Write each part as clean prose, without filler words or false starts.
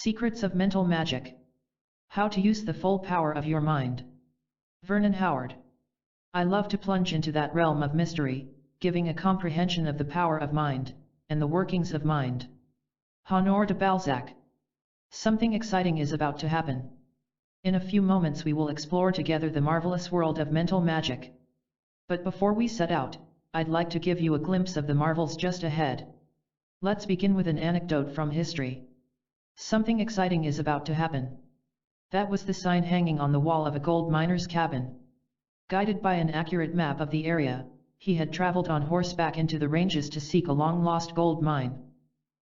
Secrets of Mental Magic. How to use the full power of your mind. Vernon Howard. I love to plunge into that realm of mystery, giving a comprehension of the power of mind, and the workings of mind. Honoré de Balzac. Something exciting is about to happen. In a few moments we will explore together the marvelous world of mental magic. But before we set out, I'd like to give you a glimpse of the marvels just ahead. Let's begin with an anecdote from history. Something exciting is about to happen. That was the sign hanging on the wall of a gold miner's cabin. Guided by an accurate map of the area, he had traveled on horseback into the ranges to seek a long-lost gold mine.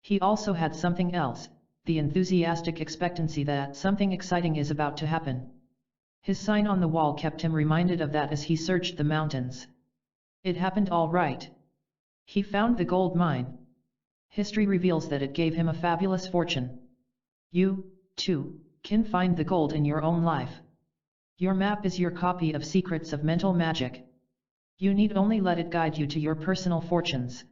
He also had something else, the enthusiastic expectancy that something exciting is about to happen. His sign on the wall kept him reminded of that as he searched the mountains. It happened all right. He found the gold mine. History reveals that it gave him a fabulous fortune. You, too, can find the gold in your own life. Your map is your copy of Secrets of Mental Magic. You need only let it guide you to your personal fortunes.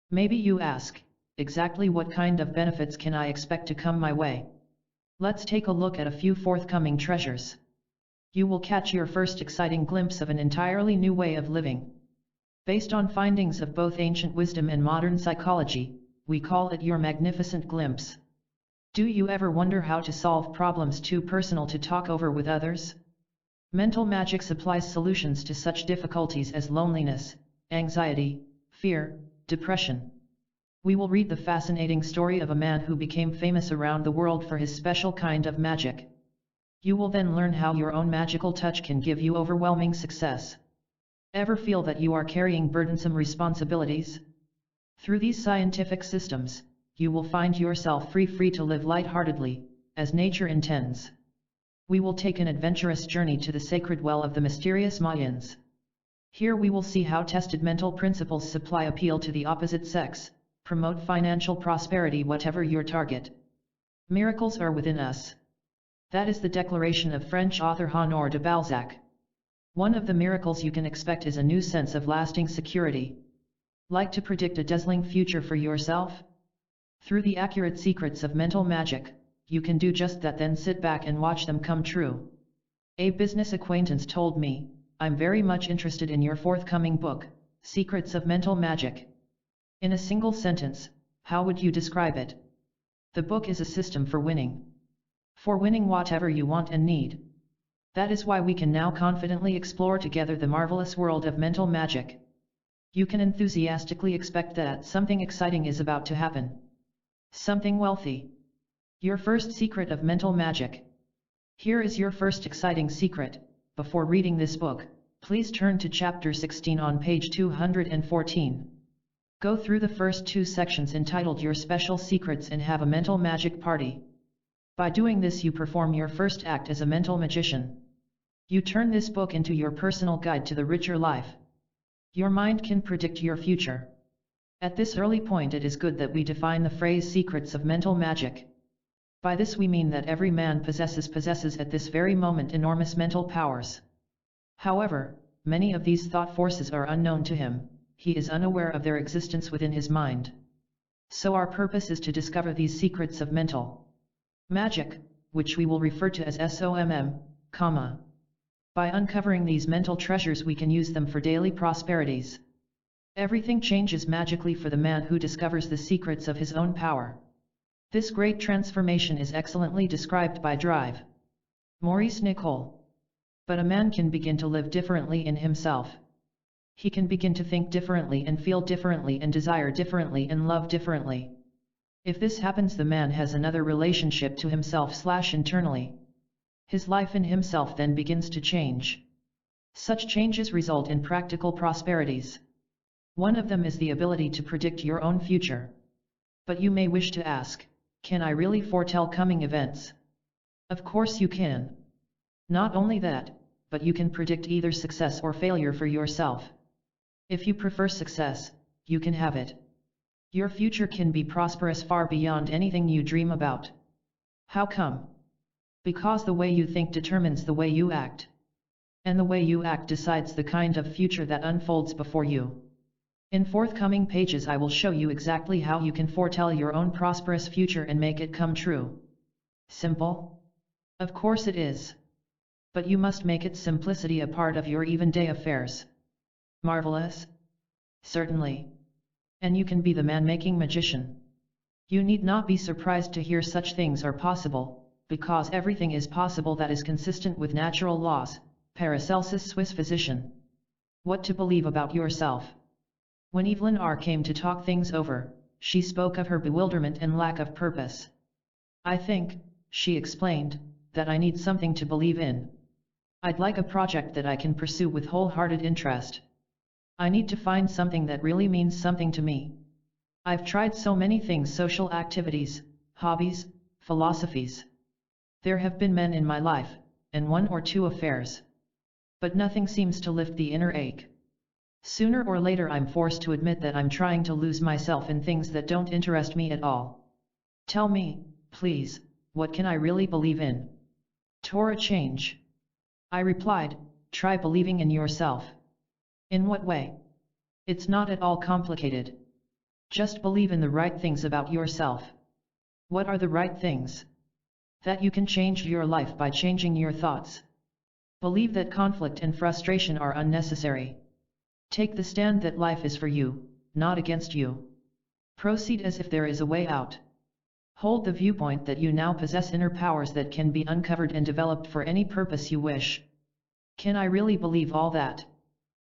Maybe you ask, exactly what kind of benefits can I expect to come my way? Let's take a look at a few forthcoming treasures. You will catch your first exciting glimpse of an entirely new way of living. Based on findings of both ancient wisdom and modern psychology, we call it your magnificent glimpse. Do you ever wonder how to solve problems too personal to talk over with others? Mental magic supplies solutions to such difficulties as loneliness, anxiety, fear, depression. We will read the fascinating story of a man who became famous around the world for his special kind of magic. You will then learn how your own magical touch can give you overwhelming success. Ever feel that you are carrying burdensome responsibilities? Through these scientific systems, you will find yourself free to live lightheartedly, as nature intends. We will take an adventurous journey to the sacred well of the mysterious Mayans. Here we will see how tested mental principles supply appeal to the opposite sex, promote financial prosperity whatever your target. Miracles are within us. That is the declaration of French author Honoré de Balzac. One of the miracles you can expect is a new sense of lasting security. Like to predict a dazzling future for yourself? Through the accurate secrets of mental magic, you can do just that, then sit back and watch them come true. A business acquaintance told me, I'm very much interested in your forthcoming book, Secrets of Mental Magic. In a single sentence, how would you describe it? The book is a system for winning. For winning whatever you want and need. That is why we can now confidently explore together the marvelous world of mental magic. You can enthusiastically expect that something exciting is about to happen. Something wealthy. Your first secret of mental magic. Here is your first exciting secret. Before reading this book, please turn to chapter 16 on page 214. Go through the first two sections entitled Your Special Secrets and have a mental magic party. By doing this you perform your first act as a mental magician. You turn this book into your personal guide to the richer life. Your mind can predict your future. At this early point it is good that we define the phrase secrets of mental magic. By this we mean that every man possesses at this very moment enormous mental powers. However, many of these thought forces are unknown to him, he is unaware of their existence within his mind. So our purpose is to discover these secrets of mental magic, which we will refer to as SOMM, By uncovering these mental treasures we can use them for daily prosperities. Everything changes magically for the man who discovers the secrets of his own power. This great transformation is excellently described by Drive. Maurice Nicoll. But a man can begin to live differently in himself. He can begin to think differently and feel differently and desire differently and love differently. If this happens, the man has another relationship to himself/internally. His life in himself then begins to change. Such changes result in practical prosperities. One of them is the ability to predict your own future. But you may wish to ask, can I really foretell coming events? Of course you can. Not only that, but you can predict either success or failure for yourself. If you prefer success, you can have it. Your future can be prosperous far beyond anything you dream about. How come? Because the way you think determines the way you act. And the way you act decides the kind of future that unfolds before you. In forthcoming pages I will show you exactly how you can foretell your own prosperous future and make it come true. Simple? Of course it is. But you must make its simplicity a part of your even-day affairs. Marvelous? Certainly. And you can be the man-making magician. You need not be surprised to hear such things are possible, because everything is possible that is consistent with natural laws. Paracelsus, Swiss physician. What to believe about yourself? When Evelyn R. came to talk things over, she spoke of her bewilderment and lack of purpose. I think, she explained, that I need something to believe in. I'd like a project that I can pursue with wholehearted interest. I need to find something that really means something to me. I've tried so many things: social activities, hobbies, philosophies. There have been men in my life, and one or two affairs. But nothing seems to lift the inner ache. Sooner or later I'm forced to admit that I'm trying to lose myself in things that don't interest me at all. Tell me, please, what can I really believe in? Toward a change. I replied, try believing in yourself. In what way? It's not at all complicated. Just believe in the right things about yourself. What are the right things? That you can change your life by changing your thoughts. Believe that conflict and frustration are unnecessary. Take the stand that life is for you, not against you. Proceed as if there is a way out. Hold the viewpoint that you now possess inner powers that can be uncovered and developed for any purpose you wish. Can I really believe all that?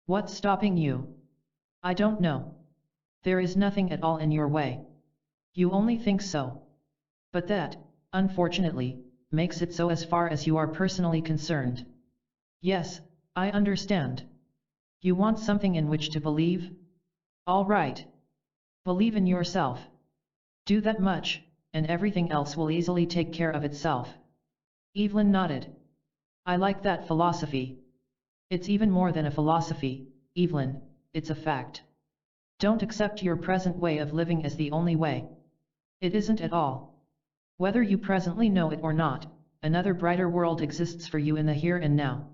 What's stopping you? I don't know. There is nothing at all in your way. You only think so. But that, unfortunately, makes it so as far as you are personally concerned. Yes, I understand. You want something in which to believe? All right. Believe in yourself. Do that much, and everything else will easily take care of itself. Evelyn nodded. I like that philosophy. It's even more than a philosophy, Evelyn, it's a fact. Don't accept your present way of living as the only way. It isn't at all. Whether you presently know it or not, another brighter world exists for you in the here and now.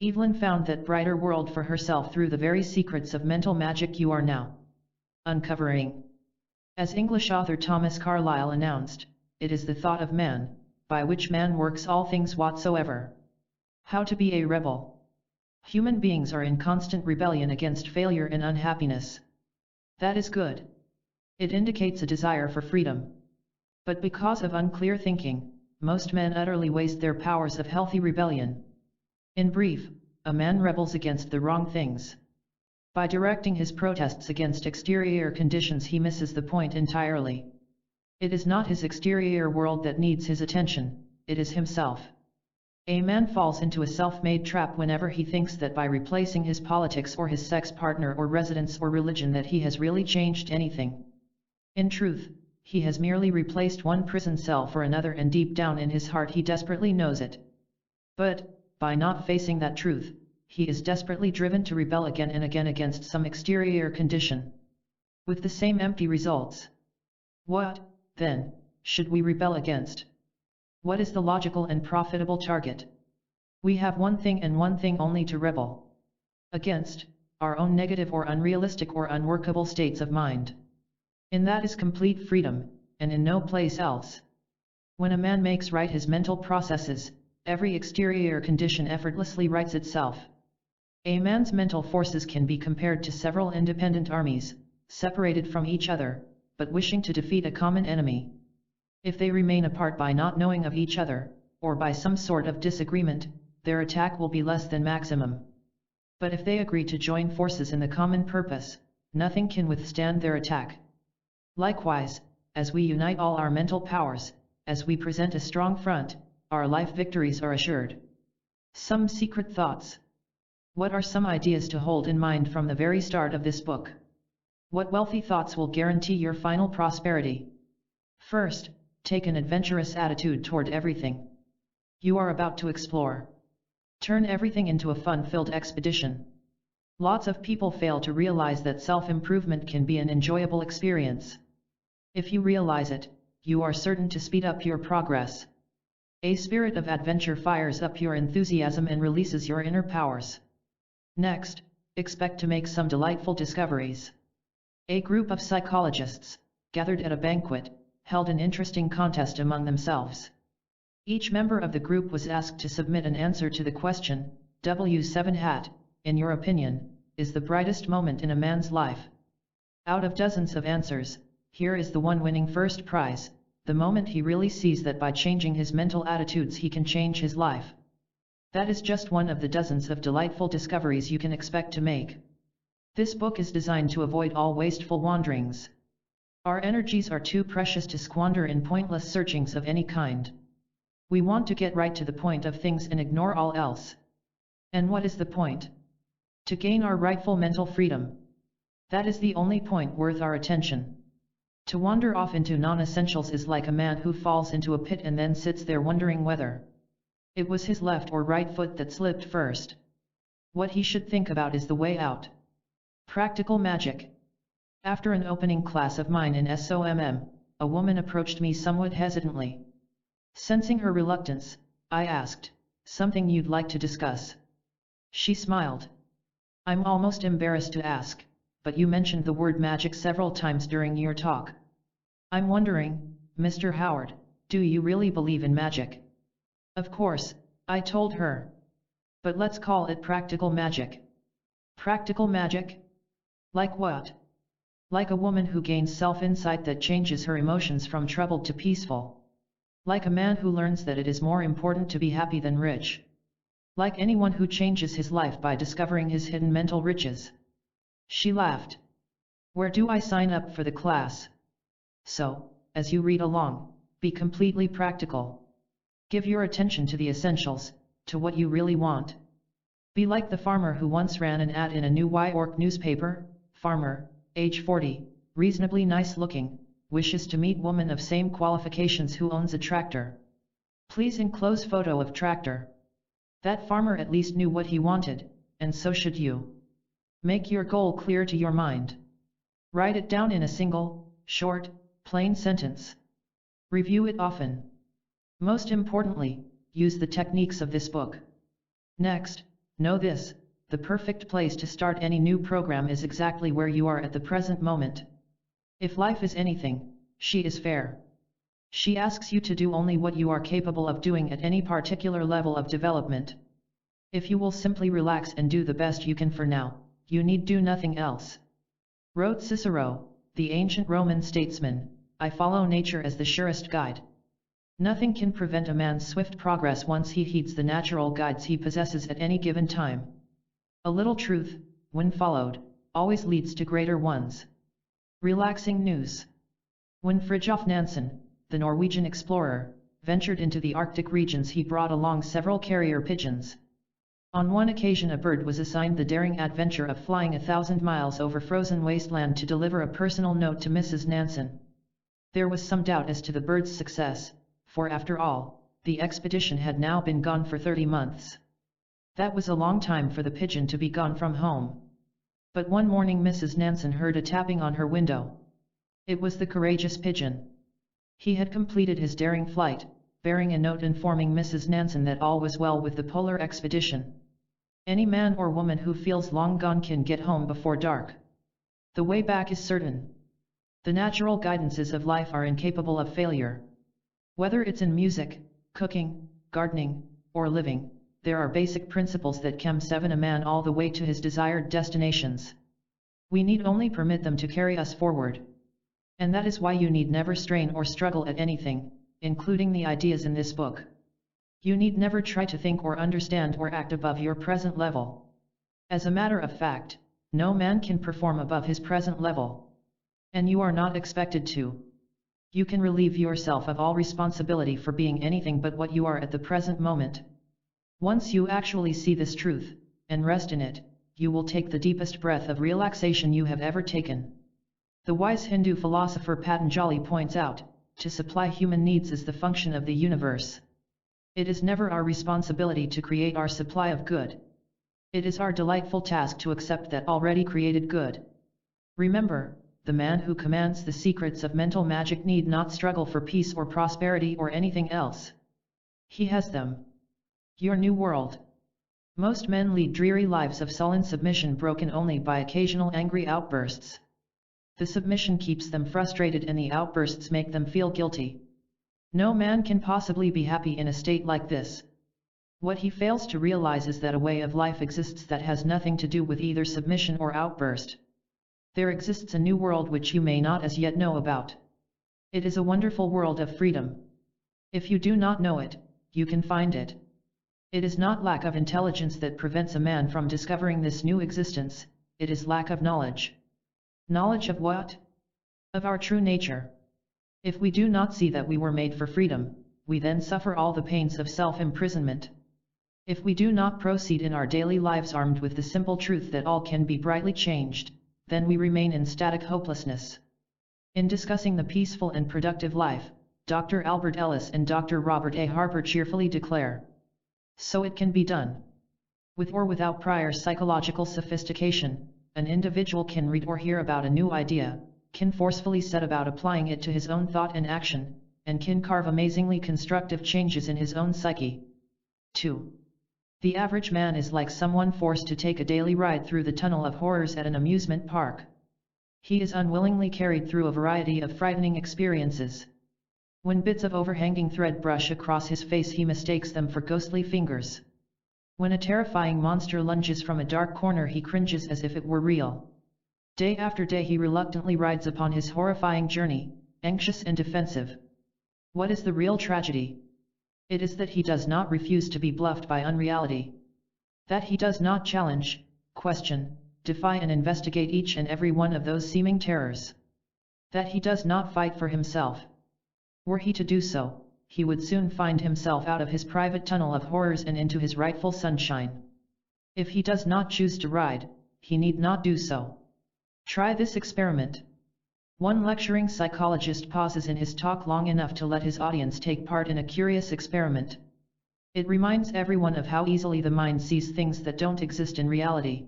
Evelyn found that brighter world for herself through the very secrets of mental magic you are now uncovering. As English author Thomas Carlyle announced, it is the thought of man, by which man works all things whatsoever. How to be a rebel. Human beings are in constant rebellion against failure and unhappiness. That is good. It indicates a desire for freedom. But because of unclear thinking, most men utterly waste their powers of healthy rebellion. In brief, a man rebels against the wrong things. By directing his protests against exterior conditions, he misses the point entirely. It is not his exterior world that needs his attention, it is himself. A man falls into a self-made trap whenever he thinks that by replacing his politics or his sex partner or residence or religion that he has really changed anything. In truth, he has merely replaced one prison cell for another, and deep down in his heart he desperately knows it. But, by not facing that truth, he is desperately driven to rebel again and again against some exterior condition. With the same empty results. What, then, should we rebel against? What is the logical and profitable target? We have one thing and one thing only to rebel against, our own negative or unrealistic or unworkable states of mind. In that is complete freedom, and in no place else. When a man makes right his mental processes, every exterior condition effortlessly rights itself. A man's mental forces can be compared to several independent armies, separated from each other, but wishing to defeat a common enemy. If they remain apart by not knowing of each other, or by some sort of disagreement, their attack will be less than maximum. But if they agree to join forces in the common purpose, nothing can withstand their attack. Likewise, as we unite all our mental powers, as we present a strong front, our life victories are assured. Some secret thoughts. What are some ideas to hold in mind from the very start of this book? What wealthy thoughts will guarantee your final prosperity? First, take an adventurous attitude toward everything you are about to explore. Turn everything into a fun-filled expedition. Lots of people fail to realize that self-improvement can be an enjoyable experience. If you realize it, you are certain to speed up your progress. A spirit of adventure fires up your enthusiasm and releases your inner powers. Next, expect to make some delightful discoveries. A group of psychologists, gathered at a banquet, held an interesting contest among themselves. Each member of the group was asked to submit an answer to the question, W7 hat, in your opinion, is the brightest moment in a man's life? Out of dozens of answers, here is the one winning first prize, the moment he really sees that by changing his mental attitudes he can change his life. That is just one of the dozens of delightful discoveries you can expect to make. This book is designed to avoid all wasteful wanderings. Our energies are too precious to squander in pointless searchings of any kind. We want to get right to the point of things and ignore all else. And what is the point? To gain our rightful mental freedom. That is the only point worth our attention. To wander off into non-essentials is like a man who falls into a pit and then sits there wondering whether it was his left or right foot that slipped first. What he should think about is the way out. Practical magic. After an opening class of mine in SOMM, a woman approached me somewhat hesitantly. Sensing her reluctance, I asked, "Something you'd like to discuss?" She smiled. "I'm almost embarrassed to ask, but you mentioned the word magic several times during your talk. I'm wondering, Mr. Howard, do you really believe in magic?" "Of course," I told her. "But let's call it practical magic." Practical magic? Like what? Like a woman who gains self-insight that changes her emotions from troubled to peaceful. Like a man who learns that it is more important to be happy than rich. Like anyone who changes his life by discovering his hidden mental riches. She laughed. "Where do I sign up for the class?" So, as you read along, be completely practical. Give your attention to the essentials, to what you really want. Be like the farmer who once ran an ad in a New York newspaper. Farmer, age 40, reasonably nice looking, wishes to meet woman of same qualifications who owns a tractor. Please enclose photo of tractor. That farmer at least knew what he wanted, and so should you. Make your goal clear to your mind. Write it down in a single, short, plain sentence. Review it often. Most importantly, use the techniques of this book. Next, know this. The perfect place to start any new program is exactly where you are at the present moment. If life is anything, she is fair. She asks you to do only what you are capable of doing at any particular level of development. If you will simply relax and do the best you can for now, you need do nothing else. Wrote Cicero, the ancient Roman statesman, "I follow nature as the surest guide." Nothing can prevent a man's swift progress once he heeds the natural guides he possesses at any given time. A little truth, when followed, always leads to greater ones. Relaxing news. When Fridtjof Nansen, the Norwegian explorer, ventured into the Arctic regions, he brought along several carrier pigeons. On one occasion a bird was assigned the daring adventure of flying 1,000 miles over frozen wasteland to deliver a personal note to Mrs. Nansen. There was some doubt as to the bird's success, for after all, the expedition had now been gone for 30 months. That was a long time for the pigeon to be gone from home. But one morning Mrs. Nansen heard a tapping on her window. It was the courageous pigeon. He had completed his daring flight, bearing a note informing Mrs. Nansen that all was well with the polar expedition. Any man or woman who feels long gone can get home before dark. The way back is certain. The natural guidances of life are incapable of failure. Whether it's in music, cooking, gardening, or living, there are basic principles that can seven a man all the way to his desired destinations. We need only permit them to carry us forward. And that is why you need never strain or struggle at anything, including the ideas in this book. You need never try to think or understand or act above your present level. As a matter of fact, no man can perform above his present level. And you are not expected to. You can relieve yourself of all responsibility for being anything but what you are at the present moment. Once you actually see this truth, and rest in it, you will take the deepest breath of relaxation you have ever taken. The wise Hindu philosopher Patanjali points out, to supply human needs is the function of the universe. It is never our responsibility to create our supply of good. It is our delightful task to accept that already created good. Remember, the man who commands the secrets of mental magic need not struggle for peace or prosperity or anything else. He has them. Your new world. Most men lead dreary lives of sullen submission broken only by occasional angry outbursts. The submission keeps them frustrated and the outbursts make them feel guilty. No man can possibly be happy in a state like this. What he fails to realize is that a way of life exists that has nothing to do with either submission or outburst. There exists a new world which you may not as yet know about. It is a wonderful world of freedom. If you do not know it, you can find it. It is not lack of intelligence that prevents a man from discovering this new existence, it is lack of knowledge. Knowledge of what? Of our true nature. If we do not see that we were made for freedom, we then suffer all the pains of self-imprisonment. If we do not proceed in our daily lives armed with the simple truth that all can be brightly changed, then we remain in static hopelessness. In discussing the peaceful and productive life, Dr. Albert Ellis and Dr. Robert A. Harper cheerfully declare, "So it can be done. With or without prior psychological sophistication, an individual can read or hear about a new idea, can forcefully set about applying it to his own thought and action, and can carve amazingly constructive changes in his own psyche." 2. The average man is like someone forced to take a daily ride through the tunnel of horrors at an amusement park. He is unwillingly carried through a variety of frightening experiences. When bits of overhanging thread brush across his face, he mistakes them for ghostly fingers. When a terrifying monster lunges from a dark corner, he cringes as if it were real. Day after day he reluctantly rides upon his horrifying journey, anxious and defensive. What is the real tragedy? It is that he does not refuse to be bluffed by unreality. That he does not challenge, question, defy and investigate each and every one of those seeming terrors. That he does not fight for himself. Were he to do so, he would soon find himself out of his private tunnel of horrors and into his rightful sunshine. If he does not choose to ride, he need not do so. Try this experiment. One lecturing psychologist pauses in his talk long enough to let his audience take part in a curious experiment. It reminds everyone of how easily the mind sees things that don't exist in reality.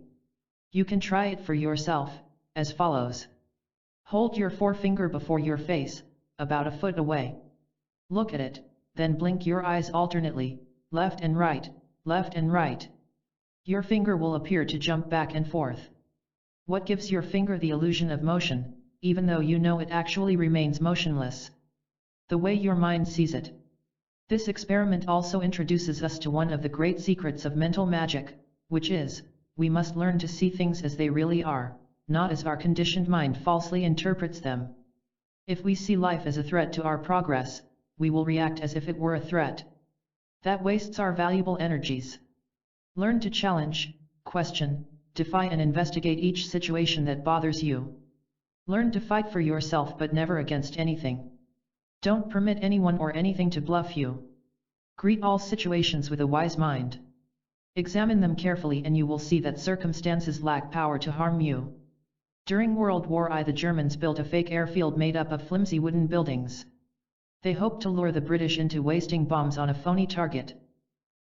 You can try it for yourself, as follows. Hold your forefinger before your face, about a foot away. Look at it, then blink your eyes alternately, left and right, left and right. Your finger will appear to jump back and forth. What gives your finger the illusion of motion, even though you know it actually remains motionless? The way your mind sees it. This experiment also introduces us to one of the great secrets of mental magic, which is, we must learn to see things as they really are, not as our conditioned mind falsely interprets them. If we see life as a threat to our progress, we will react as if it were a threat. That wastes our valuable energies. Learn to challenge, question, defy and investigate each situation that bothers you. Learn to fight for yourself but never against anything. Don't permit anyone or anything to bluff you. Greet all situations with a wise mind. Examine them carefully and you will see that circumstances lack power to harm you. During World War I, the Germans built a fake airfield made up of flimsy wooden buildings. They hoped to lure the British into wasting bombs on a phony target.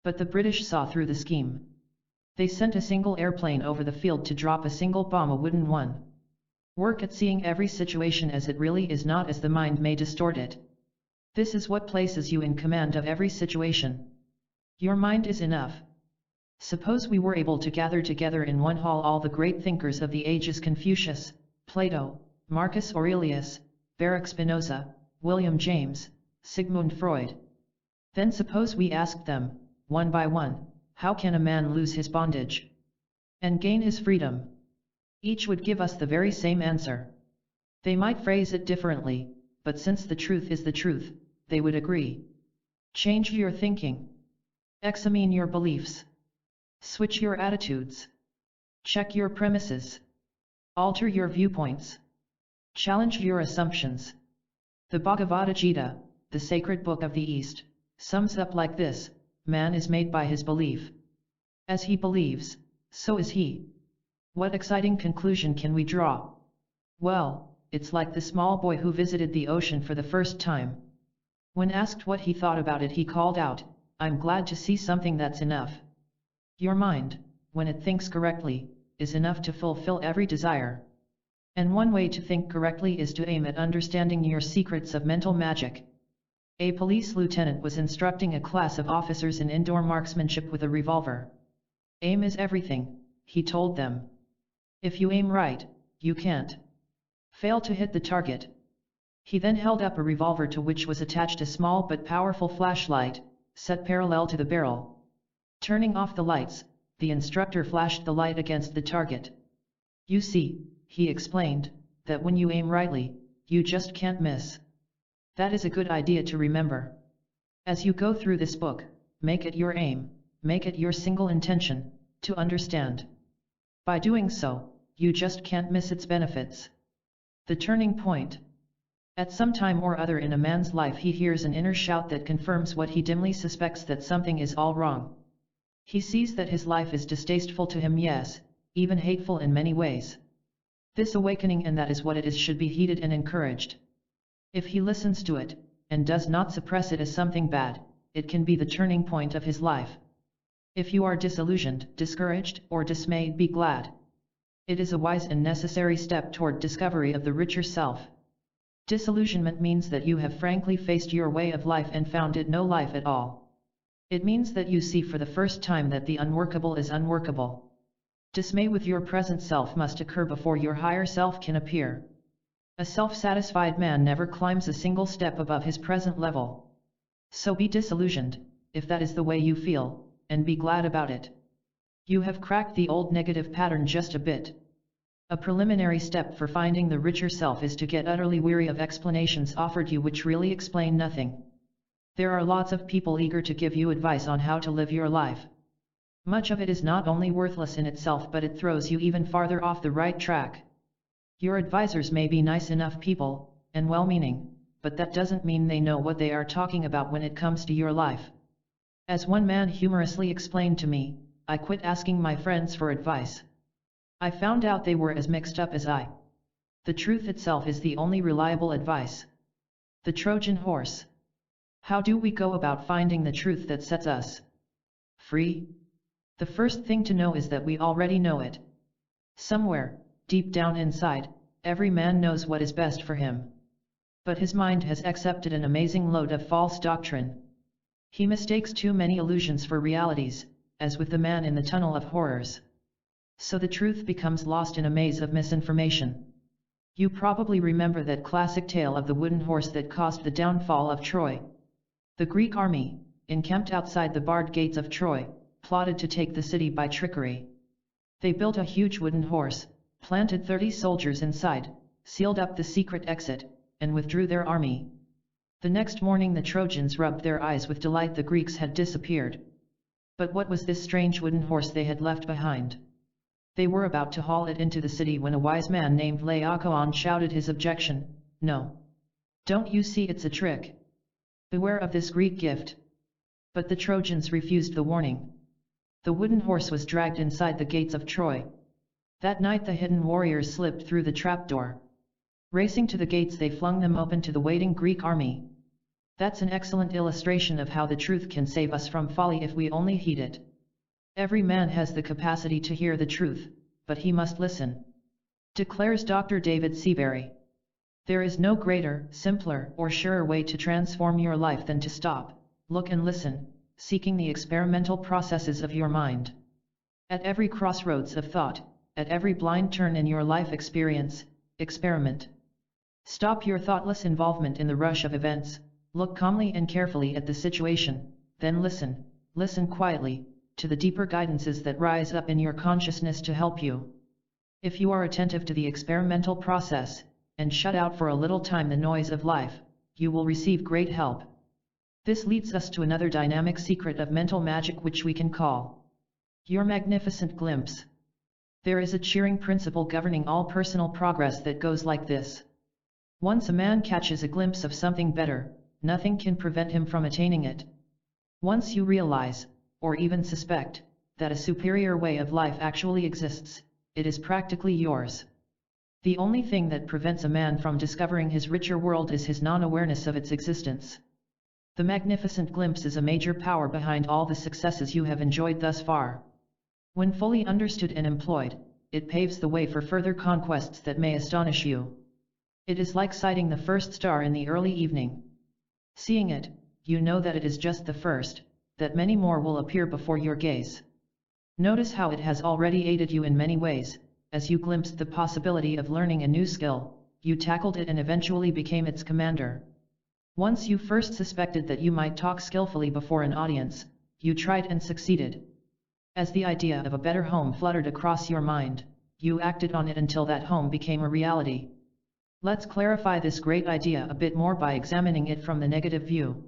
But the British saw through the scheme. They sent a single airplane over the field to drop a single bomb, a wooden one. Work at seeing every situation as it really is, not as the mind may distort it. This is what places you in command of every situation. Your mind is enough. Suppose we were able to gather together in one hall all the great thinkers of the ages: Confucius, Plato, Marcus Aurelius, Baruch Spinoza, William James, Sigmund Freud. Then suppose we asked them, one by one, how can a man lose his bondage and gain his freedom? Each would give us the very same answer. They might phrase it differently, but since the truth is the truth, they would agree. Change your thinking. Examine your beliefs. Switch your attitudes. Check your premises. Alter your viewpoints. Challenge your assumptions. The Bhagavad Gita, the sacred book of the East, sums up like this: man is made by his belief. As he believes, so is he. What exciting conclusion can we draw? Well, it's like the small boy who visited the ocean for the first time. When asked what he thought about it, he called out, "I'm glad to see something that's enough." Your mind, when it thinks correctly, is enough to fulfill every desire. And one way to think correctly is to aim at understanding your secrets of mental magic. A police lieutenant was instructing a class of officers in indoor marksmanship with a revolver. Aim is everything, he told them. If you aim right, you can't fail to hit the target. He then held up a revolver to which was attached a small but powerful flashlight, set parallel to the barrel. Turning off the lights, the instructor flashed the light against the target. You see, he explained, that when you aim rightly, you just can't miss. That is a good idea to remember. As you go through this book, make it your aim, make it your single intention, to understand. By doing so, you just can't miss its benefits. The turning point. At some time or other in a man's life he hears an inner shout that confirms what he dimly suspects, that something is all wrong. He sees that his life is distasteful to him, yes, even hateful in many ways. This awakening, and that is what it is, should be heeded and encouraged. If he listens to it, and does not suppress it as something bad, it can be the turning point of his life. If you are disillusioned, discouraged, or dismayed, be glad. It is a wise and necessary step toward discovery of the richer self. Disillusionment means that you have frankly faced your way of life and found it no life at all. It means that you see for the first time that the unworkable is unworkable. Dismay with your present self must occur before your higher self can appear. A self-satisfied man never climbs a single step above his present level. So be disillusioned, if that is the way you feel, and be glad about it. You have cracked the old negative pattern just a bit. A preliminary step for finding the richer self is to get utterly weary of explanations offered you which really explain nothing. There are lots of people eager to give you advice on how to live your life. Much of it is not only worthless in itself, but it throws you even farther off the right track. Your advisors may be nice enough people, and well-meaning, but that doesn't mean they know what they are talking about when it comes to your life. As one man humorously explained to me, I quit asking my friends for advice. I found out they were as mixed up as I. The truth itself is the only reliable advice. The Trojan horse. How do we go about finding the truth that sets us free? The first thing to know is that we already know it. Somewhere, deep down inside, every man knows what is best for him. But his mind has accepted an amazing load of false doctrine. He mistakes too many illusions for realities, as with the man in the tunnel of horrors. So the truth becomes lost in a maze of misinformation. You probably remember that classic tale of the wooden horse that caused the downfall of Troy. The Greek army, encamped outside the barred gates of Troy, plotted to take the city by trickery. They built a huge wooden horse, planted 30 soldiers inside, sealed up the secret exit, and withdrew their army. The next morning the Trojans rubbed their eyes with delight. The Greeks had disappeared. But what was this strange wooden horse they had left behind? They were about to haul it into the city when a wise man named Laocoon shouted his objection. No. Don't you see it's a trick? Beware of this Greek gift. But the Trojans refused the warning. The wooden horse was dragged inside the gates of Troy. That night the hidden warriors slipped through the trapdoor. Racing to the gates they flung them open to the waiting Greek army. That's an excellent illustration of how the truth can save us from folly if we only heed it. Every man has the capacity to hear the truth, but he must listen. Declares Dr. David Seabury. There is no greater, simpler, or surer way to transform your life than to stop, look and listen, seeking the experimental processes of your mind. At every crossroads of thought, at every blind turn in your life experience, experiment. Stop your thoughtless involvement in the rush of events, look calmly and carefully at the situation, then listen quietly, to the deeper guidances that rise up in your consciousness to help you. If you are attentive to the experimental process, and shut out for a little time the noise of life, you will receive great help. This leads us to another dynamic secret of mental magic which we can call your magnificent glimpse. There is a cheering principle governing all personal progress that goes like this. Once a man catches a glimpse of something better, nothing can prevent him from attaining it. Once you realize, or even suspect, that a superior way of life actually exists, it is practically yours. The only thing that prevents a man from discovering his richer world is his non-awareness of its existence. The magnificent glimpse is a major power behind all the successes you have enjoyed thus far. When fully understood and employed, it paves the way for further conquests that may astonish you. It is like sighting the first star in the early evening. Seeing it, you know that it is just the first, that many more will appear before your gaze. Notice how it has already aided you in many ways, as you glimpsed the possibility of learning a new skill, you tackled it and eventually became its commander. Once you first suspected that you might talk skillfully before an audience, you tried and succeeded. As the idea of a better home fluttered across your mind, you acted on it until that home became a reality. Let's clarify this great idea a bit more by examining it from the negative view.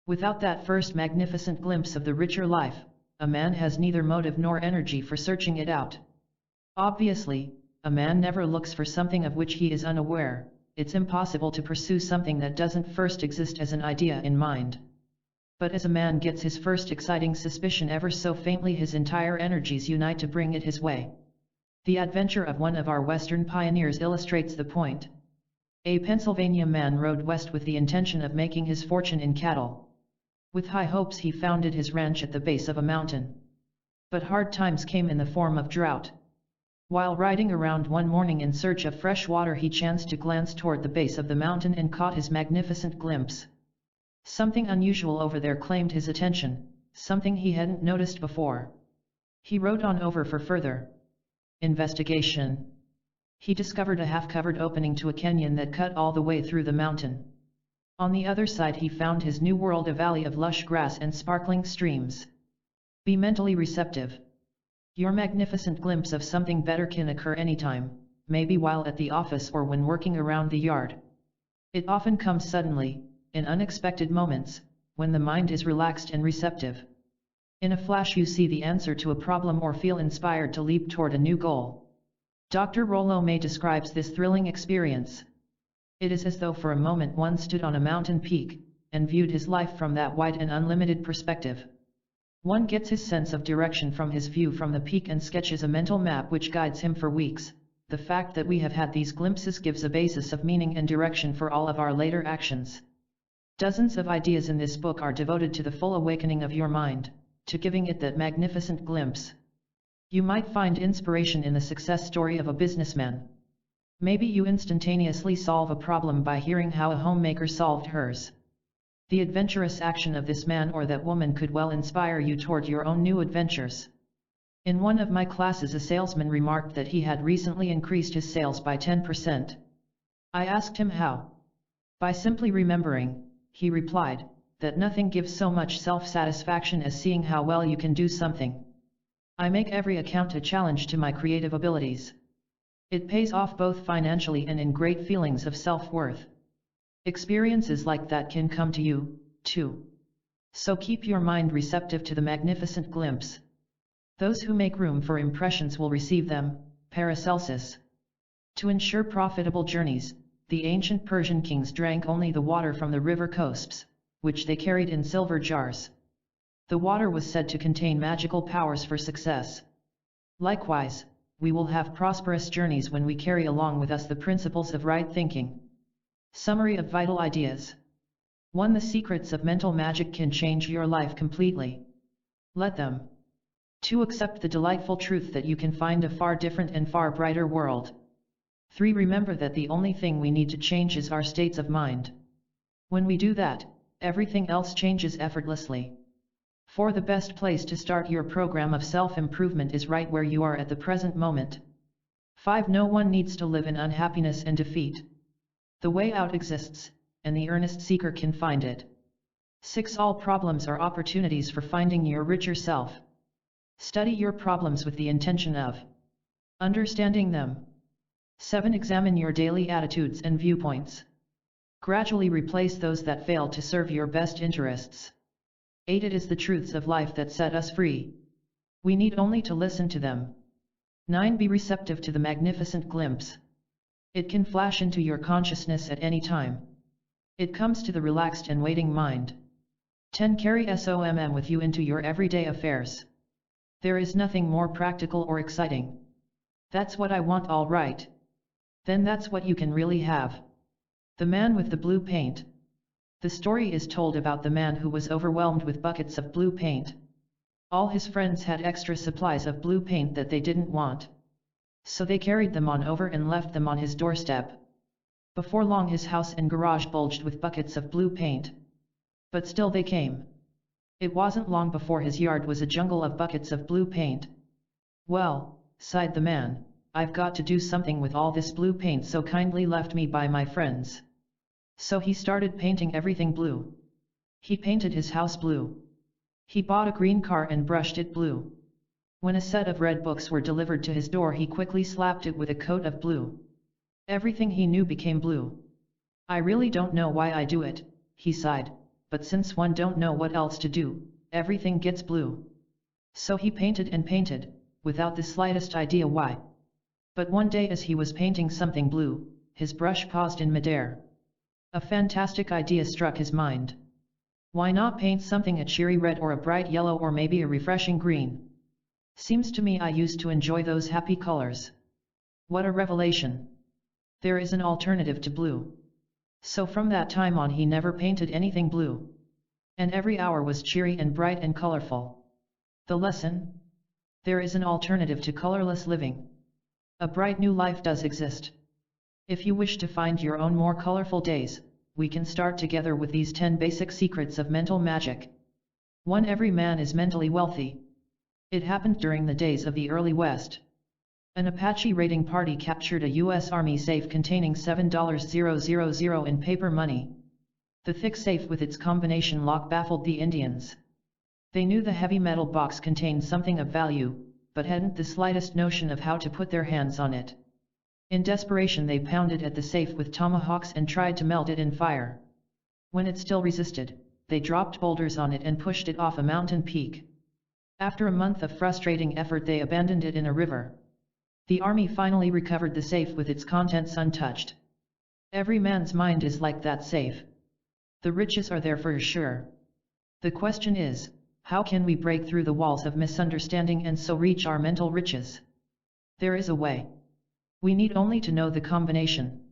Without that first magnificent glimpse of the richer life, a man has neither motive nor energy for searching it out. Obviously, a man never looks for something of which he is unaware. It's impossible to pursue something that doesn't first exist as an idea in mind. But as a man gets his first exciting suspicion ever so faintly, his entire energies unite to bring it his way. The adventure of one of our Western pioneers illustrates the point. A Pennsylvania man rode west with the intention of making his fortune in cattle. With high hopes he founded his ranch at the base of a mountain. But hard times came in the form of drought. While riding around one morning in search of fresh water, he chanced to glance toward the base of the mountain and caught his magnificent glimpse. Something unusual over there claimed his attention, something he hadn't noticed before. He rode on over for further investigation. He discovered a half-covered opening to a canyon that cut all the way through the mountain. On the other side he found his new world, a valley of lush grass and sparkling streams. Be mentally receptive. Your magnificent glimpse of something better can occur anytime, maybe while at the office or when working around the yard. It often comes suddenly, in unexpected moments, when the mind is relaxed and receptive. In a flash you see the answer to a problem or feel inspired to leap toward a new goal. Dr. Rollo May describes this thrilling experience. It is as though for a moment one stood on a mountain peak, and viewed his life from that wide and unlimited perspective. One gets his sense of direction from his view from the peak and sketches a mental map which guides him for weeks. The fact that we have had these glimpses gives a basis of meaning and direction for all of our later actions. Dozens of ideas in this book are devoted to the full awakening of your mind, to giving it that magnificent glimpse. You might find inspiration in the success story of a businessman. Maybe you instantaneously solve a problem by hearing how a homemaker solved hers. The adventurous action of this man or that woman could well inspire you toward your own new adventures. In one of my classes, a salesman remarked that he had recently increased his sales by 10%. I asked him how. By simply remembering, he replied, that nothing gives so much self-satisfaction as seeing how well you can do something. I make every account a challenge to my creative abilities. It pays off both financially and in great feelings of self-worth. Experiences like that can come to you, too. So keep your mind receptive to the magnificent glimpse. Those who make room for impressions will receive them. Paracelsus. To ensure profitable journeys, the ancient Persian kings drank only the water from the river Cosps, which they carried in silver jars. The water was said to contain magical powers for success. Likewise, we will have prosperous journeys when we carry along with us the principles of right thinking. Summary of vital ideas. 1. The secrets of mental magic can change your life completely. Let them. 2. Accept the delightful truth that you can find a far different and far brighter world. 3. Remember that the only thing we need to change is our states of mind. When we do that, everything else changes effortlessly. 4. The best place to start your program of self-improvement is right where you are at the present moment. 5. No one needs to live in unhappiness and defeat. The way out exists, and the earnest seeker can find it. 6. All problems are opportunities for finding your richer self. Study your problems with the intention of understanding them. 7. Examine your daily attitudes and viewpoints. Gradually replace those that fail to serve your best interests. 8. It is the truths of life that set us free. We need only to listen to them. 9. Be receptive to the magnificent glimpse. It can flash into your consciousness at any time. It comes to the relaxed and waiting mind. 10. Carry SOMM with you into your everyday affairs. There is nothing more practical or exciting. That's what I want, all right. Then that's what you can really have. The man with the blue paint. The story is told about the man who was overwhelmed with buckets of blue paint. All his friends had extra supplies of blue paint that they didn't want. So they carried them on over and left them on his doorstep. Before long his house and garage bulged with buckets of blue paint. But still they came. It wasn't long before his yard was a jungle of buckets of blue paint. Well, sighed the man, I've got to do something with all this blue paint so kindly left me by my friends. So he started painting everything blue. He painted his house blue. He bought a green car and brushed it blue. When a set of red books were delivered to his door, he quickly slapped it with a coat of blue. Everything he knew became blue. I really don't know why I do it, he sighed, but since one don't know what else to do, everything gets blue. So he painted and painted, without the slightest idea why. But one day as he was painting something blue, his brush paused in midair. A fantastic idea struck his mind. Why not paint something a cheery red or a bright yellow or maybe a refreshing green? Seems to me I used to enjoy those happy colors. What a revelation! There is an alternative to blue. So from that time on he never painted anything blue. And every hour was cheery and bright and colorful. The lesson? There is an alternative to colorless living. A bright new life does exist. If you wish to find your own more colorful days, we can start together with these 10 basic secrets of mental magic. 1. Every man is mentally wealthy. It happened during the days of the early West. An Apache raiding party captured a U.S. Army safe containing $7,000 in paper money. The thick safe with its combination lock baffled the Indians. They knew the heavy metal box contained something of value, but hadn't the slightest notion of how to put their hands on it. In desperation they pounded at the safe with tomahawks and tried to melt it in fire. When it still resisted, they dropped boulders on it and pushed it off a mountain peak. After a month of frustrating effort they abandoned it in a river. The army finally recovered the safe with its contents untouched. Every man's mind is like that safe. The riches are there for sure. The question is, how can we break through the walls of misunderstanding and so reach our mental riches? There is a way. We need only to know the combination.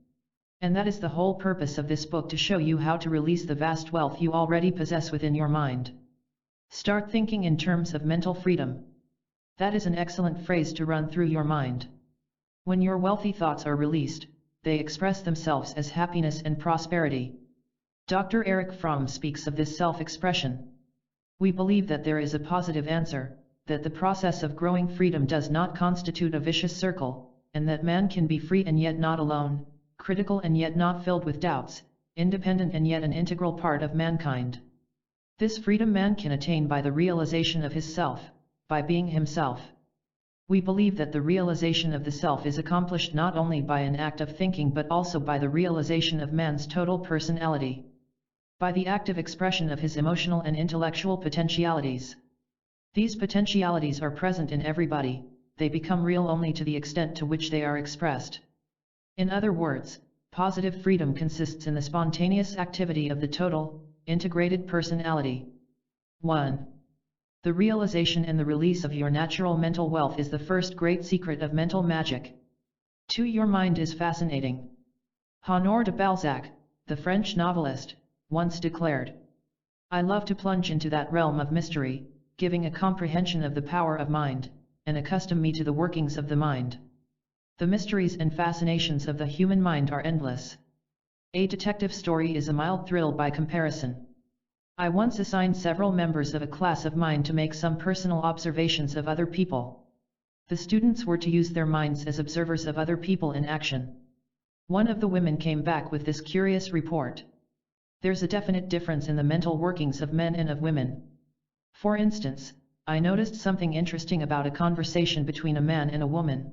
And that is the whole purpose of this book, to show you how to release the vast wealth you already possess within your mind. Start thinking in terms of mental freedom. That is an excellent phrase to run through your mind. When your wealthy thoughts are released, they express themselves as happiness and prosperity. Dr. Erich Fromm speaks of this self-expression. We believe that there is a positive answer, that the process of growing freedom does not constitute a vicious circle, and that man can be free and yet not alone, critical and yet not filled with doubts, independent and yet an integral part of mankind. This freedom man can attain by the realization of his self, by being himself. We believe that the realization of the self is accomplished not only by an act of thinking but also by the realization of man's total personality. By the active expression of his emotional and intellectual potentialities. These potentialities are present in everybody, they become real only to the extent to which they are expressed. In other words, positive freedom consists in the spontaneous activity of the total, integrated personality. 1. The realization and the release of your natural mental wealth is the first great secret of mental magic. 2. Your mind is fascinating. Honoré de Balzac, the French novelist, once declared, "I love to plunge into that realm of mystery, giving a comprehension of the power of mind, and accustom me to the workings of the mind." The mysteries and fascinations of the human mind are endless. A detective story is a mild thrill by comparison. I once assigned several members of a class of mine to make some personal observations of other people. The students were to use their minds as observers of other people in action. One of the women came back with this curious report. There's a definite difference in the mental workings of men and of women. For instance, I noticed something interesting about a conversation between a man and a woman.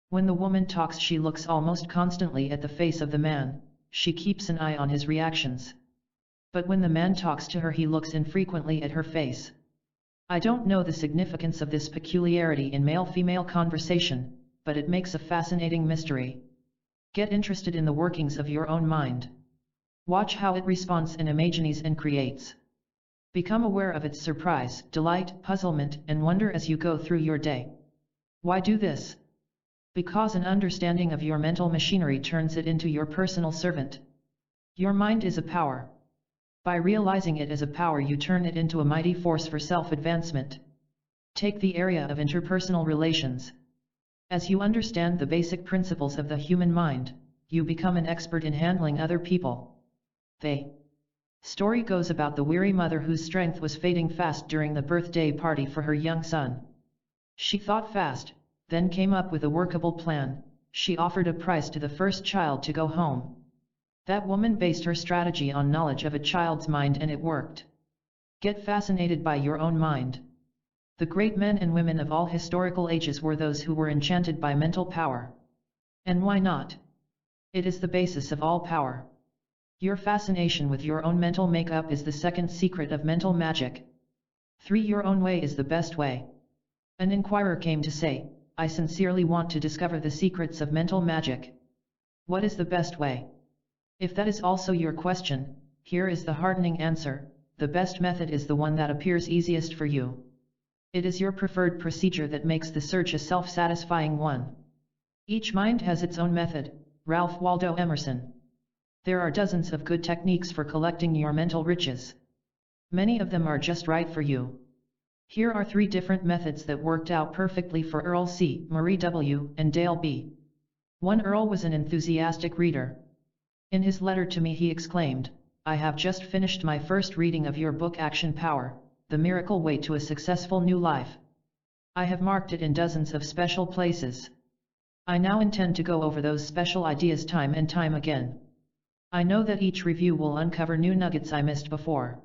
When the woman talks, she looks almost constantly at the face of the man, she keeps an eye on his reactions. But when the man talks to her, he looks infrequently at her face. I don't know the significance of this peculiarity in male-female conversation, but it makes a fascinating mystery. Get interested in the workings of your own mind. Watch how it responds and imagines and creates. Become aware of its surprise, delight, puzzlement, and wonder as you go through your day. Why do this? Because an understanding of your mental machinery turns it into your personal servant. Your mind is a power. By realizing it as a power, you turn it into a mighty force for self-advancement. Take the area of interpersonal relations. As you understand the basic principles of the human mind, you become an expert in handling other people. The story goes about the weary mother whose strength was fading fast during the birthday party for her young son. She thought fast, then came up with a workable plan. She offered a price to the first child to go home. That woman based her strategy on knowledge of a child's mind, and it worked. Get fascinated by your own mind. The great men and women of all historical ages were those who were enchanted by mental power. And why not? It is the basis of all power. Your fascination with your own mental makeup is the second secret of mental magic. 3. Your own way is the best way. An inquirer came to say, I sincerely want to discover the secrets of mental magic. What is the best way? If that is also your question, here is the heartening answer: the best method is the one that appears easiest for you. It is your preferred procedure that makes the search a self-satisfying one. Each mind has its own method. Ralph Waldo Emerson. There are dozens of good techniques for collecting your mental riches. Many of them are just right for you. Here are 3 different methods that worked out perfectly for Earl C., Marie W., and Dale B. 1. Earl was an enthusiastic reader. In his letter to me he exclaimed, I have just finished my first reading of your book Action Power, The Miracle Way to a Successful New Life. I have marked it in dozens of special places. I now intend to go over those special ideas time and time again. I know that each review will uncover new nuggets I missed before.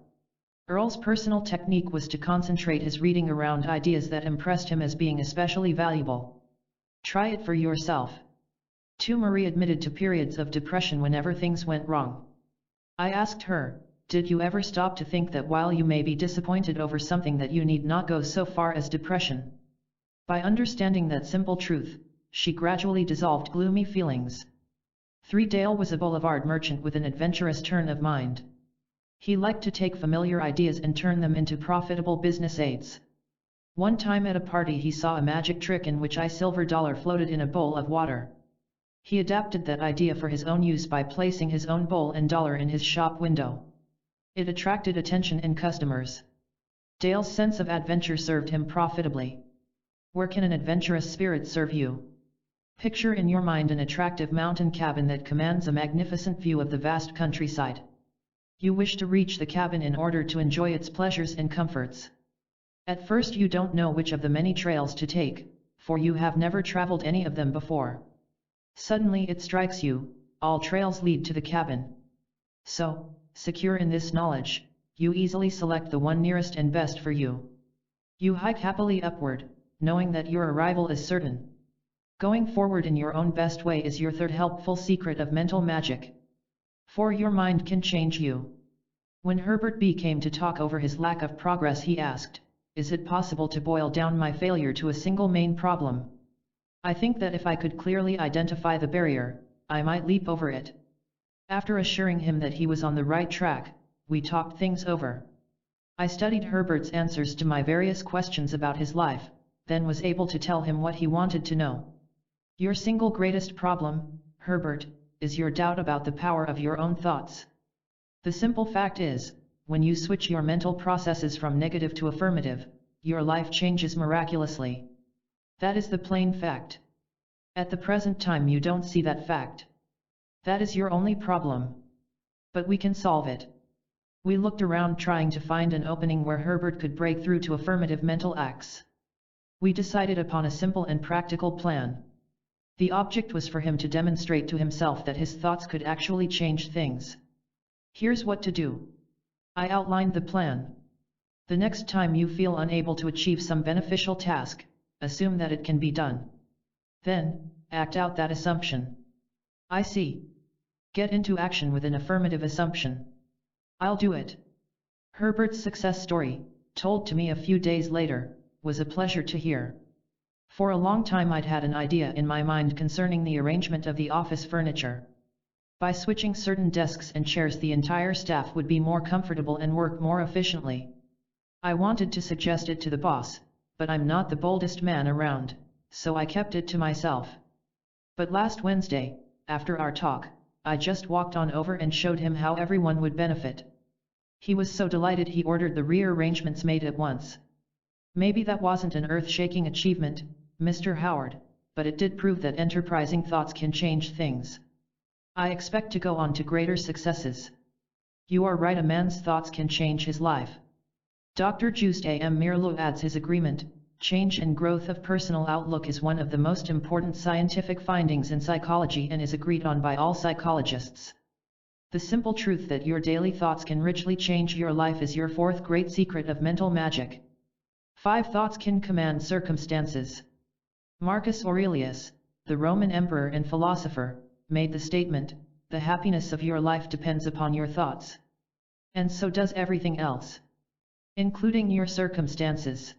Earl's personal technique was to concentrate his reading around ideas that impressed him as being especially valuable. Try it for yourself. 2. Marie admitted to periods of depression whenever things went wrong. I asked her, did you ever stop to think that while you may be disappointed over something, that you need not go so far as depression? By understanding that simple truth, she gradually dissolved gloomy feelings. 3. Dale was a boulevard merchant with an adventurous turn of mind. He liked to take familiar ideas and turn them into profitable business aids. One time at a party he saw a magic trick in which a silver dollar floated in a bowl of water. He adapted that idea for his own use by placing his own bowl and dollar in his shop window. It attracted attention and customers. Dale's sense of adventure served him profitably. Where can an adventurous spirit serve you? Picture in your mind an attractive mountain cabin that commands a magnificent view of the vast countryside. You wish to reach the cabin in order to enjoy its pleasures and comforts. At first you don't know which of the many trails to take, for you have never traveled any of them before. Suddenly it strikes you, all trails lead to the cabin. So, secure in this knowledge, you easily select the one nearest and best for you. You hike happily upward, knowing that your arrival is certain. Going forward in your own best way is your 3rd helpful secret of mental magic. 4. Your mind can change you. When Herbert B. came to talk over his lack of progress, he asked, is it possible to boil down my failure to a single main problem? I think that if I could clearly identify the barrier, I might leap over it. After assuring him that he was on the right track, we talked things over. I studied Herbert's answers to my various questions about his life, then was able to tell him what he wanted to know. Your single greatest problem, Herbert, is your doubt about the power of your own thoughts. The simple fact is, when you switch your mental processes from negative to affirmative, your life changes miraculously. That is the plain fact. At the present time you don't see that fact. That is your only problem. But we can solve it. We looked around trying to find an opening where Herbert could break through to affirmative mental acts. We decided upon a simple and practical plan. The object was for him to demonstrate to himself that his thoughts could actually change things. Here's what to do. I outlined the plan. The next time you feel unable to achieve some beneficial task, assume that it can be done. Then, act out that assumption. I see. Get into action with an affirmative assumption. I'll do it. Herbert's success story, told to me a few days later, was a pleasure to hear. For a long time I'd had an idea in my mind concerning the arrangement of the office furniture. By switching certain desks and chairs, the entire staff would be more comfortable and work more efficiently. I wanted to suggest it to the boss, but I'm not the boldest man around, so I kept it to myself. But last Wednesday, after our talk, I just walked on over and showed him how everyone would benefit. He was so delighted he ordered the rearrangements made at once. Maybe that wasn't an earth-shaking achievement, Mr. Howard, but it did prove that enterprising thoughts can change things. I expect to go on to greater successes. You are right, a man's thoughts can change his life. Dr. Juste A. M. Mirlu adds his agreement. change and growth of personal outlook is one of the most important scientific findings in psychology and is agreed on by all psychologists. The simple truth that your daily thoughts can richly change your life is your fourth great secret of mental magic. 5 thoughts can command circumstances. Marcus Aurelius, the Roman emperor and philosopher, made the statement, "The happiness of your life depends upon your thoughts." And so does everything else, including your circumstances.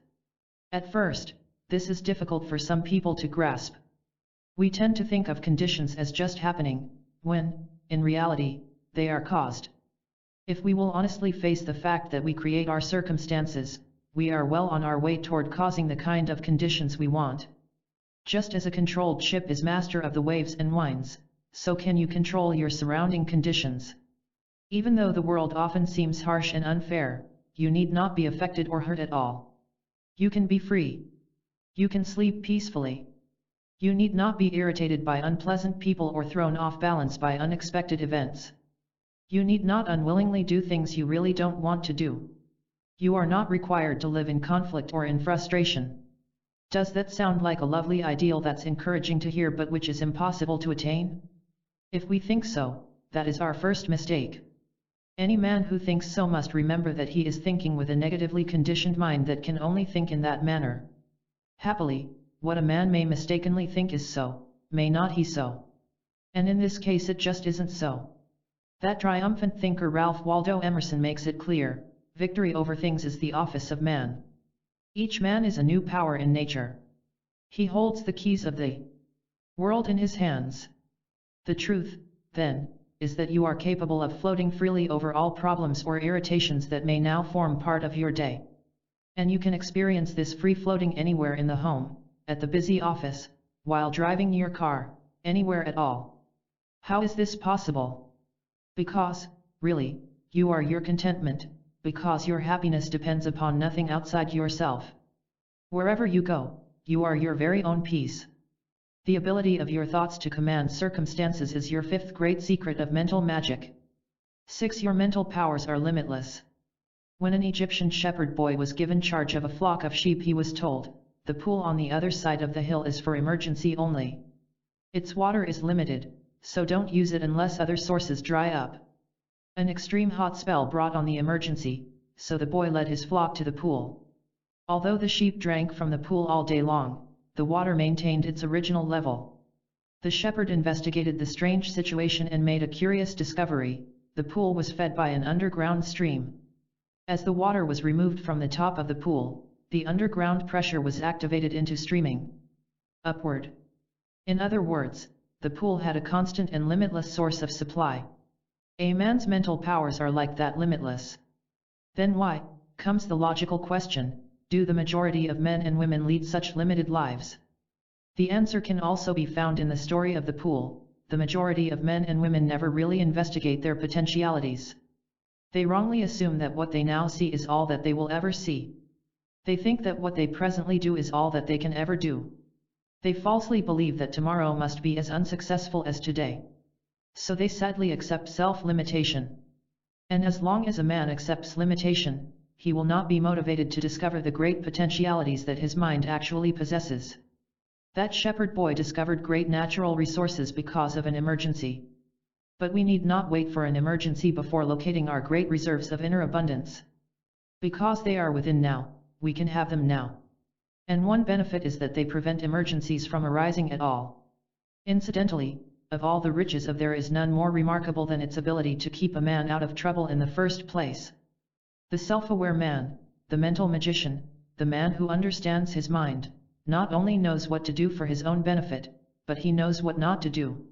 At first, this is difficult for some people to grasp. We tend to think of conditions as just happening, when, in reality, they are caused. If we will honestly face the fact that we create our circumstances, we are well on our way toward causing the kind of conditions we want. Just as a controlled ship is master of the waves and winds, so can you control your surrounding conditions. Even though the world often seems harsh and unfair, you need not be affected or hurt at all. You can be free. You can sleep peacefully. You need not be irritated by unpleasant people or thrown off balance by unexpected events. You need not unwillingly do things you really don't want to do. You are not required to live in conflict or in frustration. Does that sound like a lovely ideal that's encouraging to hear but which is impossible to attain? If we think so, that is our first mistake. Any man who thinks so must remember that he is thinking with a negatively conditioned mind that can only think in that manner. Happily, what a man may mistakenly think is so, may not he so. And in this case it just isn't so. That triumphant thinker Ralph Waldo Emerson makes it clear, victory over things is the office of man. Each man is a new power in nature. He holds the keys of the world in his hands. The truth, then, is that you are capable of floating freely over all problems or irritations that may now form part of your day. And you can experience this free floating anywhere in the home, at the busy office, while driving your car, anywhere at all. How is this possible? Because, really, you are your contentment, because your happiness depends upon nothing outside yourself. Wherever you go, you are your very own peace. The ability of your thoughts to command circumstances is your fifth great secret of mental magic. 6. Your mental powers are limitless. When an Egyptian shepherd boy was given charge of a flock of sheep, he was told, "The pool on the other side of the hill is for emergency only. Its water is limited, so don't use it unless other sources dry up." An extreme hot spell brought on the emergency, so the boy led his flock to the pool. Although the sheep drank from the pool all day long, the water maintained its original level. The shepherd investigated the strange situation and made a curious discovery: the pool was fed by an underground stream. As the water was removed from the top of the pool, the underground pressure was activated into streaming upward. In other words, the pool had a constant and limitless source of supply. A man's mental powers are like that, limitless. Then why, comes the logical question, do the majority of men and women lead such limited lives? The answer can also be found in the story of the pool. The majority of men and women never really investigate their potentialities. They wrongly assume that what they now see is all that they will ever see. They think that what they presently do is all that they can ever do. They falsely believe that tomorrow must be as unsuccessful as today. So they sadly accept self-limitation. And as long as a man accepts limitation, he will not be motivated to discover the great potentialities that his mind actually possesses. That shepherd boy discovered great natural resources because of an emergency. But we need not wait for an emergency before locating our great reserves of inner abundance. Because they are within now, we can have them now. And one benefit is that they prevent emergencies from arising at all. Incidentally, of all the riches there is none more remarkable than its ability to keep a man out of trouble in the first place. The self-aware man, the mental magician, the man who understands his mind, not only knows what to do for his own benefit, but he knows what not to do.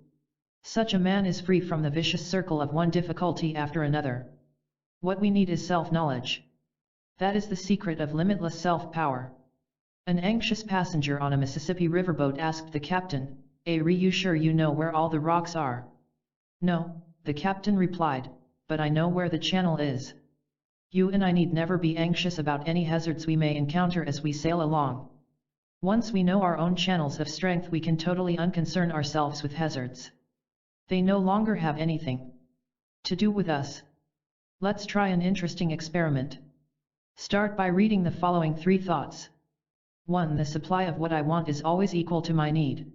Such a man is free from the vicious circle of one difficulty after another. What we need is self-knowledge. That is the secret of limitless self-power. An anxious passenger on a Mississippi riverboat asked the captain, "Are you sure you know where all the rocks are?" "No," the captain replied, "but I know where the channel is." You and I need never be anxious about any hazards we may encounter as we sail along. Once we know our own channels of strength, we can totally unconcern ourselves with hazards. They no longer have anything to do with us. Let's try an interesting experiment. Start by reading the following 3 thoughts. 1. The supply of what I want is always equal to my need.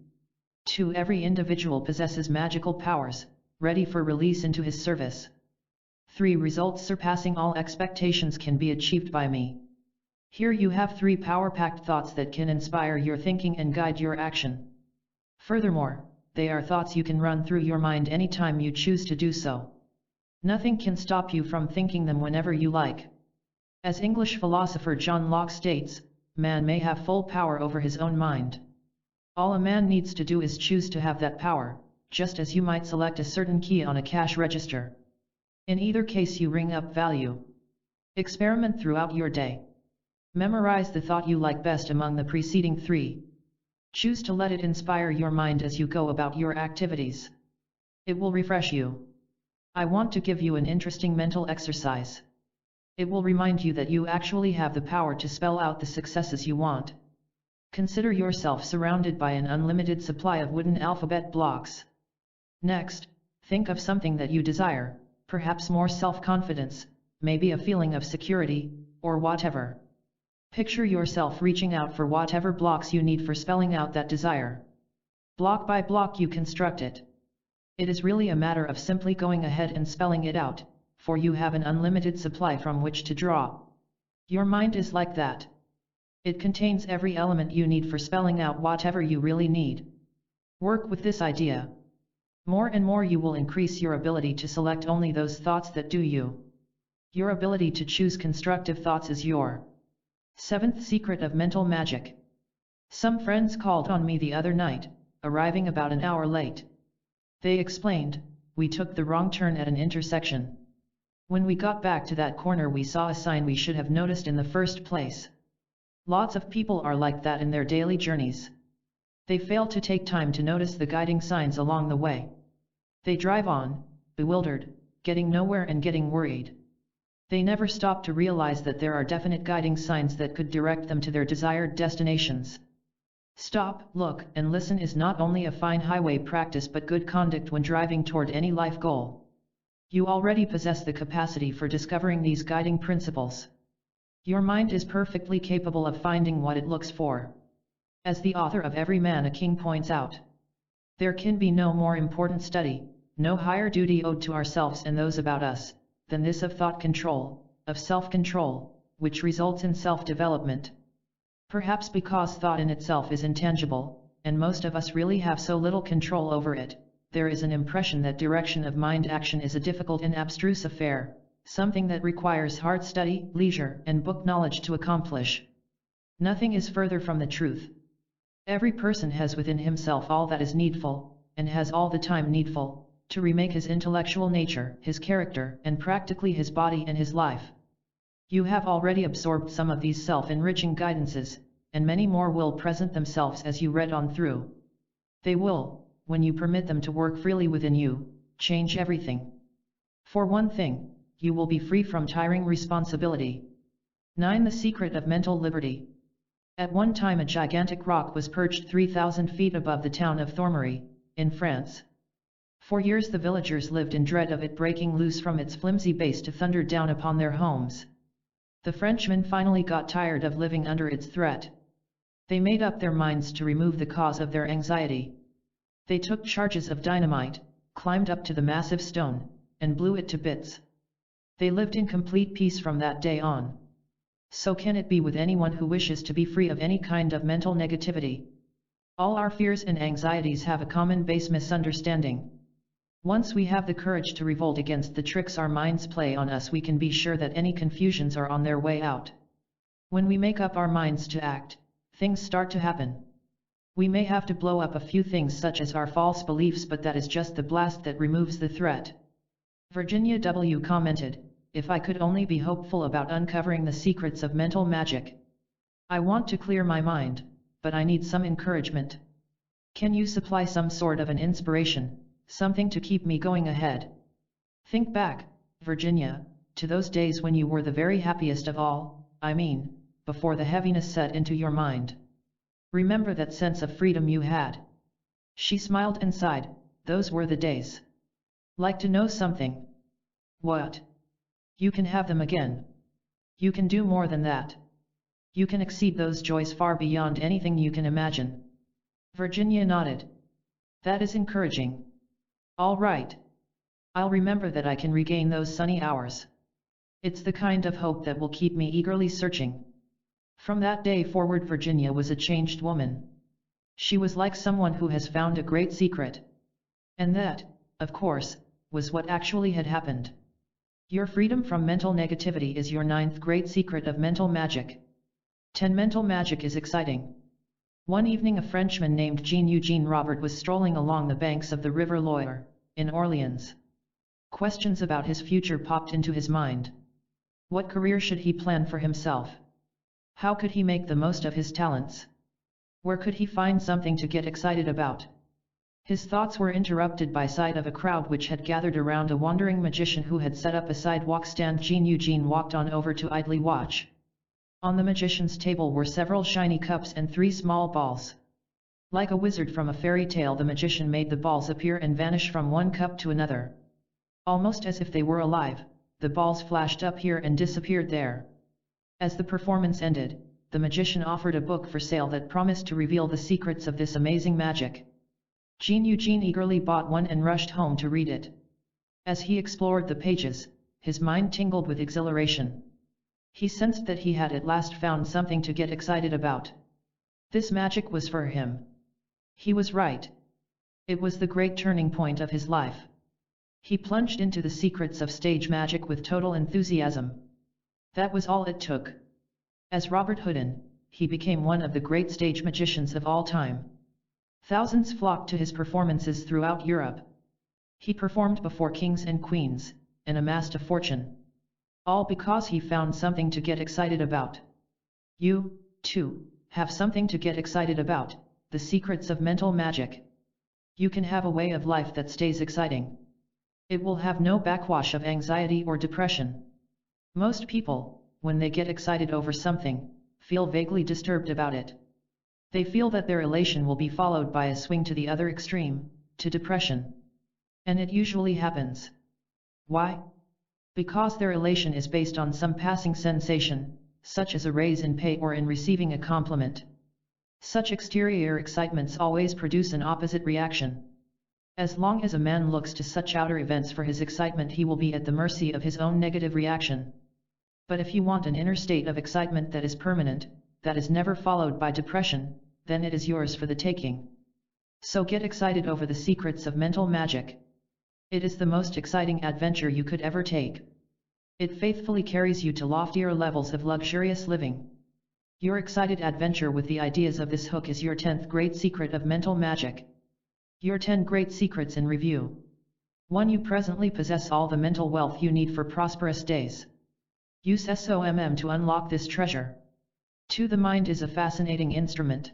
2. Every individual possesses magical powers, ready for release into his service. 3. Results surpassing all expectations can be achieved by me. Here you have 3 power-packed thoughts that can inspire your thinking and guide your action. Furthermore, they are thoughts you can run through your mind anytime you choose to do so. Nothing can stop you from thinking them whenever you like. As English philosopher John Locke states, man may have full power over his own mind. All a man needs to do is choose to have that power, just as you might select a certain key on a cash register. In either case you ring up value. Experiment throughout your day. Memorize the thought you like best among the preceding 3. Choose to let it inspire your mind as you go about your activities. It will refresh you. I want to give you an interesting mental exercise. It will remind you that you actually have the power to spell out the successes you want. Consider yourself surrounded by an unlimited supply of wooden alphabet blocks. Next, think of something that you desire, perhaps more self-confidence, maybe a feeling of security, or whatever. Picture yourself reaching out for whatever blocks you need for spelling out that desire. Block by block you construct it. It is really a matter of simply going ahead and spelling it out, for you have an unlimited supply from which to draw. Your mind is like that. It contains every element you need for spelling out whatever you really need. Work with this idea. More and more you will increase your ability to select only those thoughts that do you. Your ability to choose constructive thoughts is your 7th secret of mental magic. Some friends called on me the other night, arriving about an hour late. They explained, we took the wrong turn at an intersection. When we got back to that corner we saw a sign we should have noticed in the first place. Lots of people are like that in their daily journeys. They fail to take time to notice the guiding signs along the way. They drive on, bewildered, getting nowhere and getting worried. They never stop to realize that there are definite guiding signs that could direct them to their desired destinations. Stop, look, and listen is not only a fine highway practice but good conduct when driving toward any life goal. You already possess the capacity for discovering these guiding principles. Your mind is perfectly capable of finding what it looks for. As the author of Every Man a King points out, there can be no more important study, no higher duty owed to ourselves and those about us, than this of thought control, of self-control, which results in self-development. Perhaps because thought in itself is intangible, and most of us really have so little control over it, there is an impression that direction of mind action is a difficult and abstruse affair, something that requires hard study, leisure, and book knowledge to accomplish. Nothing is further from the truth. Every person has within himself all that is needful, and has all the time needful, to remake his intellectual nature, his character, and practically his body and his life. You have already absorbed some of these self-enriching guidances, and many more will present themselves as you read on through. They will, when you permit them to work freely within you, change everything. For one thing, you will be free from tiring responsibility. 9. The secret of mental liberty. At one time a gigantic rock was perched 3,000 feet above the town of Thormery, in France. For years the villagers lived in dread of it breaking loose from its flimsy base to thunder down upon their homes. The Frenchmen finally got tired of living under its threat. They made up their minds to remove the cause of their anxiety. They took charges of dynamite, climbed up to the massive stone, and blew it to bits. They lived in complete peace from that day on. So can it be with anyone who wishes to be free of any kind of mental negativity. All our fears and anxieties have a common base misunderstanding. Once we have the courage to revolt against the tricks our minds play on us, we can be sure that any confusions are on their way out. When we make up our minds to act, things start to happen. We may have to blow up a few things such as our false beliefs, but that is just the blast that removes the threat. Virginia W. commented, "If I could only be hopeful about uncovering the secrets of mental magic. I want to clear my mind, but I need some encouragement. Can you supply some sort of an inspiration? Something to keep me going ahead?" Think back, Virginia, to those days when you were the very happiest of all, I mean, before the heaviness set into your mind. Remember that sense of freedom you had. She smiled and sighed, those were the days. Like to know something? What? You can have them again. You can do more than that. You can exceed those joys far beyond anything you can imagine. Virginia nodded. That is encouraging. All right. I'll remember that I can regain those sunny hours. It's the kind of hope that will keep me eagerly searching. From that day forward, Virginia was a changed woman. She was like someone who has found a great secret. And that, of course, was what actually had happened. Your freedom from mental negativity is your 9th great secret of mental magic. 10. Mental magic is exciting. One evening a Frenchman named Jean-Eugene Robert was strolling along the banks of the River Loire, in Orleans. Questions about his future popped into his mind. What career should he plan for himself? How could he make the most of his talents? Where could he find something to get excited about? His thoughts were interrupted by sight of a crowd which had gathered around a wandering magician who had set up a sidewalk stand. Jean-Eugene walked on over to idly watch. On the magician's table were several shiny cups and 3 small balls. Like a wizard from a fairy tale, the magician made the balls appear and vanish from one cup to another. Almost as if they were alive, the balls flashed up here and disappeared there. As the performance ended, the magician offered a book for sale that promised to reveal the secrets of this amazing magic. Jean-Eugene eagerly bought one and rushed home to read it. As he explored the pages, his mind tingled with exhilaration. He sensed that he had at last found something to get excited about. This magic was for him. He was right. It was the great turning point of his life. He plunged into the secrets of stage magic with total enthusiasm. That was all it took. As Robert Houdin, he became one of the great stage magicians of all time. Thousands flocked to his performances throughout Europe. He performed before kings and queens, and amassed a fortune. All because he found something to get excited about. You, too, have something to get excited about, the secrets of mental magic. You can have a way of life that stays exciting. It will have no backwash of anxiety or depression. Most people, when they get excited over something, feel vaguely disturbed about it. They feel that their elation will be followed by a swing to the other extreme, to depression. And it usually happens. Why? Because their elation is based on some passing sensation, such as a raise in pay or in receiving a compliment. Such exterior excitements always produce an opposite reaction. As long as a man looks to such outer events for his excitement, he will be at the mercy of his own negative reaction. But if you want an inner state of excitement that is permanent, that is never followed by depression, then it is yours for the taking. So get excited over the secrets of mental magic. It is the most exciting adventure you could ever take. It faithfully carries you to loftier levels of luxurious living. Your excited adventure with the ideas of this hook is your 10th great secret of mental magic. Your 10 great secrets in review. 1. You presently possess all the mental wealth you need for prosperous days. Use SOMM to unlock this treasure. 2. The mind is a fascinating instrument.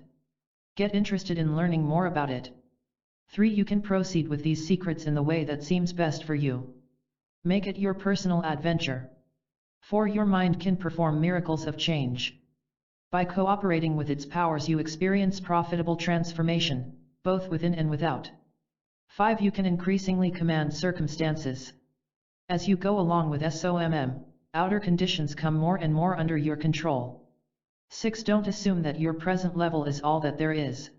Get interested in learning more about it. 3. You can proceed with these secrets in the way that seems best for you. Make it your personal adventure. 4. Your mind can perform miracles of change. By cooperating with its powers, you experience profitable transformation, both within and without. 5. You can increasingly command circumstances. As you go along with SOMM, outer conditions come more and more under your control. 6. Don't assume that your present level is all that there is.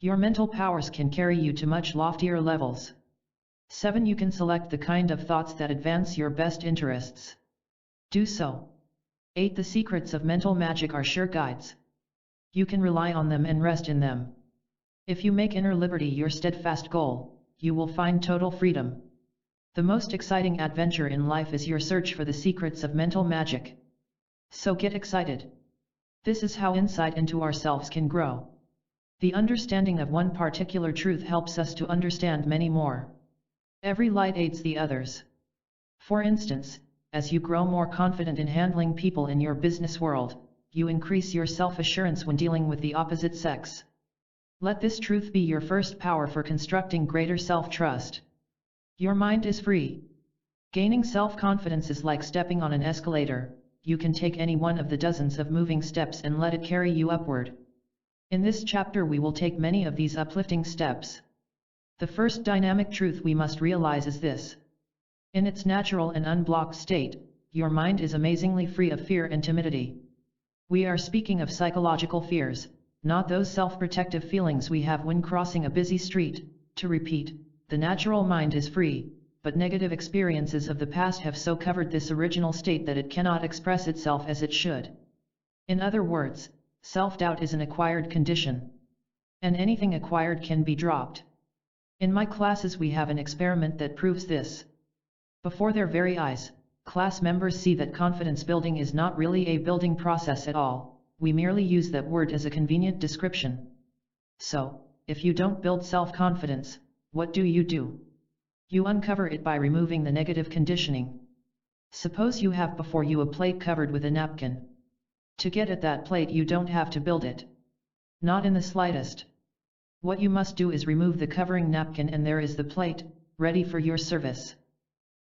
Your mental powers can carry you to much loftier levels. 7. You can select the kind of thoughts that advance your best interests. Do so. 8. The secrets of mental magic are sure guides. You can rely on them and rest in them. If you make inner liberty your steadfast goal, you will find total freedom. The most exciting adventure in life is your search for the secrets of mental magic. So get excited. This is how insight into ourselves can grow. The understanding of one particular truth helps us to understand many more. Every light aids the others. For instance, as you grow more confident in handling people in your business world, you increase your self-assurance when dealing with the opposite sex. Let this truth be your first power for constructing greater self-trust. Your mind is free. Gaining self-confidence is like stepping on an escalator. You can take any one of the dozens of moving steps and let it carry you upward. In this chapter we will take many of these uplifting steps. The first dynamic truth we must realize is this. In its natural and unblocked state, your mind is amazingly free of fear and timidity. We are speaking of psychological fears, not those self-protective feelings we have when crossing a busy street. To repeat, the natural mind is free, but negative experiences of the past have so covered this original state that it cannot express itself as it should. In other words, self-doubt is an acquired condition. And anything acquired can be dropped. In my classes we have an experiment that proves this. Before their very eyes, class members see that confidence building is not really a building process at all, we merely use that word as a convenient description. So, if you don't build self-confidence, what do? You uncover it by removing the negative conditioning. Suppose you have before you a plate covered with a napkin. To get at that plate you don't have to build it. Not in the slightest. What you must do is remove the covering napkin and there is the plate, ready for your service.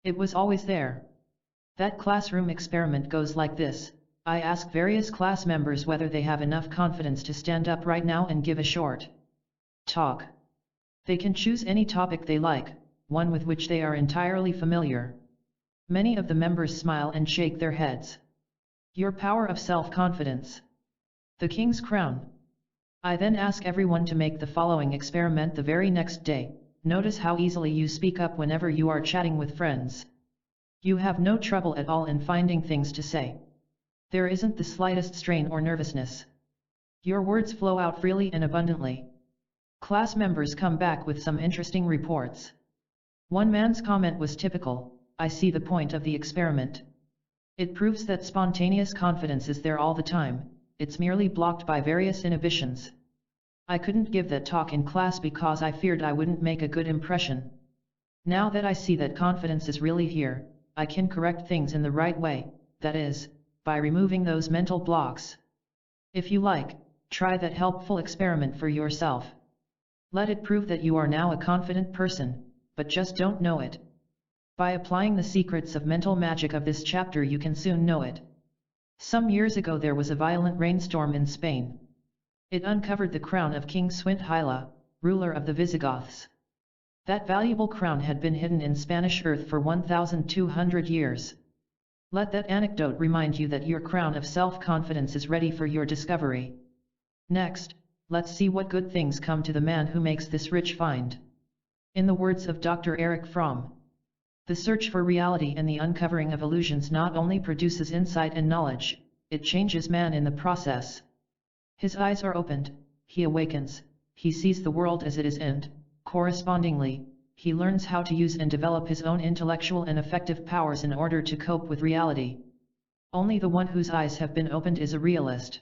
It was always there. That classroom experiment goes like this. I ask various class members whether they have enough confidence to stand up right now and give a short talk. They can choose any topic they like, one with which they are entirely familiar. Many of the members smile and shake their heads. Your power of self-confidence. The King's Crown. I then ask everyone to make the following experiment the very next day. Notice how easily you speak up whenever you are chatting with friends. You have no trouble at all in finding things to say. There isn't the slightest strain or nervousness. Your words flow out freely and abundantly. Class members come back with some interesting reports. One man's comment was typical. I see the point of the experiment. It proves that spontaneous confidence is there all the time, it's merely blocked by various inhibitions. I couldn't give that talk in class because I feared I wouldn't make a good impression. Now that I see that confidence is really here, I can correct things in the right way, that is, by removing those mental blocks. If you like, try that helpful experiment for yourself. Let it prove that you are now a confident person, but just don't know it. By applying the secrets of mental magic of this chapter you can soon know it. Some years ago there was a violent rainstorm in Spain. It uncovered the crown of King Swinthila, ruler of the Visigoths. That valuable crown had been hidden in Spanish earth for 1,200 years. Let that anecdote remind you that your crown of self-confidence is ready for your discovery. Next, let's see what good things come to the man who makes this rich find. In the words of Dr. Erich Fromm, the search for reality and the uncovering of illusions not only produces insight and knowledge, it changes man in the process. His eyes are opened, he awakens, he sees the world as it is and, correspondingly, he learns how to use and develop his own intellectual and affective powers in order to cope with reality. Only the one whose eyes have been opened is a realist.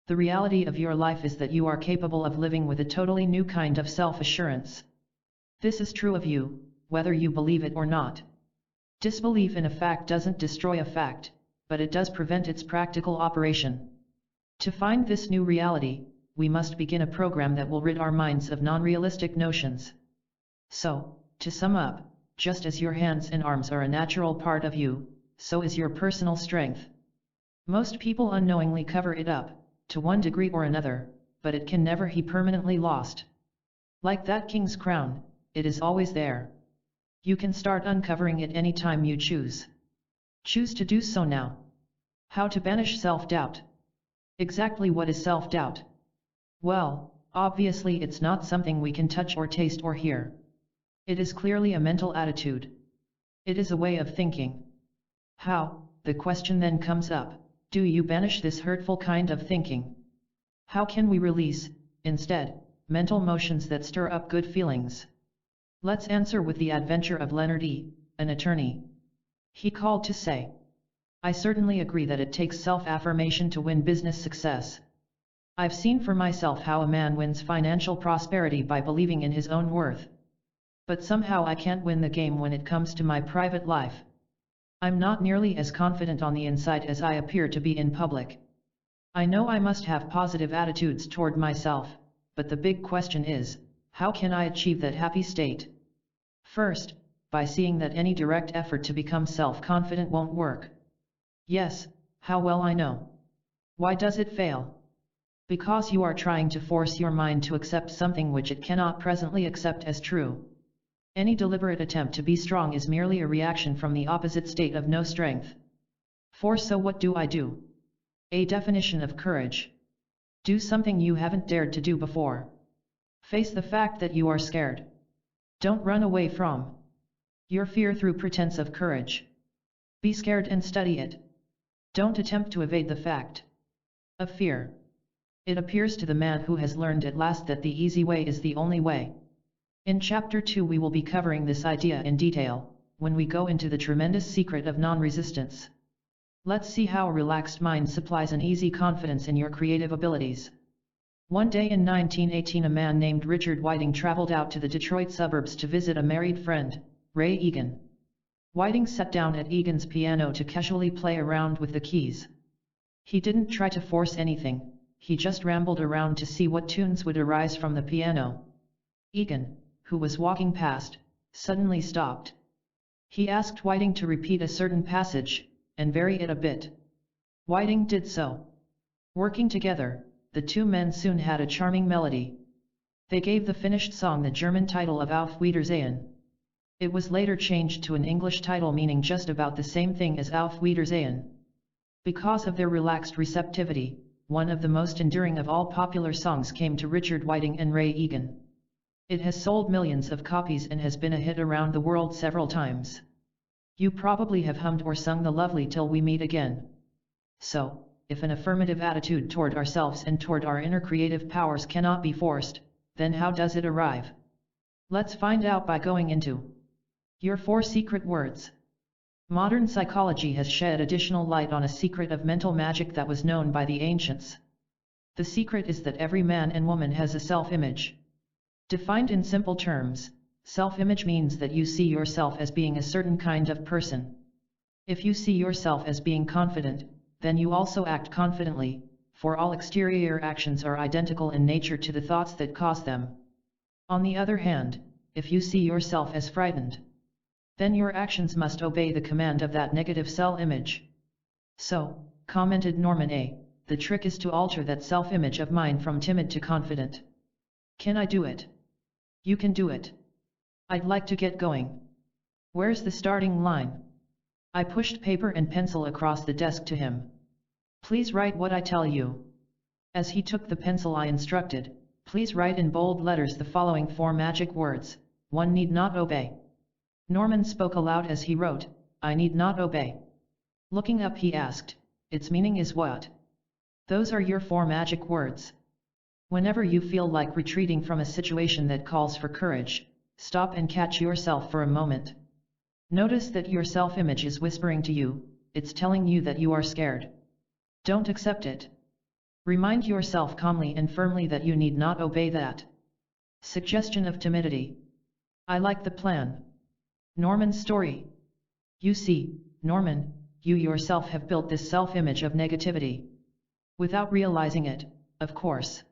The reality of your life is that you are capable of living with a totally new kind of self-assurance. This is true of you, whether you believe it or not. Disbelief in a fact doesn't destroy a fact, but it does prevent its practical operation. To find this new reality, we must begin a program that will rid our minds of non-realistic notions. So, to sum up, just as your hands and arms are a natural part of you, so is your personal strength. Most people unknowingly cover it up, to one degree or another, but it can never be permanently lost. Like that king's crown, it is always there. You can start uncovering it any time you choose. Choose to do so now. How to banish self-doubt? Exactly what is self-doubt? Well, obviously it's not something we can touch or taste or hear. It is clearly a mental attitude. It is a way of thinking. How, the question then comes up, do you banish this hurtful kind of thinking? How can we release, instead, mental motions that stir up good feelings? Let's answer with the adventure of Leonard E., an attorney. He called to say, I certainly agree that it takes self-affirmation to win business success. I've seen for myself how a man wins financial prosperity by believing in his own worth. But somehow I can't win the game when it comes to my private life. I'm not nearly as confident on the inside as I appear to be in public. I know I must have positive attitudes toward myself, but the big question is, how can I achieve that happy state? First, by seeing that any direct effort to become self-confident won't work. Yes, how well I know. Why does it fail? Because you are trying to force your mind to accept something which it cannot presently accept as true. Any deliberate attempt to be strong is merely a reaction from the opposite state of no strength. For so what do? A definition of courage. Do something you haven't dared to do before. Face the fact that you are scared. Don't run away from your fear through pretense of courage. Be scared and study it. Don't attempt to evade the fact of fear. It appears to the man who has learned at last that the easy way is the only way. In Chapter 2 we will be covering this idea in detail, when we go into the tremendous secret of non-resistance. Let's see how a relaxed mind supplies an easy confidence in your creative abilities. One day in 1918 a man named Richard Whiting traveled out to the Detroit suburbs to visit a married friend, Ray Egan. Whiting sat down at Egan's piano to casually play around with the keys. He didn't try to force anything, he just rambled around to see what tunes would arise from the piano. Egan, who was walking past, suddenly stopped. He asked Whiting to repeat a certain passage, and vary it a bit. Whiting did so. Working together, the two men soon had a charming melody. They gave the finished song the German title of Auf Wiedersehen. It was later changed to an English title meaning just about the same thing as Auf Wiedersehen. Because of their relaxed receptivity, one of the most enduring of all popular songs came to Richard Whiting and Ray Egan. It has sold millions of copies and has been a hit around the world several times. You probably have hummed or sung the lovely Till We Meet Again. So, if an affirmative attitude toward ourselves and toward our inner creative powers cannot be forced, then how does it arrive? Let's find out by going into your 4 secret words. Modern psychology has shed additional light on a secret of mental magic that was known by the ancients. The secret is that every man and woman has a self-image. Defined in simple terms, self-image means that you see yourself as being a certain kind of person. If you see yourself as being confident, then you also act confidently, for all exterior actions are identical in nature to the thoughts that cause them. On the other hand, if you see yourself as frightened, then your actions must obey the command of that negative self-image. So, commented Norman A., the trick is to alter that self-image of mine from timid to confident. Can I do it? You can do it. I'd like to get going. Where's the starting line? I pushed paper and pencil across the desk to him. Please write what I tell you. As he took the pencil I instructed, please write in bold letters the following 4 magic words, one need not obey. Norman spoke aloud as he wrote, I need not obey. Looking up he asked, its meaning is what? Those are your 4 magic words. Whenever you feel like retreating from a situation that calls for courage, stop and catch yourself for a moment. Notice that your self-image is whispering to you, it's telling you that you are scared. Don't accept it. Remind yourself calmly and firmly that you need not obey that suggestion of timidity. I like the plan. Norman's story. You see, Norman, you yourself have built this self-image of negativity. Without realizing it, of course.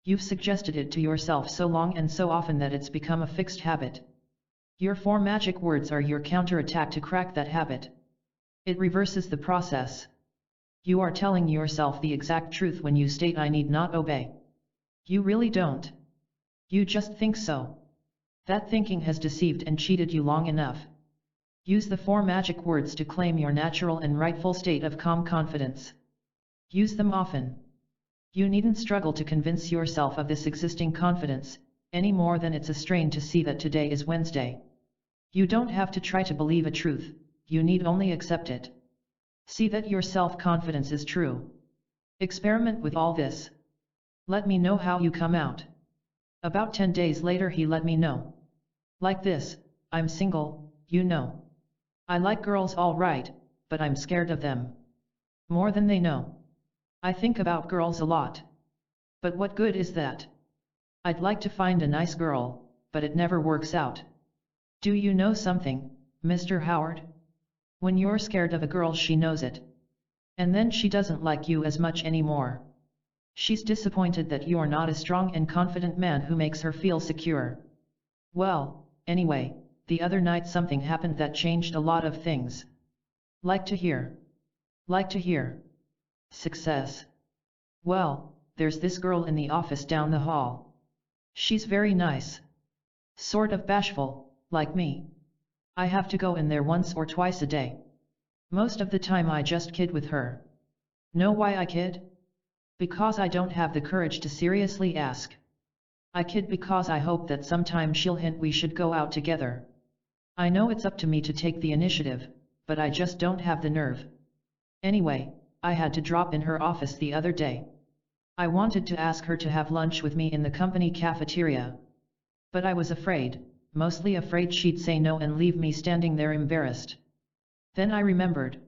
You've suggested it to yourself so long and so often that it's become a fixed habit. Your 4 magic words are your counterattack to crack that habit. It reverses the process. You are telling yourself the exact truth when you state I need not obey. You really don't. You just think so. That thinking has deceived and cheated you long enough. Use the 4 magic words to claim your natural and rightful state of calm confidence. Use them often. You needn't struggle to convince yourself of this existing confidence, any more than it's a strain to see that today is Wednesday. You don't have to try to believe a truth, you need only accept it. See that your self-confidence is true. Experiment with all this. Let me know how you come out. About 10 days later he let me know. Like this, I'm single, you know. I like girls all right, but I'm scared of them. More than they know. I think about girls a lot. But what good is that? I'd like to find a nice girl, but it never works out. Do you know something, Mr. Howard? When you're scared of a girl she knows it. And then she doesn't like you as much anymore. She's disappointed that you're not a strong and confident man who makes her feel secure. Well, anyway, the other night something happened that changed a lot of things. Like to hear. Like to hear. Success. Well, there's this girl in the office down the hall. She's very nice. Sort of bashful, like me. I have to go in there once or twice a day. Most of the time I just kid with her. Know why I kid? Because I don't have the courage to seriously ask. I kid because I hope that sometime she'll hint we should go out together. I know it's up to me to take the initiative, but I just don't have the nerve. Anyway, I had to drop in her office the other day. I wanted to ask her to have lunch with me in the company cafeteria. But I was afraid, mostly afraid she'd say no and leave me standing there embarrassed. Then I remembered.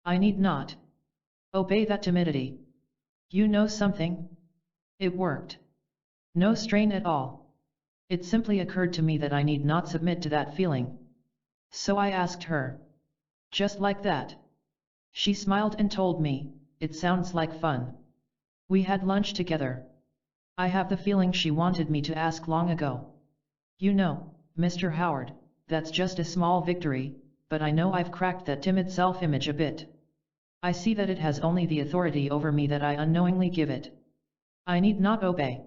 I need not obey that timidity. You know something? It worked. No strain at all. It simply occurred to me that I need not submit to that feeling. So I asked her. Just like that. She smiled and told me, it sounds like fun. We had lunch together. I have the feeling she wanted me to ask long ago. You know, Mr. Howard, that's just a small victory, but I know I've cracked that timid self-image a bit. I see that it has only the authority over me that I unknowingly give it. I need not obey.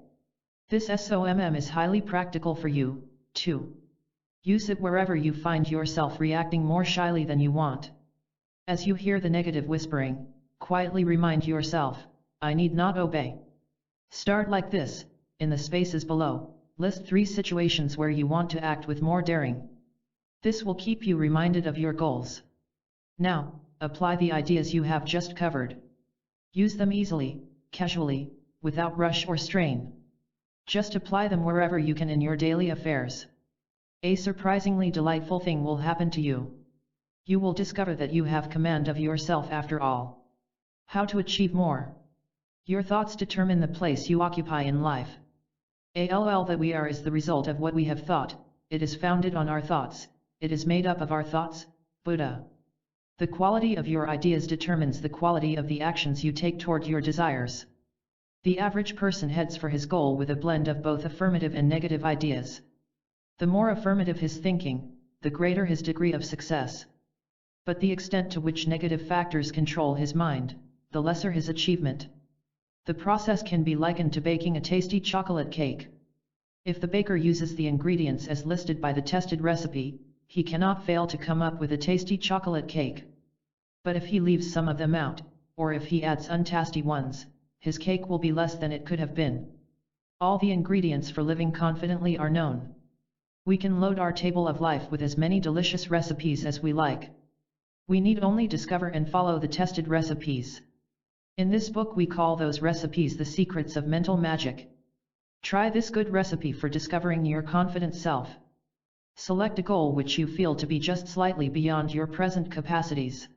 This SOMM is highly practical for you, too. Use it wherever you find yourself reacting more shyly than you want. As you hear the negative whispering, quietly remind yourself, I need not obey. Start like this, in the spaces below, list 3 situations where you want to act with more daring. This will keep you reminded of your goals. Now, apply the ideas you have just covered. Use them easily, casually, without rush or strain. Just apply them wherever you can in your daily affairs. A surprisingly delightful thing will happen to you. You will discover that you have command of yourself after all. How to achieve more? Your thoughts determine the place you occupy in life. All that we are is the result of what we have thought, it is founded on our thoughts, it is made up of our thoughts, Buddha. The quality of your ideas determines the quality of the actions you take toward your desires. The average person heads for his goal with a blend of both affirmative and negative ideas. The more affirmative his thinking, the greater his degree of success. But the extent to which negative factors control his mind, the lesser his achievement. The process can be likened to baking a tasty chocolate cake. If the baker uses the ingredients as listed by the tested recipe, he cannot fail to come up with a tasty chocolate cake. But if he leaves some of them out, or if he adds untasty ones, his cake will be less than it could have been. All the ingredients for living confidently are known. We can load our table of life with as many delicious recipes as we like. We need only discover and follow the tested recipes. In this book we call those recipes the secrets of mental magic. Try this good recipe for discovering your confident self. Select a goal which you feel to be just slightly beyond your present capacities.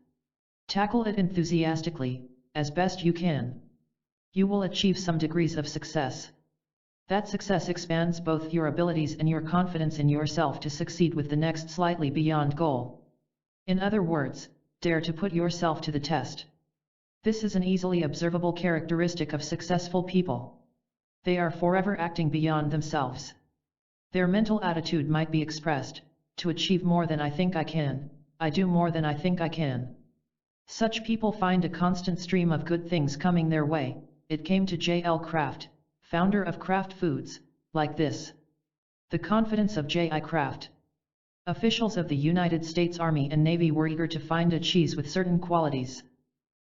Tackle it enthusiastically, as best you can. You will achieve some degrees of success. That success expands both your abilities and your confidence in yourself to succeed with the next slightly beyond goal. In other words, dare to put yourself to the test. This is an easily observable characteristic of successful people. They are forever acting beyond themselves. Their mental attitude might be expressed, to achieve more than I think I can, I do more than I think I can. Such people find a constant stream of good things coming their way. It came to J.L. Kraft, founder of Kraft Foods, like this. The confidence of J.I. Kraft. Officials of the United States Army and Navy were eager to find a cheese with certain qualities.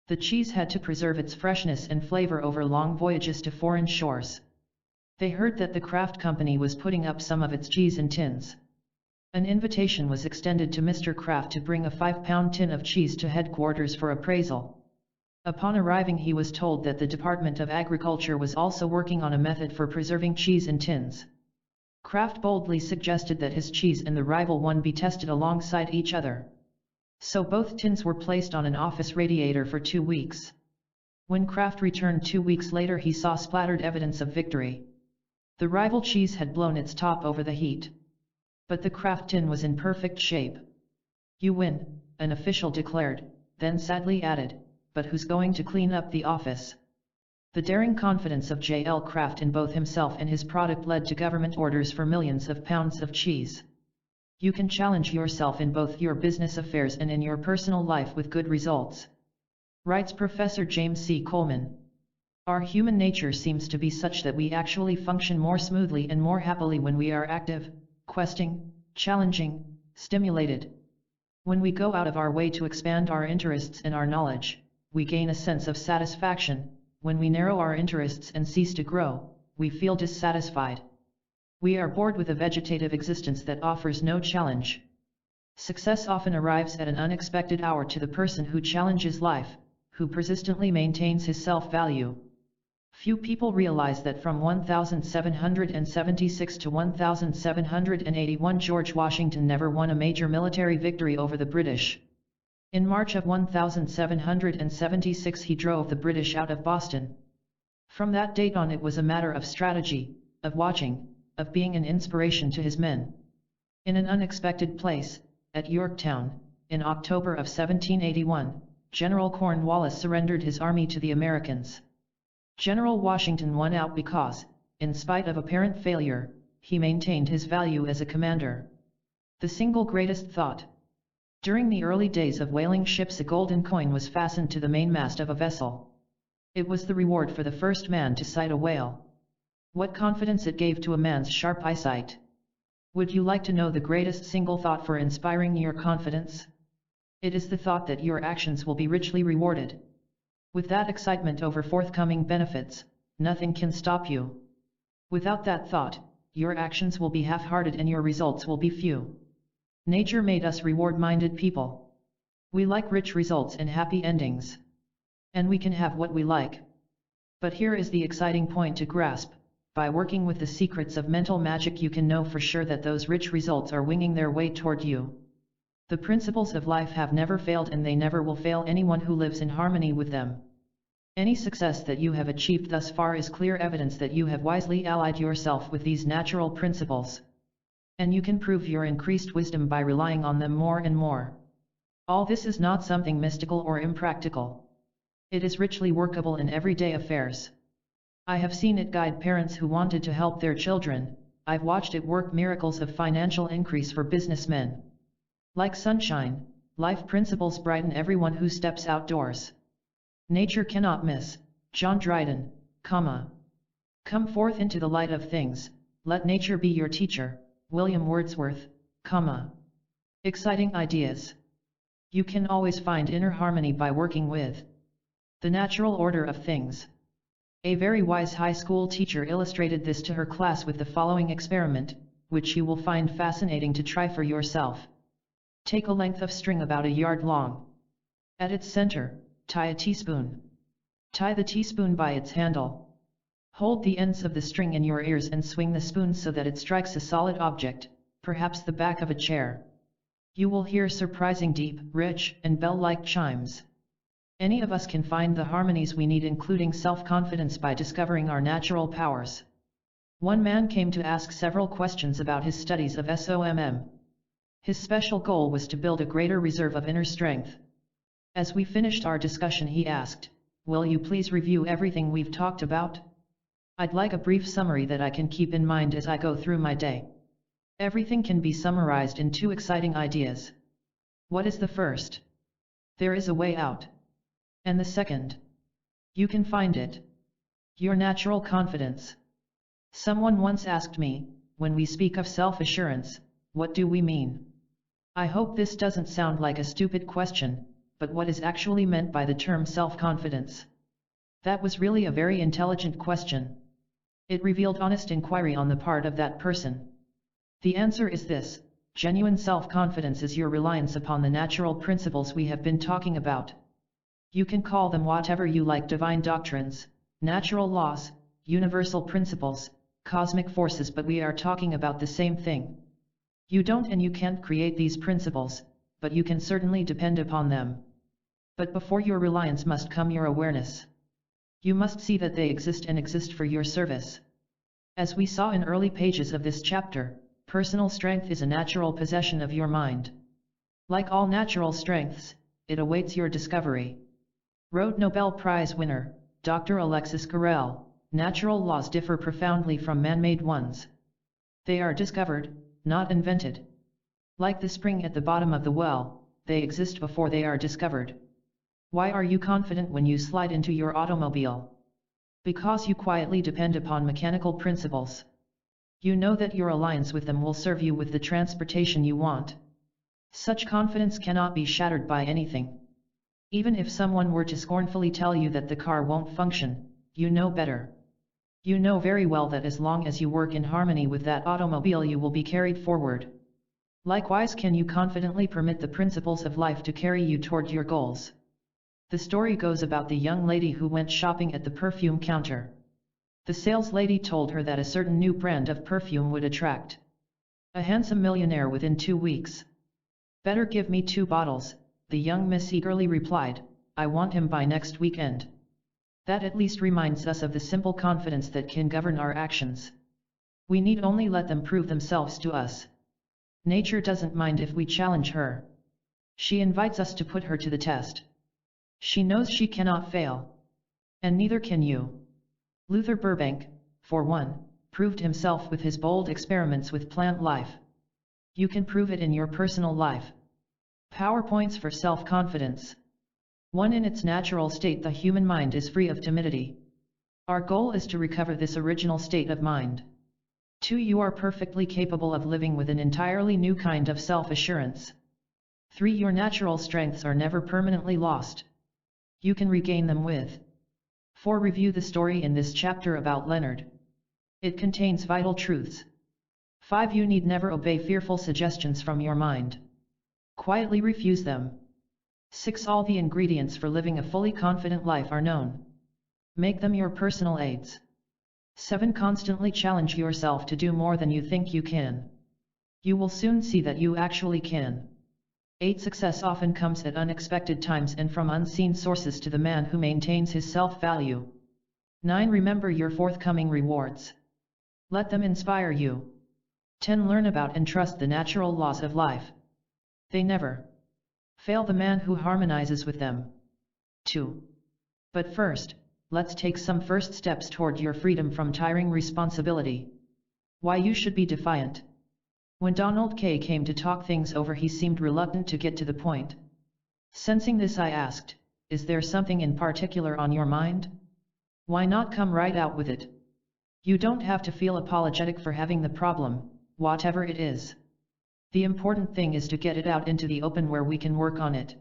The cheese had to preserve its freshness and flavor over long voyages to foreign shores. They heard that the Kraft Company was putting up some of its cheese in tins. An invitation was extended to Mr. Kraft to bring a 5-pound tin of cheese to headquarters for appraisal. Upon arriving he was told that the Department of Agriculture was also working on a method for preserving cheese in tins. Kraft boldly suggested that his cheese and the rival one be tested alongside each other. So both tins were placed on an office radiator for 2 weeks. When Kraft returned 2 weeks later he saw splattered evidence of victory. The rival cheese had blown its top over the heat. But the Kraft tin was in perfect shape. You win, an official declared, then sadly added, but who's going to clean up the office? The daring confidence of J.L. Kraft in both himself and his product led to government orders for millions of pounds of cheese. You can challenge yourself in both your business affairs and in your personal life with good results. Writes Professor James C. Coleman. Our human nature seems to be such that we actually function more smoothly and more happily when we are active, questing, challenging, stimulated. When we go out of our way to expand our interests and our knowledge, we gain a sense of satisfaction. When we narrow our interests and cease to grow, we feel dissatisfied. We are bored with a vegetative existence that offers no challenge. Success often arrives at an unexpected hour to the person who challenges life, who persistently maintains his self-value. Few people realize that from 1776 to 1781 George Washington never won a major military victory over the British. In March of 1776 he drove the British out of Boston. From that date on it was a matter of strategy, of watching, of being an inspiration to his men. In an unexpected place, at Yorktown, in October of 1781, General Cornwallis surrendered his army to the Americans. General Washington won out because, in spite of apparent failure, he maintained his value as a commander. The single greatest thought. During the early days of whaling ships a golden coin was fastened to the mainmast of a vessel. It was the reward for the first man to sight a whale. What confidence it gave to a man's sharp eyesight. Would you like to know the greatest single thought for inspiring your confidence? It is the thought that your actions will be richly rewarded. With that excitement over forthcoming benefits, nothing can stop you. Without that thought, your actions will be half-hearted and your results will be few. Nature made us reward-minded people. We like rich results and happy endings. And we can have what we like. But here is the exciting point to grasp. By working with the secrets of mental magic you can know for sure that those rich results are winging their way toward you. The principles of life have never failed and they never will fail anyone who lives in harmony with them. Any success that you have achieved thus far is clear evidence that you have wisely allied yourself with these natural principles. And you can prove your increased wisdom by relying on them more and more. All this is not something mystical or impractical. It is richly workable in everyday affairs. I have seen it guide parents who wanted to help their children. I've watched it work miracles of financial increase for businessmen. Like sunshine, life principles brighten everyone who steps outdoors. Nature cannot miss. John Dryden, Come forth into the light of things, let nature be your teacher. William Wordsworth, Exciting ideas. You can always find inner harmony by working with the natural order of things. A very wise high school teacher illustrated this to her class with the following experiment, which you will find fascinating to try for yourself. Take a length of string about a yard long. At its center, tie a teaspoon. Tie the teaspoon by its handle. Hold the ends of the string in your ears and swing the spoon so that it strikes a solid object, perhaps the back of a chair. You will hear surprising deep, rich, and bell-like chimes. Any of us can find the harmonies we need, including self-confidence, by discovering our natural powers. One man came to ask several questions about his studies of SOMM. His special goal was to build a greater reserve of inner strength. As we finished our discussion he asked, "Will you please review everything we've talked about? I'd like a brief summary that I can keep in mind as I go through my day." Everything can be summarized in two exciting ideas. What is the first? There is a way out. And the second? You can find it. Your natural confidence. Someone once asked me, when we speak of self-assurance, what do we mean? I hope this doesn't sound like a stupid question, but what is actually meant by the term self-confidence? That was really a very intelligent question. It revealed honest inquiry on the part of that person. The answer is this: genuine self-confidence is your reliance upon the natural principles we have been talking about. You can call them whatever you like: divine doctrines, natural laws, universal principles, cosmic forces, but we are talking about the same thing. You don't and you can't create these principles, but you can certainly depend upon them. But before your reliance must come your awareness. You must see that they exist and exist for your service. As we saw in early pages of this chapter, personal strength is a natural possession of your mind. Like all natural strengths, it awaits your discovery. Wrote Nobel Prize winner, Dr. Alexis Carrel, natural laws differ profoundly from man-made ones. They are discovered, not invented. Like the spring at the bottom of the well, they exist before they are discovered. Why are you confident when you slide into your automobile? Because you quietly depend upon mechanical principles. You know that your alliance with them will serve you with the transportation you want. Such confidence cannot be shattered by anything. Even if someone were to scornfully tell you that the car won't function, you know better. You know very well that as long as you work in harmony with that automobile you will be carried forward. Likewise can you confidently permit the principles of life to carry you toward your goals. The story goes about the young lady who went shopping at the perfume counter. The sales lady told her that a certain new brand of perfume would attract a handsome millionaire within 2 weeks. Better give me 2 bottles, the young miss eagerly replied, I want him by next weekend. That at least reminds us of the simple confidence that can govern our actions. We need only let them prove themselves to us. Nature doesn't mind if we challenge her. She invites us to put her to the test. She knows she cannot fail. And neither can you. Luther Burbank, for one, proved himself with his bold experiments with plant life. You can prove it in your personal life. PowerPoints for self-confidence. 1. In its natural state the human mind is free of timidity. Our goal is to recover this original state of mind. 2. You are perfectly capable of living with an entirely new kind of self-assurance. 3. Your natural strengths are never permanently lost. You can regain them with 4. Review the story in this chapter about Leonard. It contains vital truths. 5. You need never obey fearful suggestions from your mind. Quietly refuse them. 6. All the ingredients for living a fully confident life are known. Make them your personal aids. 7. Constantly challenge yourself to do more than you think you can. You will soon see that you actually can. 8. Success often comes at unexpected times and from unseen sources to the man who maintains his self-value. 9. Remember your forthcoming rewards. Let them inspire you. 10. Learn about and trust the natural laws of life. They never fail the man who harmonizes with them. 2. But first, let's take some first steps toward your freedom from tiring responsibility. Why you should be defiant. When Donald K. came to talk things over he seemed reluctant to get to the point. Sensing this I asked, is there something in particular on your mind? Why not come right out with it? You don't have to feel apologetic for having the problem, whatever it is. The important thing is to get it out into the open where we can work on it.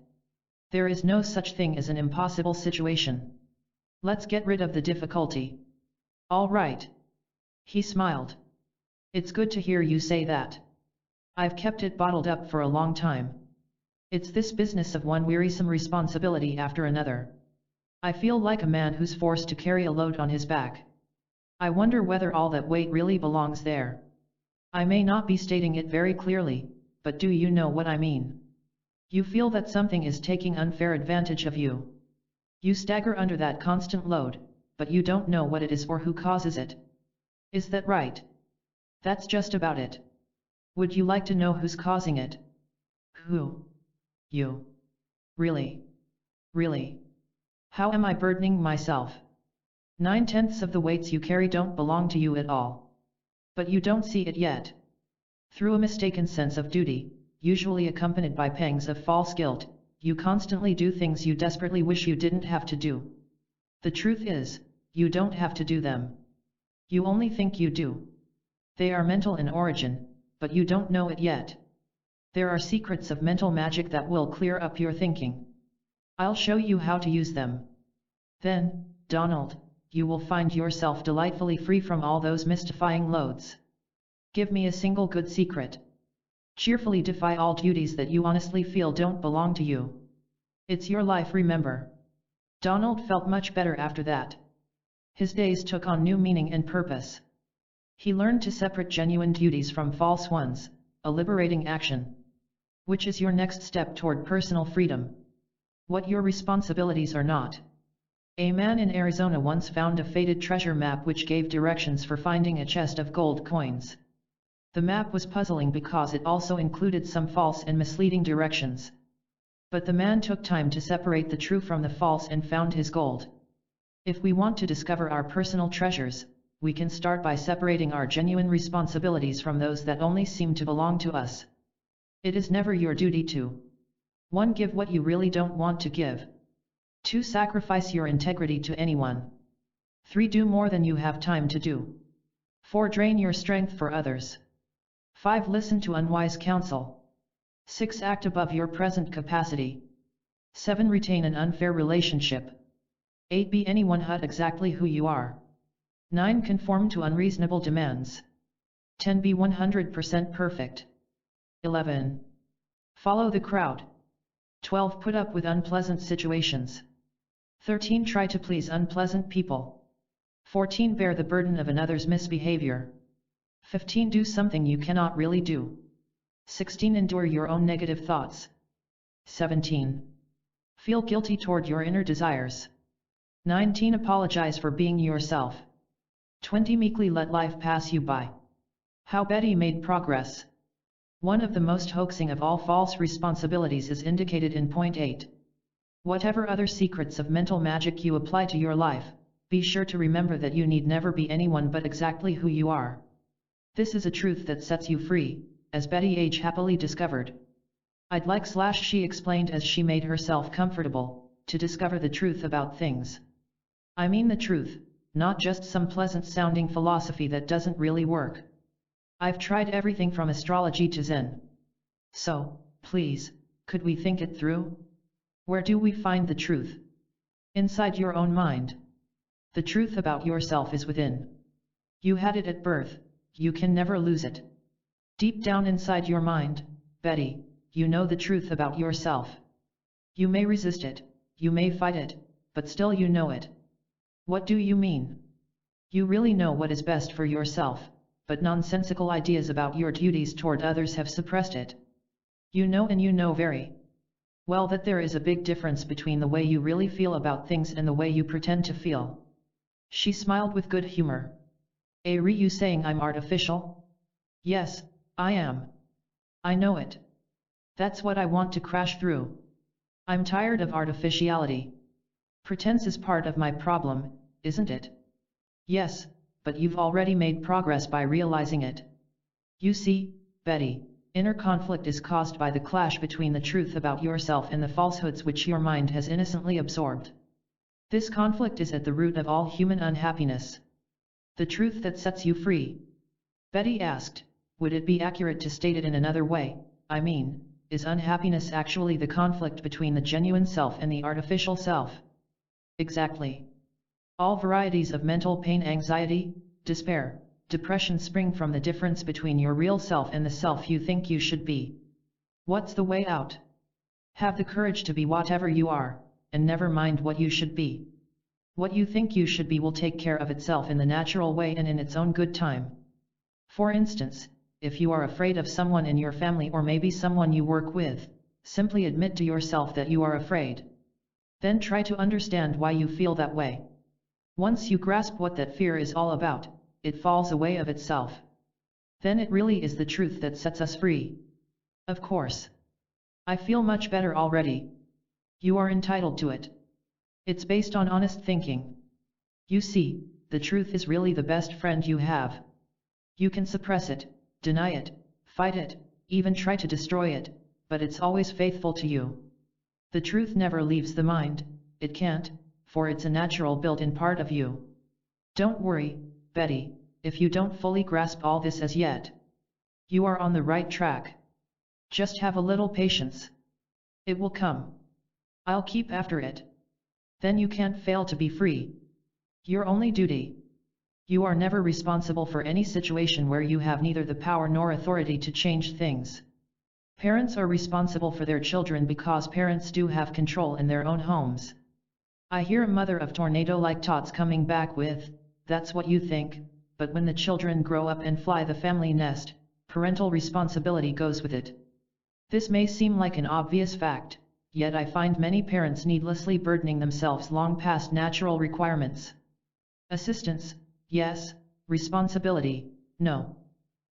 There is no such thing as an impossible situation. Let's get rid of the difficulty. All right. He smiled. It's good to hear you say that. I've kept it bottled up for a long time. It's this business of one wearisome responsibility after another. I feel like a man who's forced to carry a load on his back. I wonder whether all that weight really belongs there. I may not be stating it very clearly, but do you know what I mean? You feel that something is taking unfair advantage of you. You stagger under that constant load, but you don't know what it is or who causes it. Is that right? That's just about it. Would you like to know who's causing it? Who? You. Really? Really? How am I burdening myself? 9/10 of the weights you carry don't belong to you at all. But you don't see it yet. Through a mistaken sense of duty, usually accompanied by pangs of false guilt, you constantly do things you desperately wish you didn't have to do. The truth is, you don't have to do them. You only think you do. They are mental in origin, but you don't know it yet. There are secrets of mental magic that will clear up your thinking. I'll show you how to use them. Then, Donald, you will find yourself delightfully free from all those mystifying loads. Give me a single good secret. Cheerfully defy all duties that you honestly feel don't belong to you. It's your life, remember. Donald felt much better after that. His days took on new meaning and purpose. He learned to separate genuine duties from false ones, a liberating action. Which is your next step toward personal freedom? What your responsibilities are not. A man in Arizona once found a faded treasure map which gave directions for finding a chest of gold coins. The map was puzzling because it also included some false and misleading directions. But the man took time to separate the true from the false and found his gold. If we want to discover our personal treasures, we can start by separating our genuine responsibilities from those that only seem to belong to us. It is never your duty to 1. Give what you really don't want to give. 2. Sacrifice your integrity to anyone. 3. Do more than you have time to do. 4. Drain your strength for others. 5. Listen to unwise counsel. 6. Act above your present capacity. 7. Retain an unfair relationship. 8. Be anyone but exactly who you are. 9. Conform to unreasonable demands. 10. Be 100% perfect. 11. Follow the crowd. 12. Put up with unpleasant situations. 13. Try to please unpleasant people. 14. Bear the burden of another's misbehavior. 15. Do something you cannot really do. 16. Endure your own negative thoughts. 17. Feel guilty toward your inner desires. 19. Apologize for being yourself. 20. Meekly let life pass you by. How Betty made progress. One of the most hoaxing of all false responsibilities is indicated in point 8. Whatever other secrets of mental magic you apply to your life, be sure to remember that you need never be anyone but exactly who you are. This is a truth that sets you free, as Betty H. happily discovered. I'd like / she explained as she made herself comfortable, to discover the truth about things. I mean the truth, not just some pleasant sounding philosophy that doesn't really work. I've tried everything from astrology to Zen. So, please, could we think it through? Where do we find the truth? Inside your own mind. The truth about yourself is within. You had it at birth, you can never lose it. Deep down inside your mind, Betty, you know the truth about yourself. You may resist it, you may fight it, but still you know it. What do you mean? You really know what is best for yourself, but nonsensical ideas about your duties toward others have suppressed it. You know, and you know very well that there is a big difference between the way you really feel about things and the way you pretend to feel. She smiled with good humor. Are you saying I'm artificial? Yes, I am. I know it. That's what I want to crash through. I'm tired of artificiality. Pretense is part of my problem, isn't it? Yes, but you've already made progress by realizing it. You see, Betty, inner conflict is caused by the clash between the truth about yourself and the falsehoods which your mind has innocently absorbed. This conflict is at the root of all human unhappiness. The truth that sets you free. Betty asked, would it be accurate to state it in another way? I mean, is unhappiness actually the conflict between the genuine self and the artificial self? Exactly. All varieties of mental pain, anxiety, despair, depression spring from the difference between your real self and the self you think you should be. What's the way out? Have the courage to be whatever you are, and never mind what you should be. What you think you should be will take care of itself in the natural way and in its own good time. For instance, if you are afraid of someone in your family or maybe someone you work with, simply admit to yourself that you are afraid. Then try to understand why you feel that way. Once you grasp what that fear is all about, it falls away of itself. Then it really is the truth that sets us free. Of course. I feel much better already. You are entitled to it. It's based on honest thinking. You see, the truth is really the best friend you have. You can suppress it, deny it, fight it, even try to destroy it, but it's always faithful to you. The truth never leaves the mind, it can't, for it's a natural built-in part of you. Don't worry, Betty, if you don't fully grasp all this as yet. You are on the right track. Just have a little patience. It will come. I'll keep after it. Then you can't fail to be free. Your only duty. You are never responsible for any situation where you have neither the power nor authority to change things. Parents are responsible for their children because parents do have control in their own homes. I hear a mother of tornado-like tots coming back with, that's what you think, but when the children grow up and fly the family nest, parental responsibility goes with it. This may seem like an obvious fact, yet I find many parents needlessly burdening themselves long past natural requirements. Assistance, yes, responsibility, no.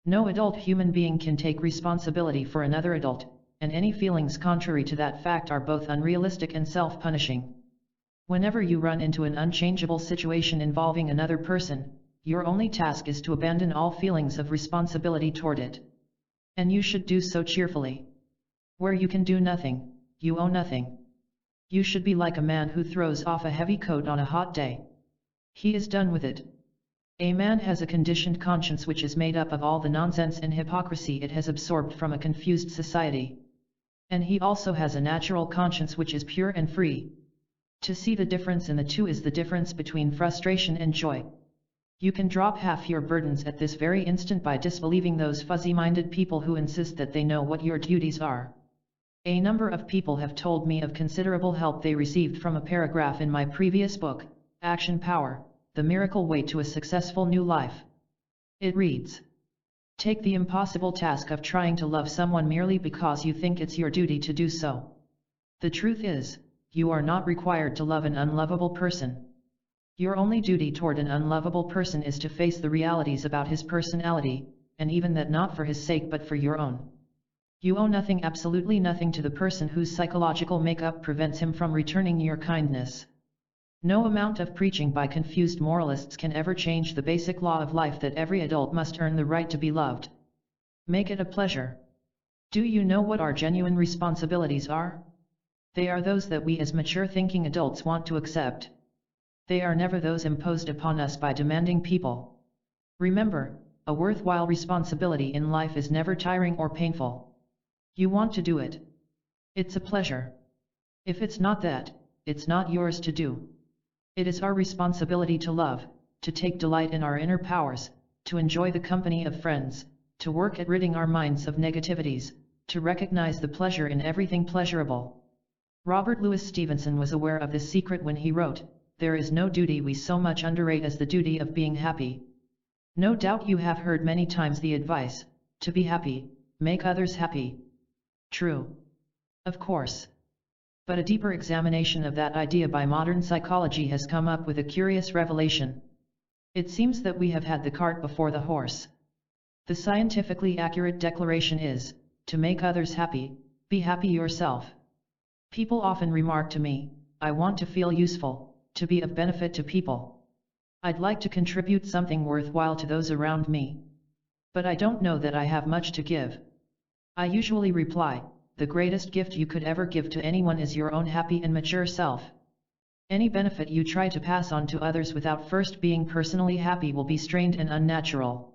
No adult human being can take responsibility for another adult, and any feelings contrary to that fact are both unrealistic and self-punishing. Whenever you run into an unchangeable situation involving another person, your only task is to abandon all feelings of responsibility toward it. And you should do so cheerfully. Where you can do nothing, you owe nothing. You should be like a man who throws off a heavy coat on a hot day. He is done with it. A man has a conditioned conscience which is made up of all the nonsense and hypocrisy it has absorbed from a confused society. And he also has a natural conscience which is pure and free. To see the difference in the two is the difference between frustration and joy. You can drop half your burdens at this very instant by disbelieving those fuzzy-minded people who insist that they know what your duties are. A number of people have told me of considerable help they received from a paragraph in my previous book, Action Power, The Miracle Way to a Successful New Life. It reads, "Take the impossible task of trying to love someone merely because you think it's your duty to do so. The truth is, you are not required to love an unlovable person. Your only duty toward an unlovable person is to face the realities about his personality, and even that not for his sake but for your own. You owe nothing, absolutely nothing, to the person whose psychological makeup prevents him from returning your kindness. No amount of preaching by confused moralists can ever change the basic law of life that every adult must earn the right to be loved. Make it a pleasure. Do you know what our genuine responsibilities are? They are those that we as mature thinking adults want to accept. They are never those imposed upon us by demanding people. Remember, a worthwhile responsibility in life is never tiring or painful. You want to do it. It's a pleasure. If it's not that, it's not yours to do. It is our responsibility to love, to take delight in our inner powers, to enjoy the company of friends, to work at ridding our minds of negativities, to recognize the pleasure in everything pleasurable." Robert Louis Stevenson was aware of this secret when he wrote, "There is no duty we so much underrate as the duty of being happy." No doubt you have heard many times the advice, to be happy, make others happy. True. Of course. But a deeper examination of that idea by modern psychology has come up with a curious revelation. It seems that we have had the cart before the horse. The scientifically accurate declaration is, to make others happy, be happy yourself. People often remark to me, I want to feel useful, to be of benefit to people. I'd like to contribute something worthwhile to those around me. But I don't know that I have much to give. I usually reply, the greatest gift you could ever give to anyone is your own happy and mature self. Any benefit you try to pass on to others without first being personally happy will be strained and unnatural.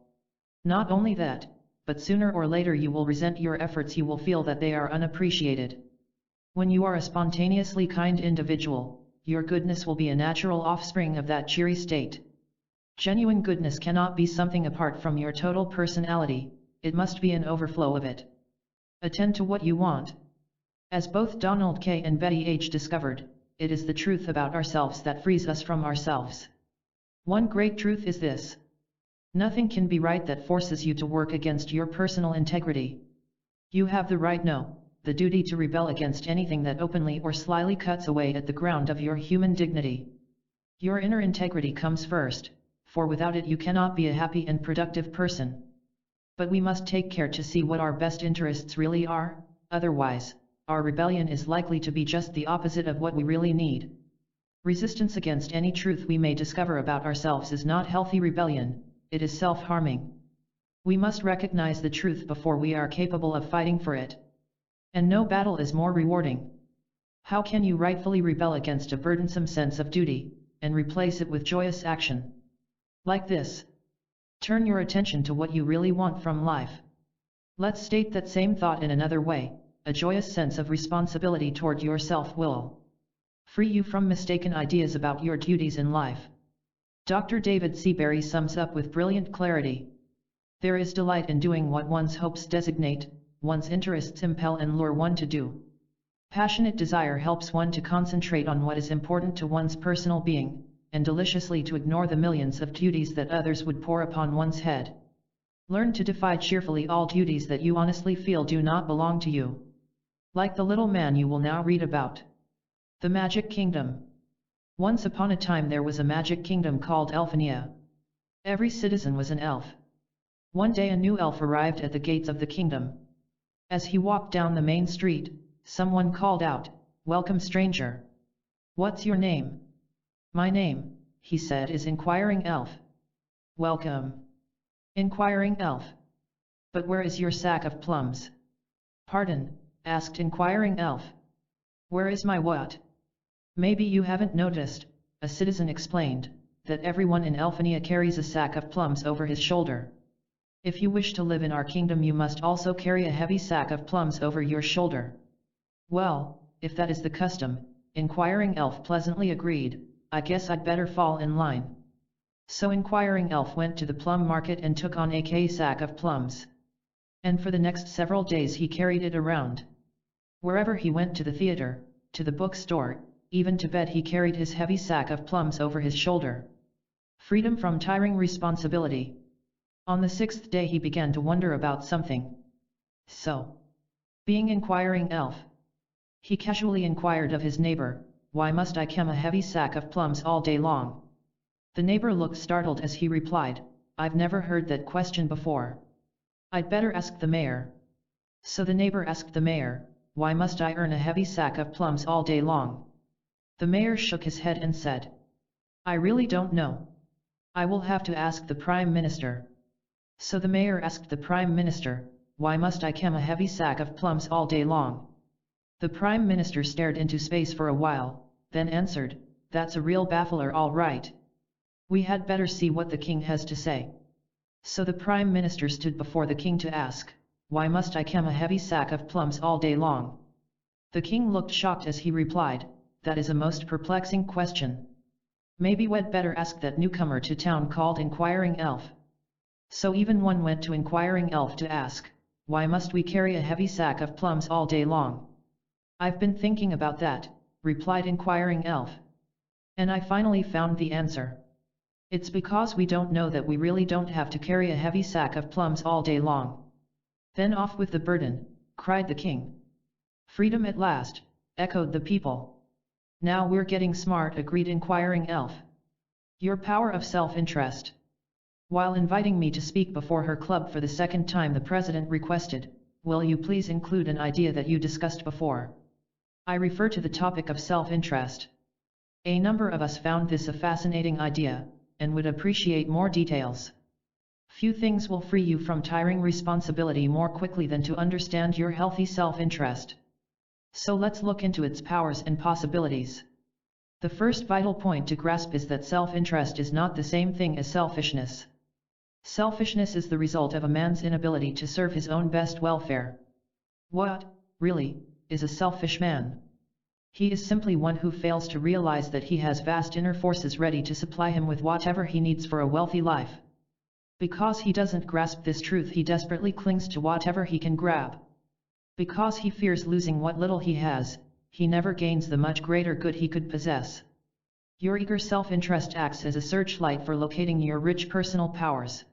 Not only that, but sooner or later you will resent your efforts, you will feel that they are unappreciated. When you are a spontaneously kind individual, your goodness will be a natural offspring of that cheery state. Genuine goodness cannot be something apart from your total personality, it must be an overflow of it. Attend to what you want. As both Donald K. and Betty H. discovered, it is the truth about ourselves that frees us from ourselves. One great truth is this. Nothing can be right that forces you to work against your personal integrity. You have the right, no, the duty to rebel against anything that openly or slyly cuts away at the ground of your human dignity. Your inner integrity comes first, for without it you cannot be a happy and productive person. But we must take care to see what our best interests really are, otherwise, our rebellion is likely to be just the opposite of what we really need. Resistance against any truth we may discover about ourselves is not healthy rebellion, it is self-harming. We must recognize the truth before we are capable of fighting for it. And no battle is more rewarding. How can you rightfully rebel against a burdensome sense of duty, and replace it with joyous action? Like this. Turn your attention to what you really want from life. Let's state that same thought in another way. A joyous sense of responsibility toward yourself will free you from mistaken ideas about your duties in life. Dr. David C. Berry sums up with brilliant clarity. There is delight in doing what one's hopes designate, one's interests impel and lure one to do. Passionate desire helps one to concentrate on what is important to one's personal being, and deliciously to ignore the millions of duties that others would pour upon one's head. Learn to defy cheerfully all duties that you honestly feel do not belong to you. Like the little man you will now read about. The Magic Kingdom. Once upon a time there was a magic kingdom called Elfania. Every citizen was an elf. One day a new elf arrived at the gates of the kingdom. As he walked down the main street, someone called out, "Welcome, stranger. What's your name?" "My name," he said, "is Inquiring Elf." "Welcome, Inquiring Elf. But where is your sack of plums?" "Pardon," asked Inquiring Elf. "Where is my what?" "Maybe you haven't noticed," a citizen explained, "that everyone in Elfania carries a sack of plums over his shoulder. If you wish to live in our kingdom you must also carry a heavy sack of plums over your shoulder. Well, if that is the custom, inquiring elf pleasantly agreed, I guess I'd better fall in line. So inquiring elf went to the plum market and took on a sack of plums. And for the next several days he carried it around. Wherever he went, to the theater, to the bookstore, even to bed, he carried his heavy sack of plums over his shoulder. Freedom from tiring responsibility. On the 6th day he began to wonder about something. So, being inquiring elf, he casually inquired of his neighbor, "Why must I carry a heavy sack of plums all day long?" The neighbor looked startled as he replied, "I've never heard that question before. I'd better ask the mayor." So the neighbor asked the mayor, "Why must I earn a heavy sack of plums all day long?" The mayor shook his head and said, "I really don't know. I will have to ask the Prime Minister." So the mayor asked the Prime Minister, "Why must I carry a heavy sack of plums all day long?" The Prime Minister stared into space for a while, then answered, "That's a real baffler, all right. We had better see what the king has to say." So the Prime Minister stood before the king to ask, "Why must I carry a heavy sack of plums all day long?" The king looked shocked as he replied, "That is a most perplexing question. Maybe we'd better ask that newcomer to town called Inquiring Elf." So even one went to Inquiring Elf to ask, "Why must we carry a heavy sack of plums all day long?" "I've been thinking about that," replied Inquiring Elf. "And I finally found the answer. It's because we don't know that we really don't have to carry a heavy sack of plums all day long." "Then off with the burden," cried the king. "Freedom at last," echoed the people. "Now we're getting smart," agreed Inquiring Elf. "Your power of self-interest." While inviting me to speak before her club for the second time, the president requested, "Will you please include an idea that you discussed before?" I refer to the topic of self-interest. A number of us found this a fascinating idea, and would appreciate more details. Few things will free you from tiring responsibility more quickly than to understand your healthy self-interest. So let's look into its powers and possibilities. The first vital point to grasp is that self-interest is not the same thing as selfishness. Selfishness is the result of a man's inability to serve his own best welfare. What, really, is a selfish man? He is simply one who fails to realize that he has vast inner forces ready to supply him with whatever he needs for a wealthy life. Because he doesn't grasp this truth, he desperately clings to whatever he can grab. Because he fears losing what little he has, he never gains the much greater good he could possess. Your eager self-interest acts as a searchlight for locating your rich personal powers.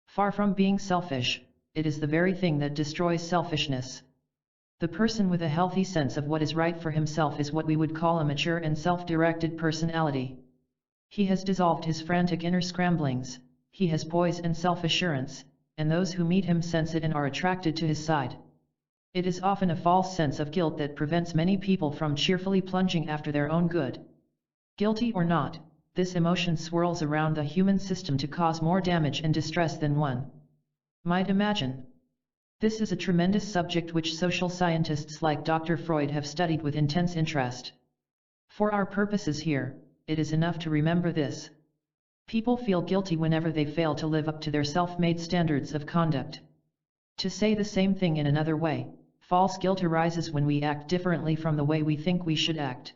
Far from being selfish, it is the very thing that destroys selfishness. The person with a healthy sense of what is right for himself is what we would call a mature and self-directed personality. He has dissolved his frantic inner scramblings, he has poise and self-assurance, and those who meet him sense it and are attracted to his side. It is often a false sense of guilt that prevents many people from cheerfully plunging after their own good. Guilty or not, this emotion swirls around the human system to cause more damage and distress than one might imagine. This is a tremendous subject which social scientists like Dr. Freud have studied with intense interest. For our purposes here, it is enough to remember this. People feel guilty whenever they fail to live up to their self-made standards of conduct. To say the same thing in another way, false guilt arises when we act differently from the way we think we should act.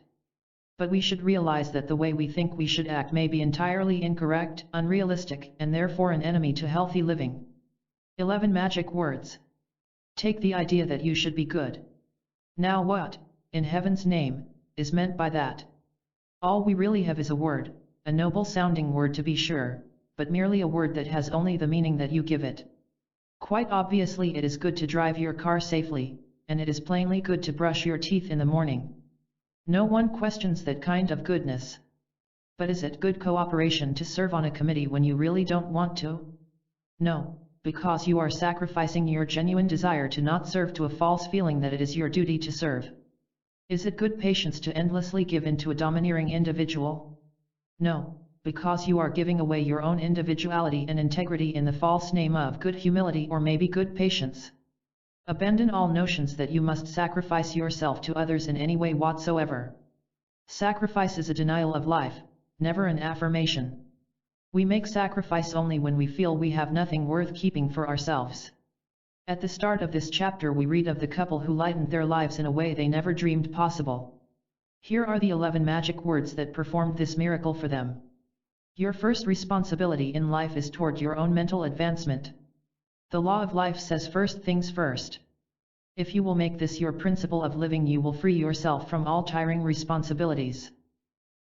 But we should realize that the way we think we should act may be entirely incorrect, unrealistic, and therefore an enemy to healthy living. 11 Magic Words. Take the idea that you should be good. Now what, in heaven's name, is meant by that? All we really have is a word, a noble-sounding word to be sure, but merely a word that has only the meaning that you give it. Quite obviously it is good to drive your car safely, and it is plainly good to brush your teeth in the morning. No one questions that kind of goodness. But is it good cooperation to serve on a committee when you really don't want to? No, because you are sacrificing your genuine desire to not serve to a false feeling that it is your duty to serve. Is it good patience to endlessly give in to a domineering individual? No, because you are giving away your own individuality and integrity in the false name of good humility or maybe good patience. Abandon all notions that you must sacrifice yourself to others in any way whatsoever. Sacrifice is a denial of life, never an affirmation. We make sacrifice only when we feel we have nothing worth keeping for ourselves. At the start of this chapter we read of the couple who lightened their lives in a way they never dreamed possible. Here are the 11 magic words that performed this miracle for them. Your first responsibility in life is toward your own mental advancement. The law of life says first things first. If you will make this your principle of living, you will free yourself from all tiring responsibilities.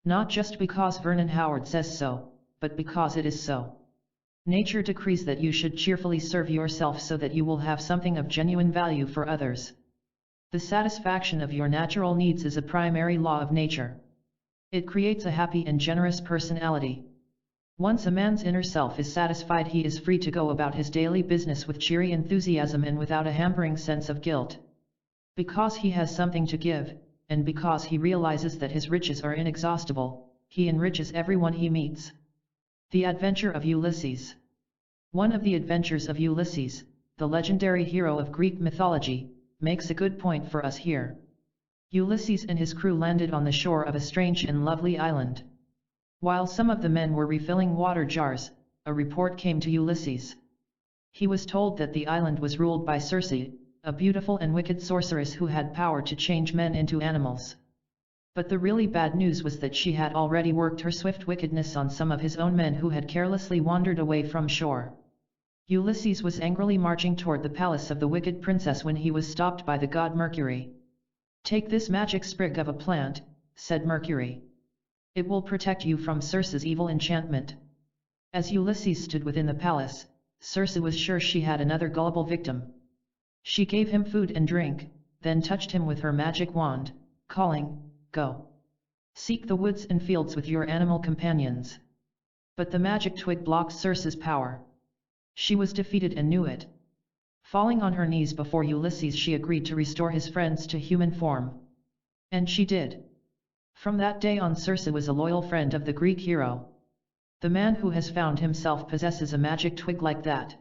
Not just because Vernon Howard says so, but because it is so. Nature decrees that you should cheerfully serve yourself so that you will have something of genuine value for others. The satisfaction of your natural needs is a primary law of nature. It creates a happy and generous personality. Once a man's inner self is satisfied, he is free to go about his daily business with cheery enthusiasm and without a hampering sense of guilt. Because he has something to give, and because he realizes that his riches are inexhaustible, he enriches everyone he meets. The adventure of Ulysses. One of the adventures of Ulysses, the legendary hero of Greek mythology, makes a good point for us here. Ulysses and his crew landed on the shore of a strange and lovely island. While some of the men were refilling water jars, a report came to Ulysses. He was told that the island was ruled by Circe, a beautiful and wicked sorceress who had power to change men into animals. But the really bad news was that she had already worked her swift wickedness on some of his own men who had carelessly wandered away from shore. Ulysses was angrily marching toward the palace of the wicked princess when he was stopped by the god Mercury. "Take this magic sprig of a plant," said Mercury. "It will protect you from Circe's evil enchantment." As Ulysses stood within the palace, Circe was sure she had another gullible victim. She gave him food and drink, then touched him with her magic wand, calling, "Go! Seek the woods and fields with your animal companions." But the magic twig blocked Circe's power. She was defeated and knew it. Falling on her knees before Ulysses, she agreed to restore his friends to human form. And she did. From that day on, Circe was a loyal friend of the Greek hero. The man who has found himself possesses a magic twig like that.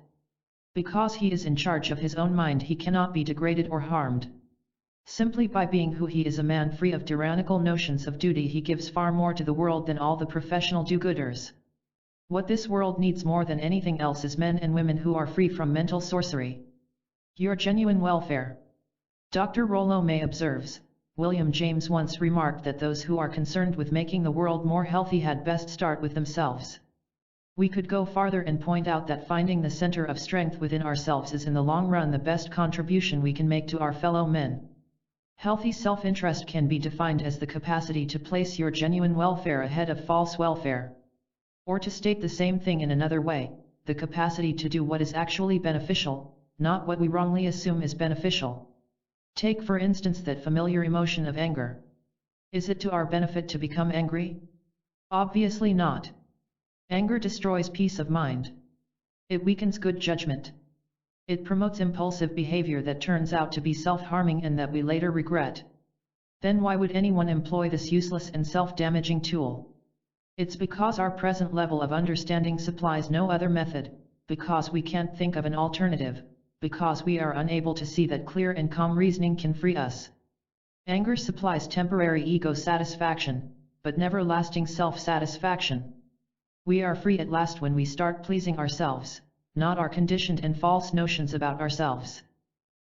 Because he is in charge of his own mind, he cannot be degraded or harmed. Simply by being who he is, a man free of tyrannical notions of duty, he gives far more to the world than all the professional do-gooders. What this world needs more than anything else is men and women who are free from mental sorcery. Your genuine welfare. Dr. Rollo May observes, William James once remarked that those who are concerned with making the world more healthy had best start with themselves. We could go farther and point out that finding the center of strength within ourselves is in the long run the best contribution we can make to our fellow men. Healthy self-interest can be defined as the capacity to place your genuine welfare ahead of false welfare. Or to state the same thing in another way, the capacity to do what is actually beneficial, not what we wrongly assume is beneficial. Take for instance that familiar emotion of anger. Is it to our benefit to become angry? Obviously not. Anger destroys peace of mind. It weakens good judgment. It promotes impulsive behavior that turns out to be self-harming and that we later regret. Then why would anyone employ this useless and self-damaging tool? It's because our present level of understanding supplies no other method, because we can't think of an alternative, because we are unable to see that clear and calm reasoning can free us. Anger supplies temporary ego satisfaction, but never lasting self-satisfaction. We are free at last when we start pleasing ourselves, not our conditioned and false notions about ourselves.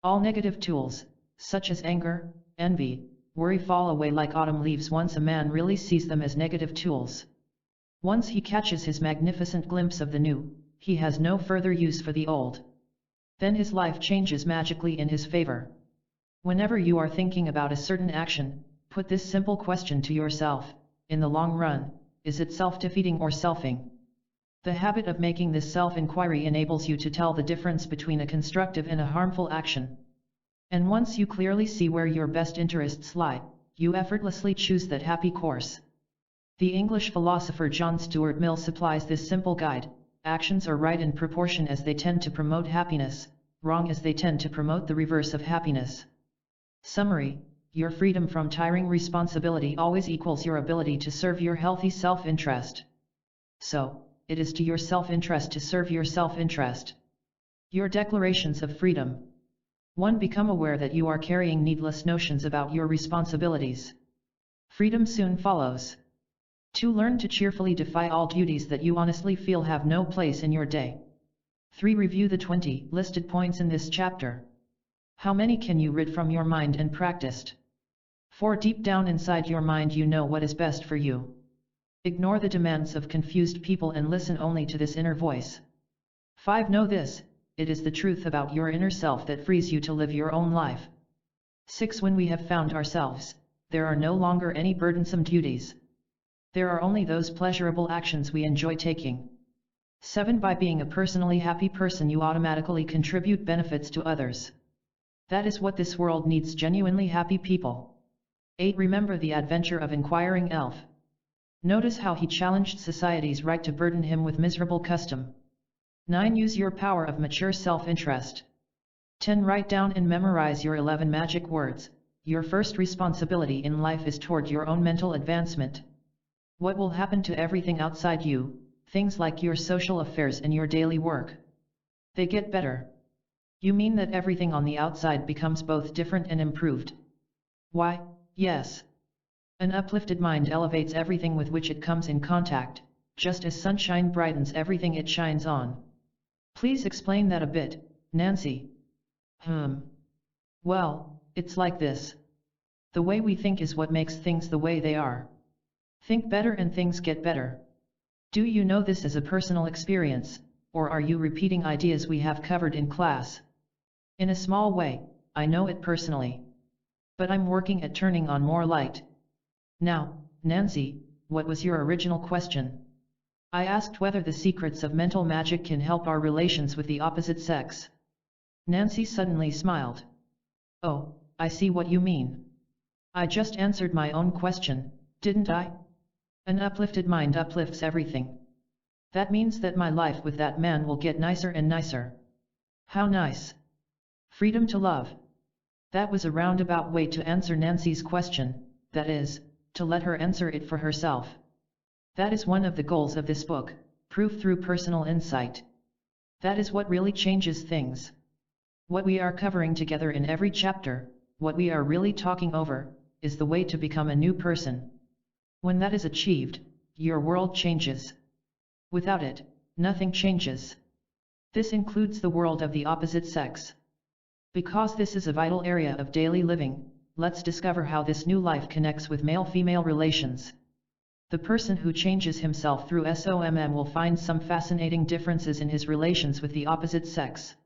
All negative tools, such as anger, envy, worry, fall away like autumn leaves once a man really sees them as negative tools. Once he catches his magnificent glimpse of the new, he has no further use for the old. Then his life changes magically in his favor. Whenever you are thinking about a certain action, put this simple question to yourself: in the long run, is it self-defeating or selfing? The habit of making this self-inquiry enables you to tell the difference between a constructive and a harmful action. And once you clearly see where your best interests lie, you effortlessly choose that happy course. The English philosopher John Stuart Mill supplies this simple guide: actions are right in proportion as they tend to promote happiness, wrong as they tend to promote the reverse of happiness. Summary: your freedom from tiring responsibility always equals your ability to serve your healthy self-interest. So, it is to your self-interest to serve your self-interest. Your declarations of freedom. 1. Become aware that you are carrying needless notions about your responsibilities. Freedom soon follows. 2. Learn to cheerfully defy all duties that you honestly feel have no place in your day. 3. Review the 20 listed points in this chapter. How many can you rid from your mind and practiced? 4. Deep down inside your mind you know what is best for you. Ignore the demands of confused people and listen only to this inner voice. 5. Know this, it is the truth about your inner self that frees you to live your own life. 6. When we have found ourselves, there are no longer any burdensome duties. There are only those pleasurable actions we enjoy taking. 7. By being a personally happy person you automatically contribute benefits to others. That is what this world needs, genuinely happy people. 8. Remember the adventure of inquiring elf. Notice how he challenged society's right to burden him with miserable custom. 9. Use your power of mature self-interest. 10. Write down and memorize your 11 magic words. Your first responsibility in life is toward your own mental advancement. What will happen to everything outside you, things like your social affairs and your daily work? They get better. You mean that everything on the outside becomes both different and improved? Why, yes. An uplifted mind elevates everything with which it comes in contact, just as sunshine brightens everything it shines on. Please explain that a bit, Nancy. Well, it's like this. The way we think is what makes things the way they are. Think better and things get better. Do you know this as a personal experience, or are you repeating ideas we have covered in class? In a small way, I know it personally. But I'm working at turning on more light. Now, Nancy, what was your original question? I asked whether the secrets of mental magic can help our relations with the opposite sex. Nancy suddenly smiled. Oh, I see what you mean. I just answered my own question, didn't I? An uplifted mind uplifts everything. That means that my life with that man will get nicer and nicer. How nice. Freedom to love. That was a roundabout way to answer Nancy's question, that is, to let her answer it for herself. That is one of the goals of this book, proof through personal insight. That is what really changes things. What we are covering together in every chapter, what we are really talking over, is the way to become a new person. When that is achieved, your world changes. Without it, nothing changes. This includes the world of the opposite sex. Because this is a vital area of daily living, let's discover how this new life connects with male-female relations. The person who changes himself through SOMM will find some fascinating differences in his relations with the opposite sex.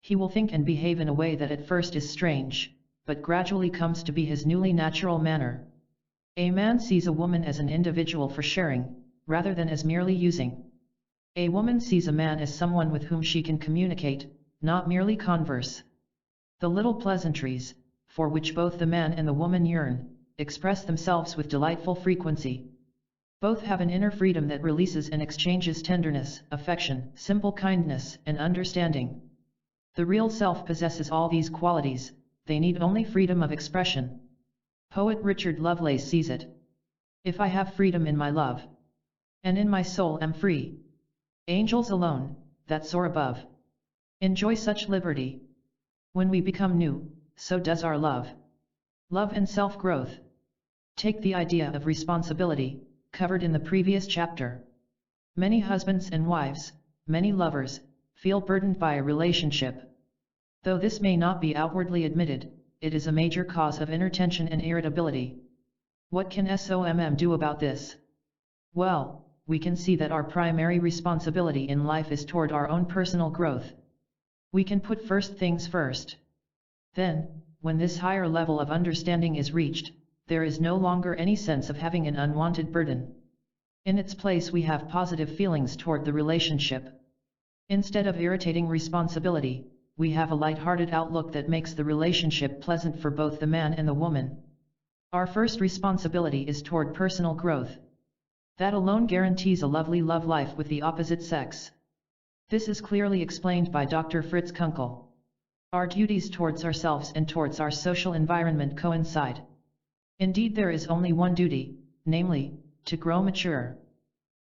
He will think and behave in a way that at first is strange, but gradually comes to be his newly natural manner. A man sees a woman as an individual for sharing, rather than as merely using. A woman sees a man as someone with whom she can communicate, not merely converse. The little pleasantries, for which both the man and the woman yearn, express themselves with delightful frequency. Both have an inner freedom that releases and exchanges tenderness, affection, simple kindness, and understanding. The real self possesses all these qualities, they need only freedom of expression. Poet Richard Lovelace sees it. If I have freedom in my love, and in my soul am free, angels alone, that soar above, enjoy such liberty. When we become new, so does our love. Love and self-growth. Take the idea of responsibility, covered in the previous chapter. Many husbands and wives, many lovers, feel burdened by a relationship. Though this may not be outwardly admitted, it is a major cause of inner tension and irritability. What can SOMM do about this? Well, we can see that our primary responsibility in life is toward our own personal growth. We can put first things first. Then, when this higher level of understanding is reached, there is no longer any sense of having an unwanted burden. In its place we have positive feelings toward the relationship. Instead of irritating responsibility, we have a light-hearted outlook that makes the relationship pleasant for both the man and the woman. Our first responsibility is toward personal growth. That alone guarantees a lovely love life with the opposite sex. This is clearly explained by Dr. Fritz Kunkel. Our duties towards ourselves and towards our social environment coincide. Indeed, there is only one duty, namely, to grow mature.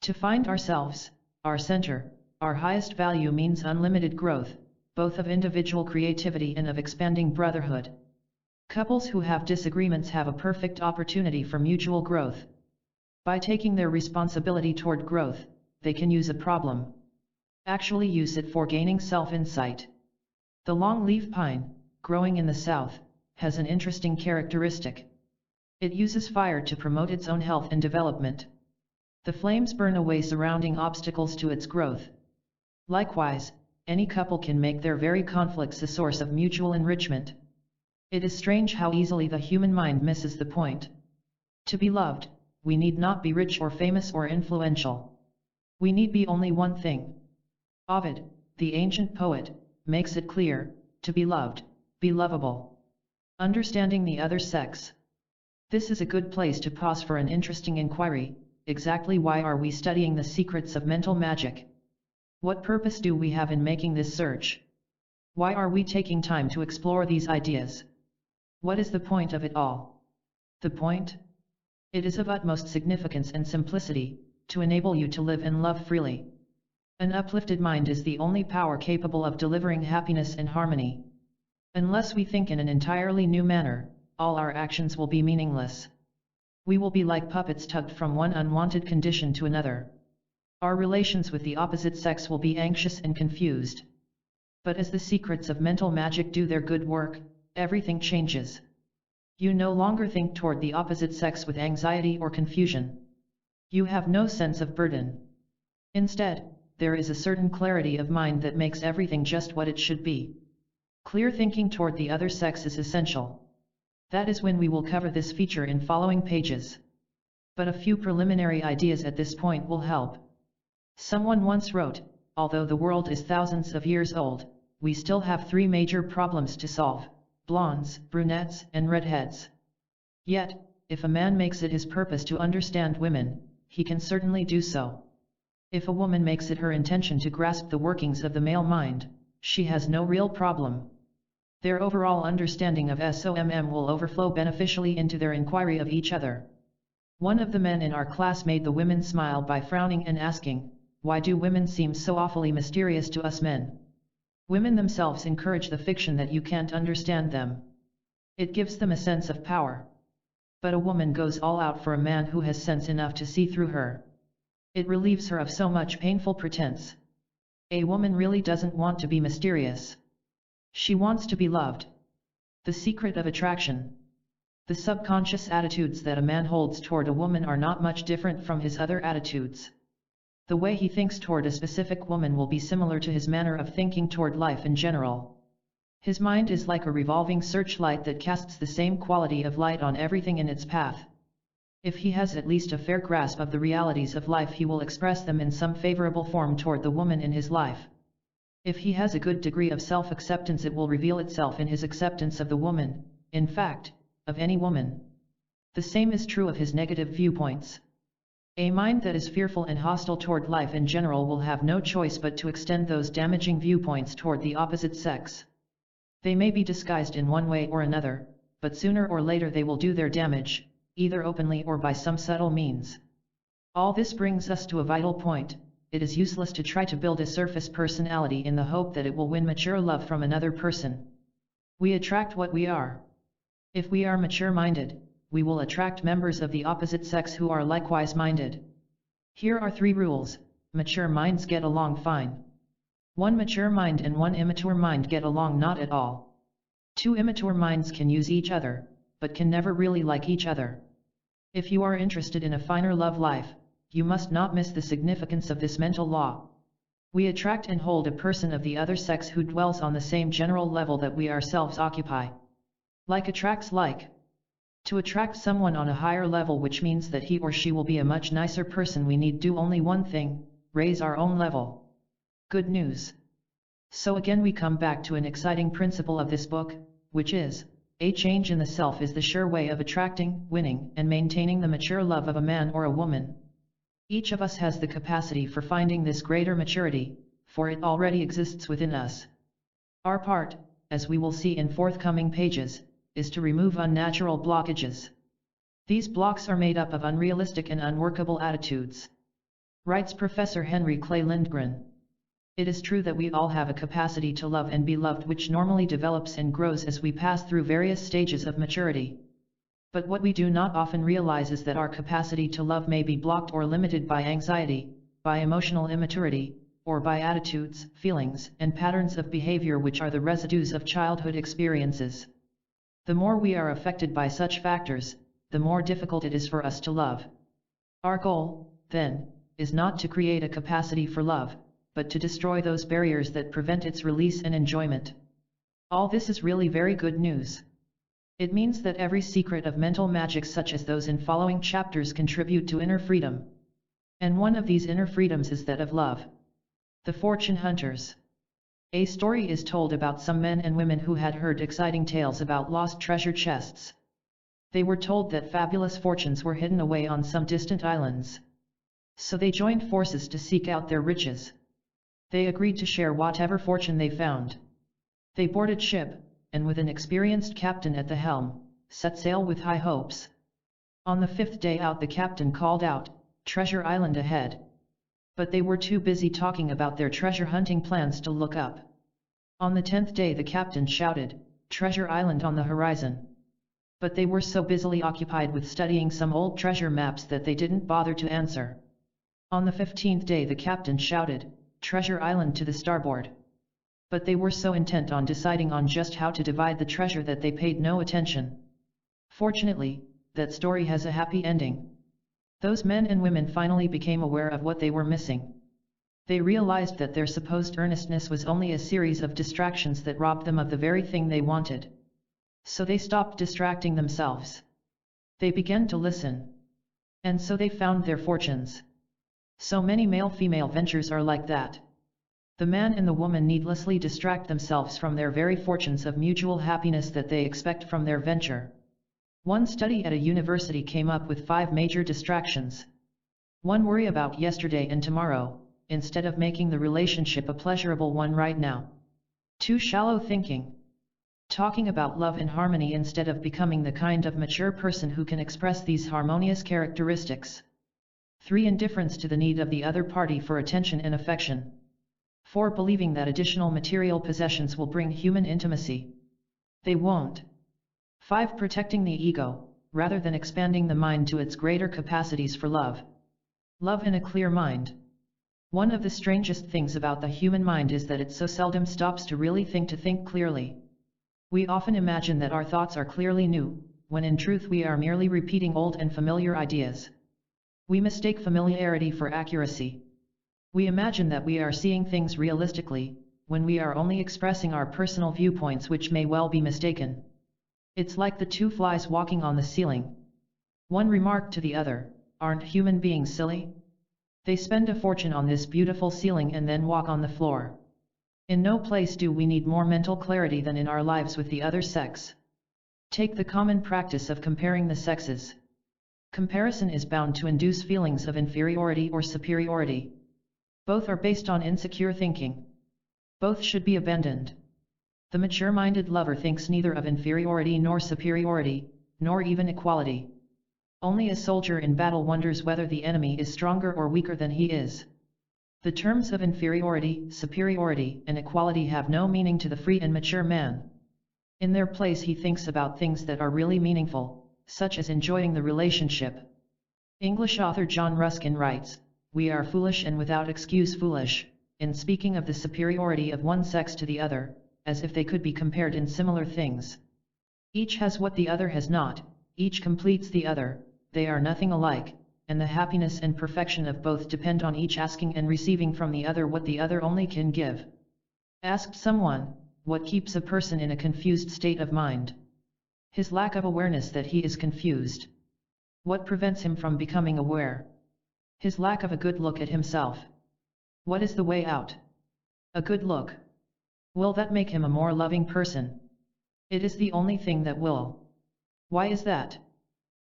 To find ourselves, our center, our highest value means unlimited growth, both of individual creativity and of expanding brotherhood. Couples who have disagreements have a perfect opportunity for mutual growth. By taking their responsibility toward growth, they can use a problem. Actually use it for gaining self-insight. The longleaf pine, growing in the south, has an interesting characteristic. It uses fire to promote its own health and development. The flames burn away surrounding obstacles to its growth. Likewise, any couple can make their very conflicts a source of mutual enrichment. It is strange how easily the human mind misses the point. To be loved, we need not be rich or famous or influential. We need be only one thing. Ovid, the ancient poet, makes it clear: to be loved, be lovable. Understanding the other sex. This is a good place to pause for an interesting inquiry. Exactly why are we studying the secrets of mental magic? What purpose do we have in making this search? Why are we taking time to explore these ideas? What is the point of it all? The point? It is of utmost significance and simplicity, to enable you to live and love freely. An uplifted mind is the only power capable of delivering happiness and harmony. Unless we think in an entirely new manner, all our actions will be meaningless. We will be like puppets tugged from one unwanted condition to another. Our relations with the opposite sex will be anxious and confused. But as the secrets of mental magic do their good work, everything changes. You no longer think toward the opposite sex with anxiety or confusion. You have no sense of burden. Instead, there is a certain clarity of mind that makes everything just what it should be. Clear thinking toward the other sex is essential. That is when we will cover this feature in following pages. But a few preliminary ideas at this point will help. Someone once wrote, although the world is thousands of years old, we still have 3 major problems to solve: blondes, brunettes, and redheads. Yet, if a man makes it his purpose to understand women, he can certainly do so. If a woman makes it her intention to grasp the workings of the male mind, she has no real problem. Their overall understanding of SOMM will overflow beneficially into their inquiry of each other. One of the men in our class made the women smile by frowning and asking, "Why do women seem so awfully mysterious to us men?" Women themselves encourage the fiction that you can't understand them. It gives them a sense of power. But a woman goes all out for a man who has sense enough to see through her. It relieves her of so much painful pretense. A woman really doesn't want to be mysterious. She wants to be loved. The secret of attraction. The subconscious attitudes that a man holds toward a woman are not much different from his other attitudes. The way he thinks toward a specific woman will be similar to his manner of thinking toward life in general. His mind is like a revolving searchlight that casts the same quality of light on everything in its path. If he has at least a fair grasp of the realities of life, he will express them in some favorable form toward the woman in his life. If he has a good degree of self-acceptance, it will reveal itself in his acceptance of the woman, in fact, of any woman. The same is true of his negative viewpoints. A mind that is fearful and hostile toward life in general will have no choice but to extend those damaging viewpoints toward the opposite sex. They may be disguised in one way or another, but sooner or later they will do their damage, either openly or by some subtle means. All this brings us to a vital point: it is useless to try to build a surface personality in the hope that it will win mature love from another person. We attract what we are. If we are mature-minded, we will attract members of the opposite sex who are likewise minded. Here are 3 rules. Mature minds get along fine. 1 mature mind and 1 immature mind get along not at all. 2 immature minds can use each other, but can never really like each other. If you are interested in a finer love life, you must not miss the significance of this mental law. We attract and hold a person of the other sex who dwells on the same general level that we ourselves occupy. Like attracts like. To attract someone on a higher level, which means that he or she will be a much nicer person, we need do only one thing: raise our own level. Good news. So again we come back to an exciting principle of this book, which is, a change in the self is the sure way of attracting, winning, and maintaining the mature love of a man or a woman. Each of us has the capacity for finding this greater maturity, for it already exists within us. Our part, as we will see in forthcoming pages, is to remove unnatural blockages. These blocks are made up of unrealistic and unworkable attitudes. Writes Professor Henry Clay Lindgren. It is true that we all have a capacity to love and be loved, which normally develops and grows as we pass through various stages of maturity. But what we do not often realize is that our capacity to love may be blocked or limited by anxiety, by emotional immaturity, or by attitudes, feelings, and patterns of behavior which are the residues of childhood experiences. The more we are affected by such factors, the more difficult it is for us to love. Our goal, then, is not to create a capacity for love, but to destroy those barriers that prevent its release and enjoyment. All this is really very good news. It means that every secret of mental magic such as those in following chapters contribute to inner freedom. And one of these inner freedoms is that of love. The Fortune Hunters. A story is told about some men and women who had heard exciting tales about lost treasure chests. They were told that fabulous fortunes were hidden away on some distant islands. So they joined forces to seek out their riches. They agreed to share whatever fortune they found. They boarded ship, and with an experienced captain at the helm, set sail with high hopes. On the 5th day out the captain called out, "Treasure Island ahead." But they were too busy talking about their treasure hunting plans to look up. On the 10th day the captain shouted, "Treasure Island on the horizon." But they were so busily occupied with studying some old treasure maps that they didn't bother to answer. On the 15th day the captain shouted, "Treasure Island to the starboard." But they were so intent on deciding on just how to divide the treasure that they paid no attention. Fortunately, that story has a happy ending. Those men and women finally became aware of what they were missing. They realized that their supposed earnestness was only a series of distractions that robbed them of the very thing they wanted. So they stopped distracting themselves. They began to listen. And so they found their fortunes. So many male-female ventures are like that. The man and the woman needlessly distract themselves from their very fortunes of mutual happiness that they expect from their venture. One study at a university came up with 5 major distractions. 1. Worry about yesterday and tomorrow, instead of making the relationship a pleasurable one right now. 2. Shallow thinking. Talking about love and harmony instead of becoming the kind of mature person who can express these harmonious characteristics. 3. Indifference to the need of the other party for attention and affection. 4. Believing that additional material possessions will bring human intimacy. They won't. 5. Protecting the ego, rather than expanding the mind to its greater capacities for love. Love in a clear mind. One of the strangest things about the human mind is that it so seldom stops to really think clearly. We often imagine that our thoughts are clearly new, when in truth we are merely repeating old and familiar ideas. We mistake familiarity for accuracy. We imagine that we are seeing things realistically, when we are only expressing our personal viewpoints which may well be mistaken. It's like the 2 flies walking on the ceiling. One remarked to the other, "Aren't human beings silly? They spend a fortune on this beautiful ceiling and then walk on the floor." In no place do we need more mental clarity than in our lives with the other sex. Take the common practice of comparing the sexes. Comparison is bound to induce feelings of inferiority or superiority. Both are based on insecure thinking. Both should be abandoned. The mature-minded lover thinks neither of inferiority nor superiority, nor even equality. Only a soldier in battle wonders whether the enemy is stronger or weaker than he is. The terms of inferiority, superiority, and equality have no meaning to the free and mature man. In their place he thinks about things that are really meaningful, such as enjoying the relationship. English author John Ruskin writes, "We are foolish and without excuse foolish, in speaking of the superiority of one sex to the other, as if they could be compared in similar things. Each has what the other has not, each completes the other, they are nothing alike, and the happiness and perfection of both depend on each asking and receiving from the other what the other only can give." Asked someone, what keeps a person in a confused state of mind? His lack of awareness that he is confused. What prevents him from becoming aware? His lack of a good look at himself. What is the way out? A good look. Will that make him a more loving person? It is the only thing that will. Why is that?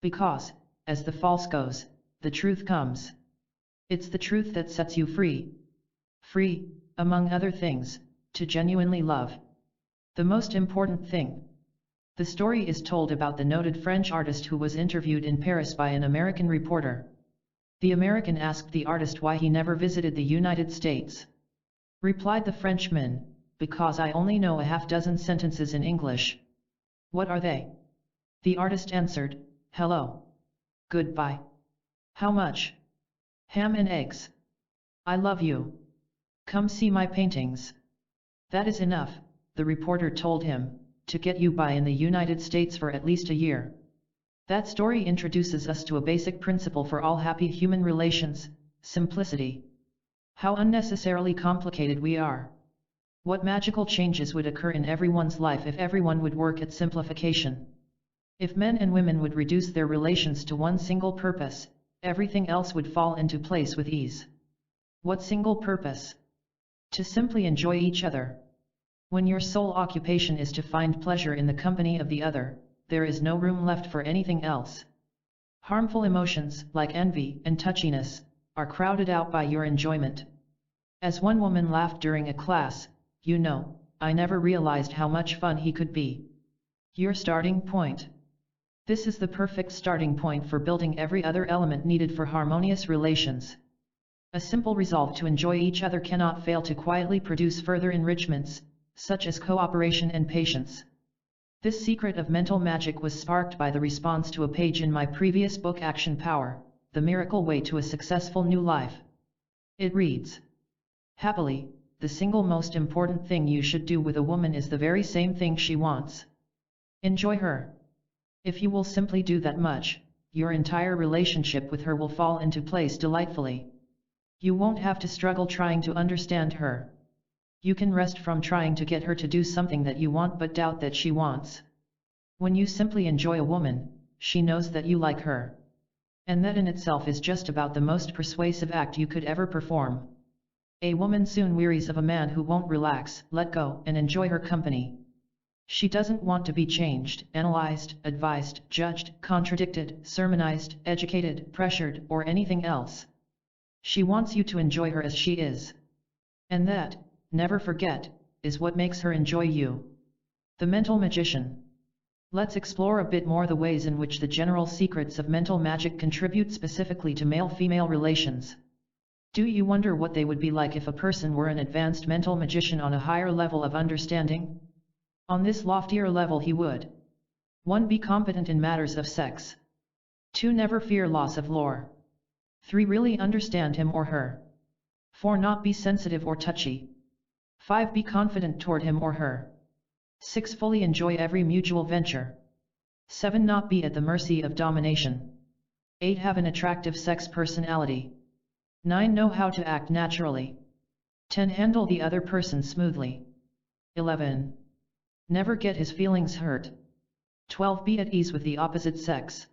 Because, as the false goes, the truth comes. It's the truth that sets you free. Free, among other things, to genuinely love. The most important thing. The story is told about the noted French artist who was interviewed in Paris by an American reporter. The American asked the artist why he never visited the United States. Replied the Frenchman, "Because I only know a half-dozen sentences in English." "What are they?" The artist answered, "Hello. Goodbye. How much? Ham and eggs. I love you. Come see my paintings. That is enough, the reporter told him, to get you by in the United States for at least a year. That story introduces us to a basic principle for all happy human relations: simplicity. How unnecessarily complicated we are. What magical changes would occur in everyone's life if everyone would work at simplification. If men and women would reduce their relations to one single purpose, everything else would fall into place with ease. What single purpose? To simply enjoy each other. When your sole occupation is to find pleasure in the company of the other, there is no room left for anything else. Harmful emotions, like envy and touchiness, are crowded out by your enjoyment. As one woman laughed during a class, "You know, I never realized how much fun he could be." Your starting point. This is the perfect starting point for building every other element needed for harmonious relations. A simple resolve to enjoy each other cannot fail to quietly produce further enrichments, such as cooperation and patience. This secret of mental magic was sparked by the response to a page in my previous book, Action Power: The Miracle Way to a Successful New Life. It reads, "Happily, the single most important thing you should do with a woman is the very same thing she wants. Enjoy her. If you will simply do that much, your entire relationship with her will fall into place delightfully. You won't have to struggle trying to understand her. You can rest from trying to get her to do something that you want but doubt that she wants. When you simply enjoy a woman, she knows that you like her. And that in itself is just about the most persuasive act you could ever perform. A woman soon wearies of a man who won't relax, let go, and enjoy her company. She doesn't want to be changed, analyzed, advised, judged, contradicted, sermonized, educated, pressured, or anything else. She wants you to enjoy her as she is. And that, never forget, is what makes her enjoy you." The Mental Magician. Let's explore a bit more the ways in which the general secrets of mental magic contribute specifically to male-female relations. Do you wonder what they would be like if a person were an advanced mental magician on a higher level of understanding? On this loftier level he would: 1. Be competent in matters of sex. 2. Never fear loss of lore. 3. Really understand him or her. 4. Not be sensitive or touchy. 5. Be confident toward him or her. 6. Fully enjoy every mutual venture. 7. Not be at the mercy of domination. 8. Have an attractive sex personality. 9. Know how to act naturally. 10. Handle the other person smoothly. 11. Never get his feelings hurt. 12. Be at ease with the opposite sex.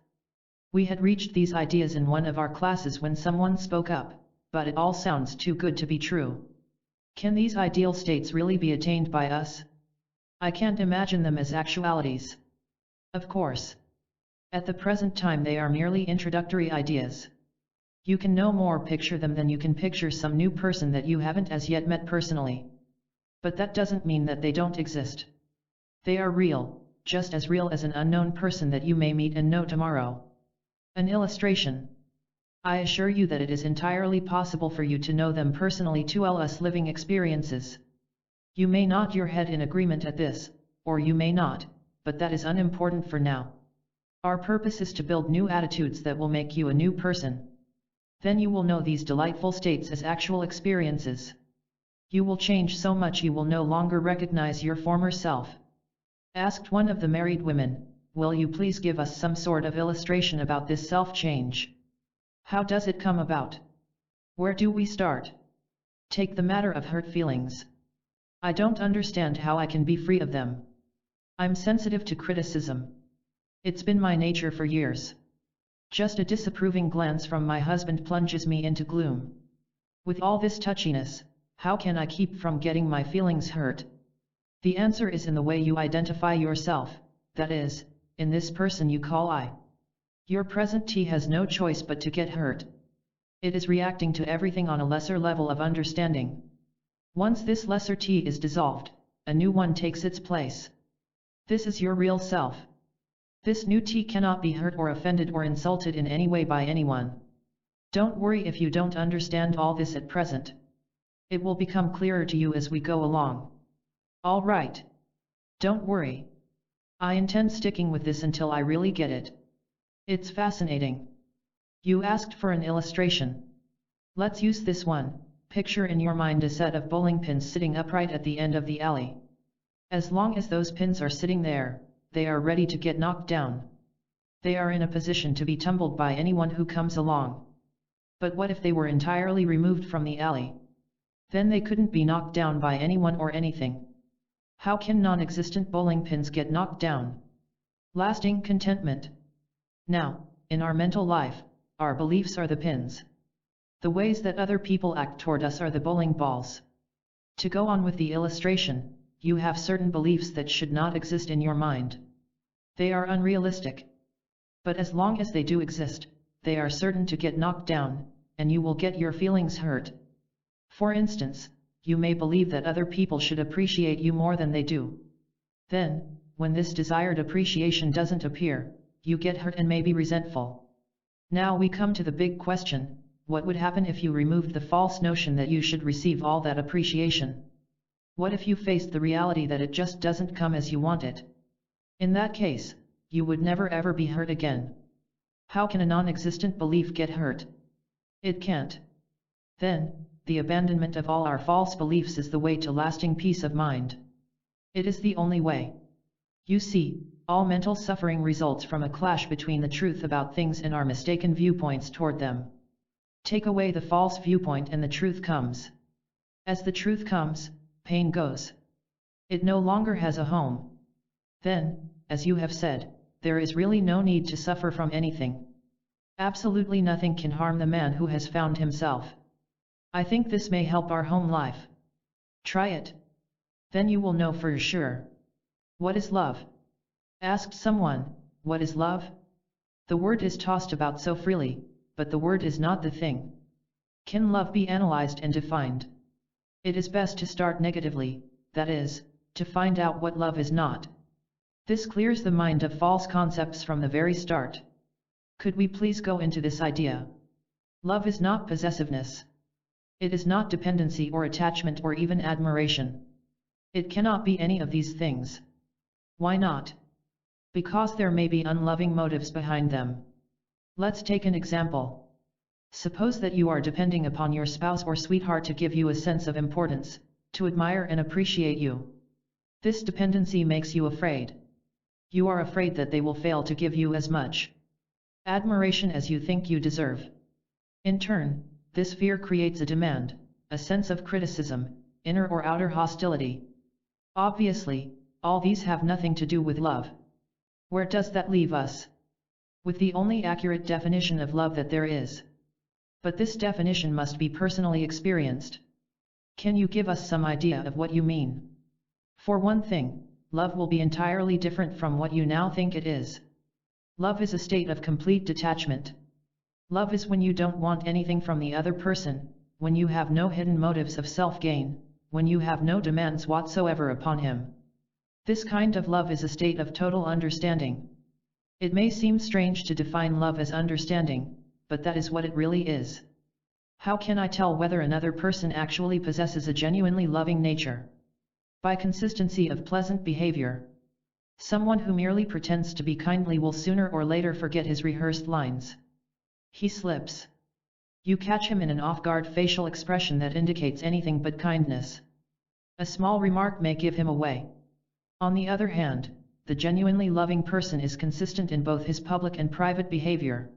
We had reached these ideas in one of our classes when someone spoke up, "But it all sounds too good to be true. Can these ideal states really be attained by us? I can't imagine them as actualities." Of course. At the present time they are merely introductory ideas. You can no more picture them than you can picture some new person that you haven't as yet met personally. But that doesn't mean that they don't exist. They are real, just as real as an unknown person that you may meet and know tomorrow. An illustration. I assure you that it is entirely possible for you to know them personally to us living experiences. You may nod your head in agreement at this, or you may not, but that is unimportant for now. Our purpose is to build new attitudes that will make you a new person. Then you will know these delightful states as actual experiences. You will change so much you will no longer recognize your former self. Asked one of the married women, "Will you please give us some sort of illustration about this self-change? How does it come about? Where do we start? Take the matter of hurt feelings. I don't understand how I can be free of them. I'm sensitive to criticism. It's been my nature for years. Just a disapproving glance from my husband plunges me into gloom. With all this touchiness, how can I keep from getting my feelings hurt?" The answer is in the way you identify yourself, that is, in this person you call I. Your present T has no choice but to get hurt. It is reacting to everything on a lesser level of understanding. Once this lesser T is dissolved, a new one takes its place. This is your real self. This new T cannot be hurt or offended or insulted in any way by anyone. Don't worry if you don't understand all this at present. It will become clearer to you as we go along. All right. Don't worry. I intend sticking with this until I really get it. It's fascinating. You asked for an illustration. Let's use this one. picture in your mind a set of bowling pins sitting upright at the end of the alley. As long as those pins are sitting there, they are ready to get knocked down. They are in a position to be tumbled by anyone who comes along. But what if they were entirely removed from the alley? Then they couldn't be knocked down by anyone or anything. How can non-existent bowling pins get knocked down? Lasting contentment. Now, in our mental life, our beliefs are the pins. The ways that other people act toward us are the bowling balls. To go on with the illustration, you have certain beliefs that should not exist in your mind. They are unrealistic. But as long as they do exist, they are certain to get knocked down, and you will get your feelings hurt. For instance, you may believe that other people should appreciate you more than they do. Then, when this desired appreciation doesn't appear, you get hurt and may be resentful. Now we come to the big question: what would happen if you removed the false notion that you should receive all that appreciation? What if you faced the reality that it just doesn't come as you want it? In that case, you would never ever be hurt again. How can a non-existent belief get hurt? It can't. Then, the abandonment of all our false beliefs is the way to lasting peace of mind. It is the only way. You see, all mental suffering results from a clash between the truth about things and our mistaken viewpoints toward them. Take away the false viewpoint and the truth comes. As the truth comes, pain goes. It no longer has a home. Then, as you have said, there is really no need to suffer from anything. Absolutely nothing can harm the man who has found himself. I think this may help our home life. Try it. Then you will know for sure. What is love? Asked someone, what is love? The word is tossed about so freely, but the word is not the thing. Can love be analyzed and defined? It is best to start negatively, that is, to find out what love is not. This clears the mind of false concepts from the very start. Could we please go into this idea? Love is not possessiveness. It is not dependency or attachment or even admiration. It cannot be any of these things. Why not? Because there may be unloving motives behind them. Let's take an example. Suppose that you are depending upon your spouse or sweetheart to give you a sense of importance, to admire and appreciate you. This dependency makes you afraid. You are afraid that they will fail to give you as much admiration as you think you deserve. In turn, this fear creates a demand, a sense of criticism, inner or outer hostility. Obviously, all these have nothing to do with love. Where does that leave us? With the only accurate definition of love that there is. But this definition must be personally experienced. Can you give us some idea of what you mean? For one thing, love will be entirely different from what you now think it is. Love is a state of complete detachment. Love is when you don't want anything from the other person, when you have no hidden motives of self-gain, when you have no demands whatsoever upon him. This kind of love is a state of total understanding. It may seem strange to define love as understanding, but that is what it really is. How can I tell whether another person actually possesses a genuinely loving nature? By consistency of pleasant behavior. Someone who merely pretends to be kindly will sooner or later forget his rehearsed lines. He slips. You catch him in an off-guard facial expression that indicates anything but kindness. A small remark may give him away. On the other hand, the genuinely loving person is consistent in both his public and private behavior.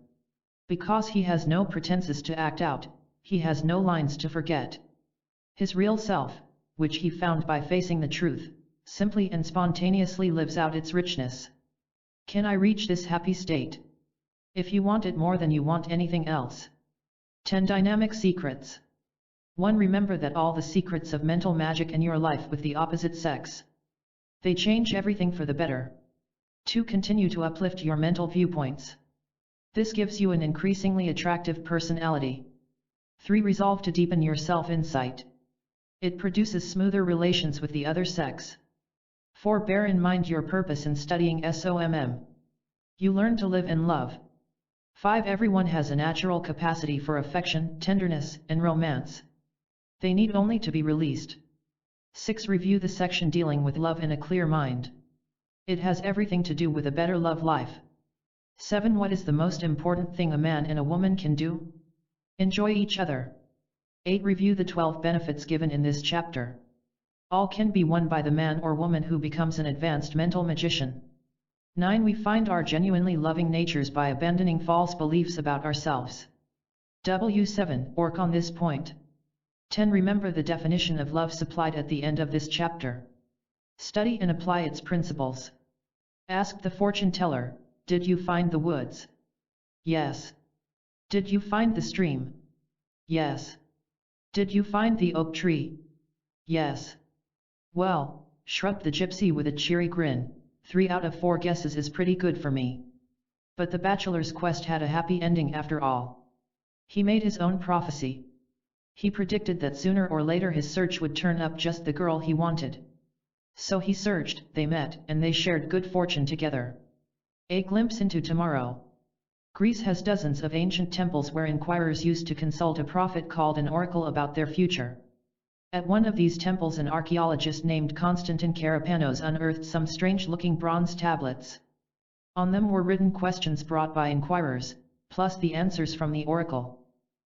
Because he has no pretenses to act out, he has no lines to forget. His real self, which he found by facing the truth, simply and spontaneously lives out its richness. Can I reach this happy state? If you want it more than you want anything else. 10 Dynamic Secrets. 1. Remember that all the secrets of mental magic in your life with the opposite sex. They change everything for the better. 2. Continue to uplift your mental viewpoints. This gives you an increasingly attractive personality. 3. Resolve to deepen your self-insight. It produces smoother relations with the other sex. 4. Bear in mind your purpose in studying SOMM. You learn to live in love. 5. Everyone has a natural capacity for affection, tenderness, and romance. They need only to be released. 6. Review the section dealing with love in a clear mind. It has everything to do with a better love life. 7. What is the most important thing a man and a woman can do? Enjoy each other. 8. Review the 12 benefits given in this chapter. All can be won by the man or woman who becomes an advanced mental magician. 9. We find our genuinely loving natures by abandoning false beliefs about ourselves. W7. Work on this point. 10. Remember the definition of love supplied at the end of this chapter. Study and apply its principles. Ask the fortune teller, did you find the woods? Yes. Did you find the stream? Yes. Did you find the oak tree? Yes. Well, shrugged the gypsy with a cheery grin, 3 out of 4 guesses is pretty good for me. But the bachelor's quest had a happy ending after all. He made his own prophecy. He predicted that sooner or later his search would turn up just the girl he wanted. So he searched, they met, and they shared good fortune together. A glimpse into tomorrow. Greece has dozens of ancient temples where inquirers used to consult a prophet called an oracle about their future. At one of these temples an archaeologist named Constantin Karapanos unearthed some strange-looking bronze tablets. On them were written questions brought by inquirers, plus the answers from the oracle.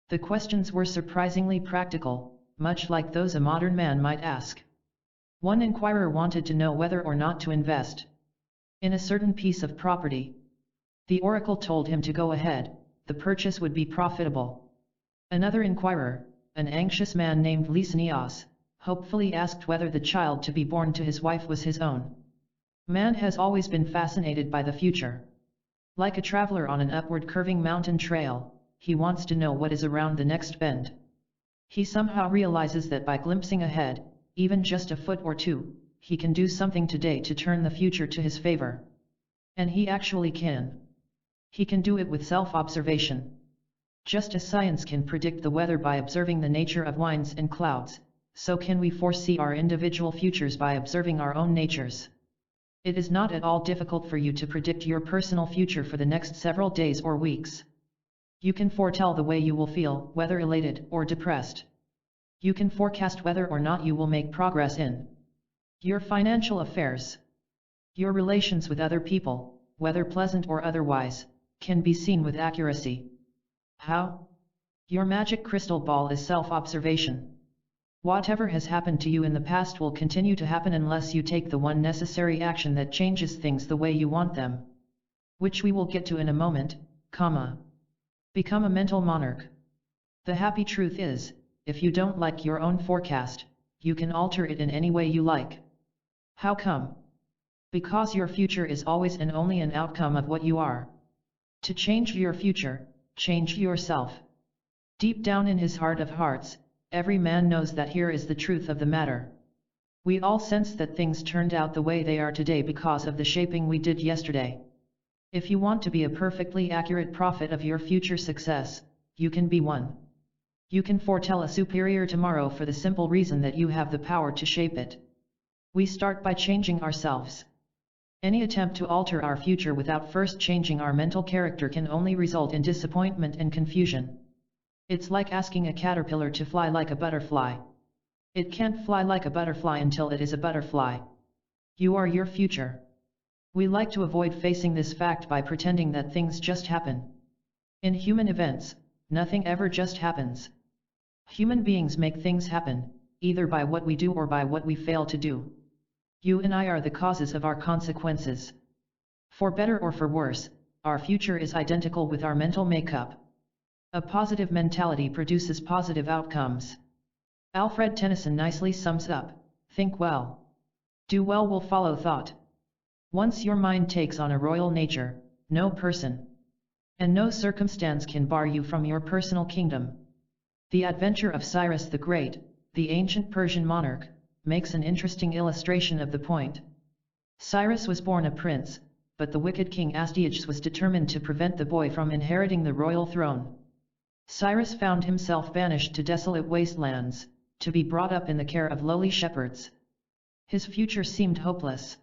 The questions were surprisingly practical, much like those a modern man might ask. One inquirer wanted to know whether or not to invest in a certain piece of property. The oracle told him to go ahead, the purchase would be profitable. Another inquirer, an anxious man named Lysanias, hopefully asked whether the child to be born to his wife was his own. Man has always been fascinated by the future. Like a traveler on an upward curving mountain trail, he wants to know what is around the next bend. He somehow realizes that by glimpsing ahead, even just a foot or two, he can do something today to turn the future to his favor. And he actually can. He can do it with self-observation. Just as science can predict the weather by observing the nature of winds and clouds, so can we foresee our individual futures by observing our own natures. It is not at all difficult for you to predict your personal future for the next several days or weeks. You can foretell the way you will feel, whether elated or depressed. You can forecast whether or not you will make progress in your financial affairs. Your relations with other people, whether pleasant or otherwise, can be seen with accuracy. How? Your magic crystal ball is self-observation. Whatever has happened to you in the past will continue to happen unless you take the one necessary action that changes things the way you want them. Which we will get to in a moment, comma. Become a mental monarch. The happy truth is, if you don't like your own forecast, you can alter it in any way you like. How come? Because your future is always and only an outcome of what you are. To change your future, change yourself. Deep down in his heart of hearts, every man knows that here is the truth of the matter. We all sense that things turned out the way they are today because of the shaping we did yesterday. If you want to be a perfectly accurate prophet of your future success, you can be one. You can foretell a superior tomorrow for the simple reason that you have the power to shape it. We start by changing ourselves. Any attempt to alter our future without first changing our mental character can only result in disappointment and confusion. It's like asking a caterpillar to fly like a butterfly. It can't fly like a butterfly until it is a butterfly. You are your future. We like to avoid facing this fact by pretending that things just happen. In human events, nothing ever just happens. Human beings make things happen, either by what we do or by what we fail to do. You and I are the causes of our consequences. For better or for worse, our future is identical with our mental makeup. A positive mentality produces positive outcomes. Alfred Tennyson nicely sums up, think well. Do well will follow thought. Once your mind takes on a royal nature, no person and no circumstance can bar you from your personal kingdom. The adventure of Cyrus the Great, the ancient Persian monarch, makes an interesting illustration of the point. Cyrus was born a prince, but the wicked king Astyages was determined to prevent the boy from inheriting the royal throne. Cyrus found himself banished to desolate wastelands, to be brought up in the care of lowly shepherds. His future seemed hopeless.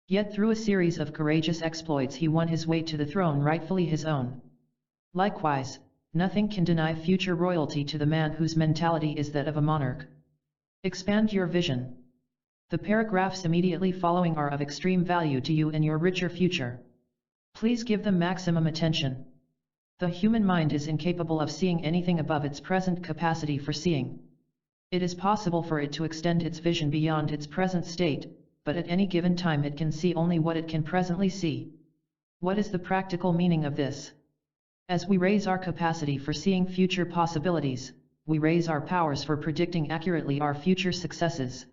Yet through a series of courageous exploits he won his way to the throne rightfully his own. Likewise, nothing can deny future royalty to the man whose mentality is that of a monarch. Expand your vision. The paragraphs immediately following are of extreme value to you and your richer future. Please give them maximum attention. The human mind is incapable of seeing anything above its present capacity for seeing. It is possible for it to extend its vision beyond its present state, but at any given time it can see only what it can presently see. What is the practical meaning of this? As we raise our capacity for seeing future possibilities, we raise our powers for predicting accurately our future successes.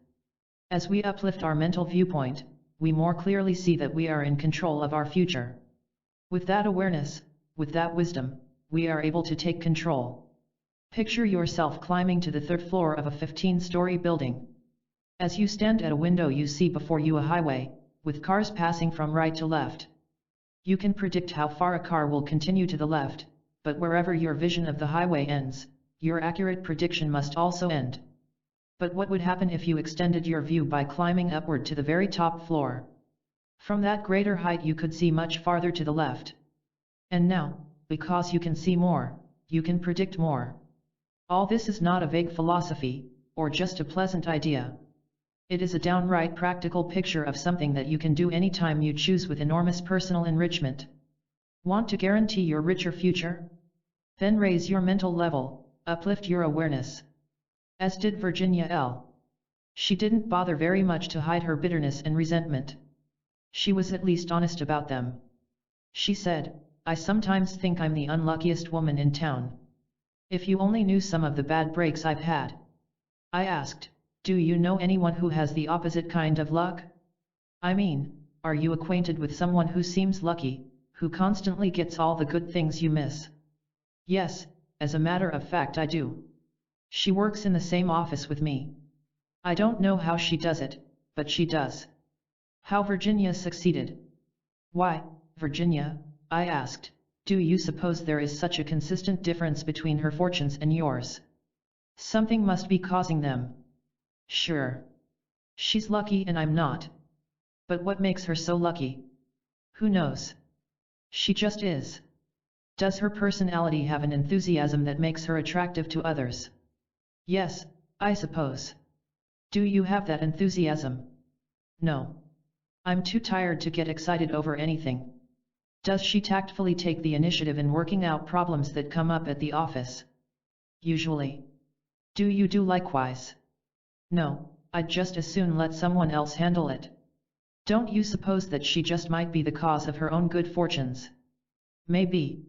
As we uplift our mental viewpoint, we more clearly see that we are in control of our future. With that awareness, with that wisdom, we are able to take control. Picture yourself climbing to the third floor of a 15-story building. As you stand at a window, you see before you a highway, with cars passing from right to left. You can predict how far a car will continue to the left, but wherever your vision of the highway ends, your accurate prediction must also end. But what would happen if you extended your view by climbing upward to the very top floor? From that greater height you could see much farther to the left. And now, because you can see more, you can predict more. All this is not a vague philosophy, or just a pleasant idea. It is a downright practical picture of something that you can do anytime you choose with enormous personal enrichment. Want to guarantee your richer future? Then raise your mental level, uplift your awareness. As did Virginia L. She didn't bother very much to hide her bitterness and resentment. She was at least honest about them. She said, "I sometimes think I'm the unluckiest woman in town. If you only knew some of the bad breaks I've had." I asked, "Do you know anyone who has the opposite kind of luck? I mean, are you acquainted with someone who seems lucky, who constantly gets all the good things you miss?" "Yes, as a matter of fact I do. She works in the same office with me. I don't know how she does it, but she does." How Virginia succeeded. "Why, Virginia," I asked, "do you suppose there is such a consistent difference between her fortunes and yours? Something must be causing them." "Sure. She's lucky and I'm not. But what makes her so lucky? Who knows? She just is. Does her personality have an enthusiasm that makes her attractive to others?" "Yes, I suppose." "Do you have that enthusiasm?" "No. I'm too tired to get excited over anything." "Does she tactfully take the initiative in working out problems that come up at the office?" "Usually." "Do you do likewise?" "No, I'd just as soon let someone else handle it." "Don't you suppose that she just might be the cause of her own good fortunes?" "Maybe.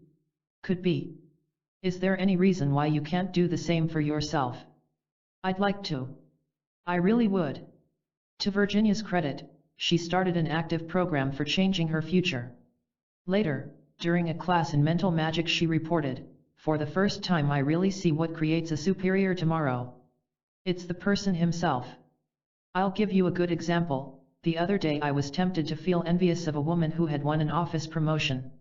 Could be. Is there any reason why you can't do the same for yourself?" "I'd like to. I really would." To Virginia's credit, she started an active program for changing her future. Later, during a class in mental magic, she reported, "For the first time I really see what creates a superior tomorrow. It's the person himself." I'll give you a good example. The other day I was tempted to feel envious of a woman who had won an office promotion.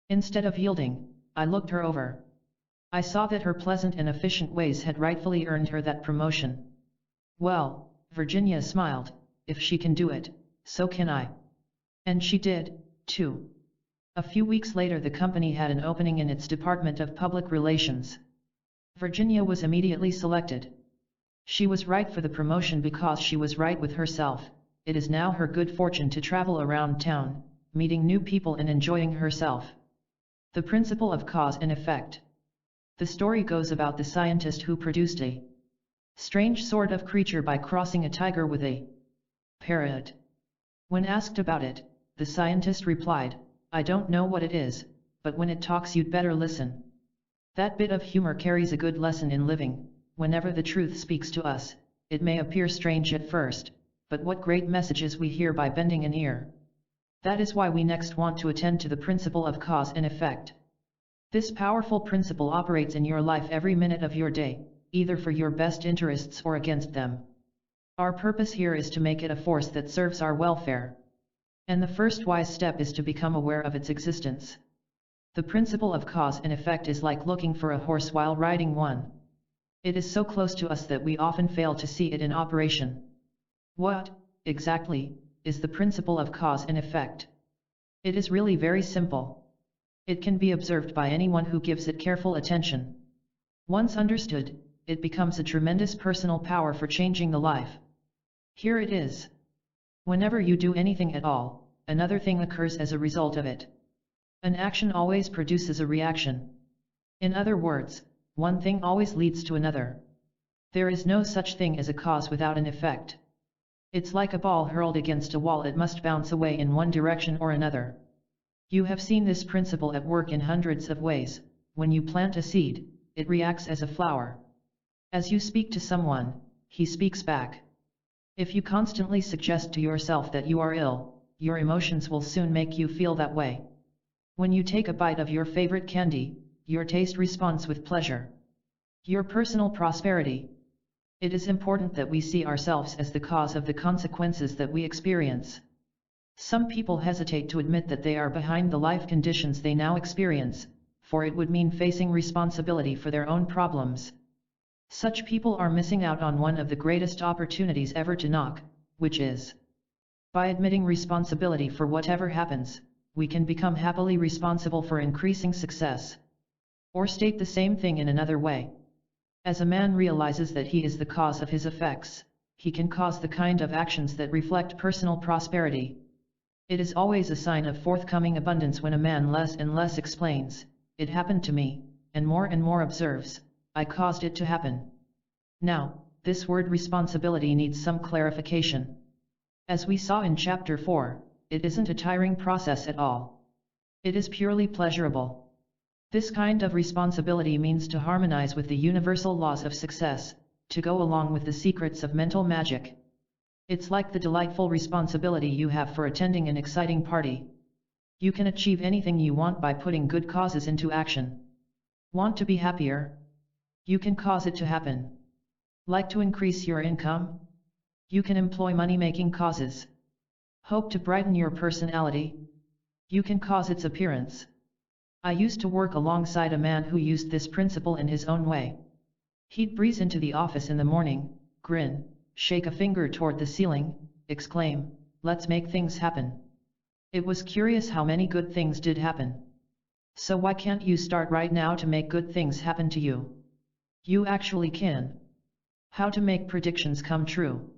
Instead of yielding, I looked her over. I saw that her pleasant and efficient ways had rightfully earned her that promotion. "Well," Virginia smiled, "if she can do it, so can I." And she did, too. A few weeks later the company had an opening in its Department of Public Relations. Virginia was immediately selected. She was right for the promotion because she was right with herself. It is now her good fortune to travel around town, meeting new people and enjoying herself. The principle of cause and effect. The story goes about the scientist who produced a strange sort of creature by crossing a tiger with a parrot. When asked about it, the scientist replied, "I don't know what it is, but when it talks you'd better listen." That bit of humor carries a good lesson in living. Whenever the truth speaks to us, it may appear strange at first, but what great messages we hear by bending an ear. That is why we next want to attend to the principle of cause and effect. This powerful principle operates in your life every minute of your day, either for your best interests or against them. Our purpose here is to make it a force that serves our welfare. And the first wise step is to become aware of its existence. The principle of cause and effect is like looking for a horse while riding one. It is so close to us that we often fail to see it in operation. What, exactly, is the principle of cause and effect? It is really very simple. It can be observed by anyone who gives it careful attention. Once understood, it becomes a tremendous personal power for changing the life. Here it is. Whenever you do anything at all, another thing occurs as a result of it. An action always produces a reaction. In other words, one thing always leads to another. There is no such thing as a cause without an effect. It's like a ball hurled against a wall, it must bounce away in one direction or another. You have seen this principle at work in hundreds of ways. When you plant a seed, it reacts as a flower. As you speak to someone, he speaks back. If you constantly suggest to yourself that you are ill, your emotions will soon make you feel that way. When you take a bite of your favorite candy, your taste responds with pleasure. Your personal prosperity. It is important that we see ourselves as the cause of the consequences that we experience. Some people hesitate to admit that they are behind the life conditions they now experience, for it would mean facing responsibility for their own problems. Such people are missing out on one of the greatest opportunities ever to knock, which is, by admitting responsibility for whatever happens, we can become happily responsible for increasing success. Or state the same thing in another way. As a man realizes that he is the cause of his effects, he can cause the kind of actions that reflect personal prosperity. It is always a sign of forthcoming abundance when a man less and less explains, "It happened to me," and more observes, "I caused it to happen." Now, this word responsibility needs some clarification. As we saw in Chapter 4, it isn't a tiring process at all. It is purely pleasurable. This kind of responsibility means to harmonize with the universal laws of success, to go along with the secrets of mental magic. It's like the delightful responsibility you have for attending an exciting party. You can achieve anything you want by putting good causes into action. Want to be happier? You can cause it to happen. Like to increase your income? You can employ money-making causes. Hope to brighten your personality? You can cause its appearance. I used to work alongside a man who used this principle in his own way. He'd breeze into the office in the morning, grin, shake a finger toward the ceiling, exclaim, "Let's make things happen." It was curious how many good things did happen. So why can't you start right now to make good things happen to you? You actually can. How to make predictions come true.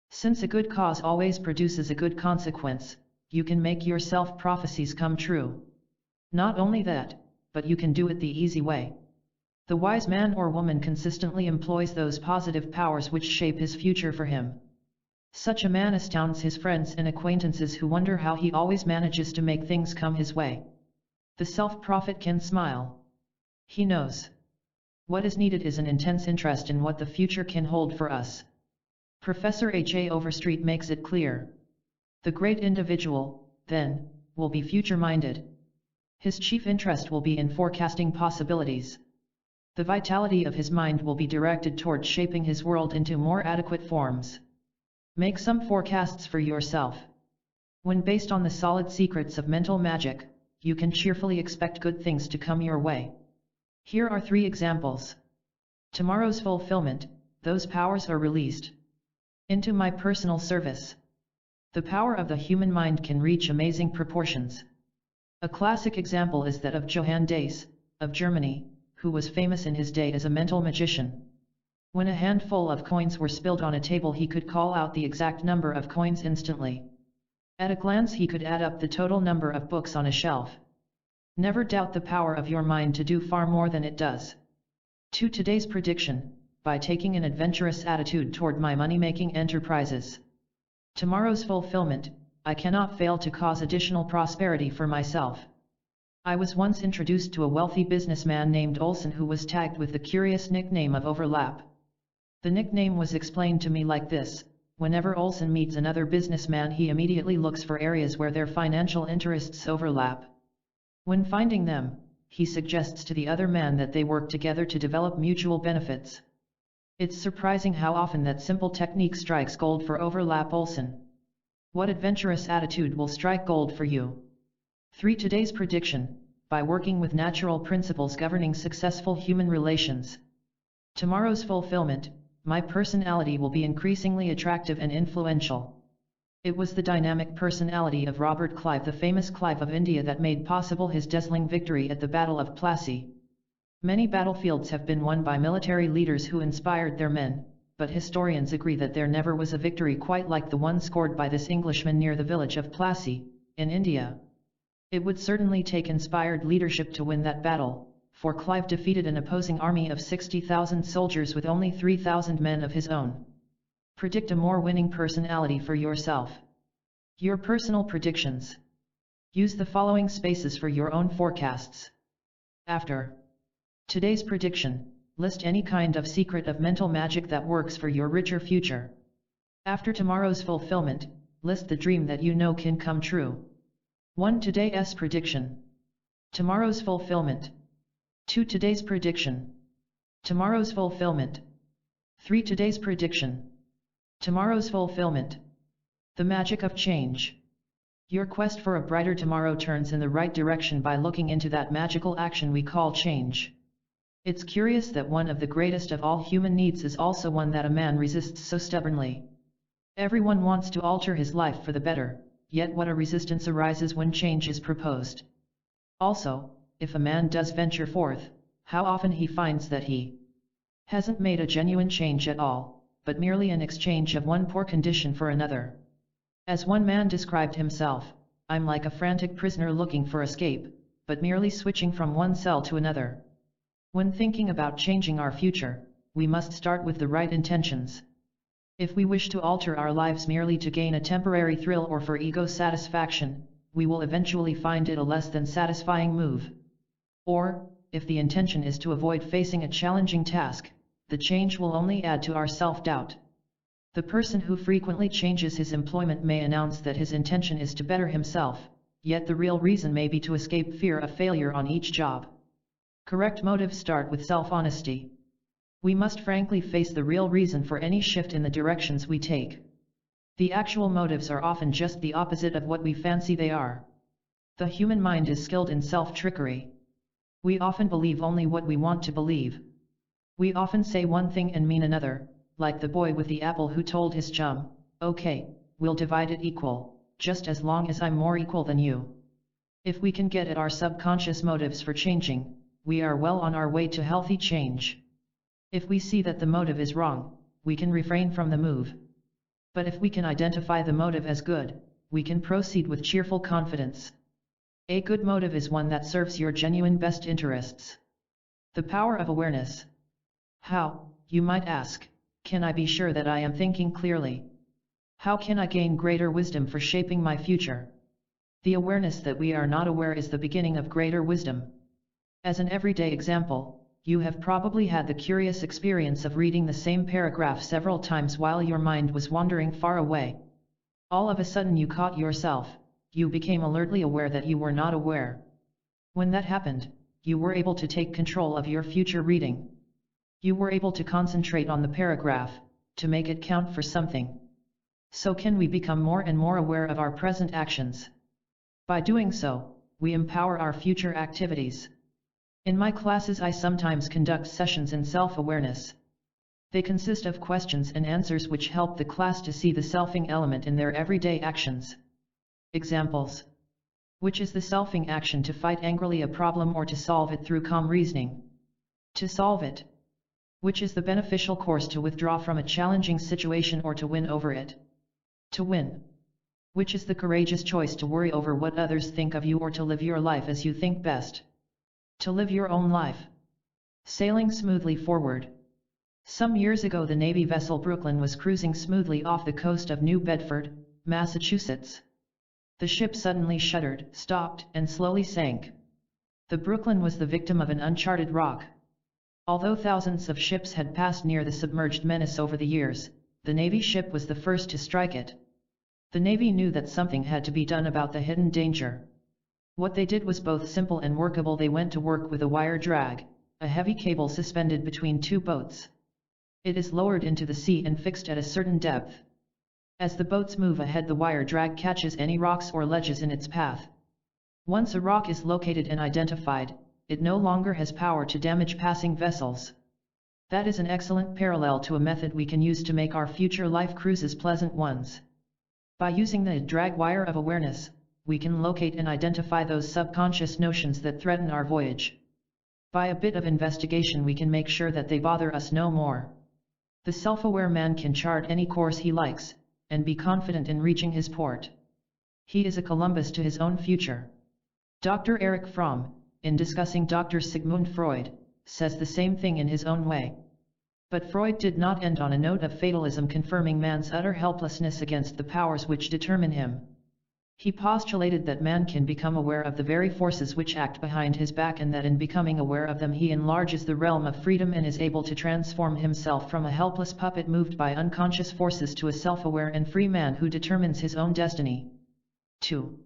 Since a good cause always produces a good consequence, you can make your self-prophecies come true. Not only that, but you can do it the easy way. The wise man or woman consistently employs those positive powers which shape his future for him. Such a man astounds his friends and acquaintances who wonder how he always manages to make things come his way. The self-prophet can smile. He knows. What is needed is an intense interest in what the future can hold for us. Professor H.A. Overstreet makes it clear. The great individual, then, will be future-minded. His chief interest will be in forecasting possibilities. The vitality of his mind will be directed toward shaping his world into more adequate forms. Make some forecasts for yourself. When based on the solid secrets of mental magic, you can cheerfully expect good things to come your way. Here are 3 examples. Tomorrow's fulfillment, those powers are released into my personal service. The power of the human mind can reach amazing proportions. A classic example is that of Johann Dace, of Germany, who was famous in his day as a mental magician. When a handful of coins were spilled on a table, he could call out the exact number of coins instantly. At a glance he could add up the total number of books on a shelf. Never doubt the power of your mind to do far more than it does. To today's prediction, by taking an adventurous attitude toward my money-making enterprises. Tomorrow's fulfillment, I cannot fail to cause additional prosperity for myself. I was once introduced to a wealthy businessman named Olson who was tagged with the curious nickname of Overlap. The nickname was explained to me like this: whenever Olson meets another businessman, he immediately looks for areas where their financial interests overlap. When finding them, he suggests to the other man that they work together to develop mutual benefits. It's surprising how often that simple technique strikes gold for Overlap Olson. What adventurous attitude will strike gold for you? 3. Today's prediction, by working with natural principles governing successful human relations. Tomorrow's fulfillment, my personality will be increasingly attractive and influential. It was the dynamic personality of Robert Clive, the famous Clive of India, that made possible his dazzling victory at the Battle of Plassey. Many battlefields have been won by military leaders who inspired their men, but historians agree that there never was a victory quite like the one scored by this Englishman near the village of Plassey, in India. It would certainly take inspired leadership to win that battle, for Clive defeated an opposing army of 60,000 soldiers with only 3,000 men of his own. Predict a more winning personality for yourself. Your personal predictions. Use the following spaces for your own forecasts. After today's prediction, list any kind of secret of mental magic that works for your richer future. After tomorrow's fulfillment, list the dream that you know can come true. 1. Today's prediction. Tomorrow's fulfillment. 2. Today's prediction. Tomorrow's fulfillment. 3. Today's prediction. Tomorrow's fulfillment. The magic of change. Your quest for a brighter tomorrow turns in the right direction by looking into that magical action we call change. It's curious that one of the greatest of all human needs is also one that a man resists so stubbornly. Everyone wants to alter his life for the better, yet what a resistance arises when change is proposed. Also, if a man does venture forth, how often he finds that he hasn't made a genuine change at all, but merely an exchange of one poor condition for another. As one man described himself, I'm like a frantic prisoner looking for escape, but merely switching from one cell to another. When thinking about changing our future, we must start with the right intentions. If we wish to alter our lives merely to gain a temporary thrill or for ego satisfaction, we will eventually find it a less than satisfying move. Or, if the intention is to avoid facing a challenging task, the change will only add to our self-doubt. The person who frequently changes his employment may announce that his intention is to better himself, yet the real reason may be to escape fear of failure on each job. Correct motives start with self-honesty. We must frankly face the real reason for any shift in the directions we take. The actual motives are often just the opposite of what we fancy they are. The human mind is skilled in self-trickery. We often believe only what we want to believe. We often say one thing and mean another, like the boy with the apple who told his chum, "Okay, we'll divide it equal, just as long as I'm more equal than you." If we can get at our subconscious motives for changing, we are well on our way to healthy change. If we see that the motive is wrong, we can refrain from the move. But if we can identify the motive as good, we can proceed with cheerful confidence. A good motive is one that serves your genuine best interests. The power of awareness. How, you might ask, can I be sure that I am thinking clearly? How can I gain greater wisdom for shaping my future? The awareness that we are not aware is the beginning of greater wisdom. As an everyday example, you have probably had the curious experience of reading the same paragraph several times while your mind was wandering far away. All of a sudden you caught yourself, you became alertly aware that you were not aware. When that happened, you were able to take control of your future reading. You were able to concentrate on the paragraph, to make it count for something. So can we become more and more aware of our present actions? By doing so, we empower our future activities. In my classes I sometimes conduct sessions in self-awareness. They consist of questions and answers which help the class to see the selfing element in their everyday actions. Examples. Which is the selfing action to fight angrily a problem or to solve it through calm reasoning? To solve it. Which is the beneficial course to withdraw from a challenging situation or to win over it? To win. Which is the courageous choice to worry over what others think of you or to live your life as you think best? To live your own life. Sailing smoothly forward. Some years ago the Navy vessel Brooklyn was cruising smoothly off the coast of New Bedford, Massachusetts. The ship suddenly shuddered, stopped, and slowly sank. The Brooklyn was the victim of an uncharted rock. Although thousands of ships had passed near the submerged menace over the years, the Navy ship was the first to strike it. The Navy knew that something had to be done about the hidden danger. What they did was both simple and workable. They went to work with a wire drag, a heavy cable suspended between two boats. It is lowered into the sea and fixed at a certain depth. As the boats move ahead, the wire drag catches any rocks or ledges in its path. Once a rock is located and identified, it no longer has power to damage passing vessels. That is an excellent parallel to a method we can use to make our future life cruises pleasant ones. By using the drag wire of awareness, we can locate and identify those subconscious notions that threaten our voyage. By a bit of investigation we can make sure that they bother us no more. The self-aware man can chart any course he likes, and be confident in reaching his port. He is a Columbus to his own future. Dr. Erich Fromm, in discussing Dr. Sigmund Freud, says the same thing in his own way. But Freud did not end on a note of fatalism confirming man's utter helplessness against the powers which determine him. He postulated that man can become aware of the very forces which act behind his back, and that in becoming aware of them he enlarges the realm of freedom and is able to transform himself from a helpless puppet moved by unconscious forces to a self-aware and free man who determines his own destiny. 2.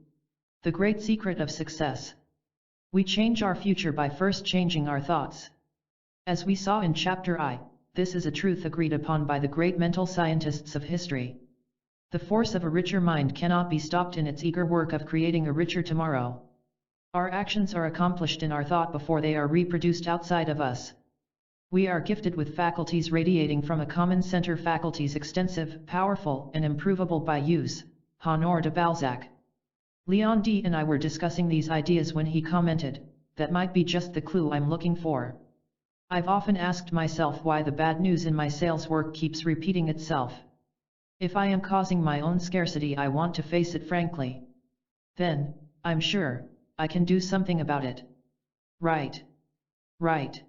The great secret of success. We change our future by first changing our thoughts. As we saw in Chapter I, this is a truth agreed upon by the great mental scientists of history. The force of a richer mind cannot be stopped in its eager work of creating a richer tomorrow. Our actions are accomplished in our thought before they are reproduced outside of us. We are gifted with faculties radiating from a common center, faculties extensive, powerful, and improvable by use. Honore de Balzac. Leon D. and I were discussing these ideas when he commented, "That might be just the clue I'm looking for." I've often asked myself why the bad news in my sales work keeps repeating itself. If I am causing my own scarcity, I want to face it frankly. Then, I'm sure, I can do something about it. Right. Right.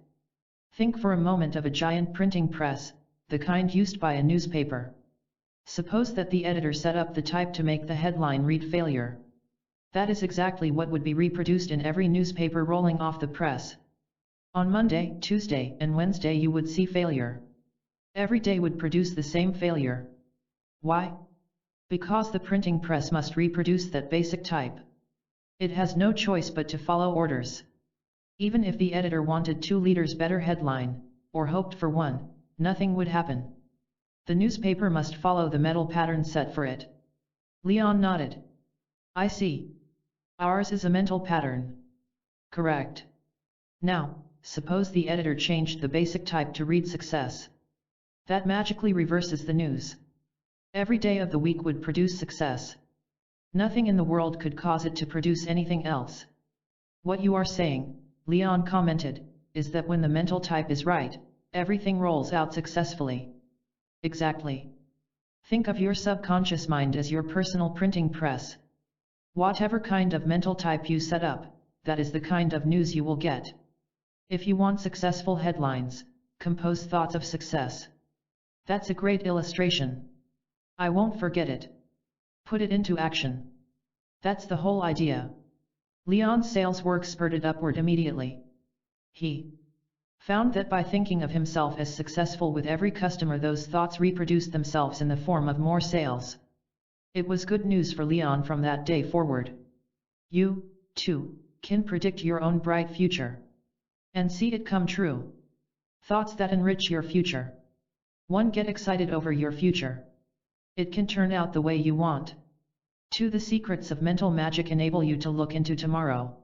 Think for a moment of a giant printing press, the kind used by a newspaper. Suppose that the editor set up the type to make the headline read failure. That is exactly what would be reproduced in every newspaper rolling off the press. On Monday, Tuesday, and Wednesday you would see failure. Every day would produce the same failure. Why? Because the printing press must reproduce that basic type. It has no choice but to follow orders. Even if the editor wanted 2 liters better headline, or hoped for 1, nothing would happen. The newspaper must follow the metal pattern set for it. Leon nodded. I see. Ours is a mental pattern. Correct. Now, suppose the editor changed the basic type to read success. That magically reverses the news. Every day of the week would produce success. Nothing in the world could cause it to produce anything else. What you are saying, Leon commented, is that when the mental type is right, everything rolls out successfully. Exactly. Think of your subconscious mind as your personal printing press. Whatever kind of mental type you set up, that is the kind of news you will get. If you want successful headlines, compose thoughts of success. That's a great illustration. I won't forget it. Put it into action. That's the whole idea. Leon's sales work spurted upward immediately. He found that by thinking of himself as successful with every customer, those thoughts reproduced themselves in the form of more sales. It was good news for Leon from that day forward. You, too, can predict your own bright future. And see it come true. Thoughts that enrich your future. 1. Get excited over your future. It can turn out the way you want. 2. The secrets of mental magic enable you to look into tomorrow.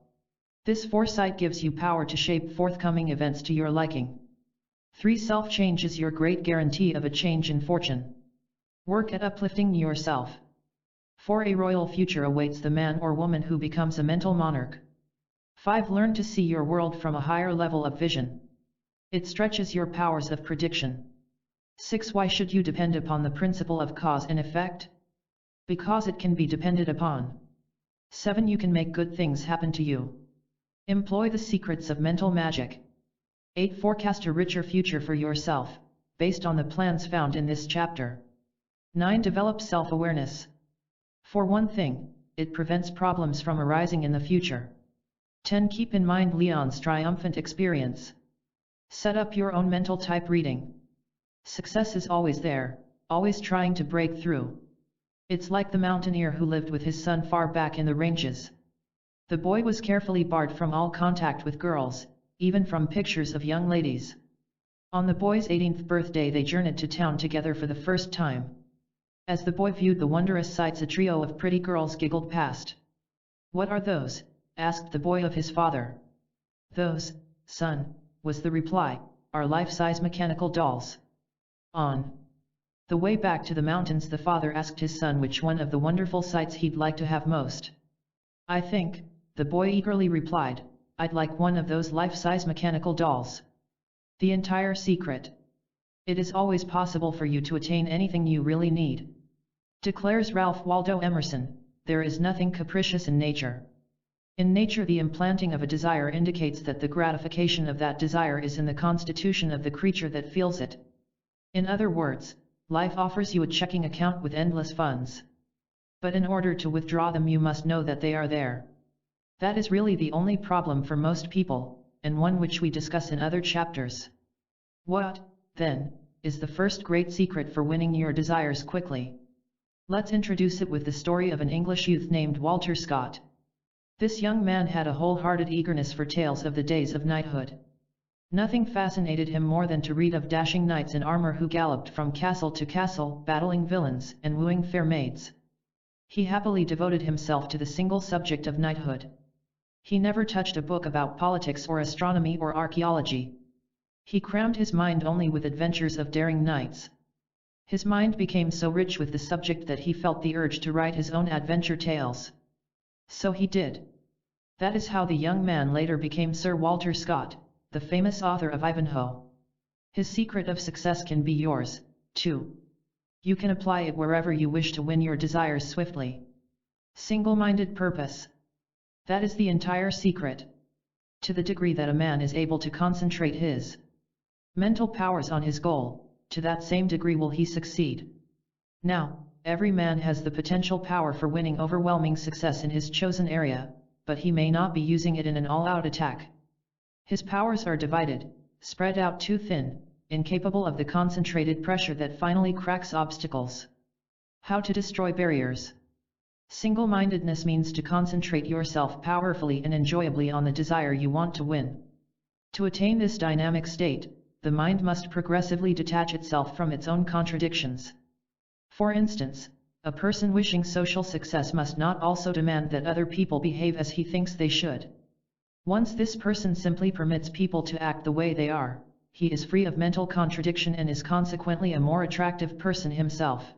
This foresight gives you power to shape forthcoming events to your liking. 3. Self-change is your great guarantee of a change in fortune. Work at uplifting yourself. 4. A royal future awaits the man or woman who becomes a mental monarch. 5. Learn to see your world from a higher level of vision. It stretches your powers of prediction. 6. Why should you depend upon the principle of cause and effect? Because it can be depended upon. 7. You can make good things happen to you. Employ the secrets of mental magic. 8. Forecast a richer future for yourself, based on the plans found in this chapter. 9. Develop self-awareness. For one thing, it prevents problems from arising in the future. 10. Keep in mind Leon's triumphant experience. Set up your own mental type reading. Success is always there, always trying to break through. It's like the mountaineer who lived with his son far back in the ranges. The boy was carefully barred from all contact with girls, even from pictures of young ladies. On the boy's 18th birthday they journeyed to town together for the first time. As the boy viewed the wondrous sights, a trio of pretty girls giggled past. "What are those?" asked the boy of his father. "Those, son," was the reply, "are life-size mechanical dolls." On the way back to the mountains the father asked his son which one of the wonderful sights he'd like to have most. "I think," the boy eagerly replied, "I'd like one of those life-size mechanical dolls." The entire secret. It is always possible for you to attain anything you really need. Declares Ralph Waldo Emerson, there is nothing capricious in nature. In nature, the implanting of a desire indicates that the gratification of that desire is in the constitution of the creature that feels it. In other words, life offers you a checking account with endless funds. But in order to withdraw them, you must know that they are there. That is really the only problem for most people, and one which we discuss in other chapters. What, then, is the first great secret for winning your desires quickly? Let's introduce it with the story of an English youth named Walter Scott. This young man had a wholehearted eagerness for tales of the days of knighthood. Nothing fascinated him more than to read of dashing knights in armor who galloped from castle to castle, battling villains and wooing fair maids. He happily devoted himself to the single subject of knighthood. He never touched a book about politics or astronomy or archaeology. He crammed his mind only with adventures of daring knights. His mind became so rich with the subject that he felt the urge to write his own adventure tales. So he did. That is how the young man later became Sir Walter Scott, the famous author of Ivanhoe. His secret of success can be yours, too. You can apply it wherever you wish to win your desires swiftly. Single-minded purpose. That is the entire secret. To the degree that a man is able to concentrate his mental powers on his goal, to that same degree will he succeed. Now, every man has the potential power for winning overwhelming success in his chosen area, but he may not be using it in an all-out attack. His powers are divided, spread out too thin, incapable of the concentrated pressure that finally cracks obstacles. How to destroy barriers. Single-mindedness means to concentrate yourself powerfully and enjoyably on the desire you want to win. To attain this dynamic state, the mind must progressively detach itself from its own contradictions. For instance, a person wishing social success must not also demand that other people behave as he thinks they should. Once this person simply permits people to act the way they are, he is free of mental contradiction and is consequently a more attractive person himself.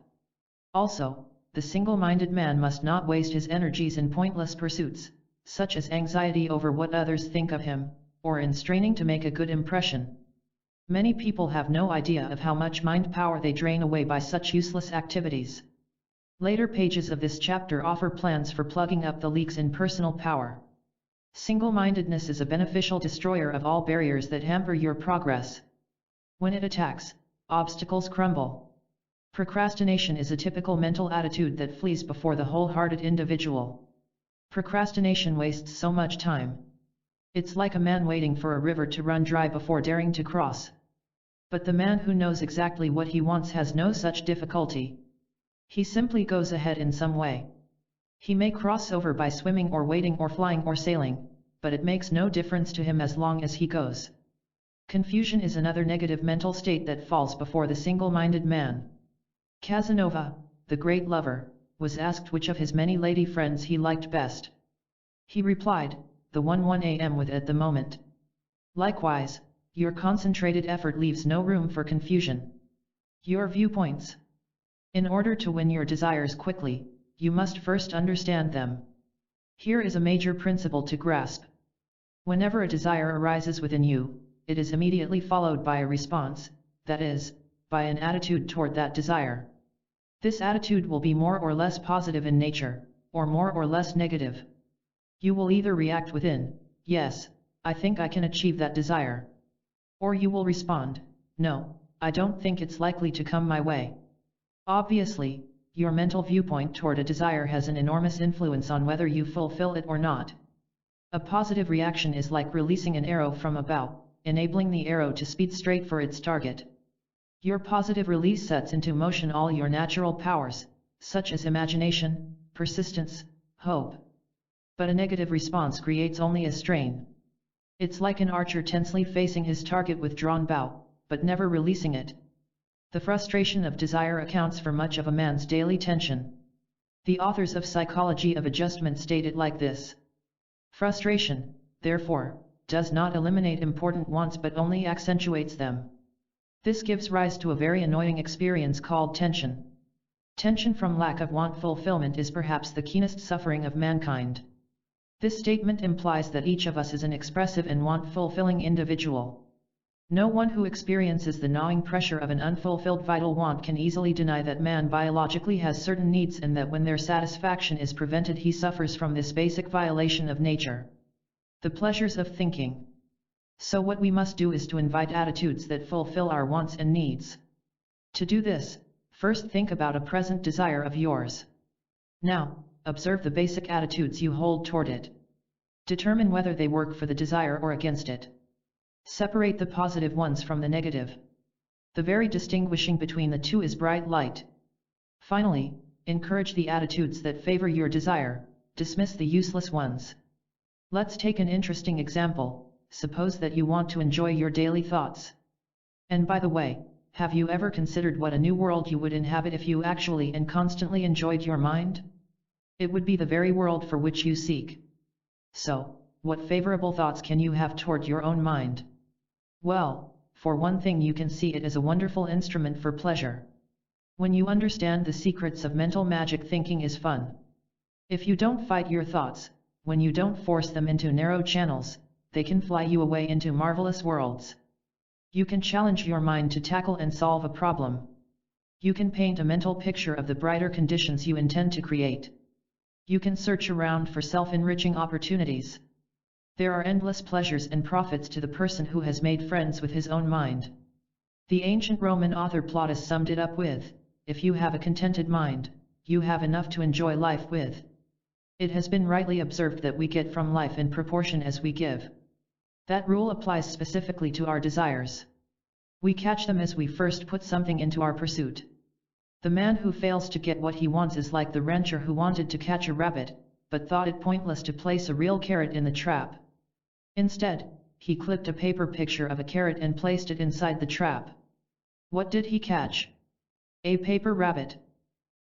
Also, the single-minded man must not waste his energies in pointless pursuits, such as anxiety over what others think of him, or in straining to make a good impression. Many people have no idea of how much mind power they drain away by such useless activities. Later pages of this chapter offer plans for plugging up the leaks in personal power. Single-mindedness is a beneficial destroyer of all barriers that hamper your progress. When it attacks, obstacles crumble. Procrastination is a typical mental attitude that flees before the wholehearted individual. Procrastination wastes so much time. It's like a man waiting for a river to run dry before daring to cross. But the man who knows exactly what he wants has no such difficulty. He simply goes ahead in some way. He may cross over by swimming or wading or flying or sailing, but it makes no difference to him as long as he goes. Confusion is another negative mental state that falls before the single-minded man. Casanova, the great lover, was asked which of his many lady friends he liked best. He replied, the one 1 a.m. with at the moment. Likewise, your concentrated effort leaves no room for confusion. Your viewpoints. In order to win your desires quickly, you must first understand them. Here is a major principle to grasp. Whenever a desire arises within you, it is immediately followed by a response, that is, by an attitude toward that desire. This attitude will be more or less positive in nature, or more or less negative. You will either react within, yes, I think I can achieve that desire. Or you will respond, no, I don't think it's likely to come my way. Obviously, your mental viewpoint toward a desire has an enormous influence on whether you fulfill it or not. A positive reaction is like releasing an arrow from a bow, enabling the arrow to speed straight for its target. Your positive release sets into motion all your natural powers, such as imagination, persistence, hope. But a negative response creates only a strain. It's like an archer tensely facing his target with drawn bow, but never releasing it. The frustration of desire accounts for much of a man's daily tension. The authors of Psychology of Adjustment state it like this. Frustration, therefore, does not eliminate important wants but only accentuates them. This gives rise to a very annoying experience called tension. Tension from lack of want fulfillment is perhaps the keenest suffering of mankind. This statement implies that each of us is an expressive and want-fulfilling individual. No one who experiences the gnawing pressure of an unfulfilled vital want can easily deny that man biologically has certain needs and that when their satisfaction is prevented he suffers from this basic violation of nature. The pleasures of thinking. So what we must do is to invite attitudes that fulfill our wants and needs. To do this, first think about a present desire of yours. Now, observe the basic attitudes you hold toward it. Determine whether they work for the desire or against it. Separate the positive ones from the negative. The very distinguishing between the two is bright light. Finally, encourage the attitudes that favor your desire, dismiss the useless ones. Let's take an interesting example. Suppose that you want to enjoy your daily thoughts. And by the way, have you ever considered what a new world you would inhabit if you actually and constantly enjoyed your mind? It would be the very world for which you seek. So, what favorable thoughts can you have toward your own mind? Well, for one thing you can see it as a wonderful instrument for pleasure. When you understand the secrets of mental magic, thinking is fun. If you don't fight your thoughts, when you don't force them into narrow channels, they can fly you away into marvelous worlds. You can challenge your mind to tackle and solve a problem. You can paint a mental picture of the brighter conditions you intend to create. You can search around for self-enriching opportunities. There are endless pleasures and profits to the person who has made friends with his own mind. The ancient Roman author Plautus summed it up with, if you have a contented mind, you have enough to enjoy life with. It has been rightly observed that we get from life in proportion as we give. That rule applies specifically to our desires. We catch them as we first put something into our pursuit. The man who fails to get what he wants is like the rancher who wanted to catch a rabbit, but thought it pointless to place a real carrot in the trap. Instead, he clipped a paper picture of a carrot and placed it inside the trap. What did he catch? A paper rabbit.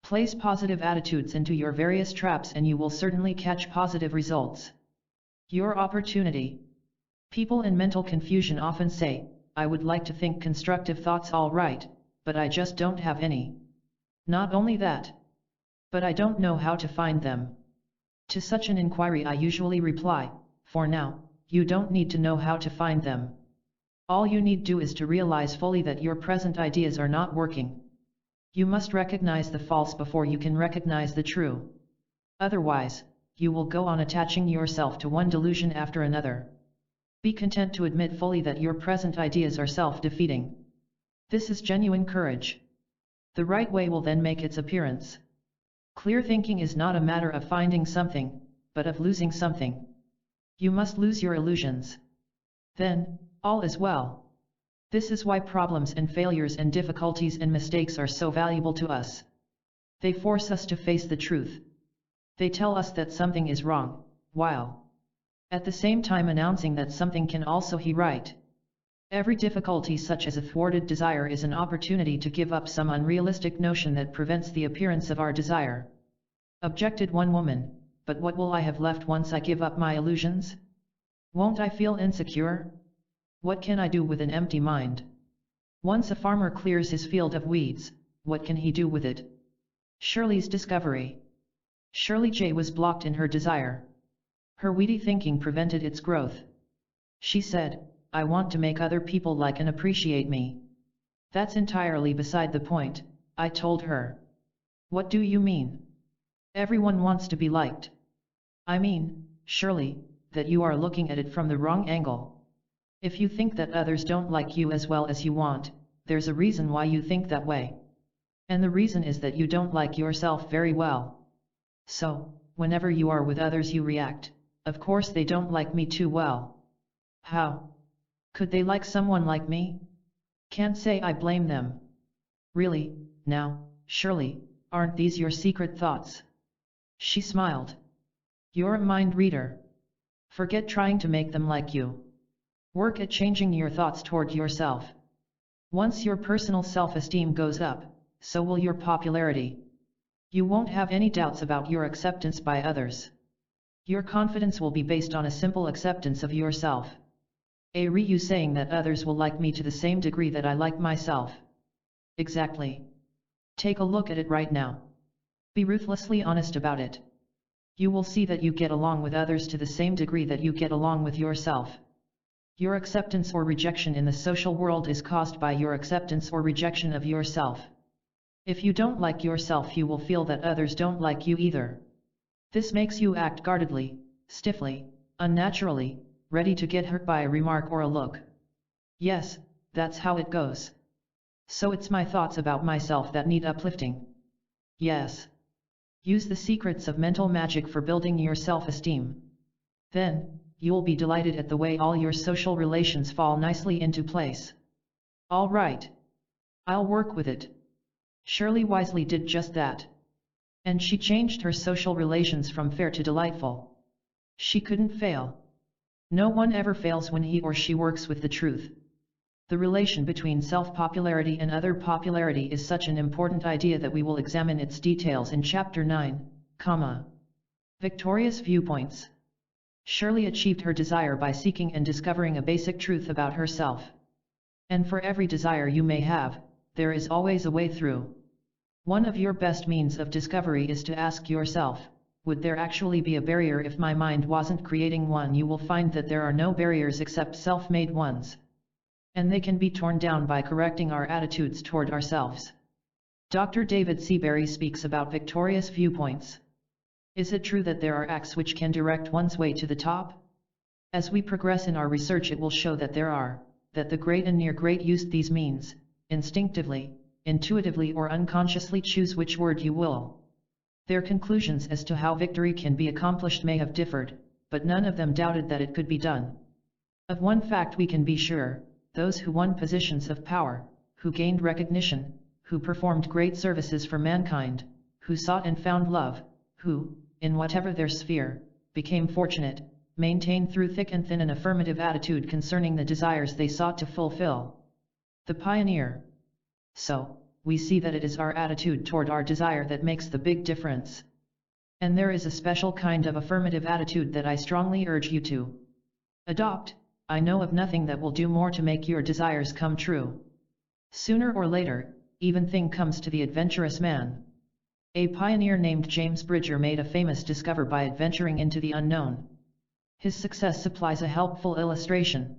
Place positive attitudes into your various traps and you will certainly catch positive results. Your opportunity. People in mental confusion often say, I would like to think constructive thoughts all right, but I just don't have any. Not only that, but I don't know how to find them. To such an inquiry I usually reply, for now, you don't need to know how to find them. All you need do is to realize fully that your present ideas are not working. You must recognize the false before you can recognize the true. Otherwise, you will go on attaching yourself to one delusion after another. Be content to admit fully that your present ideas are self-defeating. This is genuine courage. The right way will then make its appearance. Clear thinking is not a matter of finding something, but of losing something. You must lose your illusions. Then, all is well. This is why problems and failures and difficulties and mistakes are so valuable to us. They force us to face the truth. They tell us that something is wrong, while at the same time announcing that something can also be right. Every difficulty such as a thwarted desire is an opportunity to give up some unrealistic notion that prevents the appearance of our desire. Objected one woman, but what will I have left once I give up my illusions? Won't I feel insecure? What can I do with an empty mind? Once a farmer clears his field of weeds, what can he do with it? Shirley's discovery. Shirley J. was blocked in her desire. Her weedy thinking prevented its growth. She said, I want to make other people like and appreciate me. That's entirely beside the point, I told her. What do you mean? Everyone wants to be liked. I mean, Shirley, that you are looking at it from the wrong angle. If you think that others don't like you as well as you want, there's a reason why you think that way. And the reason is that you don't like yourself very well. So, whenever you are with others you react, of course they don't like me too well. How could they like someone like me? Can't say I blame them. Really, now, Shirley, aren't these your secret thoughts? She smiled. You're a mind reader. Forget trying to make them like you. Work at changing your thoughts toward yourself. Once your personal self-esteem goes up, so will your popularity. You won't have any doubts about your acceptance by others. Your confidence will be based on a simple acceptance of yourself. Are you saying that others will like me to the same degree that I like myself? Exactly. Take a look at it right now. Be ruthlessly honest about it. You will see that you get along with others to the same degree that you get along with yourself. Your acceptance or rejection in the social world is caused by your acceptance or rejection of yourself. If you don't like yourself, you will feel that others don't like you either. This makes you act guardedly, stiffly, unnaturally, ready to get hurt by a remark or a look. Yes, that's how it goes. So it's my thoughts about myself that need uplifting. Yes. Use the secrets of mental magic for building your self-esteem. Then, you'll be delighted at the way all your social relations fall nicely into place. All right. I'll work with it. Shirley wisely did just that. And she changed her social relations from fair to delightful. She couldn't fail. No one ever fails when he or she works with the truth. The relation between self-popularity and other popularity is such an important idea that we will examine its details in Chapter 9, Victorious Viewpoints. Shirley achieved her desire by seeking and discovering a basic truth about herself. And for every desire you may have, there is always a way through. One of your best means of discovery is to ask yourself, would there actually be a barrier if my mind wasn't creating one? You will find that there are no barriers except self-made ones. And they can be torn down by correcting our attitudes toward ourselves. Dr. David Seabury speaks about victorious viewpoints. Is it true that there are acts which can direct one's way to the top? As we progress in our research, it will show that there are, that the great and near great use these means, instinctively, intuitively or unconsciously, choose which word you will. Their conclusions as to how victory can be accomplished may have differed, but none of them doubted that it could be done. Of one fact we can be sure: those who won positions of power, who gained recognition, who performed great services for mankind, who sought and found love, who, in whatever their sphere, became fortunate, maintained through thick and thin an affirmative attitude concerning the desires they sought to fulfill. The pioneer. So, we see that it is our attitude toward our desire that makes the big difference. And there is a special kind of affirmative attitude that I strongly urge you to adopt. I know of nothing that will do more to make your desires come true. Sooner or later, even thing comes to the adventurous man. A pioneer named James Bridger made a famous discovery by adventuring into the unknown. His success supplies a helpful illustration.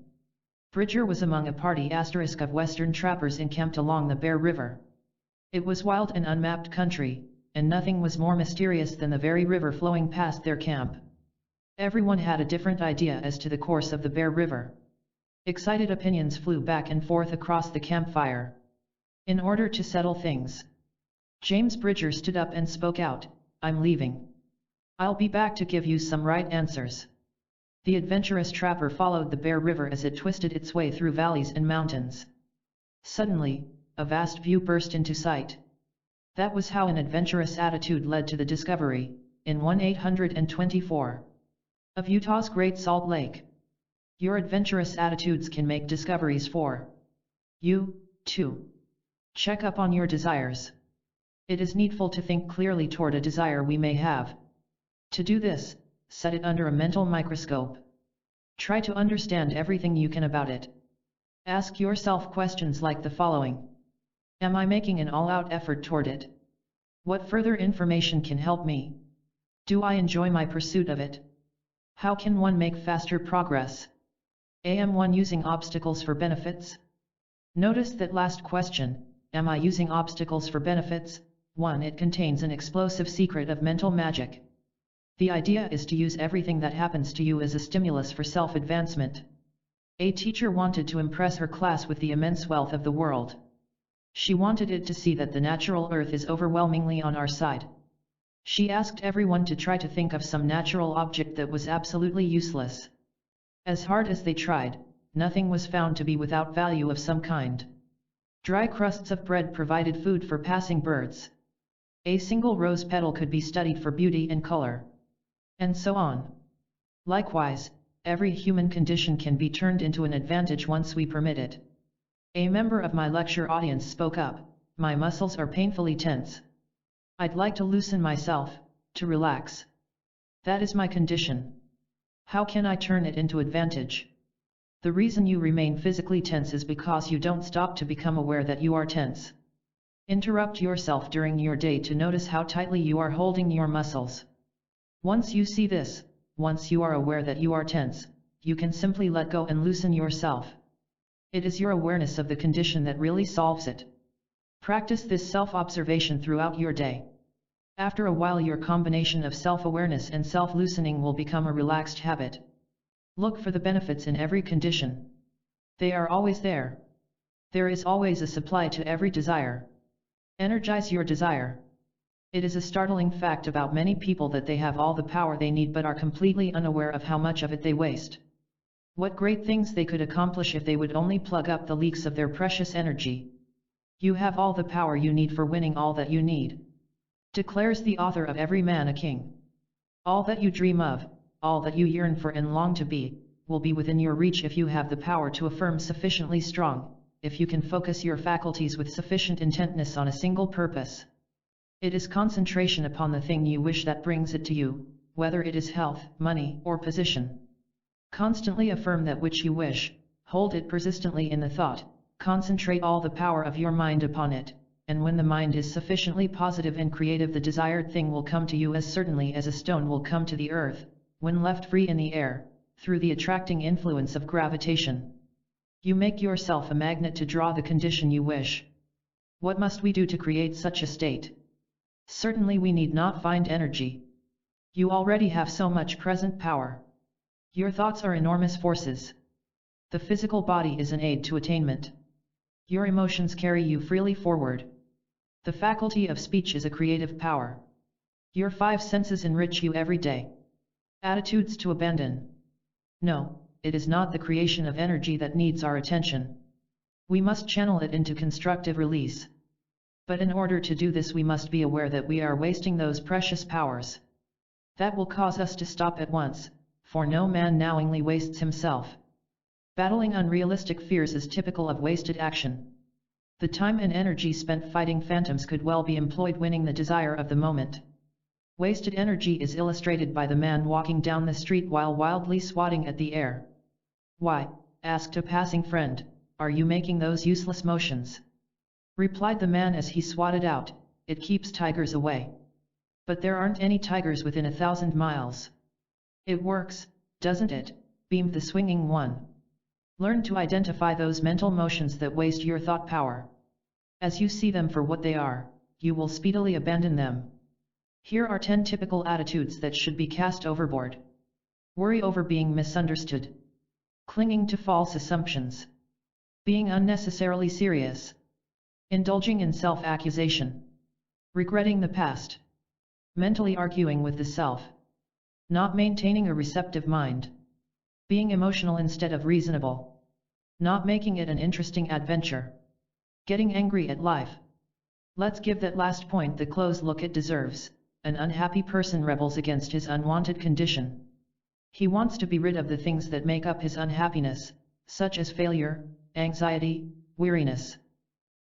Bridger was among a party of western trappers encamped along the Bear River. It was wild and unmapped country, and nothing was more mysterious than the very river flowing past their camp. Everyone had a different idea as to the course of the Bear River. Excited opinions flew back and forth across the campfire. In order to settle things, James Bridger stood up and spoke out, "I'm leaving. I'll be back to give you some right answers." The adventurous trapper followed the Bear River as it twisted its way through valleys and mountains. Suddenly, a vast view burst into sight. That was how an adventurous attitude led to the discovery, in 1824, of Utah's Great Salt Lake. Your adventurous attitudes can make discoveries for you, too. Check up on your desires. It is needful to think clearly toward a desire we may have. To do this, set it under a mental microscope. Try to understand everything you can about it. Ask yourself questions like the following. Am I making an all-out effort toward it? What further information can help me? Do I enjoy my pursuit of it? How can one make faster progress? Am one using obstacles for benefits? Notice that last question, am I using obstacles for benefits? 1. It contains an explosive secret of mental magic. The idea is to use everything that happens to you as a stimulus for self-advancement. A teacher wanted to impress her class with the immense wealth of the world. She wanted it to see that the natural earth is overwhelmingly on our side. She asked everyone to try to think of some natural object that was absolutely useless. As hard as they tried, nothing was found to be without value of some kind. Dry crusts of bread provided food for passing birds. A single rose petal could be studied for beauty and color. And so on. Likewise, every human condition can be turned into an advantage once we permit it. A member of my lecture audience spoke up, "My muscles are painfully tense. I'd like to loosen myself, to relax. That is my condition. How can I turn it into advantage?" The reason you remain physically tense is because you don't stop to become aware that you are tense. Interrupt yourself during your day to notice how tightly you are holding your muscles. Once you see this, once you are aware that you are tense, you can simply let go and loosen yourself. It is your awareness of the condition that really solves it. Practice this self-observation throughout your day. After a while, your combination of self-awareness and self-loosening will become a relaxed habit. Look for the benefits in every condition. They are always there. There is always a supply to every desire. Energize your desire. It is a startling fact about many people that they have all the power they need but are completely unaware of how much of it they waste. What great things they could accomplish if they would only plug up the leaks of their precious energy. You have all the power you need for winning all that you need. Declares the author of Every Man a King. All that you dream of, all that you yearn for and long to be, will be within your reach if you have the power to affirm sufficiently strong, if you can focus your faculties with sufficient intentness on a single purpose. It is concentration upon the thing you wish that brings it to you, whether it is health, money, or position. Constantly affirm that which you wish, hold it persistently in the thought, concentrate all the power of your mind upon it, and when the mind is sufficiently positive and creative, the desired thing will come to you as certainly as a stone will come to the earth, when left free in the air, through the attracting influence of gravitation. You make yourself a magnet to draw the condition you wish. What must we do to create such a state? Certainly we need not find energy. You already have so much present power. Your thoughts are enormous forces. The physical body is an aid to attainment. Your emotions carry you freely forward. The faculty of speech is a creative power. Your 5 senses enrich you every day. Attitudes to abandon. No, it is not the creation of energy that needs our attention. We must channel it into constructive release. But in order to do this, we must be aware that we are wasting those precious powers. That will cause us to stop at once, for no man knowingly wastes himself. Battling unrealistic fears is typical of wasted action. The time and energy spent fighting phantoms could well be employed winning the desire of the moment. Wasted energy is illustrated by the man walking down the street while wildly swatting at the air. "Why," asked a passing friend, "are you making those useless motions?" Replied the man as he swatted out, "It keeps tigers away." "But there aren't any tigers within 1,000 miles. "It works, doesn't it?" beamed the swinging one. Learn to identify those mental motions that waste your thought power. As you see them for what they are, you will speedily abandon them. Here are 10 typical attitudes that should be cast overboard. Worry over being misunderstood. Clinging to false assumptions. Being unnecessarily serious. Indulging in self-accusation. Regretting the past. Mentally arguing with the self. Not maintaining a receptive mind. Being emotional instead of reasonable. Not making it an interesting adventure. Getting angry at life. Let's give that last point the close look it deserves. An unhappy person rebels against his unwanted condition. He wants to be rid of the things that make up his unhappiness, such as failure, anxiety, weariness.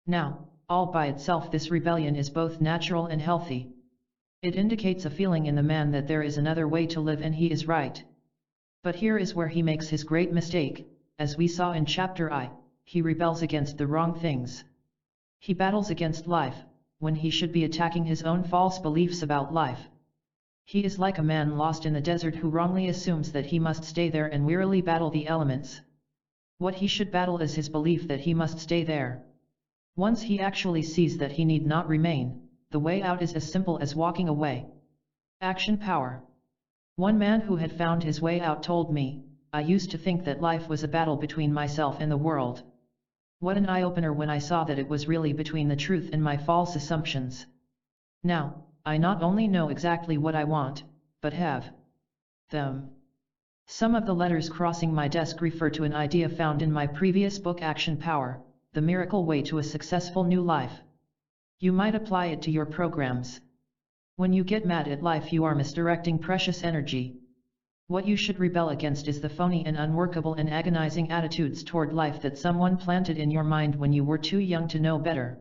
Now, all by itself this rebellion is both natural and healthy. It indicates a feeling in the man that there is another way to live and he is right. But here is where he makes his great mistake. As we saw in chapter I, he rebels against the wrong things. He battles against life, when he should be attacking his own false beliefs about life. He is like a man lost in the desert who wrongly assumes that he must stay there and wearily battle the elements. What he should battle is his belief that he must stay there. Once he actually sees that he need not remain, the way out is as simple as walking away. Action power. One man who had found his way out told me, "I used to think that life was a battle between myself and the world. What an eye-opener when I saw that it was really between the truth and my false assumptions. Now, I not only know exactly what I want, but have them." Some of the letters crossing my desk refer to an idea found in my previous book Action Power, The Miracle Way to a Successful New Life. You might apply it to your programs. When you get mad at life, you are misdirecting precious energy. What you should rebel against is the phony and unworkable and agonizing attitudes toward life that someone planted in your mind when you were too young to know better.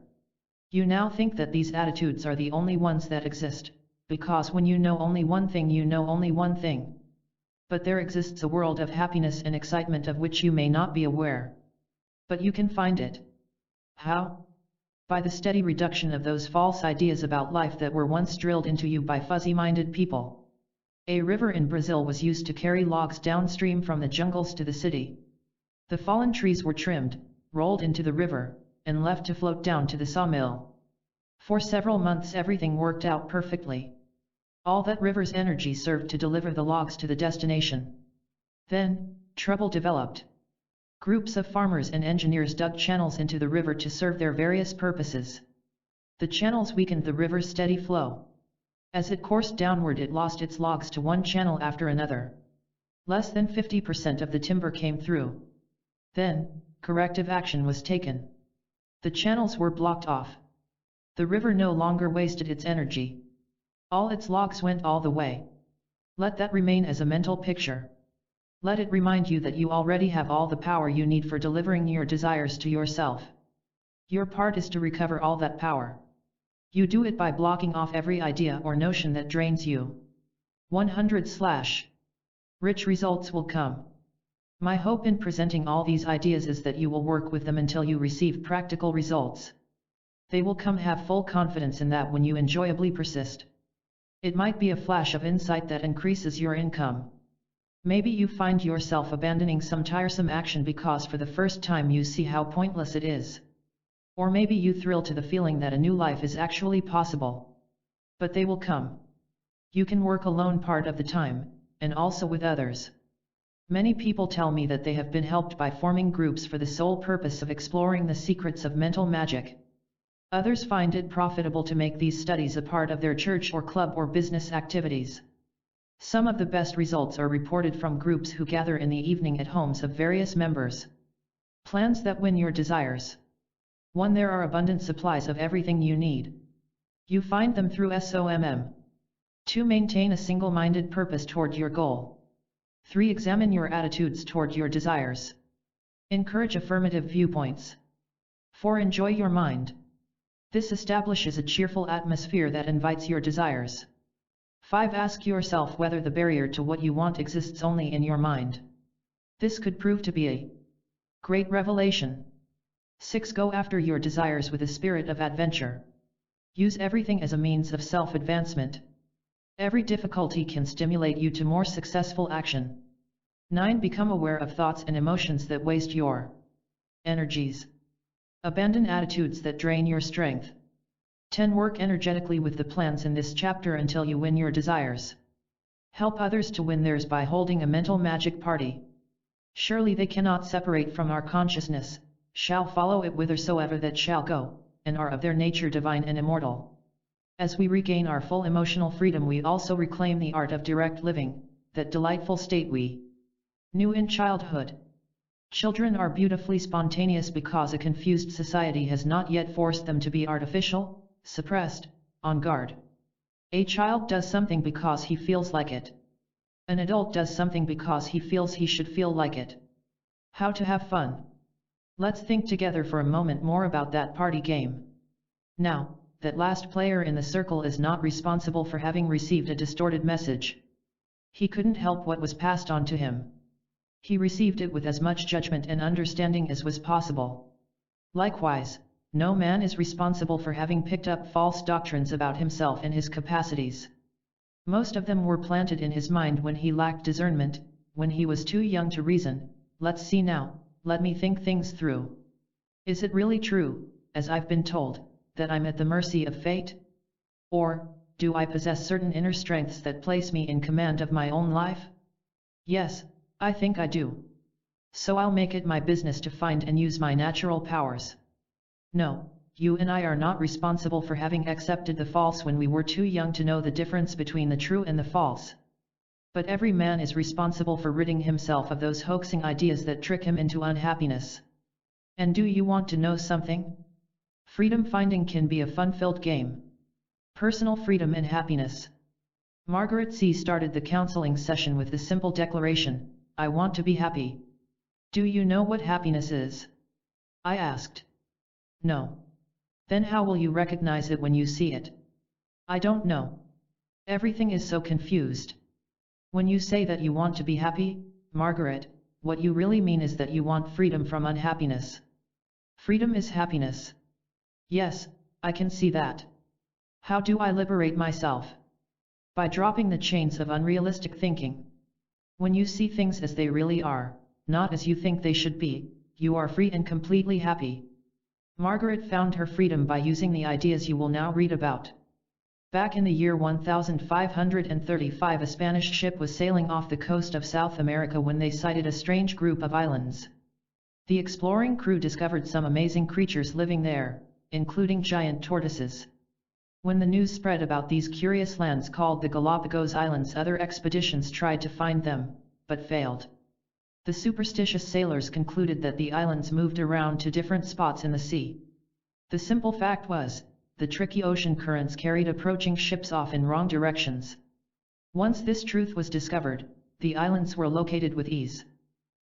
You now think that these attitudes are the only ones that exist, because when you know only one thing, you know only one thing. But there exists a world of happiness and excitement of which you may not be aware. But you can find it. How? By the steady reduction of those false ideas about life that were once drilled into you by fuzzy-minded people. A river in Brazil was used to carry logs downstream from the jungles to the city. The fallen trees were trimmed, rolled into the river, and left to float down to the sawmill. For several months everything worked out perfectly. All that river's energy served to deliver the logs to the destination. Then, trouble developed. Groups of farmers and engineers dug channels into the river to serve their various purposes. The channels weakened the river's steady flow. As it coursed downward it lost its logs to one channel after another. Less than 50% of the timber came through. Then, corrective action was taken. The channels were blocked off. The river no longer wasted its energy. All its logs went all the way. Let that remain as a mental picture. Let it remind you that you already have all the power you need for delivering your desires to yourself. Your part is to recover all that power. You do it by blocking off every idea or notion that drains you. 100/ Rich results will come. My hope in presenting all these ideas is that you will work with them until you receive practical results. They will come. Have full confidence in that when you enjoyably persist. It might be a flash of insight that increases your income. Maybe you find yourself abandoning some tiresome action because for the first time you see how pointless it is. Or maybe you thrill to the feeling that a new life is actually possible. But they will come. You can work alone part of the time, and also with others. Many people tell me that they have been helped by forming groups for the sole purpose of exploring the secrets of mental magic. Others find it profitable to make these studies a part of their church or club or business activities. Some of the best results are reported from groups who gather in the evening at homes of various members. Plans that win your desires. 1. There are abundant supplies of everything you need. You find them through SOMM. 2. Maintain a single-minded purpose toward your goal. 3. Examine your attitudes toward your desires. Encourage affirmative viewpoints. 4. Enjoy your mind. This establishes a cheerful atmosphere that invites your desires. 5. Ask yourself whether the barrier to what you want exists only in your mind. This could prove to be a great revelation. 6. Go after your desires with a spirit of adventure. Use everything as a means of self-advancement. Every difficulty can stimulate you to more successful action. 9. Become aware of thoughts and emotions that waste your energies. Abandon attitudes that drain your strength. 10. Work energetically with the plans in this chapter until you win your desires. Help others to win theirs by holding a mental magic party. Surely they cannot separate from our consciousness, shall follow it whithersoever that shall go, and are of their nature divine and immortal. As we regain our full emotional freedom we also reclaim the art of direct living, that delightful state we knew in childhood. Children are beautifully spontaneous because a confused society has not yet forced them to be artificial, suppressed, on guard. A child does something because he feels like it. An adult does something because he feels he should feel like it. How to have fun? Let's think together for a moment more about that party game. Now, that last player in the circle is not responsible for having received a distorted message. He couldn't help what was passed on to him. He received it with as much judgment and understanding as was possible. Likewise, no man is responsible for having picked up false doctrines about himself and his capacities. Most of them were planted in his mind when he lacked discernment, when he was too young to reason. Let's see now, let me think things through. Is it really true, as I've been told, that I'm at the mercy of fate? Or, do I possess certain inner strengths that place me in command of my own life? Yes, I think I do. So I'll make it my business to find and use my natural powers. No, you and I are not responsible for having accepted the false when we were too young to know the difference between the true and the false. But every man is responsible for ridding himself of those hoaxing ideas that trick him into unhappiness. And do you want to know something? Freedom finding can be a fun-filled game. Personal freedom and happiness. Margaret C. started the counseling session with the simple declaration, I want to be happy. Do you know what happiness is? I asked. No. Then how will you recognize it when you see it? I don't know. Everything is so confused. When you say that you want to be happy, Margaret, what you really mean is that you want freedom from unhappiness. Freedom is happiness. Yes, I can see that. How do I liberate myself? By dropping the chains of unrealistic thinking. When you see things as they really are, not as you think they should be, you are free and completely happy. Margaret found her freedom by using the ideas you will now read about. Back in the year 1535, a Spanish ship was sailing off the coast of South America when they sighted a strange group of islands. The exploring crew discovered some amazing creatures living there, including giant tortoises. When the news spread about these curious lands called the Galapagos Islands, other expeditions tried to find them, but failed. The superstitious sailors concluded that the islands moved around to different spots in the sea. The simple fact was, the tricky ocean currents carried approaching ships off in wrong directions. Once this truth was discovered, the islands were located with ease.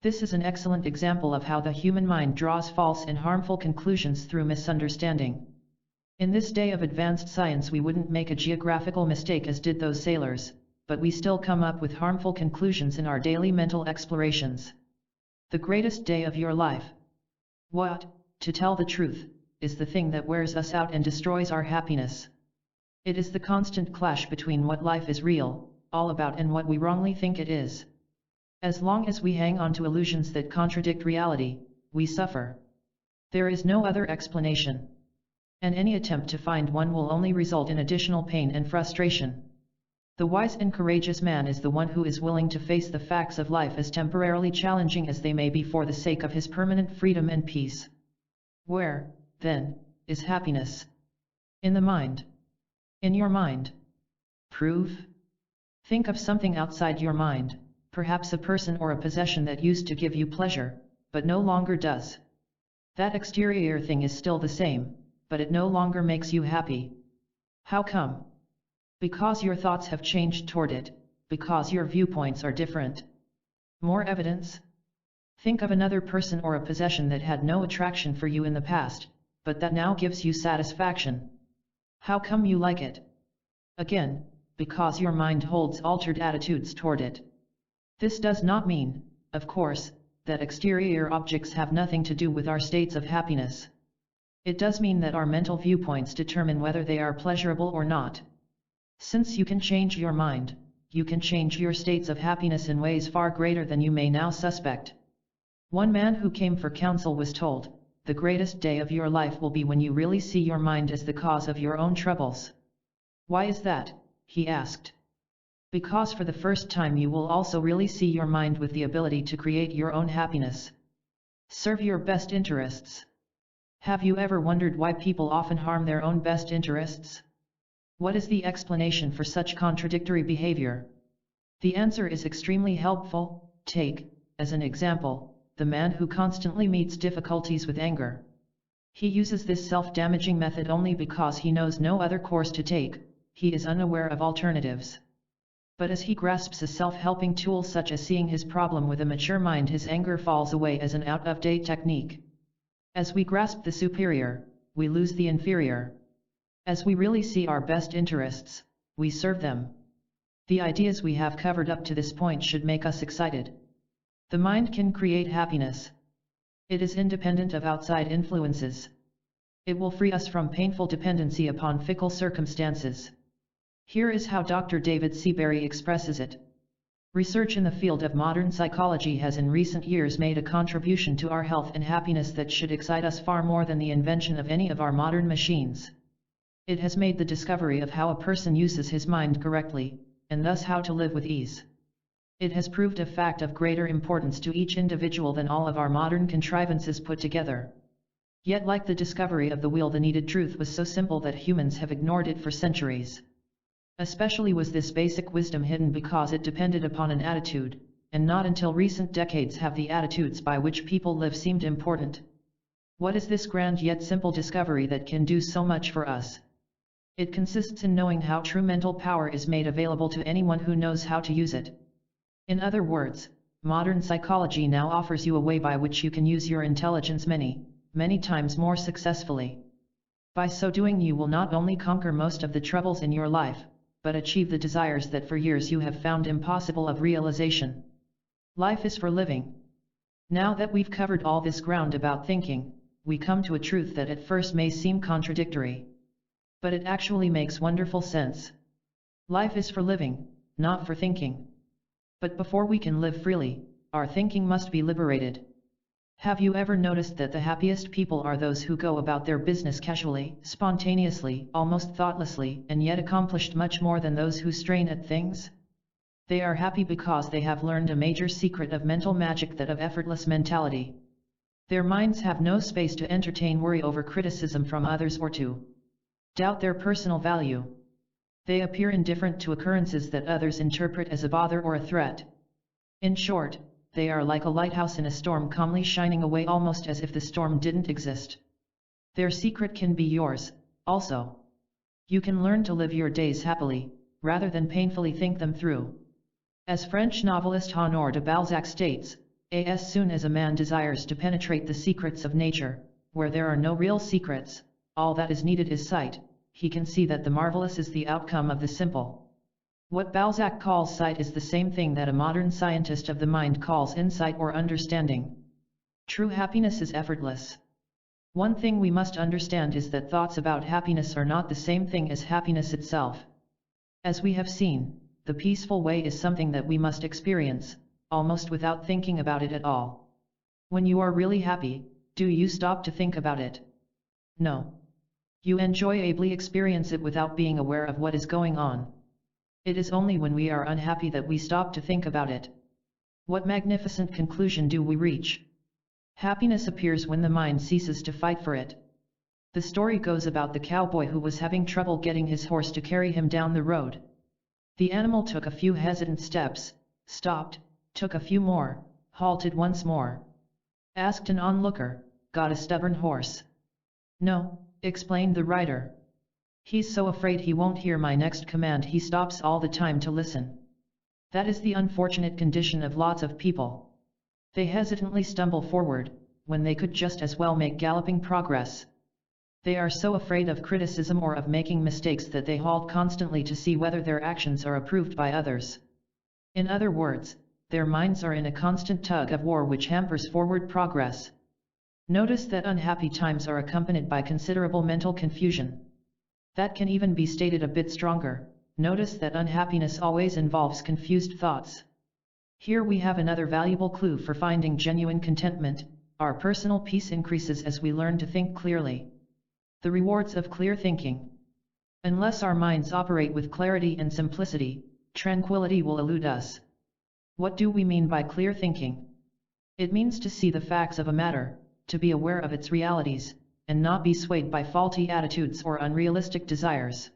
This is an excellent example of how the human mind draws false and harmful conclusions through misunderstanding. In this day of advanced science, we wouldn't make a geographical mistake as did those sailors, but we still come up with harmful conclusions in our daily mental explorations. The greatest day of your life. What, to tell the truth, is the thing that wears us out and destroys our happiness. It is the constant clash between what life is real, all about, and what we wrongly think it is. As long as we hang on to illusions that contradict reality, we suffer. There is no other explanation. And any attempt to find one will only result in additional pain and frustration. The wise and courageous man is the one who is willing to face the facts of life, as temporarily challenging as they may be, for the sake of his permanent freedom and peace. Where, then, is happiness? In the mind. In your mind. Proof? Think of something outside your mind, perhaps a person or a possession that used to give you pleasure, but no longer does. That exterior thing is still the same, but it no longer makes you happy. How come? Because your thoughts have changed toward it, because your viewpoints are different. More evidence? Think of another person or a possession that had no attraction for you in the past, but that now gives you satisfaction. How come you like it? Again, because your mind holds altered attitudes toward it. This does not mean, of course, that exterior objects have nothing to do with our states of happiness. It does mean that our mental viewpoints determine whether they are pleasurable or not. Since you can change your mind, you can change your states of happiness in ways far greater than you may now suspect. One man who came for counsel was told, "The greatest day of your life will be when you really see your mind as the cause of your own troubles." "Why is that?" he asked. "Because for the first time you will also really see your mind with the ability to create your own happiness. Serve your best interests." Have you ever wondered why people often harm their own best interests? What is the explanation for such contradictory behavior? The answer is extremely helpful. Take, as an example, the man who constantly meets difficulties with anger. He uses this self-damaging method only because he knows no other course to take. He is unaware of alternatives. But as he grasps a self-helping tool such as seeing his problem with a mature mind, his anger falls away as an out-of-date technique. As we grasp the superior, we lose the inferior. As we really see our best interests, we serve them. The ideas we have covered up to this point should make us excited. The mind can create happiness. It is independent of outside influences. It will free us from painful dependency upon fickle circumstances. Here is how Dr. David Seabury expresses it. Research in the field of modern psychology has in recent years made a contribution to our health and happiness that should excite us far more than the invention of any of our modern machines. It has made the discovery of how a person uses his mind correctly, and thus how to live with ease. It has proved a fact of greater importance to each individual than all of our modern contrivances put together. Yet, like the discovery of the wheel, the needed truth was so simple that humans have ignored it for centuries. Especially was this basic wisdom hidden because it depended upon an attitude, and not until recent decades have the attitudes by which people live seemed important. What is this grand yet simple discovery that can do so much for us? It consists in knowing how true mental power is made available to anyone who knows how to use it. In other words, modern psychology now offers you a way by which you can use your intelligence many times more successfully. By so doing, you will not only conquer most of the troubles in your life, but achieve the desires that for years you have found impossible of realization. Life is for living. Now that we've covered all this ground about thinking, we come to a truth that at first may seem contradictory. But it actually makes wonderful sense. Life is for living, not for thinking. But before we can live freely, our thinking must be liberated. Have you ever noticed that the happiest people are those who go about their business casually, spontaneously, almost thoughtlessly, and yet accomplished much more than those who strain at things? They are happy because they have learned a major secret of mental magic, that of effortless mentality. Their minds have no space to entertain worry over criticism from others or to doubt their personal value. They appear indifferent to occurrences that others interpret as a bother or a threat. In short, they are like a lighthouse in a storm, calmly shining away almost as if the storm didn't exist. Their secret can be yours, also. You can learn to live your days happily, rather than painfully think them through. As French novelist Honoré de Balzac states, as soon as a man desires to penetrate the secrets of nature, where there are no real secrets, all that is needed is sight, he can see that the marvelous is the outcome of the simple. What Balzac calls sight is the same thing that a modern scientist of the mind calls insight or understanding. True happiness is effortless. One thing we must understand is that thoughts about happiness are not the same thing as happiness itself. As we have seen, the peaceful way is something that we must experience, almost without thinking about it at all. When you are really happy, do you stop to think about it? No. You enjoyably experience it without being aware of what is going on. It is only when we are unhappy that we stop to think about it. What magnificent conclusion do we reach? Happiness appears when the mind ceases to fight for it. The story goes about the cowboy who was having trouble getting his horse to carry him down the road. The animal took a few hesitant steps, stopped, took a few more, halted once more. Asked an onlooker, "Got a stubborn horse?" "No," explained the rider. "He's so afraid he won't hear my next command, he stops all the time to listen." That is the unfortunate condition of lots of people. They hesitantly stumble forward, when they could just as well make galloping progress. They are so afraid of criticism or of making mistakes that they halt constantly to see whether their actions are approved by others. In other words, their minds are in a constant tug of war which hampers forward progress. Notice that unhappy times are accompanied by considerable mental confusion. That can even be stated a bit stronger. Notice that unhappiness always involves confused thoughts. Here we have another valuable clue for finding genuine contentment. Our personal peace increases as we learn to think clearly. The rewards of clear thinking. Unless our minds operate with clarity and simplicity, tranquility will elude us. What do we mean by clear thinking? It means to see the facts of a matter, to be aware of its realities, and not be swayed by faulty attitudes or unrealistic desires.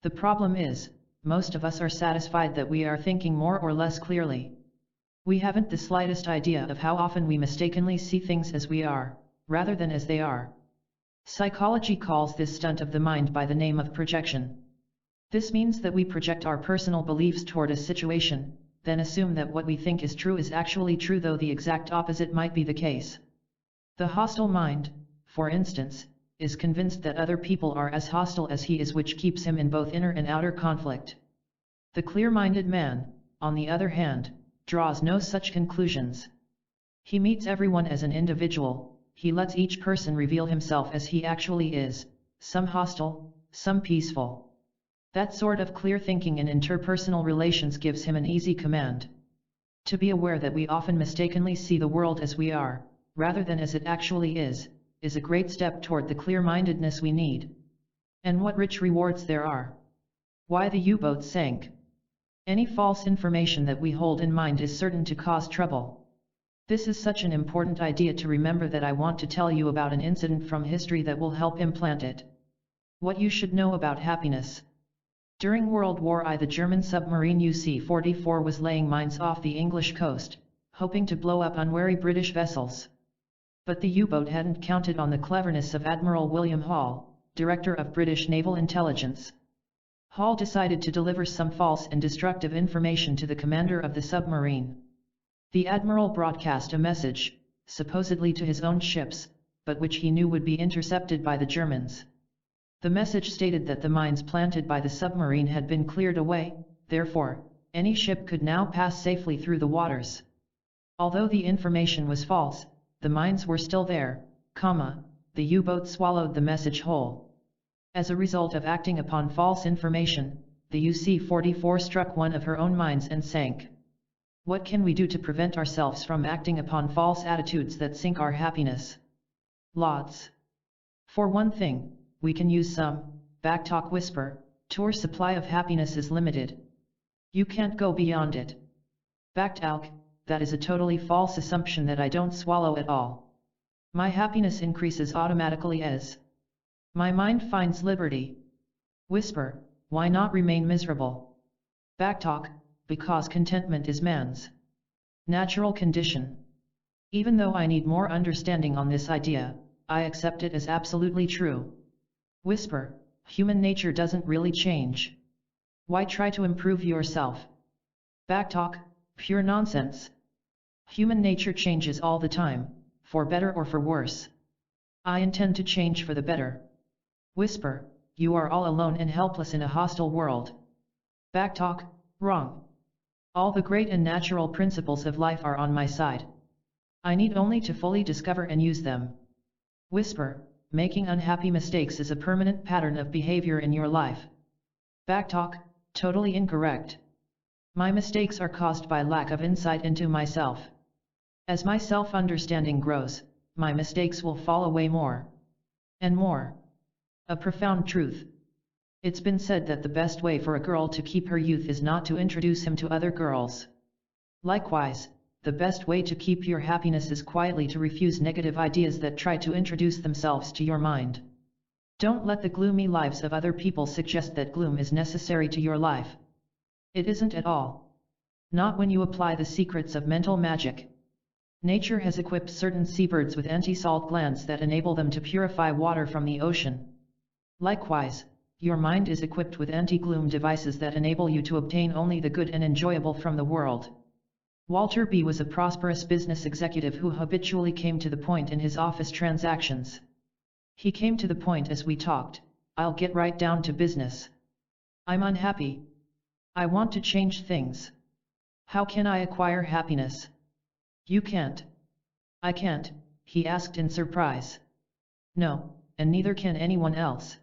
The problem is, most of us are satisfied that we are thinking more or less clearly. We haven't the slightest idea of how often we mistakenly see things as we are, rather than as they are. Psychology calls this stunt of the mind by the name of projection. This means that we project our personal beliefs toward a situation, then assume that what we think is true is actually true, though the exact opposite might be the case. The hostile mind, for instance, is convinced that other people are as hostile as he is, which keeps him in both inner and outer conflict. The clear-minded man, on the other hand, draws no such conclusions. He meets everyone as an individual. He lets each person reveal himself as he actually is, some hostile, some peaceful. That sort of clear thinking in interpersonal relations gives him an easy command. To be aware that we often mistakenly see the world as we are, rather than as it actually is a great step toward the clear-mindedness we need. And what rich rewards there are! Why the U-boat sank. Any false information that we hold in mind is certain to cause trouble. This is such an important idea to remember that I want to tell you about an incident from history that will help implant it. What you should know about happiness. During World War I, the German submarine UC-44 was laying mines off the English coast, hoping to blow up unwary British vessels. But the U-boat hadn't counted on the cleverness of Admiral William Hall, Director of British Naval Intelligence. Hall decided to deliver some false and destructive information to the commander of the submarine. The admiral broadcast a message, supposedly to his own ships, but which he knew would be intercepted by the Germans. The message stated that the mines planted by the submarine had been cleared away, therefore, any ship could now pass safely through the waters. Although the information was false, the mines were still there, the U-boat swallowed the message whole. As a result of acting upon false information, the UC-44 struck one of her own mines and sank. What can we do to prevent ourselves from acting upon false attitudes that sink our happiness? Lots. For one thing, we can use some backtalk whisper. Our supply of happiness is limited. You can't go beyond it. Backtalk, that is a totally false assumption that I don't swallow at all. My happiness increases automatically as my mind finds liberty. Whisper, why not remain miserable? Backtalk, because contentment is man's natural condition. Even though I need more understanding on this idea, I accept it as absolutely true. Whisper, human nature doesn't really change. Why try to improve yourself? Backtalk, pure nonsense. Human nature changes all the time, for better or for worse. I intend to change for the better. Whisper, you are all alone and helpless in a hostile world. Backtalk, wrong. All the great and natural principles of life are on my side. I need only to fully discover and use them. Whisper, making unhappy mistakes is a permanent pattern of behavior in your life. Backtalk, totally incorrect. My mistakes are caused by lack of insight into myself. As my self-understanding grows, my mistakes will fall away more and more. A profound truth. It's been said that the best way for a girl to keep her youth is not to introduce him to other girls. Likewise, the best way to keep your happiness is quietly to refuse negative ideas that try to introduce themselves to your mind. Don't let the gloomy lives of other people suggest that gloom is necessary to your life. It isn't at all. Not when you apply the secrets of mental magic. Nature has equipped certain seabirds with anti-salt glands that enable them to purify water from the ocean. Likewise, your mind is equipped with anti-gloom devices that enable you to obtain only the good and enjoyable from the world. Walter B. was a prosperous business executive who habitually came to the point in his office transactions. He came to the point as we talked, I'll get right down to business. I'm unhappy. I want to change things. How can I acquire happiness? You can't. I can't, he asked in surprise. No, and neither can anyone else.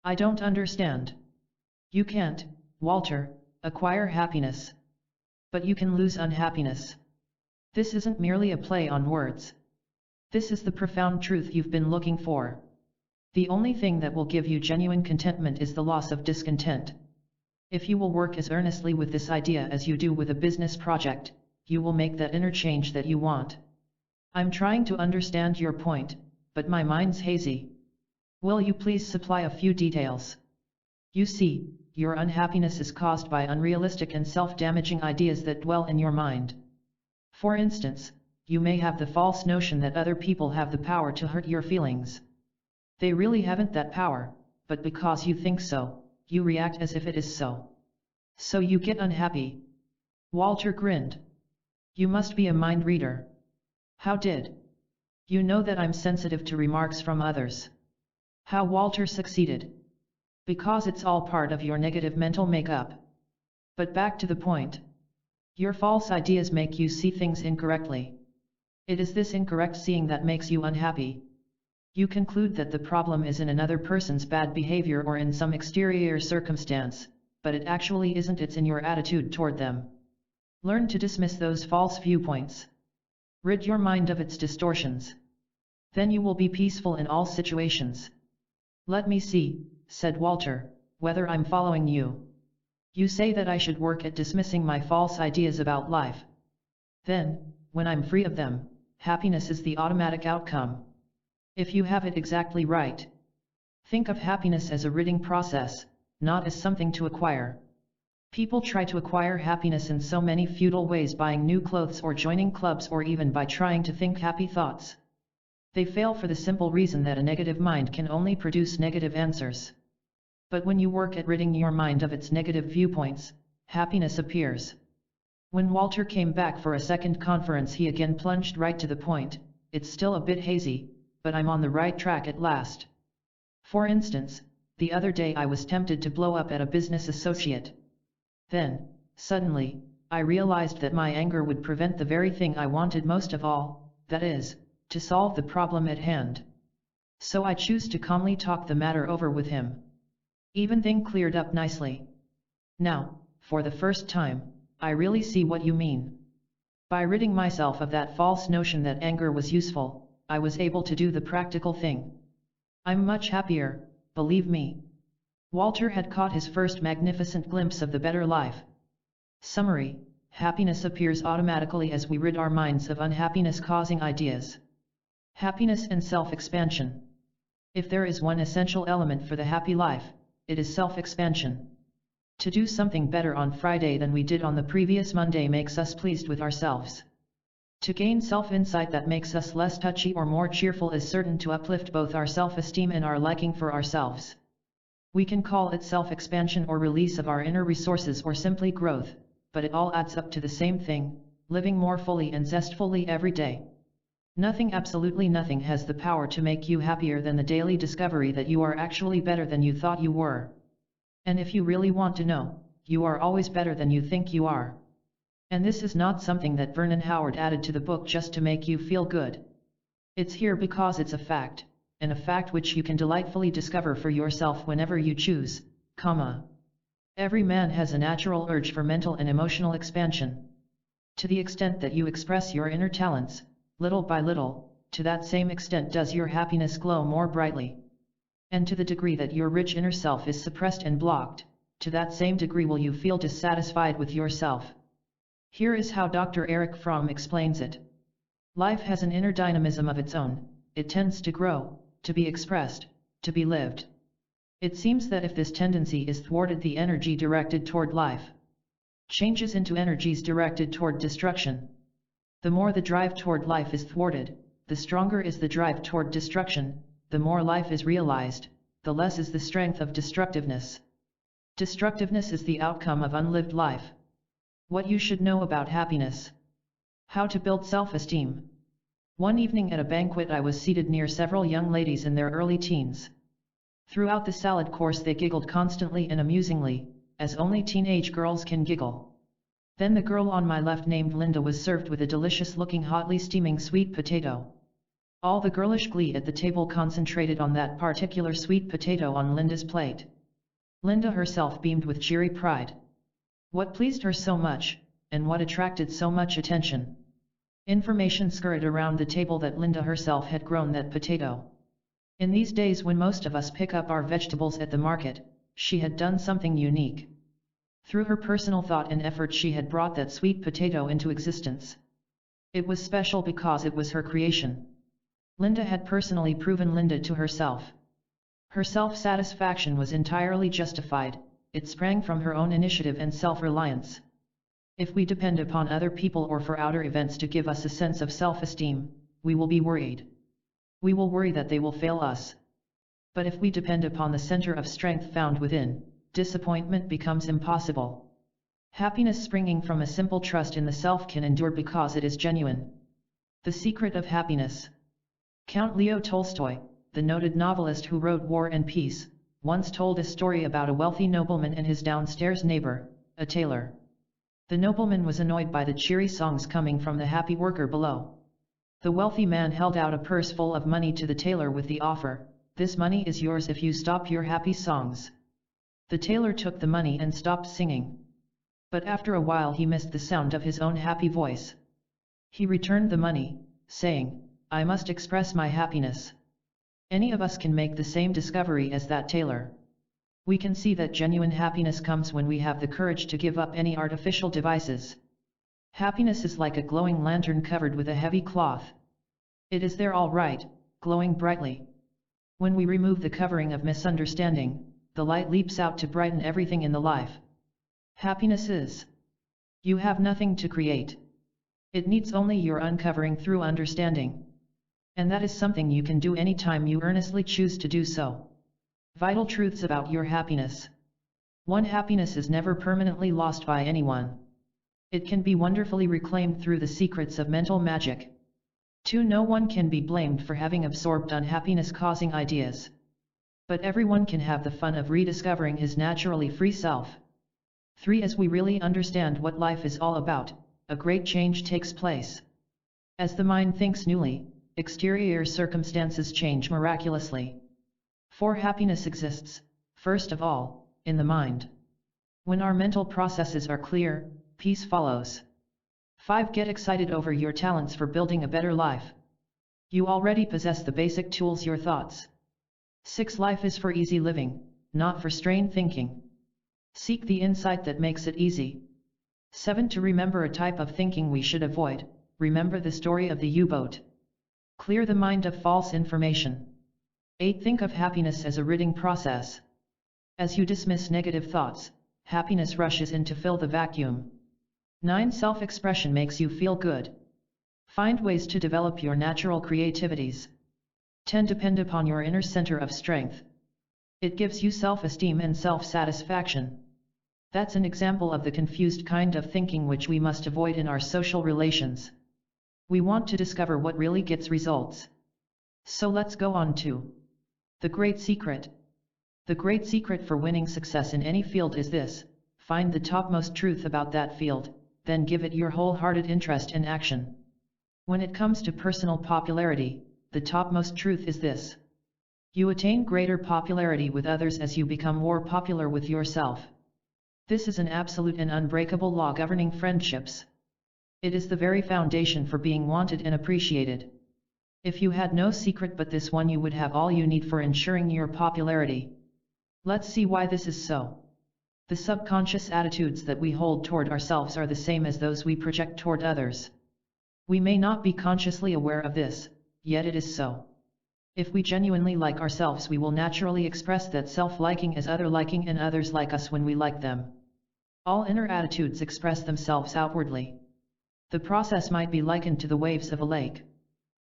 I don't understand. You can't, Walter, acquire happiness. But you can lose unhappiness. This isn't merely a play on words. This is the profound truth you've been looking for. The only thing that will give you genuine contentment is the loss of discontent. If you will work as earnestly with this idea as you do with a business project, you will make that inner change that you want. I'm trying to understand your point, but my mind's hazy. Will you please supply a few details? You see, your unhappiness is caused by unrealistic and self-damaging ideas that dwell in your mind. For instance, you may have the false notion that other people have the power to hurt your feelings. They really haven't that power, but because you think so, you react as if it is so. So you get unhappy. Walter grinned. You must be a mind reader. How did you know that I'm sensitive to remarks from others? How Walter succeeded. Because it's all part of your negative mental makeup. But back to the point. Your false ideas make you see things incorrectly. It is this incorrect seeing that makes you unhappy. You conclude that the problem is in another person's bad behavior or in some exterior circumstance, but it actually isn't, it's in your attitude toward them. Learn to dismiss those false viewpoints. Rid your mind of its distortions. Then you will be peaceful in all situations. Let me see, said Walter, whether I'm following you. You say that I should work at dismissing my false ideas about life. Then, when I'm free of them, happiness is the automatic outcome. If you have it exactly right. Think of happiness as a ridding process, not as something to acquire. People try to acquire happiness in so many futile ways, buying new clothes or joining clubs or even by trying to think happy thoughts. They fail for the simple reason that a negative mind can only produce negative answers. But when you work at ridding your mind of its negative viewpoints, happiness appears. When Walter came back for a second conference, he again plunged right to the point. It's still a bit hazy, but I'm on the right track at last. For instance, the other day I was tempted to blow up at a business associate. Then, suddenly, I realized that my anger would prevent the very thing I wanted most of all, that is, to solve the problem at hand. So I choose to calmly talk the matter over with him. Even thing cleared up nicely. Now, for the first time, I really see what you mean. By ridding myself of that false notion that anger was useful, I was able to do the practical thing. I'm much happier, believe me. Walter had caught his first magnificent glimpse of the better life. Summary: happiness appears automatically as we rid our minds of unhappiness-causing ideas. Happiness and self-expansion. If there is one essential element for the happy life, it is self-expansion. To do something better on Friday than we did on the previous Monday makes us pleased with ourselves. To gain self-insight that makes us less touchy or more cheerful is certain to uplift both our self-esteem and our liking for ourselves. We can call it self-expansion or release of our inner resources or simply growth, but it all adds up to the same thing: living more fully and zestfully every day. Nothing, absolutely nothing, has the power to make you happier than the daily discovery that you are actually better than you thought you were. And if you really want to know, you are always better than you think you are. And this is not something that Vernon Howard added to the book just to make you feel good. It's here because it's a fact, and a fact which you can delightfully discover for yourself whenever you choose, Every man has a natural urge for mental and emotional expansion. To the extent that you express your inner talents, little by little, to that same extent does your happiness glow more brightly. And to the degree that your rich inner self is suppressed and blocked, to that same degree will you feel dissatisfied with yourself. Here is how Dr. Erich Fromm explains it. Life has an inner dynamism of its own. It tends to grow, to be expressed, to be lived. It seems that if this tendency is thwarted, the energy directed toward life changes into energies directed toward destruction. The more the drive toward life is thwarted, the stronger is the drive toward destruction. The more life is realized, the less is the strength of destructiveness. Destructiveness is the outcome of unlived life. What you should know about happiness. How to build self-esteem. One evening at a banquet I was seated near several young ladies in their early teens. Throughout the salad course they giggled constantly and amusingly, as only teenage girls can giggle. Then the girl on my left, named Linda, was served with a delicious-looking hotly steaming sweet potato. All the girlish glee at the table concentrated on that particular sweet potato on Linda's plate. Linda herself beamed with cheery pride. What pleased her so much, and what attracted so much attention? Information scurried around the table that Linda herself had grown that potato. In these days when most of us pick up our vegetables at the market, she had done something unique. Through her personal thought and effort she had brought that sweet potato into existence. It was special because it was her creation. Linda had personally proven Linda to herself. Her self-satisfaction was entirely justified. It sprang from her own initiative and self-reliance. If we depend upon other people or for outer events to give us a sense of self-esteem, we will be worried. We will worry that they will fail us. But if we depend upon the center of strength found within, disappointment becomes impossible. Happiness springing from a simple trust in the self can endure because it is genuine. The secret of happiness. Count Leo Tolstoy, the noted novelist who wrote War and Peace, once told a story about a wealthy nobleman and his downstairs neighbor, a tailor. The nobleman was annoyed by the cheery songs coming from the happy worker below. The wealthy man held out a purse full of money to the tailor with the offer, "This money is yours if you stop your happy songs." The tailor took the money and stopped singing. But after a while he missed the sound of his own happy voice. He returned the money, saying, "I must express my happiness." Any of us can make the same discovery as that tailor. We can see that genuine happiness comes when we have the courage to give up any artificial devices. Happiness is like a glowing lantern covered with a heavy cloth. It is there all right, glowing brightly. When we remove the covering of misunderstanding, the light leaps out to brighten everything in the life. Happiness is. You have nothing to create. It needs only your uncovering through understanding. And that is something you can do anytime you earnestly choose to do so. Vital truths about your happiness. 1. Happiness is never permanently lost by anyone. It can be wonderfully reclaimed through the secrets of mental magic. 2. No one can be blamed for having absorbed unhappiness-causing ideas. But everyone can have the fun of rediscovering his naturally free self. 3. As we really understand what life is all about, a great change takes place. As the mind thinks newly, exterior circumstances change miraculously. 4. Happiness exists, first of all, in the mind. When our mental processes are clear, peace follows. 5. Get excited over your talents for building a better life. You already possess the basic tools, your thoughts. 6. Life is for easy living, not for strained thinking. Seek the insight that makes it easy. 7. To remember a type of thinking we should avoid, remember the story of the U-boat. Clear the mind of false information. 8. Think of happiness as a ridding process. As you dismiss negative thoughts, happiness rushes in to fill the vacuum. 9. Self-expression makes you feel good. Find ways to develop your natural creativities. 10. Depend upon your inner center of strength. It gives you self-esteem and self-satisfaction. That's an example of the confused kind of thinking which we must avoid in our social relations. We want to discover what really gets results. So let's go on to the great secret. The great secret for winning success in any field is this: find the topmost truth about that field, then give it your wholehearted interest and action. When it comes to personal popularity, the topmost truth is this: you attain greater popularity with others as you become more popular with yourself. This is an absolute and unbreakable law governing friendships. It is the very foundation for being wanted and appreciated. If you had no secret but this one, you would have all you need for ensuring your popularity. Let's see why this is so. The subconscious attitudes that we hold toward ourselves are the same as those we project toward others. We may not be consciously aware of this, yet it is so. If we genuinely like ourselves, we will naturally express that self-liking as other-liking, and others like us when we like them. All inner attitudes express themselves outwardly. The process might be likened to the waves of a lake.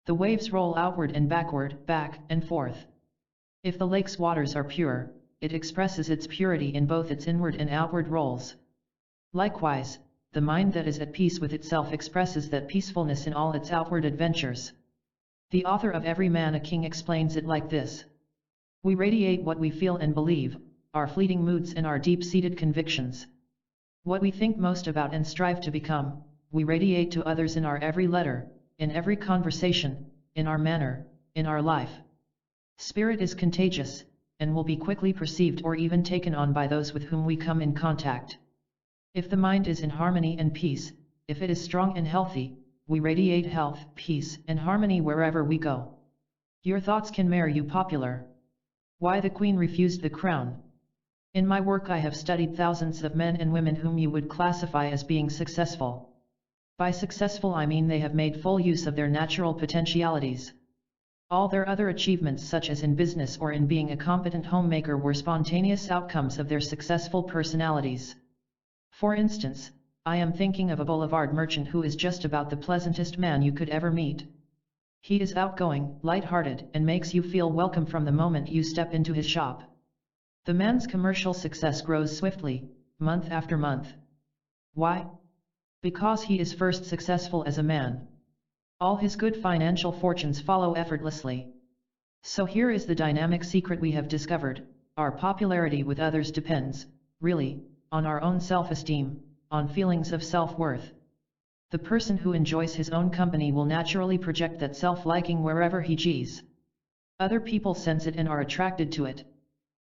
The waves roll outward and backward, back and forth. If the lake's waters are pure, it expresses its purity in both its inward and outward rolls. Likewise, the mind that is at peace with itself expresses that peacefulness in all its outward adventures. The author of Every Man a King explains it like this: we radiate what we feel and believe, our fleeting moods and our deep-seated convictions. What we think most about and strive to become, we radiate to others in our every letter, in every conversation, in our manner, in our life. Spirit is contagious, and will be quickly perceived or even taken on by those with whom we come in contact. If the mind is in harmony and peace, if it is strong and healthy, we radiate health, peace, and harmony wherever we go. Your thoughts can make you popular. Why the Queen refused the crown. In my work I have studied thousands of men and women whom you would classify as being successful. By successful I mean they have made full use of their natural potentialities. All their other achievements, such as in business or in being a competent homemaker, were spontaneous outcomes of their successful personalities. For instance, I am thinking of a boulevard merchant who is just about the pleasantest man you could ever meet. He is outgoing, light-hearted, and makes you feel welcome from the moment you step into his shop. The man's commercial success grows swiftly, month after month. Why? Because he is first successful as a man. All his good financial fortunes follow effortlessly. So here is the dynamic secret we have discovered: our popularity with others depends, really, on our own self-esteem, on feelings of self-worth. The person who enjoys his own company will naturally project that self-liking wherever he goes. Other people sense it and are attracted to it.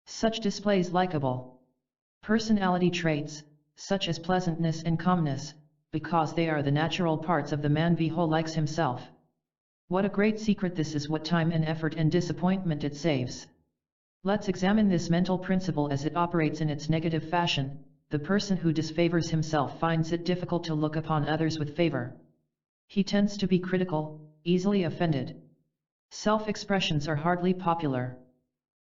Such displays likable personality traits, such as pleasantness and calmness, because they are the natural parts of the man who likes himself. What a great secret this is, what time and effort and disappointment it saves. Let's examine this mental principle as it operates in its negative fashion. The person who disfavors himself finds it difficult to look upon others with favor. He tends to be critical, easily offended. Self-expressions are hardly popular.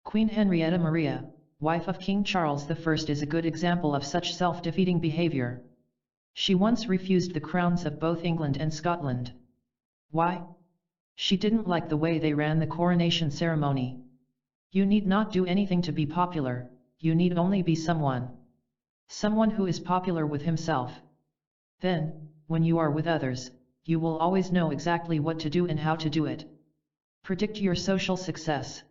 Queen Henrietta Maria, wife of King Charles I, is a good example of such self-defeating behavior. She once refused the crowns of both England and Scotland. Why? She didn't like the way they ran the coronation ceremony. You need not do anything to be popular, you need only be someone. Someone who is popular with himself. Then, when you are with others, you will always know exactly what to do and how to do it. Predict your social success.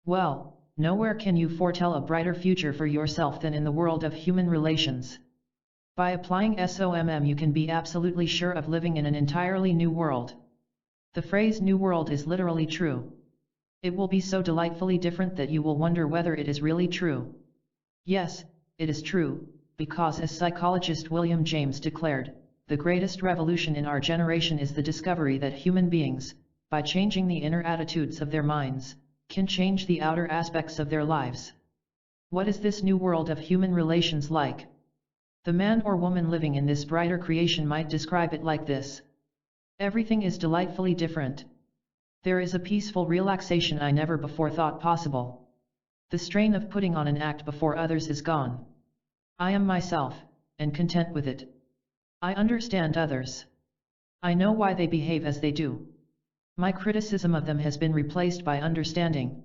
Well, nowhere can you foretell a brighter future for yourself than in the world of human relations. By applying SOMM you can be absolutely sure of living in an entirely new world. The phrase new world is literally true. It will be so delightfully different that you will wonder whether it is really true. Yes, it is true, because as psychologist William James declared, the greatest revolution in our generation is the discovery that human beings, by changing the inner attitudes of their minds, can change the outer aspects of their lives. What is this new world of human relations like? The man or woman living in this brighter creation might describe it like this. Everything is delightfully different. There is a peaceful relaxation I never before thought possible. The strain of putting on an act before others is gone. I am myself, and content with it. I understand others. I know why they behave as they do. My criticism of them has been replaced by understanding.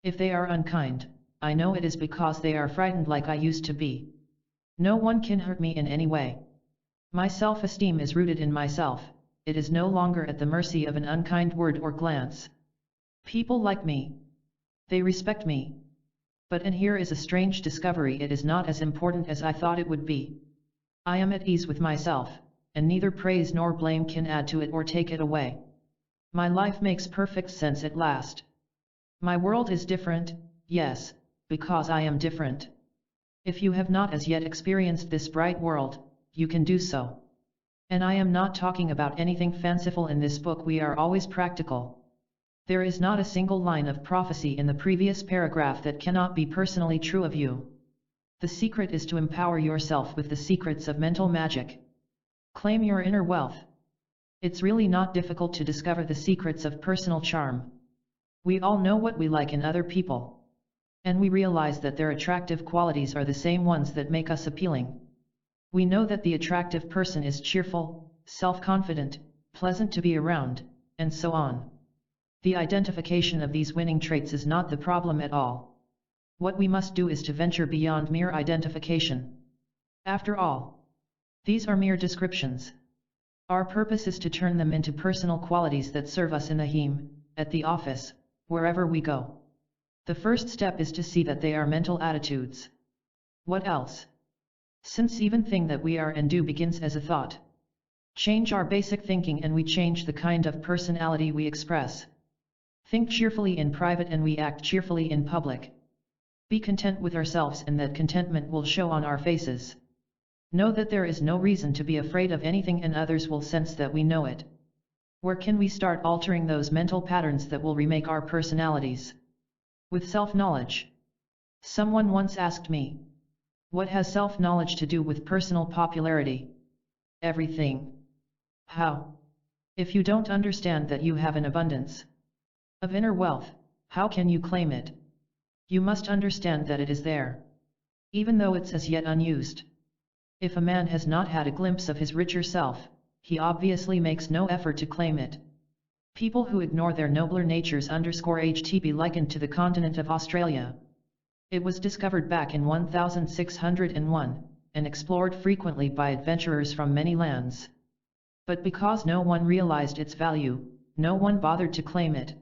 If they are unkind, I know it is because they are frightened like I used to be. No one can hurt me in any way. My self-esteem is rooted in myself, it is no longer at the mercy of an unkind word or glance. People like me. They respect me. And here is a strange discovery, it is not as important as I thought it would be. I am at ease with myself, and neither praise nor blame can add to it or take it away. My life makes perfect sense at last. My world is different, yes, because I am different. If you have not as yet experienced this bright world, you can do so. And I am not talking about anything fanciful in this book, we are always practical. There is not a single line of prophecy in the previous paragraph that cannot be personally true of you. The secret is to empower yourself with the secrets of mental magic. Claim your inner wealth. It's really not difficult to discover the secrets of personal charm. We all know what we like in other people. And we realize that their attractive qualities are the same ones that make us appealing. We know that the attractive person is cheerful, self-confident, pleasant to be around, and so on. The identification of these winning traits is not the problem at all. What we must do is to venture beyond mere identification. After all, these are mere descriptions. Our purpose is to turn them into personal qualities that serve us in the home, at the office, wherever we go. The first step is to see that they are mental attitudes. What else? Since even thing that we are and do begins as a thought. Change our basic thinking and we change the kind of personality we express. Think cheerfully in private and we act cheerfully in public. Be content with ourselves and that contentment will show on our faces. Know that there is no reason to be afraid of anything and others will sense that we know it. Where can we start altering those mental patterns that will remake our personalities? With self-knowledge. Someone once asked me, what has self-knowledge to do with personal popularity? Everything. How? If you don't understand that you have an abundance of inner wealth, how can you claim it? You must understand that it is there, even though it's as yet unused. If a man has not had a glimpse of his richer self, he obviously makes no effort to claim it. People who ignore their nobler natures _HTB likened to the continent of Australia. It was discovered back in 1601, and explored frequently by adventurers from many lands. But because no one realized its value, no one bothered to claim it.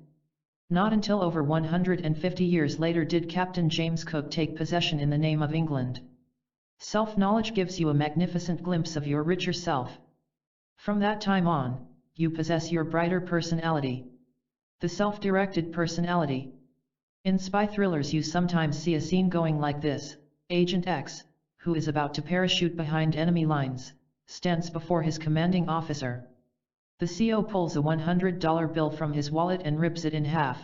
Not until over 150 years later did Captain James Cook take possession in the name of England. Self-knowledge gives you a magnificent glimpse of your richer self. From that time on, you possess your brighter personality. The self-directed personality. In spy thrillers you sometimes see a scene going like this. Agent X, who is about to parachute behind enemy lines, stands before his commanding officer. The CO pulls a $100 bill from his wallet and rips it in half.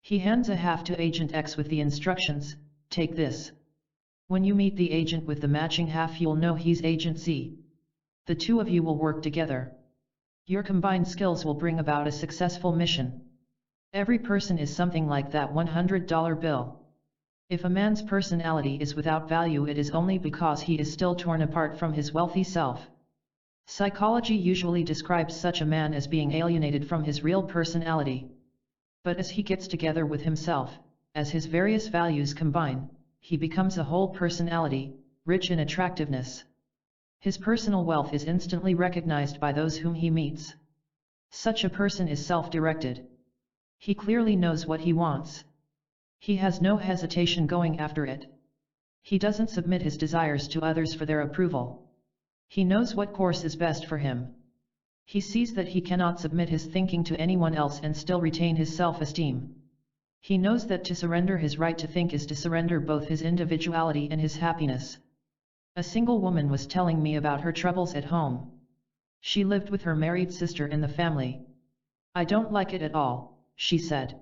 He hands a half to Agent X with the instructions, take this. When you meet the agent with the matching half you'll know he's Agent Z. The two of you will work together. Your combined skills will bring about a successful mission. Every person is something like that $100 bill. If a man's personality is without value it is only because he is still torn apart from his wealthy self. Psychology usually describes such a man as being alienated from his real personality. But as he gets together with himself, as his various values combine, he becomes a whole personality, rich in attractiveness. His personal wealth is instantly recognized by those whom he meets. Such a person is self-directed. He clearly knows what he wants. He has no hesitation going after it. He doesn't submit his desires to others for their approval. He knows what course is best for him. He sees that he cannot submit his thinking to anyone else and still retain his self-esteem. He knows that to surrender his right to think is to surrender both his individuality and his happiness. A single woman was telling me about her troubles at home. She lived with her married sister in the family. I don't like it at all, she said.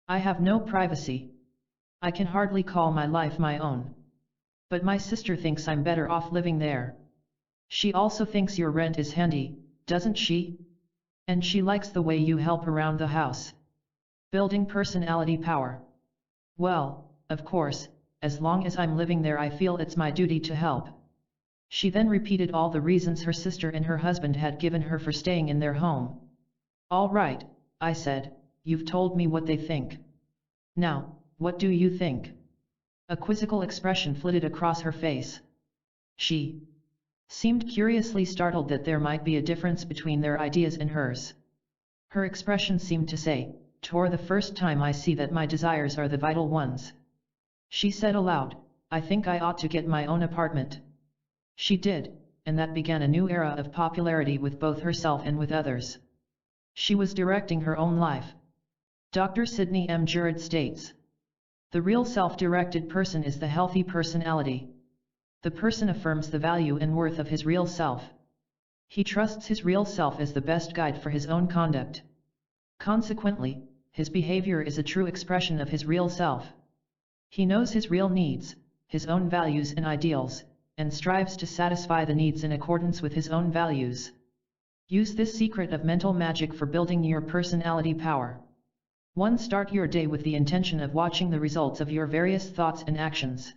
I have no privacy. I can hardly call my life my own. But my sister thinks I'm better off living there. She also thinks your rent is handy, doesn't she? And she likes the way you help around the house. Building personality power. Well, of course, as long as I'm living there I feel it's my duty to help. She then repeated all the reasons her sister and her husband had given her for staying in their home. All right, I said, you've told me what they think. Now, what do you think? A quizzical expression flitted across her face. She seemed curiously startled that there might be a difference between their ideas and hers. Her expression seemed to say, "For the first time I see that my desires are the vital ones." She said aloud, "I think I ought to get my own apartment." She did, and that began a new era of popularity with both herself and with others. She was directing her own life. Dr. Sidney M. Jurad states, "The real self-directed person is the healthy personality. The person affirms the value and worth of his real self. He trusts his real self as the best guide for his own conduct. Consequently, his behavior is a true expression of his real self. He knows his real needs, his own values and ideals, and strives to satisfy the needs in accordance with his own values." Use this secret of mental magic for building your personality power. 1. Start your day with the intention of watching the results of your various thoughts and actions.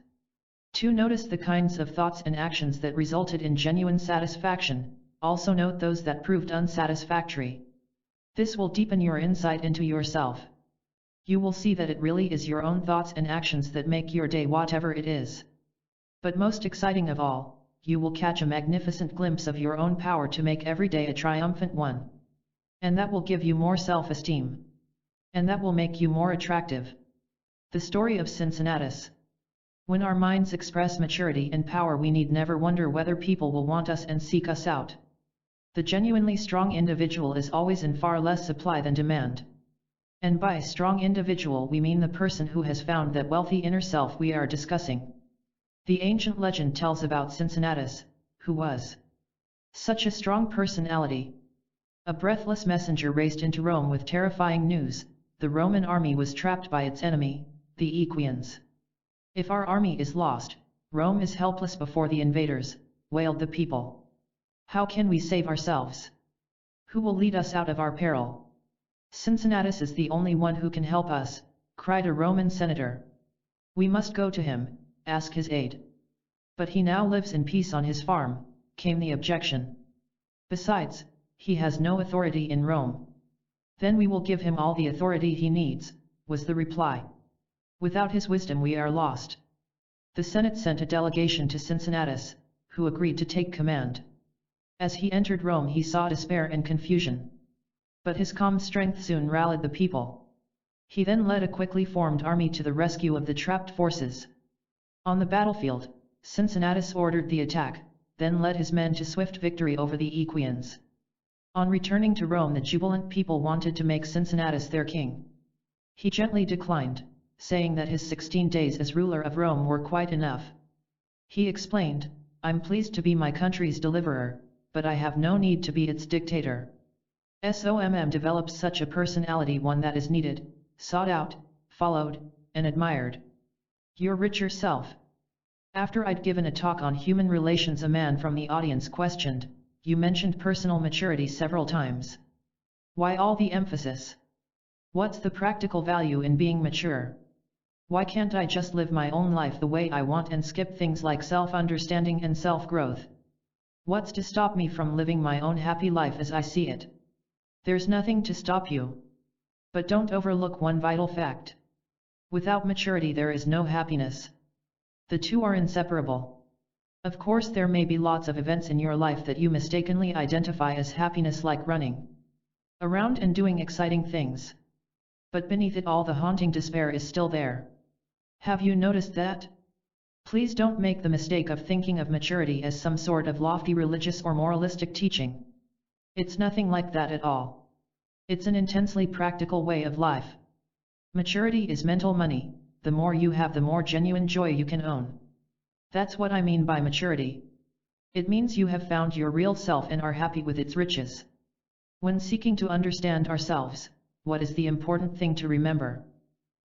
2. Notice the kinds of thoughts and actions that resulted in genuine satisfaction, also note those that proved unsatisfactory. This will deepen your insight into yourself. You will see that it really is your own thoughts and actions that make your day whatever it is. But most exciting of all, you will catch a magnificent glimpse of your own power to make every day a triumphant one. And that will give you more self-esteem. And that will make you more attractive. The story of Cincinnatus. When our minds express maturity and power, we need never wonder whether people will want us and seek us out. The genuinely strong individual is always in far less supply than demand. And by strong individual we mean the person who has found that wealthy inner self we are discussing. The ancient legend tells about Cincinnatus, who was such a strong personality. A breathless messenger raced into Rome with terrifying news: the Roman army was trapped by its enemy, the Equians. "If our army is lost, Rome is helpless before the invaders," wailed the people. "How can we save ourselves? Who will lead us out of our peril?" "Cincinnatus is the only one who can help us," cried a Roman senator. "We must go to him, ask his aid." "But he now lives in peace on his farm," came the objection. "Besides, he has no authority in Rome." "Then we will give him all the authority he needs," was the reply. "Without his wisdom we are lost." The Senate sent a delegation to Cincinnatus, who agreed to take command. As he entered Rome he saw despair and confusion. But his calm strength soon rallied the people. He then led a quickly formed army to the rescue of the trapped forces. On the battlefield, Cincinnatus ordered the attack, then led his men to swift victory over the Equians. On returning to Rome, the jubilant people wanted to make Cincinnatus their king. He gently declined, saying that his 16 days as ruler of Rome were quite enough. He explained, "I'm pleased to be my country's deliverer, but I have no need to be its dictator." SOMM develops such a personality, one that is needed, sought out, followed, and admired. Your richer self. After I'd given a talk on human relations, a man from the audience questioned, "You mentioned personal maturity several times. Why all the emphasis? What's the practical value in being mature? Why can't I just live my own life the way I want and skip things like self-understanding and self-growth? What's to stop me from living my own happy life as I see it?" There's nothing to stop you. But don't overlook one vital fact. Without maturity there is no happiness. The two are inseparable. Of course there may be lots of events in your life that you mistakenly identify as happiness, like running around and doing exciting things. But beneath it all the haunting despair is still there. Have you noticed that? Please don't make the mistake of thinking of maturity as some sort of lofty religious or moralistic teaching. It's nothing like that at all. It's an intensely practical way of life. Maturity is mental money. The more you have, the more genuine joy you can own. That's what I mean by maturity. It means you have found your real self and are happy with its riches. When seeking to understand ourselves, what is the important thing to remember?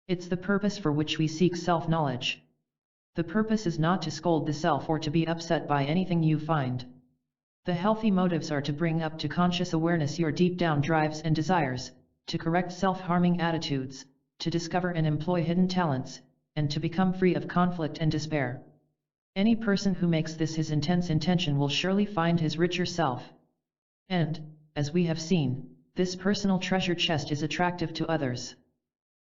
It's the purpose for which we seek self-knowledge. The purpose is not to scold the self or to be upset by anything you find. The healthy motives are to bring up to conscious awareness your deep down drives and desires, to correct self-harming attitudes, to discover and employ hidden talents, and to become free of conflict and despair. Any person who makes this his intense intention will surely find his richer self. And, as we have seen, this personal treasure chest is attractive to others.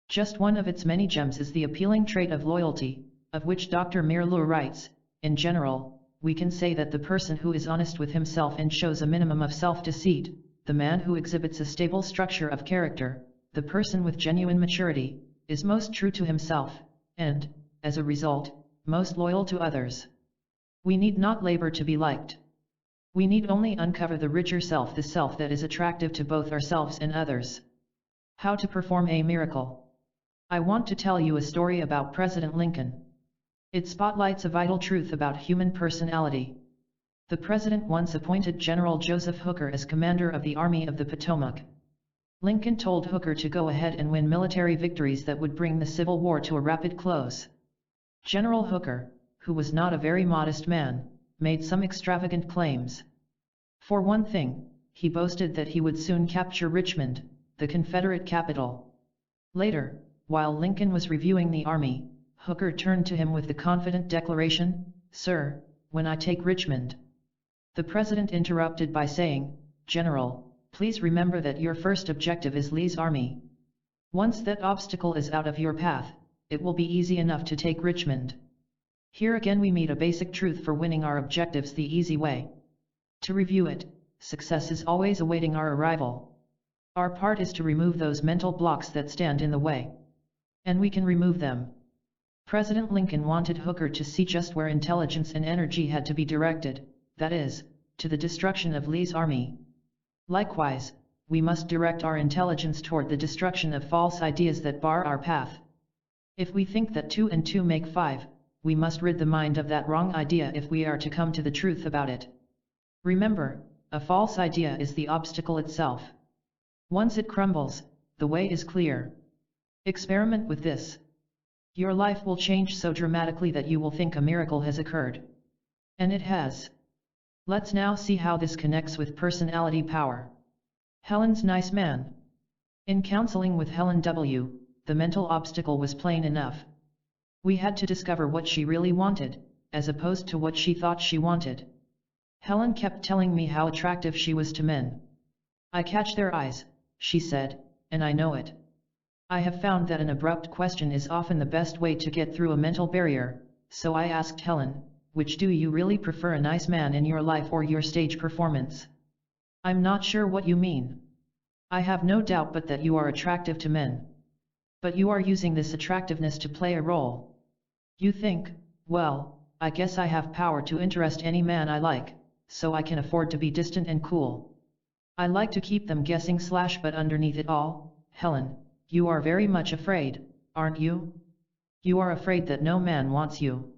Just one of its many gems is the appealing trait of loyalty, of which Dr. Mirlur writes, in general, we can say that the person who is honest with himself and shows a minimum of self-deceit, the man who exhibits a stable structure of character, the person with genuine maturity, is most true to himself, and, as a result, most loyal to others. We need not labor to be liked. We need only uncover the richer self, the self that is attractive to both ourselves and others. How to perform a miracle. I want to tell you a story about President Lincoln. It spotlights a vital truth about human personality. The president once appointed General Joseph Hooker as commander of the Army of the Potomac. Lincoln told Hooker to go ahead and win military victories that would bring the Civil War to a rapid close. General Hooker, who was not a very modest man, made some extravagant claims. For one thing, he boasted that he would soon capture Richmond, the Confederate capital. Later, while Lincoln was reviewing the army, Hooker turned to him with the confident declaration, "Sir, when I take Richmond." The president interrupted by saying, "General, please remember that your first objective is Lee's army. Once that obstacle is out of your path, it will be easy enough to take Richmond." Here again we meet a basic truth for winning our objectives the easy way. To review it, success is always awaiting our arrival. Our part is to remove those mental blocks that stand in the way. And we can remove them. President Lincoln wanted Hooker to see just where intelligence and energy had to be directed, that is, to the destruction of Lee's army. Likewise, we must direct our intelligence toward the destruction of false ideas that bar our path. If we think that 2 and 2 make 5, we must rid the mind of that wrong idea if we are to come to the truth about it. Remember, a false idea is the obstacle itself. Once it crumbles, the way is clear. Experiment with this. Your life will change so dramatically that you will think a miracle has occurred. And it has. Let's now see how this connects with personality power. Helen's nice man. In counseling with Helen W., the mental obstacle was plain enough. We had to discover what she really wanted, as opposed to what she thought she wanted. Helen kept telling me how attractive she was to men. "I catch their eyes," she said, "and I know it. I have found that an abrupt question is often the best way to get through a mental barrier, so I asked Helen, which do you really prefer, a nice man in your life or your stage performance?" "I'm not sure what you mean. I have no doubt but that you are attractive to men. But you are using this attractiveness to play a role. You think, well, I guess I have power to interest any man I like, so I can afford to be distant and cool. I like to keep them guessing / but underneath it all, Helen, you are very much afraid, aren't you? You are afraid that no man wants you.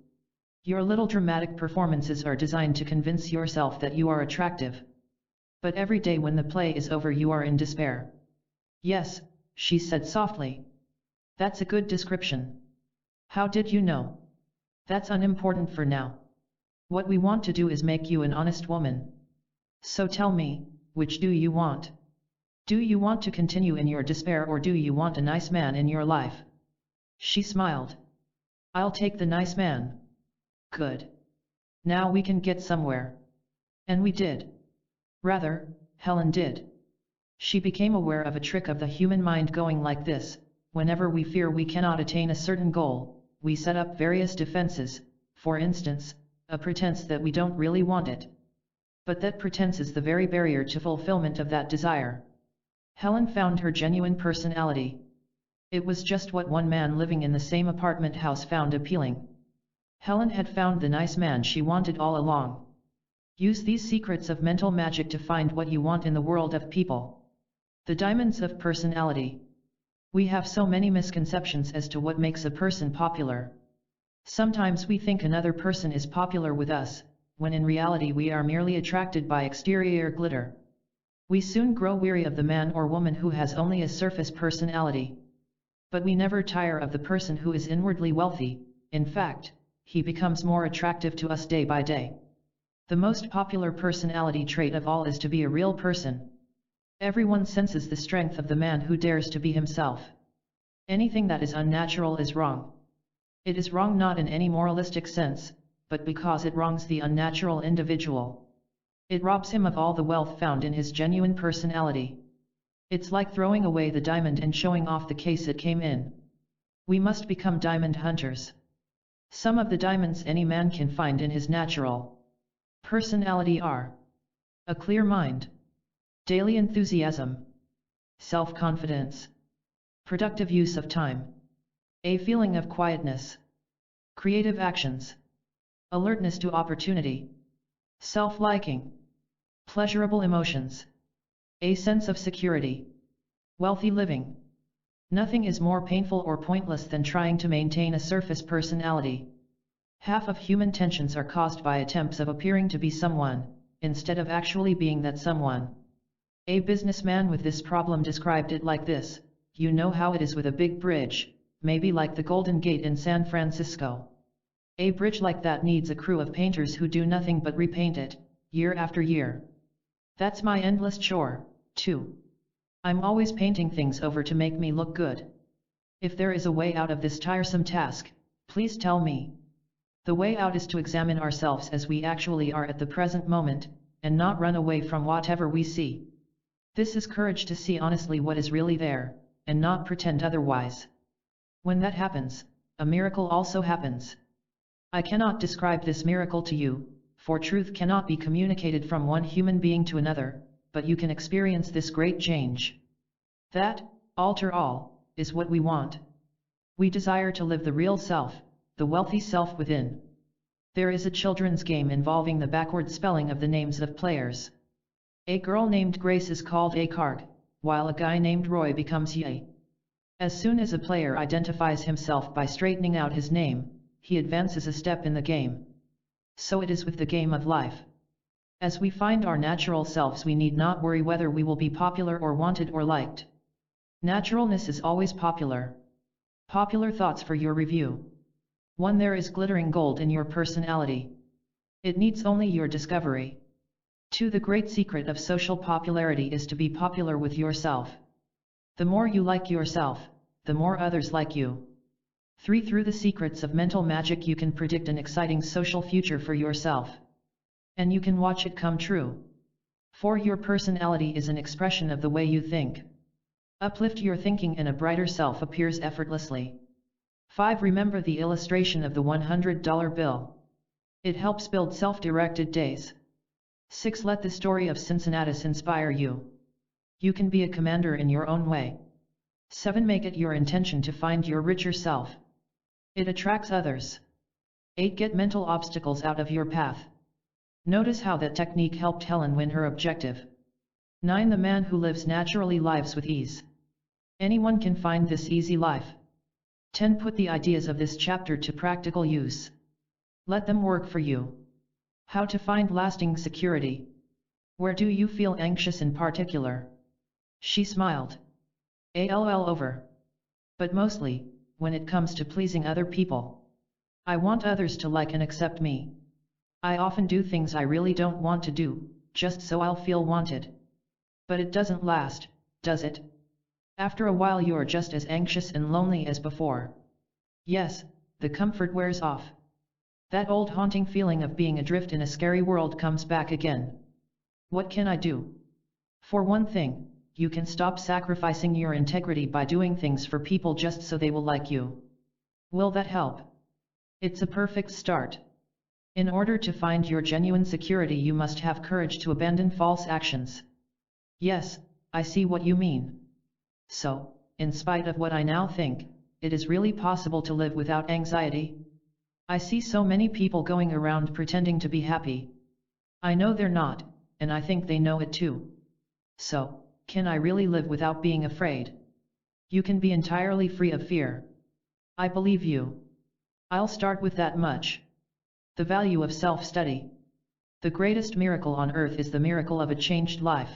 Your little dramatic performances are designed to convince yourself that you are attractive. But every day when the play is over you are in despair." "Yes," she said softly. "That's a good description. How did you know?" "That's unimportant for now. What we want to do is make you an honest woman. So tell me, which do you want? Do you want to continue in your despair or do you want a nice man in your life?" She smiled. "I'll take the nice man." "Good. Now we can get somewhere." And we did. Rather, Helen did. She became aware of a trick of the human mind going like this: whenever we fear we cannot attain a certain goal, we set up various defenses, for instance, a pretense that we don't really want it. But that pretense is the very barrier to fulfillment of that desire. Helen found her genuine personality. It was just what one man living in the same apartment house found appealing. Helen had found the nice man she wanted all along. Use these secrets of mental magic to find what you want in the world of people. The diamonds of personality. We have so many misconceptions as to what makes a person popular. Sometimes we think another person is popular with us, when in reality we are merely attracted by exterior glitter. We soon grow weary of the man or woman who has only a surface personality. But we never tire of the person who is inwardly wealthy. In fact, he becomes more attractive to us day by day. The most popular personality trait of all is to be a real person. Everyone senses the strength of the man who dares to be himself. Anything that is unnatural is wrong. It is wrong not in any moralistic sense, but because it wrongs the unnatural individual. It robs him of all the wealth found in his genuine personality. It's like throwing away the diamond and showing off the case it came in. We must become diamond hunters. Some of the diamonds any man can find in his natural personality are: a clear mind, daily enthusiasm, self-confidence, productive use of time, a feeling of quietness, creative actions, alertness to opportunity, self-liking, pleasurable emotions, a sense of security, wealthy living. Nothing is more painful or pointless than trying to maintain a surface personality. Half of human tensions are caused by attempts of appearing to be someone, instead of actually being that someone. A businessman with this problem described it like this: you know how it is with a big bridge, maybe like the Golden Gate in San Francisco. A bridge like that needs a crew of painters who do nothing but repaint it, year after year. That's my endless chore, too. I'm always painting things over to make me look good. If there is a way out of this tiresome task, please tell me. The way out is to examine ourselves as we actually are at the present moment, and not run away from whatever we see. This is courage to see honestly what is really there, and not pretend otherwise. When that happens, a miracle also happens. I cannot describe this miracle to you, for truth cannot be communicated from one human being to another, but you can experience this great change. That, alter all, is what we want. We desire to live the real self, the wealthy self within. There is a children's game involving the backward spelling of the names of players. A girl named Grace is called a card, while a guy named Roy becomes Ye. As soon as a player identifies himself by straightening out his name, he advances a step in the game. So it is with the game of life. As we find our natural selves, we need not worry whether we will be popular or wanted or liked. Naturalness is always popular. Popular thoughts for your review. 1. There is glittering gold in your personality. It needs only your discovery. 2. The great secret of social popularity is to be popular with yourself. The more you like yourself, the more others like you. 3. Through the secrets of mental magic you can predict an exciting social future for yourself. And you can watch it come true. 4. Your personality is an expression of the way you think. Uplift your thinking and a brighter self appears effortlessly. 5. Remember the illustration of the $100 bill. It helps build self-directed days. 6. Let the story of Cincinnatus inspire you. You can be a commander in your own way. 7. Make it your intention to find your richer self. It attracts others. 8. Get mental obstacles out of your path. Notice how that technique helped Helen win her objective. 9. The man who lives naturally lives with ease. Anyone can find this easy life. 10. Put the ideas of this chapter to practical use. Let them work for you. How to find lasting security. Where do you feel anxious in particular? She smiled. ALL over. But mostly, when it comes to pleasing other people. I want others to like and accept me. I often do things I really don't want to do, just so I'll feel wanted. But it doesn't last, does it? After a while you're just as anxious and lonely as before. Yes, the comfort wears off. That old haunting feeling of being adrift in a scary world comes back again. What can I do? For one thing, you can stop sacrificing your integrity by doing things for people just so they will like you. Will that help? It's a perfect start. In order to find your genuine security, you must have courage to abandon false actions. Yes, I see what you mean. So, in spite of what I now think, it is really possible to live without anxiety? I see so many people going around pretending to be happy. I know they're not, and I think they know it too. So, can I really live without being afraid? You can be entirely free of fear. I believe you. I'll start with that much. The value of self-study. The greatest miracle on earth is the miracle of a changed life.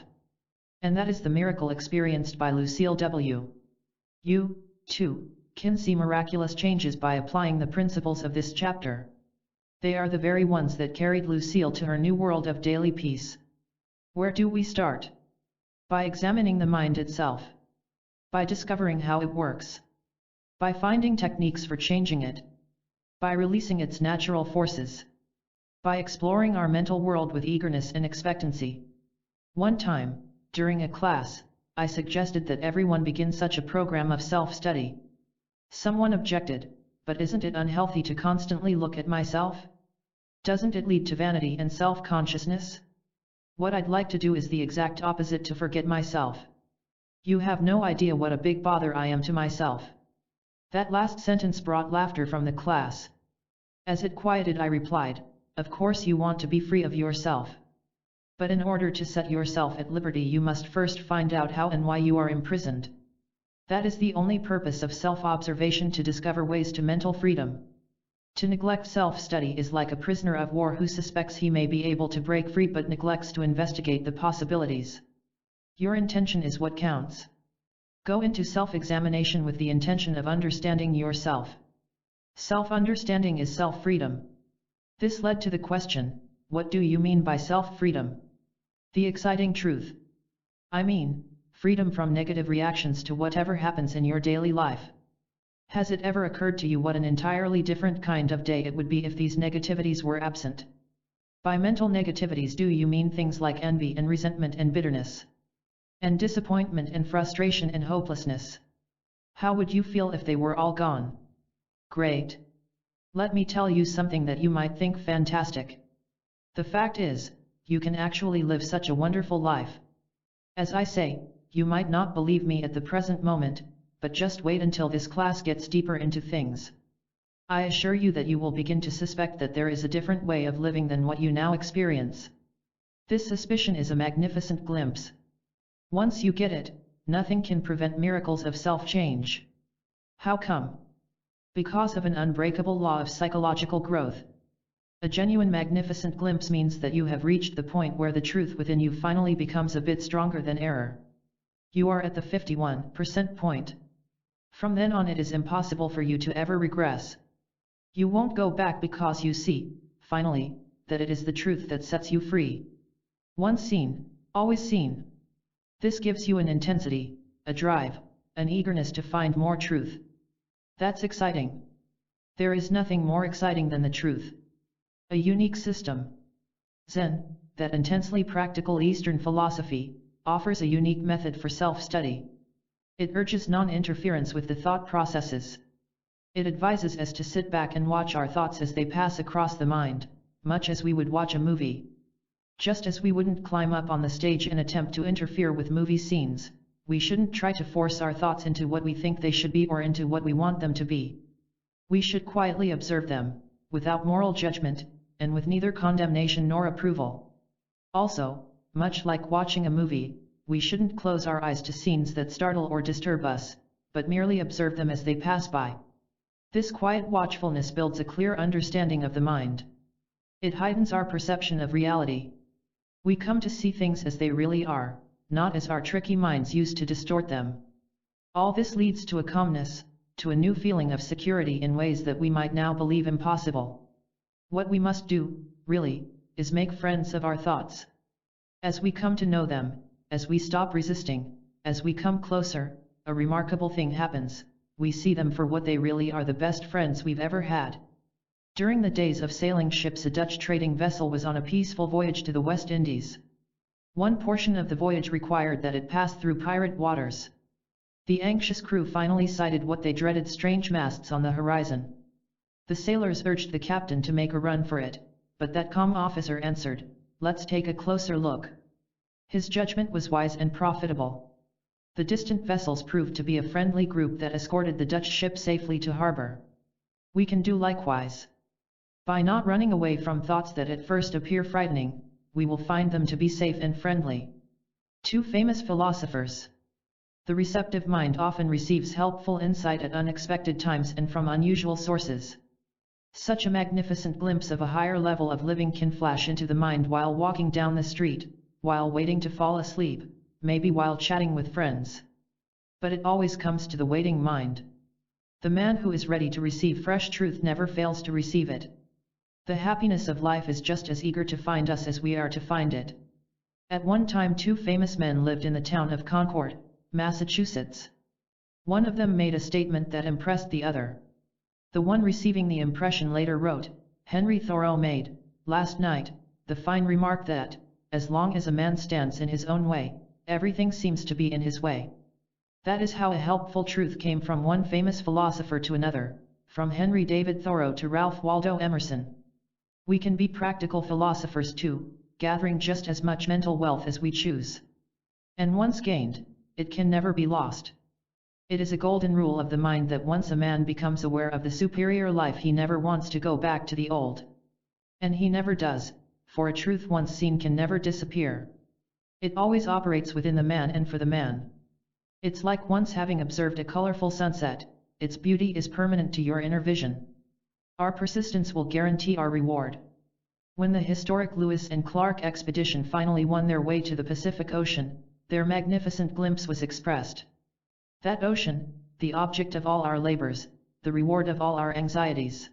And that is the miracle experienced by Lucille W. You, too, can see miraculous changes by applying the principles of this chapter. They are the very ones that carried Lucille to her new world of daily peace. Where do we start? By examining the mind itself. By discovering how it works. By finding techniques for changing it. By releasing its natural forces. By exploring our mental world with eagerness and expectancy. One time, during a class, I suggested that everyone begin such a program of self-study. Someone objected, but isn't it unhealthy to constantly look at myself? Doesn't it lead to vanity and self-consciousness? What I'd like to do is the exact opposite, to forget myself. You have no idea what a big bother I am to myself. That last sentence brought laughter from the class. As it quieted, I replied, of course you want to be free of yourself. But in order to set yourself at liberty, you must first find out how and why you are imprisoned. That is the only purpose of self-observation, to discover ways to mental freedom. To neglect self-study is like a prisoner of war who suspects he may be able to break free but neglects to investigate the possibilities. Your intention is what counts. Go into self-examination with the intention of understanding yourself. Self-understanding is self-freedom. This led to the question, what do you mean by self-freedom? The exciting truth. I mean, freedom from negative reactions to whatever happens in your daily life. Has it ever occurred to you what an entirely different kind of day it would be if these negativities were absent? By mental negativities, do you mean things like envy and resentment and bitterness? And disappointment and frustration and hopelessness? How would you feel if they were all gone? Great. Let me tell you something that you might think fantastic. The fact is, you can actually live such a wonderful life. As I say, you might not believe me at the present moment, but just wait until this class gets deeper into things. I assure you that you will begin to suspect that there is a different way of living than what you now experience. This suspicion is a magnificent glimpse. Once you get it, nothing can prevent miracles of self-change. How come? Because of an unbreakable law of psychological growth. A genuine magnificent glimpse means that you have reached the point where the truth within you finally becomes a bit stronger than error. You are at the 51% point. From then on, it is impossible for you to ever regress. You won't go back because you see, finally, that it is the truth that sets you free. Once seen, always seen. This gives you an intensity, a drive, an eagerness to find more truth. That's exciting. There is nothing more exciting than the truth. A unique system. Zen, that intensely practical Eastern philosophy, offers a unique method for self-study. It urges non-interference with the thought processes. It advises us to sit back and watch our thoughts as they pass across the mind, much as we would watch a movie. Just as we wouldn't climb up on the stage and attempt to interfere with movie scenes, we shouldn't try to force our thoughts into what we think they should be or into what we want them to be. We should quietly observe them, without moral judgment, and with neither condemnation nor approval. Also, much like watching a movie, we shouldn't close our eyes to scenes that startle or disturb us, but merely observe them as they pass by. This quiet watchfulness builds a clear understanding of the mind. It heightens our perception of reality. We come to see things as they really are, not as our tricky minds use to distort them. All this leads to a calmness, to a new feeling of security in ways that we might now believe impossible. What we must do, really, is make friends of our thoughts. As we come to know them, as we stop resisting, as we come closer, a remarkable thing happens. We see them for what they really are, the best friends we've ever had. During the days of sailing ships, a Dutch trading vessel was on a peaceful voyage to the West Indies. One portion of the voyage required that it pass through pirate waters. The anxious crew finally sighted what they dreaded: strange masts on the horizon. The sailors urged the captain to make a run for it, but that calm officer answered, "Let's take a closer look." His judgment was wise and profitable. The distant vessels proved to be a friendly group that escorted the Dutch ship safely to harbor. We can do likewise. By not running away from thoughts that at first appear frightening, we will find them to be safe and friendly. Two famous philosophers. The receptive mind often receives helpful insight at unexpected times and from unusual sources. Such a magnificent glimpse of a higher level of living can flash into the mind while walking down the street, while waiting to fall asleep, maybe while chatting with friends. But it always comes to the waiting mind. The man who is ready to receive fresh truth never fails to receive it. The happiness of life is just as eager to find us as we are to find it. At one time, two famous men lived in the town of Concord, Massachusetts. One of them made a statement that impressed the other. The one receiving the impression later wrote, "Henry Thoreau made, last night, the fine remark that, as long as a man stands in his own way, everything seems to be in his way." That is how a helpful truth came from one famous philosopher to another, from Henry David Thoreau to Ralph Waldo Emerson. We can be practical philosophers too, gathering just as much mental wealth as we choose. And once gained, it can never be lost. It is a golden rule of the mind that once a man becomes aware of the superior life, he never wants to go back to the old. And he never does, for a truth once seen can never disappear. It always operates within the man and for the man. It's like once having observed a colorful sunset, its beauty is permanent to your inner vision. Our persistence will guarantee our reward. When the historic Lewis and Clark expedition finally won their way to the Pacific Ocean, their magnificent glimpse was expressed. That ocean, the object of all our labors, the reward of all our anxieties.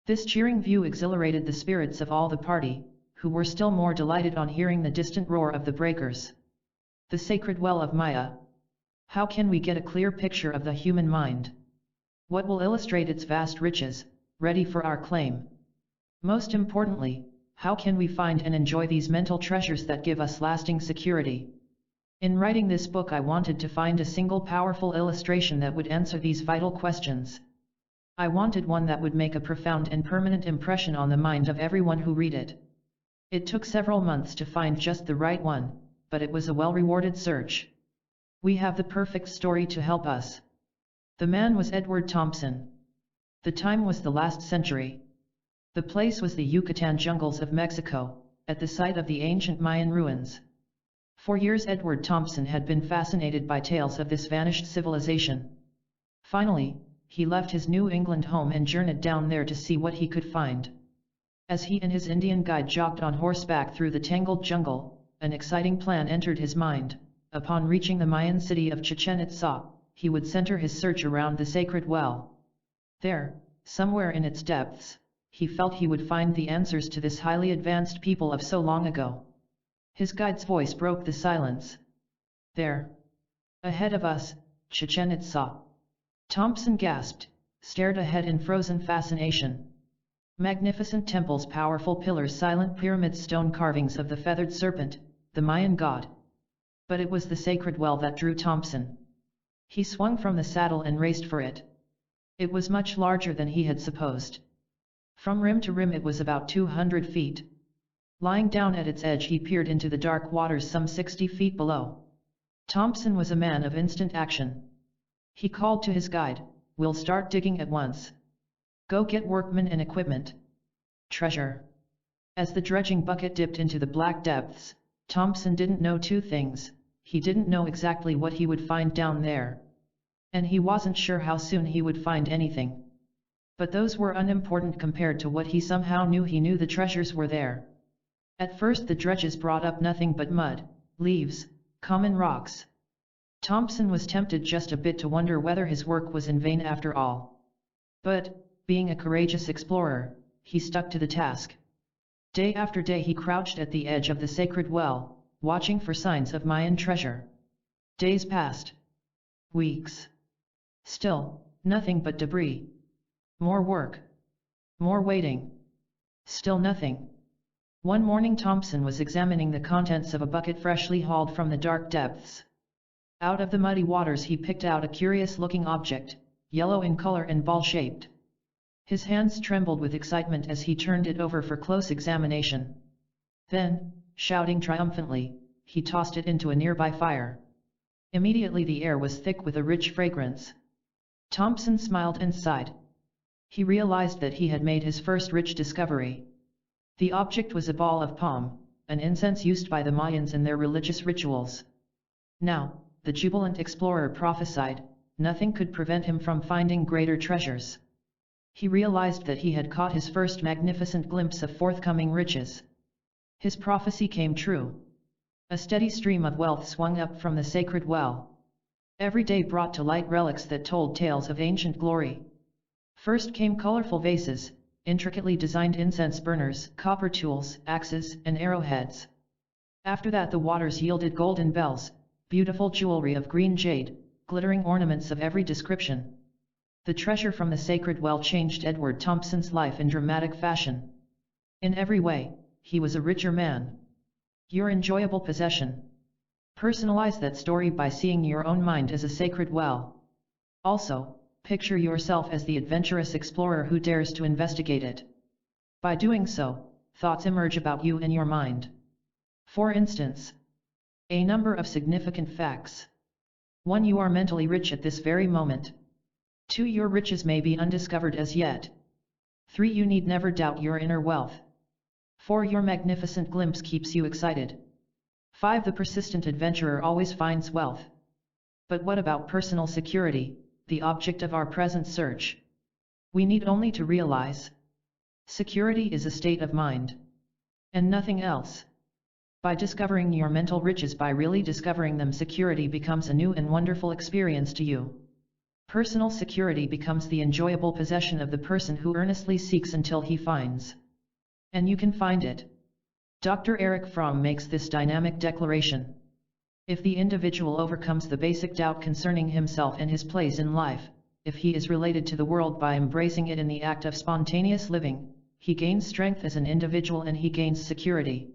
This cheering view exhilarated the spirits of all the party, who were still more delighted on hearing the distant roar of the breakers. The sacred well of Maya. How can we get a clear picture of the human mind? What will illustrate its vast riches, ready for our claim? Most importantly, how can we find and enjoy these mental treasures that give us lasting security? In writing this book, I wanted to find a single powerful illustration that would answer these vital questions. I wanted one that would make a profound and permanent impression on the mind of everyone who read it. It took several months to find just the right one, but it was a well-rewarded search. We have the perfect story to help us. The man was Edward Thompson. The time was the last century. The place was the Yucatan jungles of Mexico, at the site of the ancient Mayan ruins. For years Edward Thompson had been fascinated by tales of this vanished civilization. Finally, he left his New England home and journeyed down there to see what he could find. As he and his Indian guide jogged on horseback through the tangled jungle, an exciting plan entered his mind. Upon reaching the Mayan city of Chichen Itza, he would center his search around the sacred well. There, somewhere in its depths, he felt he would find the answers to this highly advanced people of so long ago. His guide's voice broke the silence. "There. Ahead of us, Chichen Itza." Thompson gasped, stared ahead in frozen fascination. Magnificent temples, powerful pillars, silent pyramids, stone carvings of the feathered serpent, the Mayan god. But it was the sacred well that drew Thompson. He swung from the saddle and raced for it. It was much larger than he had supposed. From rim to rim it was about 200 feet. Lying down at its edge, he peered into the dark waters some 60 feet below. Thompson was a man of instant action. He called to his guide, "We'll start digging at once. Go get workmen and equipment. Treasure." As the dredging bucket dipped into the black depths, Thompson didn't know two things. He didn't know exactly what he would find down there. And he wasn't sure how soon he would find anything. But those were unimportant compared to what he somehow knew. He knew the treasures were there. At first the dredges brought up nothing but mud, leaves, common rocks. Thompson was tempted just a bit to wonder whether his work was in vain after all. But, being a courageous explorer, he stuck to the task. Day after day he crouched at the edge of the sacred well, watching for signs of Mayan treasure. Days passed. Weeks. Still, nothing but debris. More work. More waiting. Still nothing. One morning Thompson was examining the contents of a bucket freshly hauled from the dark depths. Out of the muddy waters he picked out a curious-looking object, yellow in color and ball-shaped. His hands trembled with excitement as he turned it over for close examination. Then, shouting triumphantly, he tossed it into a nearby fire. Immediately the air was thick with a rich fragrance. Thompson smiled and sighed. He realized that he had made his first rich discovery. The object was a ball of palm, an incense used by the Mayans in their religious rituals. Now, the jubilant explorer prophesied, nothing could prevent him from finding greater treasures. He realized that he had caught his first magnificent glimpse of forthcoming riches. His prophecy came true. A steady stream of wealth swung up from the sacred well. Every day brought to light relics that told tales of ancient glory. First came colorful vases, intricately designed incense burners, copper tools, axes, and arrowheads. After that the waters yielded golden bells, beautiful jewelry of green jade, glittering ornaments of every description. The treasure from the sacred well changed Edward Thompson's life in dramatic fashion. In every way, he was a richer man. Your enjoyable possession. Personalize that story by seeing your own mind as a sacred well. Also, picture yourself as the adventurous explorer who dares to investigate it. By doing so, thoughts emerge about you and your mind. For instance, a number of significant facts. 1. You are mentally rich at this very moment. 2. Your riches may be undiscovered as yet. 3. You need never doubt your inner wealth. 4. Your magnificent glimpse keeps you excited. 5. The persistent adventurer always finds wealth. But what about personal security, the object of our present search? We need only to realize. Security is a state of mind. And nothing else. By discovering your mental riches, by really discovering them, security becomes a new and wonderful experience to you. Personal security becomes the enjoyable possession of the person who earnestly seeks until he finds. And you can find it. Dr. Erich Fromm makes this dynamic declaration. If the individual overcomes the basic doubt concerning himself and his place in life, if he is related to the world by embracing it in the act of spontaneous living, he gains strength as an individual and he gains security.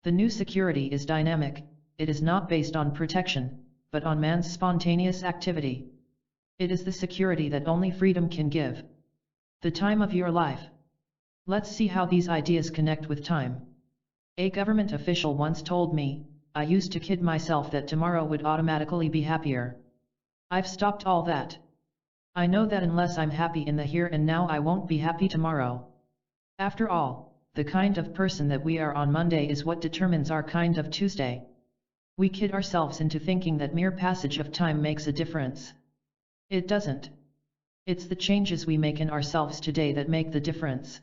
The new security is dynamic, it is not based on protection, but on man's spontaneous activity. It is the security that only freedom can give. The time of your life. Let's see how these ideas connect with time. A government official once told me, I used to kid myself that tomorrow would automatically be happier. I've stopped all that. I know that unless I'm happy in the here and now, I won't be happy tomorrow. After all, the kind of person that we are on Monday is what determines our kind of Tuesday. We kid ourselves into thinking that mere passage of time makes a difference. It doesn't. It's the changes we make in ourselves today that make the difference.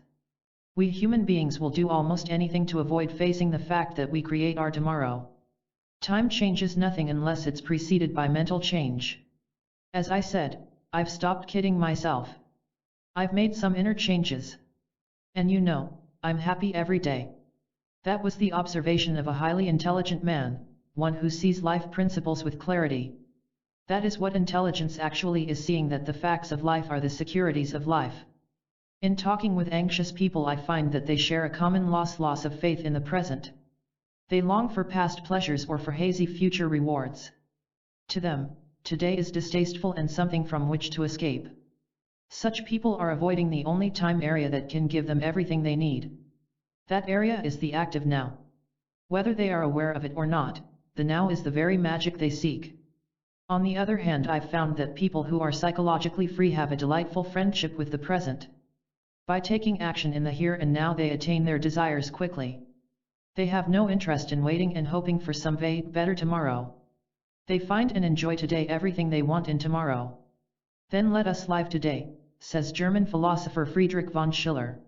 We human beings will do almost anything to avoid facing the fact that we create our tomorrow. Time changes nothing unless it's preceded by mental change. As I said, I've stopped kidding myself. I've made some inner changes. And you know, I'm happy every day. That was the observation of a highly intelligent man, one who sees life principles with clarity. That is what intelligence actually is, seeing that the facts of life are the securities of life. In talking with anxious people, I find that they share a common loss of faith in the present. They long for past pleasures or for hazy future rewards. To them, today is distasteful and something from which to escape. Such people are avoiding the only time area that can give them everything they need. That area is the active now. Whether they are aware of it or not, the now is the very magic they seek. On the other hand, I've found that people who are psychologically free have a delightful friendship with the present. By taking action in the here and now, they attain their desires quickly. They have no interest in waiting and hoping for some vague better tomorrow. They find and enjoy today everything they want in tomorrow. Then let us live today, says German philosopher Friedrich von Schiller.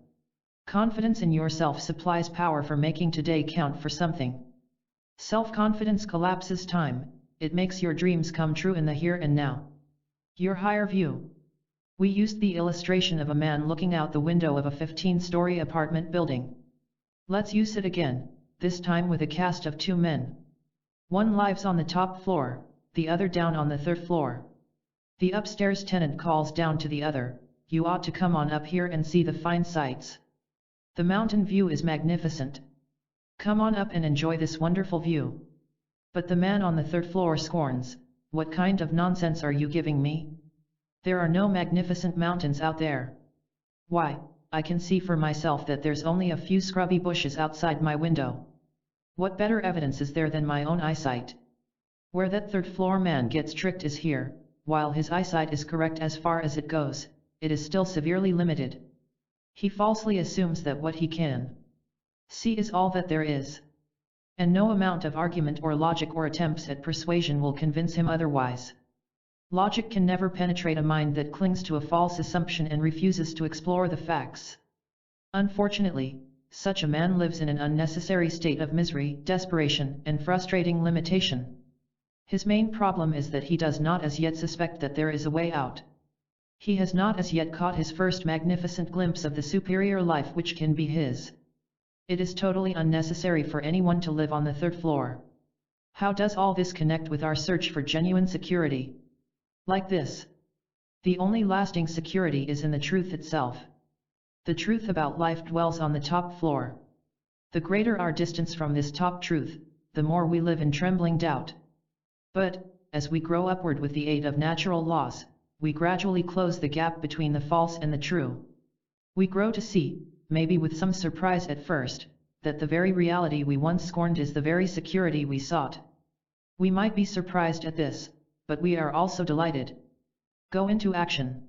Confidence in yourself supplies power for making today count for something. Self-confidence collapses time, it makes your dreams come true in the here and now. Your higher view. We used the illustration of a man looking out the window of a 15-story apartment building. Let's use it again, this time with a cast of 2 men. One lives on the top floor, the other down on the 3rd floor. The upstairs tenant calls down to the other, you ought to come on up here and see the fine sights. The mountain view is magnificent. Come on up and enjoy this wonderful view. But the man on the 3rd floor scorns, what kind of nonsense are you giving me? There are no magnificent mountains out there. Why, I can see for myself that there's only a few scrubby bushes outside my window. What better evidence is there than my own eyesight? Where that 3rd floor man gets tricked is here, while his eyesight is correct as far as it goes, it is still severely limited. He falsely assumes that what he can see is all that there is. And no amount of argument or logic or attempts at persuasion will convince him otherwise. Logic can never penetrate a mind that clings to a false assumption and refuses to explore the facts. Unfortunately, such a man lives in an unnecessary state of misery, desperation, and frustrating limitation. His main problem is that he does not as yet suspect that there is a way out. He has not as yet caught his first magnificent glimpse of the superior life which can be his. It is totally unnecessary for anyone to live on the third floor. How does all this connect with our search for genuine security? Like this. The only lasting security is in the truth itself. The truth about life dwells on the top floor. The greater our distance from this top truth, the more we live in trembling doubt. But, as we grow upward with the aid of natural laws, we gradually close the gap between the false and the true. We grow to see, maybe with some surprise at first, that the very reality we once scorned is the very security we sought. We might be surprised at this, but we are also delighted. Go into action.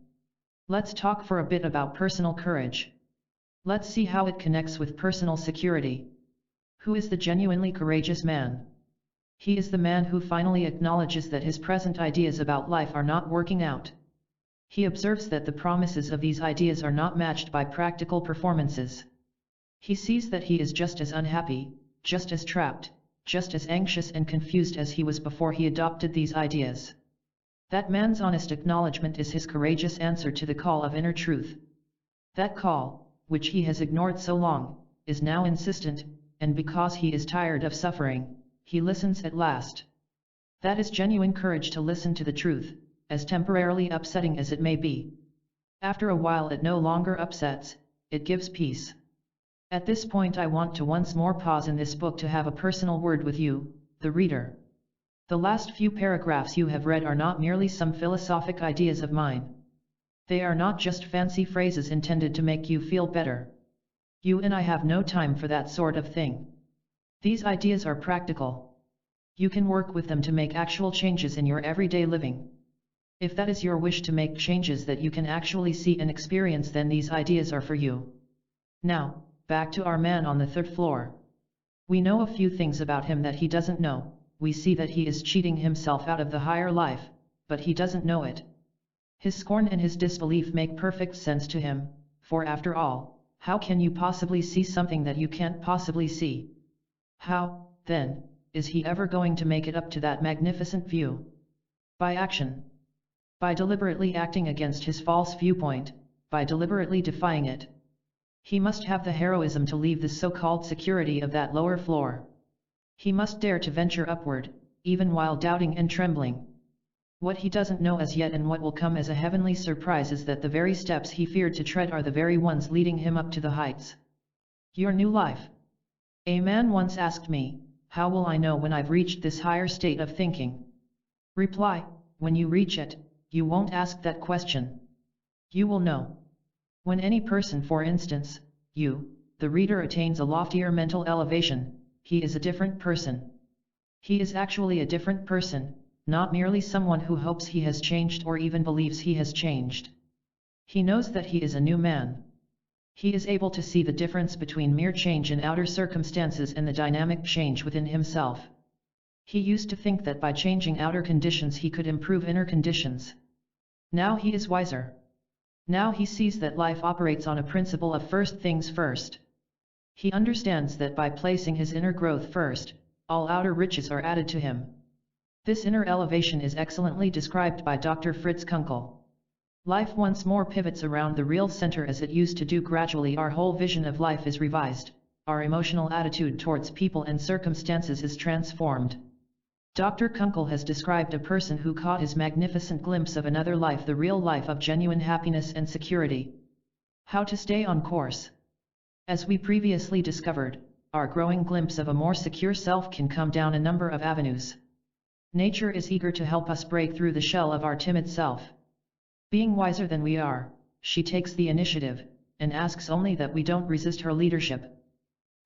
Let's talk for a bit about personal courage. Let's see how it connects with personal security. Who is the genuinely courageous man? He is the man who finally acknowledges that his present ideas about life are not working out. He observes that the promises of these ideas are not matched by practical performances. He sees that he is just as unhappy, just as trapped, just as anxious and confused as he was before he adopted these ideas. That man's honest acknowledgement is his courageous answer to the call of inner truth. That call, which he has ignored so long, is now insistent, and because he is tired of suffering, he listens at last. That is genuine courage, to listen to the truth, as temporarily upsetting as it may be. After a while it no longer upsets, it gives peace. At this point I want to once more pause in this book to have a personal word with you, the reader. The last few paragraphs you have read are not merely some philosophic ideas of mine. They are not just fancy phrases intended to make you feel better. You and I have no time for that sort of thing. These ideas are practical. You can work with them to make actual changes in your everyday living. If that is your wish, to make changes that you can actually see and experience, then these ideas are for you. Now, back to our man on the third floor. We know a few things about him that he doesn't know. We see that he is cheating himself out of the higher life, but he doesn't know it. His scorn and his disbelief make perfect sense to him, for after all, how can you possibly see something that you can't possibly see? How, then, is he ever going to make it up to that magnificent view? By action. By deliberately acting against his false viewpoint, by deliberately defying it. He must have the heroism to leave the so-called security of that lower floor. He must dare to venture upward, even while doubting and trembling. What he doesn't know as yet, and what will come as a heavenly surprise, is that the very steps he feared to tread are the very ones leading him up to the heights. Your new life. A man once asked me, how will I know when I've reached this higher state of thinking? Reply, when you reach it, you won't ask that question. You will know. When any person, for instance, you, the reader, attains a loftier mental elevation, he is a different person. He is actually a different person, not merely someone who hopes he has changed or even believes he has changed. He knows that he is a new man. He is able to see the difference between mere change in outer circumstances and the dynamic change within himself. He used to think that by changing outer conditions he could improve inner conditions. Now he is wiser. Now he sees that life operates on a principle of first things first. He understands that by placing his inner growth first, all outer riches are added to him. This inner elevation is excellently described by Dr. Fritz Kunkel. Life once more pivots around the real center as it used to do. Gradually our whole vision of life is revised, our emotional attitude towards people and circumstances is transformed. Dr. Kunkel has described a person who caught his magnificent glimpse of another life, the real life of genuine happiness and security. How to stay on course. As we previously discovered, our growing glimpse of a more secure self can come down a number of avenues. Nature is eager to help us break through the shell of our timid self. Being wiser than we are, she takes the initiative, and asks only that we don't resist her leadership.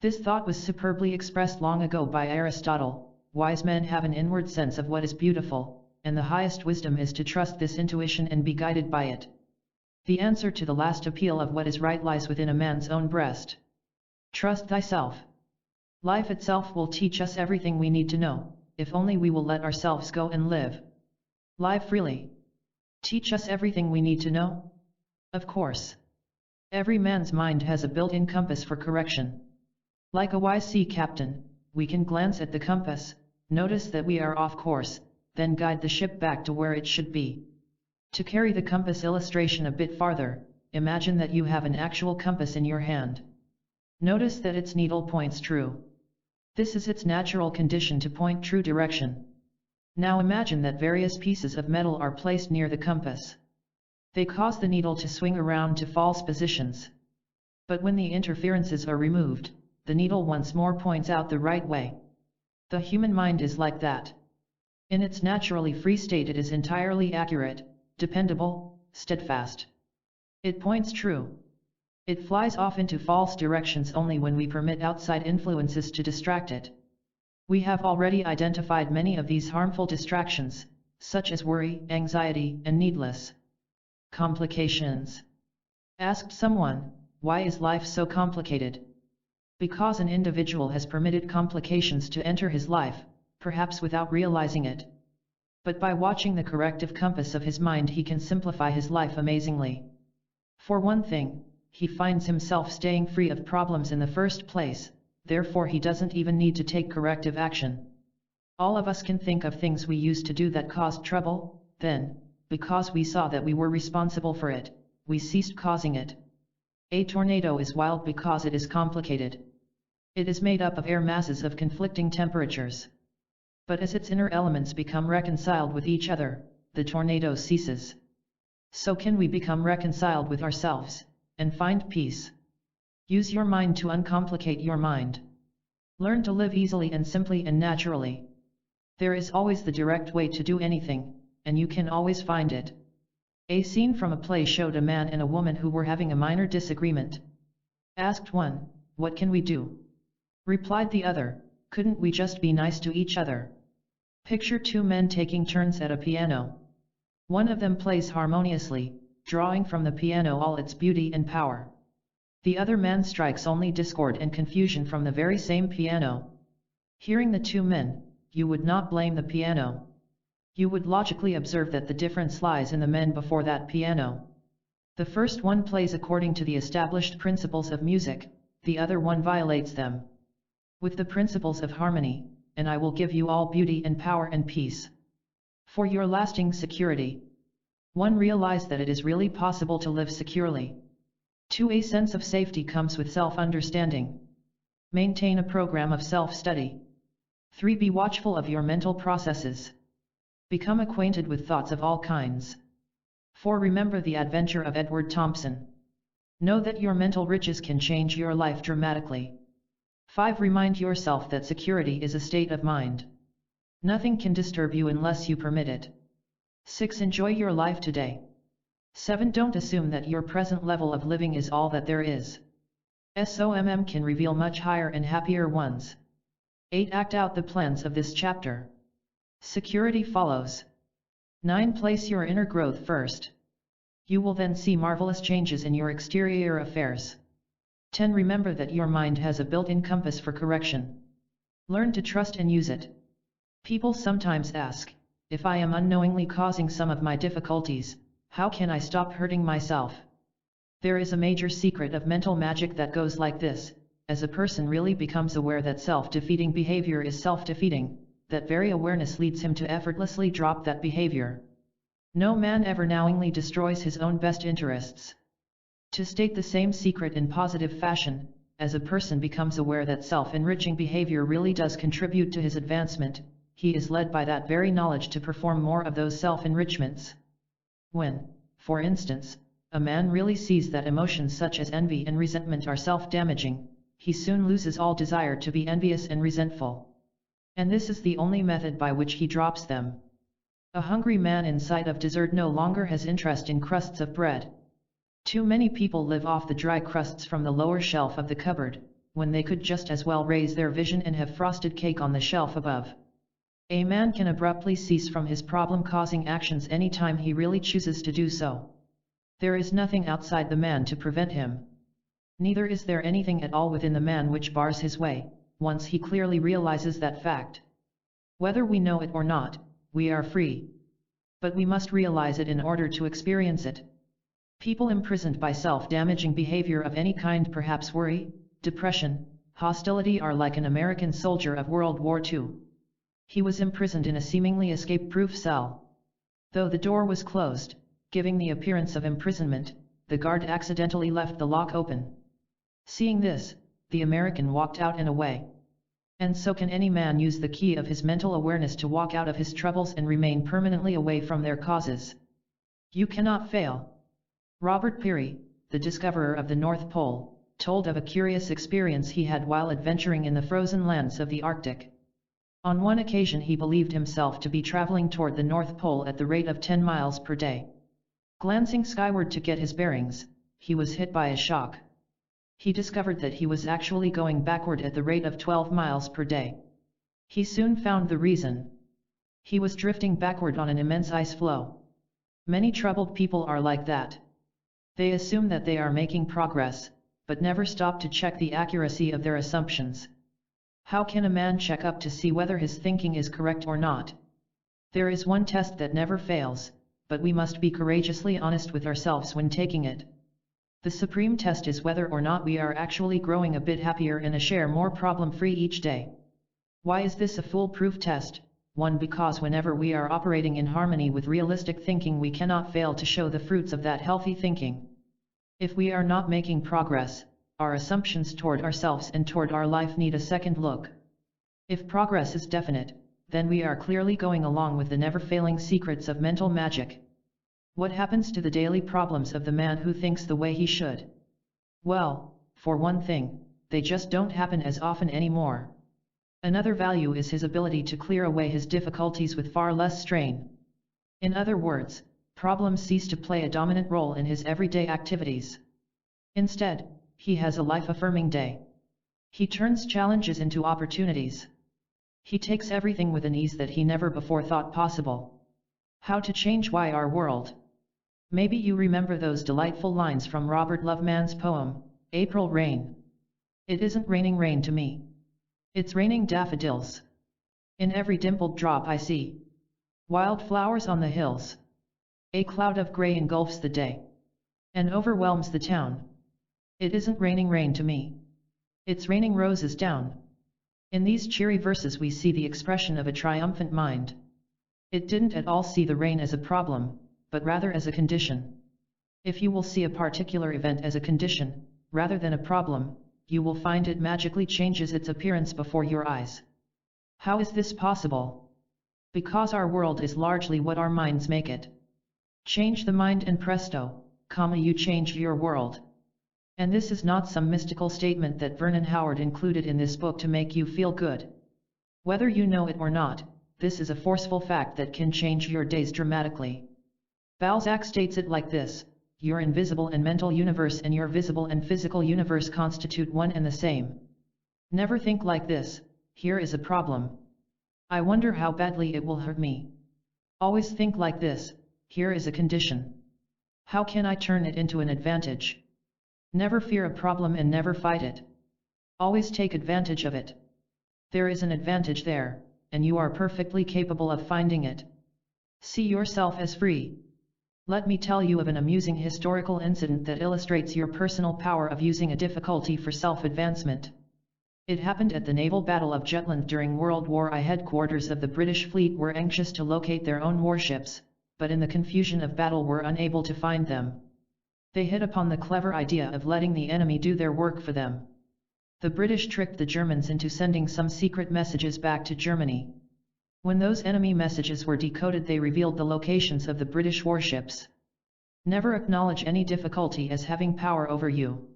This thought was superbly expressed long ago by Aristotle. Wise men have an inward sense of what is beautiful, and the highest wisdom is to trust this intuition and be guided by it. The answer to the last appeal of what is right lies within a man's own breast. Trust thyself. Life itself will teach us everything we need to know, if only we will let ourselves go and live. Live freely. Teach us everything we need to know? Of course. Every man's mind has a built-in compass for correction. Like a wise sea captain, we can glance at the compass, notice that we are off course, then guide the ship back to where it should be. To carry the compass illustration a bit farther, imagine that you have an actual compass in your hand. Notice that its needle points true. This is its natural condition to point true direction. Now imagine that various pieces of metal are placed near the compass. They cause the needle to swing around to false positions. But when the interferences are removed, the needle once more points out the right way. The human mind is like that. In its naturally free state it is entirely accurate, dependable, steadfast. It points true. It flies off into false directions only when we permit outside influences to distract it. We have already identified many of these harmful distractions, such as worry, anxiety, and needless complications. Asked someone, why is life so complicated? Because an individual has permitted complications to enter his life, perhaps without realizing it. But by watching the corrective compass of his mind he can simplify his life amazingly. For one thing, he finds himself staying free of problems in the first place, therefore he doesn't even need to take corrective action. All of us can think of things we used to do that caused trouble, then, because we saw that we were responsible for it, we ceased causing it. A tornado is wild because it is complicated. It is made up of air masses of conflicting temperatures. But as its inner elements become reconciled with each other, the tornado ceases. So can we become reconciled with ourselves, and find peace? Use your mind to uncomplicate your mind. Learn to live easily and simply and naturally. There is always the direct way to do anything, and you can always find it. A scene from a play showed a man and a woman who were having a minor disagreement. Asked one, what can we do? Replied the other, couldn't we just be nice to each other? Picture two men taking turns at a piano. One of them plays harmoniously, drawing from the piano all its beauty and power. The other man strikes only discord and confusion from the very same piano. Hearing the two men, you would not blame the piano. You would logically observe that the difference lies in the men before that piano. The first one plays according to the established principles of music, the other one violates them. With the principles of harmony, and I will give you all beauty and power and peace. For your lasting security. 1. Realize that it is really possible to live securely. 2. A sense of safety comes with self-understanding. Maintain a program of self-study. 3. Be watchful of your mental processes. Become acquainted with thoughts of all kinds. 4. Remember the adventure of Edward Thompson. Know that your mental riches can change your life dramatically. 5. Remind yourself that security is a state of mind. Nothing can disturb you unless you permit it. 6. Enjoy your life today. 7. Don't assume that your present level of living is all that there is. SOMM can reveal much higher and happier ones. 8. Act out the plans of this chapter. Security follows. 9. Place your inner growth first. You will then see marvelous changes in your exterior affairs. 10. Remember that your mind has a built-in compass for correction. Learn to trust and use it. People sometimes ask, if I am unknowingly causing some of my difficulties, how can I stop hurting myself? There is a major secret of mental magic that goes like this: as a person really becomes aware that self-defeating behavior is self-defeating, that very awareness leads him to effortlessly drop that behavior. No man ever knowingly destroys his own best interests. To state the same secret in positive fashion, as a person becomes aware that self-enriching behavior really does contribute to his advancement, he is led by that very knowledge to perform more of those self-enrichments. When, for instance, a man really sees that emotions such as envy and resentment are self-damaging, he soon loses all desire to be envious and resentful. And this is the only method by which he drops them. A hungry man in sight of dessert no longer has interest in crusts of bread. Too many people live off the dry crusts from the lower shelf of the cupboard, when they could just as well raise their vision and have frosted cake on the shelf above. A man can abruptly cease from his problem-causing actions any time he really chooses to do so. There is nothing outside the man to prevent him. Neither is there anything at all within the man which bars his way, once he clearly realizes that fact. Whether we know it or not, we are free. But we must realize it in order to experience it. People imprisoned by self-damaging behavior of any kind, perhaps worry, depression, hostility, are like an American soldier of World War II. He was imprisoned in a seemingly escape-proof cell. Though the door was closed, giving the appearance of imprisonment, the guard accidentally left the lock open. Seeing this, the American walked out and away. And so can any man use the key of his mental awareness to walk out of his troubles and remain permanently away from their causes. You cannot fail. Robert Peary, the discoverer of the North Pole, told of a curious experience he had while adventuring in the frozen lands of the Arctic. On one occasion he believed himself to be traveling toward the North Pole at the rate of 10 miles per day. Glancing skyward to get his bearings, he was hit by a shock. He discovered that he was actually going backward at the rate of 12 miles per day. He soon found the reason. He was drifting backward on an immense ice floe. Many troubled people are like that. They assume that they are making progress, but never stop to check the accuracy of their assumptions. How can a man check up to see whether his thinking is correct or not? There is one test that never fails, but we must be courageously honest with ourselves when taking it. The supreme test is whether or not we are actually growing a bit happier and a share more problem-free each day. Why is this a foolproof test? 1. Because whenever we are operating in harmony with realistic thinking, we cannot fail to show the fruits of that healthy thinking. If we are not making progress, our assumptions toward ourselves and toward our life need a second look. If progress is definite, then we are clearly going along with the never-failing secrets of mental magic. What happens to the daily problems of the man who thinks the way he should? Well, for one thing, they just don't happen as often anymore. Another value is his ability to clear away his difficulties with far less strain. In other words, problems cease to play a dominant role in his everyday activities. Instead, he has a life-affirming day. He turns challenges into opportunities. He takes everything with an ease that he never before thought possible. How to change our world? Maybe you remember those delightful lines from Robert Loveman's poem, April Rain. It isn't raining rain to me. It's raining daffodils. In every dimpled drop I see wild flowers on the hills. A cloud of grey engulfs the day and overwhelms the town. It isn't raining rain to me. It's raining roses down. In these cheery verses we see the expression of a triumphant mind. It didn't at all see the rain as a problem, but rather as a condition. If you will see a particular event as a condition, rather than a problem, you will find it magically changes its appearance before your eyes. How is this possible? Because our world is largely what our minds make it. Change the mind and presto, you change your world. And this is not some mystical statement that Vernon Howard included in this book to make you feel good. Whether you know it or not, this is a forceful fact that can change your days dramatically. Balzac states it like this: your invisible and mental universe and your visible and physical universe constitute one and the same. Never think like this: here is a problem. I wonder how badly it will hurt me. Always think like this: here is a condition. How can I turn it into an advantage? Never fear a problem and never fight it. Always take advantage of it. There is an advantage there, and you are perfectly capable of finding it. See yourself as free. Let me tell you of an amusing historical incident that illustrates your personal power of using a difficulty for self-advancement. It happened at the naval battle of Jutland during World War I. Headquarters of the British fleet were anxious to locate their own warships, but in the confusion of battle were unable to find them. They hit upon the clever idea of letting the enemy do their work for them. The British tricked the Germans into sending some secret messages back to Germany. When those enemy messages were decoded, they revealed the locations of the British warships. Never acknowledge any difficulty as having power over you.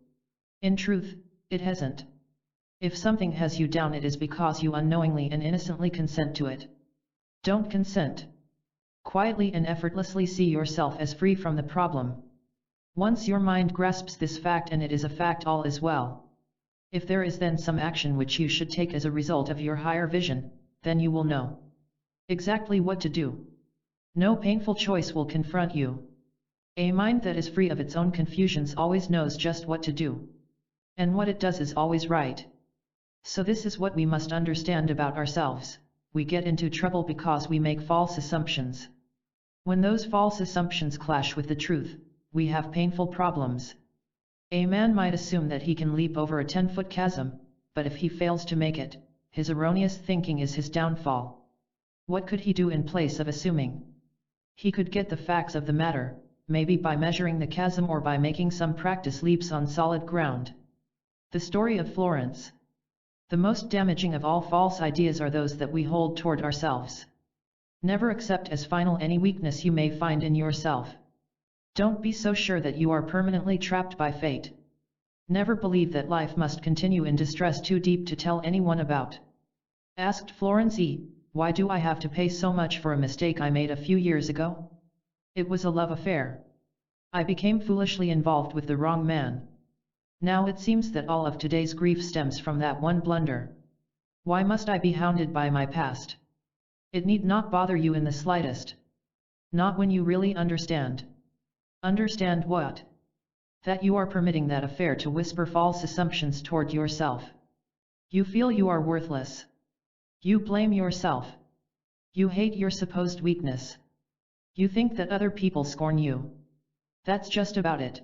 In truth, it hasn't. If something has you down, it is because you unknowingly and innocently consent to it. Don't consent. Quietly and effortlessly see yourself as free from the problem. Once your mind grasps this fact, and it is a fact, all is well. If there is then some action which you should take as a result of your higher vision, then you will know exactly what to do. No painful choice will confront you. A mind that is free of its own confusions always knows just what to do. And what it does is always right. So this is what we must understand about ourselves: we get into trouble because we make false assumptions. When those false assumptions clash with the truth, we have painful problems. A man might assume that he can leap over a 10-foot chasm, but if he fails to make it, his erroneous thinking is his downfall. What could he do in place of assuming? He could get the facts of the matter, maybe by measuring the chasm or by making some practice leaps on solid ground. The story of Florence. The most damaging of all false ideas are those that we hold toward ourselves. Never accept as final any weakness you may find in yourself. Don't be so sure that you are permanently trapped by fate. Never believe that life must continue in distress too deep to tell anyone about. Asked Florence E., "Why do I have to pay so much for a mistake I made a few years ago? It was a love affair. I became foolishly involved with the wrong man. Now it seems that all of today's grief stems from that one blunder. Why must I be hounded by my past? It need not bother you in the slightest. Not when you really understand." Understand what? That you are permitting that affair to whisper false assumptions toward yourself. You feel you are worthless. You blame yourself. You hate your supposed weakness. You think that other people scorn you. That's just about it.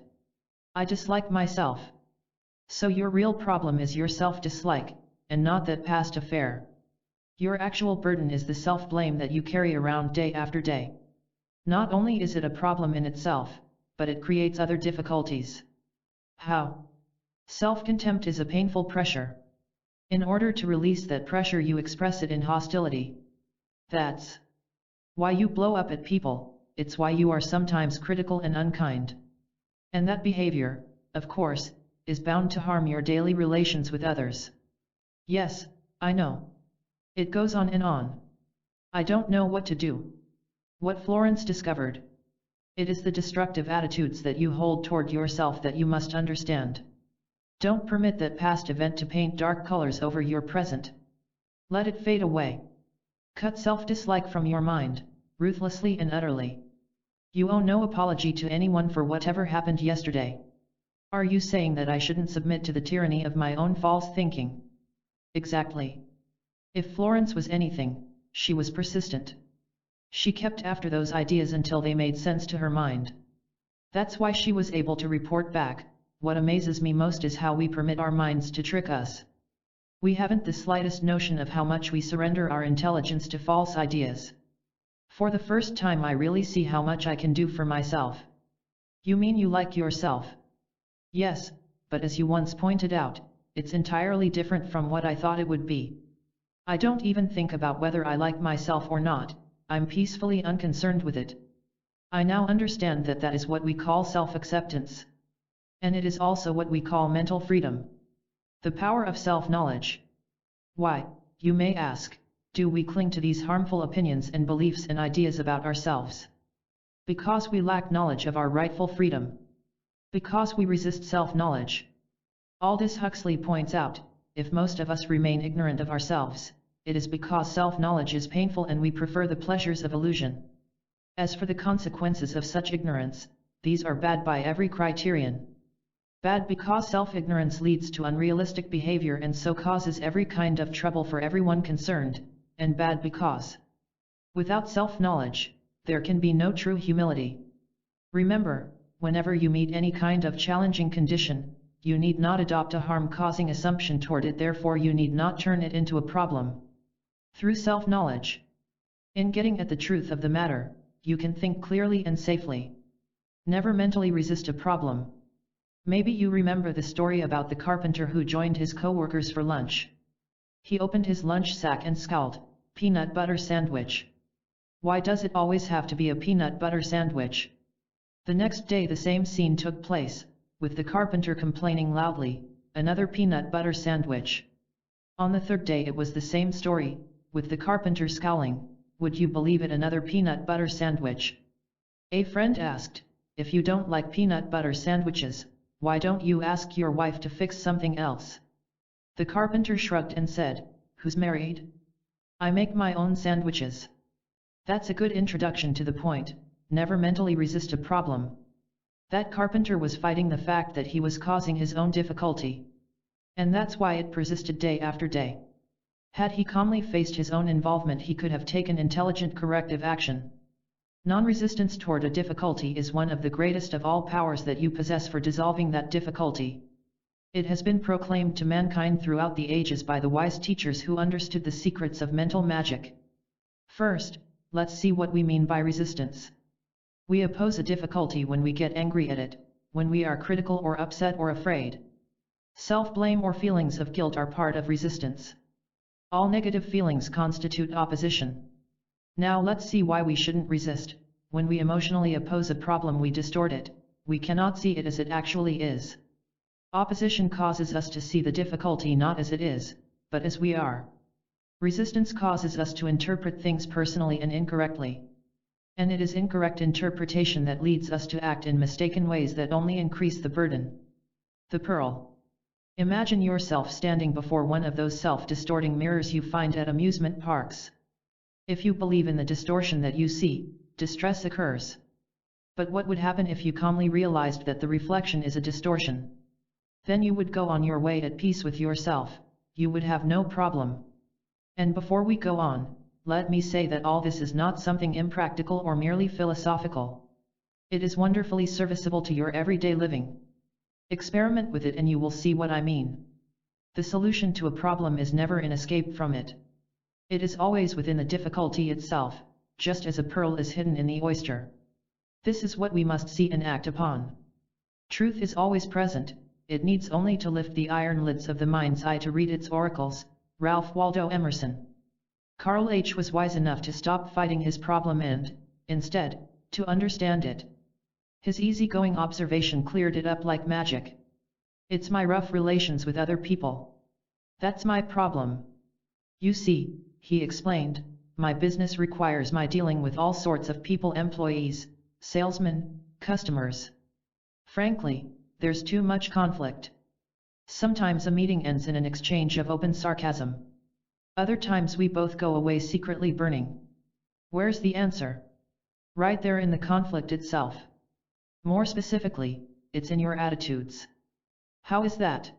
I dislike myself. So your real problem is your self-dislike, and not that past affair. Your actual burden is the self-blame that you carry around day after day. Not only is it a problem in itself, but it creates other difficulties. How? Self-contempt is a painful pressure. In order to release that pressure, you express it in hostility. That's why you blow up at people, it's why you are sometimes critical and unkind. And that behavior, of course, is bound to harm your daily relations with others. Yes, I know. It goes on and on. I don't know what to do. What Florence discovered. It is the destructive attitudes that you hold toward yourself that you must understand. Don't permit that past event to paint dark colors over your present. Let it fade away. Cut self-dislike from your mind, ruthlessly and utterly. You owe no apology to anyone for whatever happened yesterday. Are you saying that I shouldn't submit to the tyranny of my own false thinking? Exactly. If Florence was anything, she was persistent. She kept after those ideas until they made sense to her mind. That's why she was able to report back. What amazes me most is how we permit our minds to trick us. We haven't the slightest notion of how much we surrender our intelligence to false ideas. For the first time I really see how much I can do for myself. You mean you like yourself? Yes, but as you once pointed out, it's entirely different from what I thought it would be. I don't even think about whether I like myself or not, I'm peacefully unconcerned with it. I now understand that that is what we call self-acceptance. And it is also what we call mental freedom. The power of self-knowledge. Why, you may ask, do we cling to these harmful opinions and beliefs and ideas about ourselves? Because we lack knowledge of our rightful freedom. Because we resist self-knowledge. Aldous Huxley points out, if most of us remain ignorant of ourselves, it is because self-knowledge is painful and we prefer the pleasures of illusion. As for the consequences of such ignorance, these are bad by every criterion. Bad because self-ignorance leads to unrealistic behavior and so causes every kind of trouble for everyone concerned, and bad because without self-knowledge, there can be no true humility. Remember, whenever you meet any kind of challenging condition, you need not adopt a harm-causing assumption toward it, therefore you need not turn it into a problem. Through self-knowledge, in getting at the truth of the matter, you can think clearly and safely. Never mentally resist a problem. Maybe you remember the story about the carpenter who joined his co-workers for lunch. He opened his lunch sack and scowled, "Peanut butter sandwich. Why does it always have to be a peanut butter sandwich?" The next day the same scene took place, with the carpenter complaining loudly, "Another peanut butter sandwich." On the third day it was the same story, with the carpenter scowling, "Would you believe it, another peanut butter sandwich?" A friend asked, "If you don't like peanut butter sandwiches, why don't you ask your wife to fix something else?" The carpenter shrugged and said, "Who's married? I make my own sandwiches." That's a good introduction to the point. Never mentally resist a problem. That carpenter was fighting the fact that he was causing his own difficulty. And that's why it persisted day after day. Had he calmly faced his own involvement, he could have taken intelligent corrective action. Non-resistance toward a difficulty is one of the greatest of all powers that you possess for dissolving that difficulty. It has been proclaimed to mankind throughout the ages by the wise teachers who understood the secrets of mental magic. First, let's see what we mean by resistance. We oppose a difficulty when we get angry at it, when we are critical or upset or afraid. Self-blame or feelings of guilt are part of resistance. All negative feelings constitute opposition. Now let's see why we shouldn't resist. When we emotionally oppose a problem, we distort it. We cannot see it as it actually is. Opposition causes us to see the difficulty not as it is, but as we are. Resistance causes us to interpret things personally and incorrectly. And it is incorrect interpretation that leads us to act in mistaken ways that only increase the burden. The pearl. Imagine yourself standing before one of those self-distorting mirrors you find at amusement parks. If you believe in the distortion that you see, distress occurs. But what would happen if you calmly realized that the reflection is a distortion? Then you would go on your way at peace with yourself. You would have no problem. And before we go on, let me say that all this is not something impractical or merely philosophical. It is wonderfully serviceable to your everyday living. Experiment with it and you will see what I mean. The solution to a problem is never an escape from it. It is always within the difficulty itself, just as a pearl is hidden in the oyster. This is what we must see and act upon. Truth is always present, it needs only to lift the iron lids of the mind's eye to read its oracles. Ralph Waldo Emerson. Carl H. was wise enough to stop fighting his problem and, instead, to understand it. His easygoing observation cleared it up like magic. It's my rough relations with other people. That's my problem. You see, he explained, my business requires my dealing with all sorts of people, employees, salesmen, customers. Frankly, there's too much conflict. Sometimes a meeting ends in an exchange of open sarcasm. Other times we both go away secretly burning. Where's the answer? Right there in the conflict itself. More specifically, it's in your attitudes. How is that?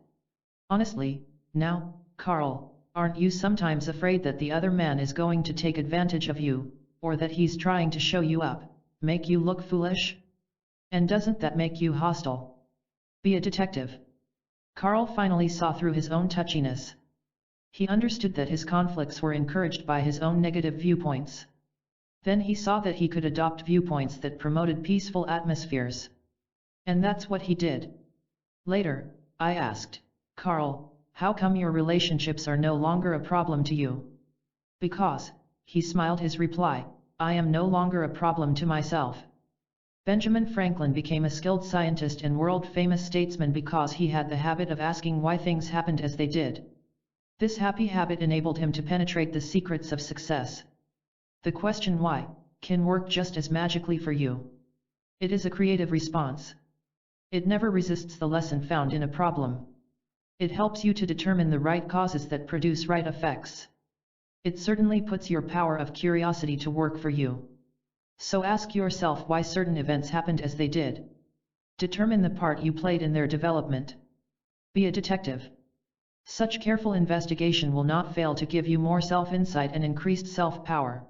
Honestly, now, Carl, aren't you sometimes afraid that the other man is going to take advantage of you, or that he's trying to show you up, make you look foolish? And doesn't that make you hostile? Be a detective. Carl finally saw through his own touchiness. He understood that his conflicts were encouraged by his own negative viewpoints. Then he saw that he could adopt viewpoints that promoted peaceful atmospheres. And that's what he did. Later, I asked, Carl, how come your relationships are no longer a problem to you? Because, he smiled his reply, I am no longer a problem to myself. Benjamin Franklin became a skilled scientist and world-famous statesman because he had the habit of asking why things happened as they did. This happy habit enabled him to penetrate the secrets of success. The question why can work just as magically for you. It is a creative response. It never resists the lesson found in a problem. It helps you to determine the right causes that produce right effects. It certainly puts your power of curiosity to work for you. So ask yourself why certain events happened as they did. Determine the part you played in their development. Be a detective. Such careful investigation will not fail to give you more self-insight and increased self-power.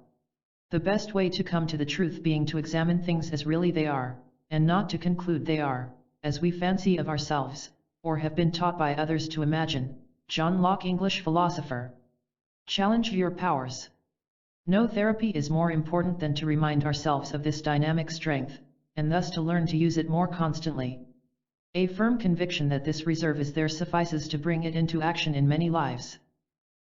The best way to come to the truth being to examine things as really they are, and not to conclude they are, as we fancy of ourselves, or have been taught by others to imagine. John Locke, English philosopher. Challenge your powers. No therapy is more important than to remind ourselves of this dynamic strength, and thus to learn to use it more constantly. A firm conviction that this reserve is there suffices to bring it into action in many lives.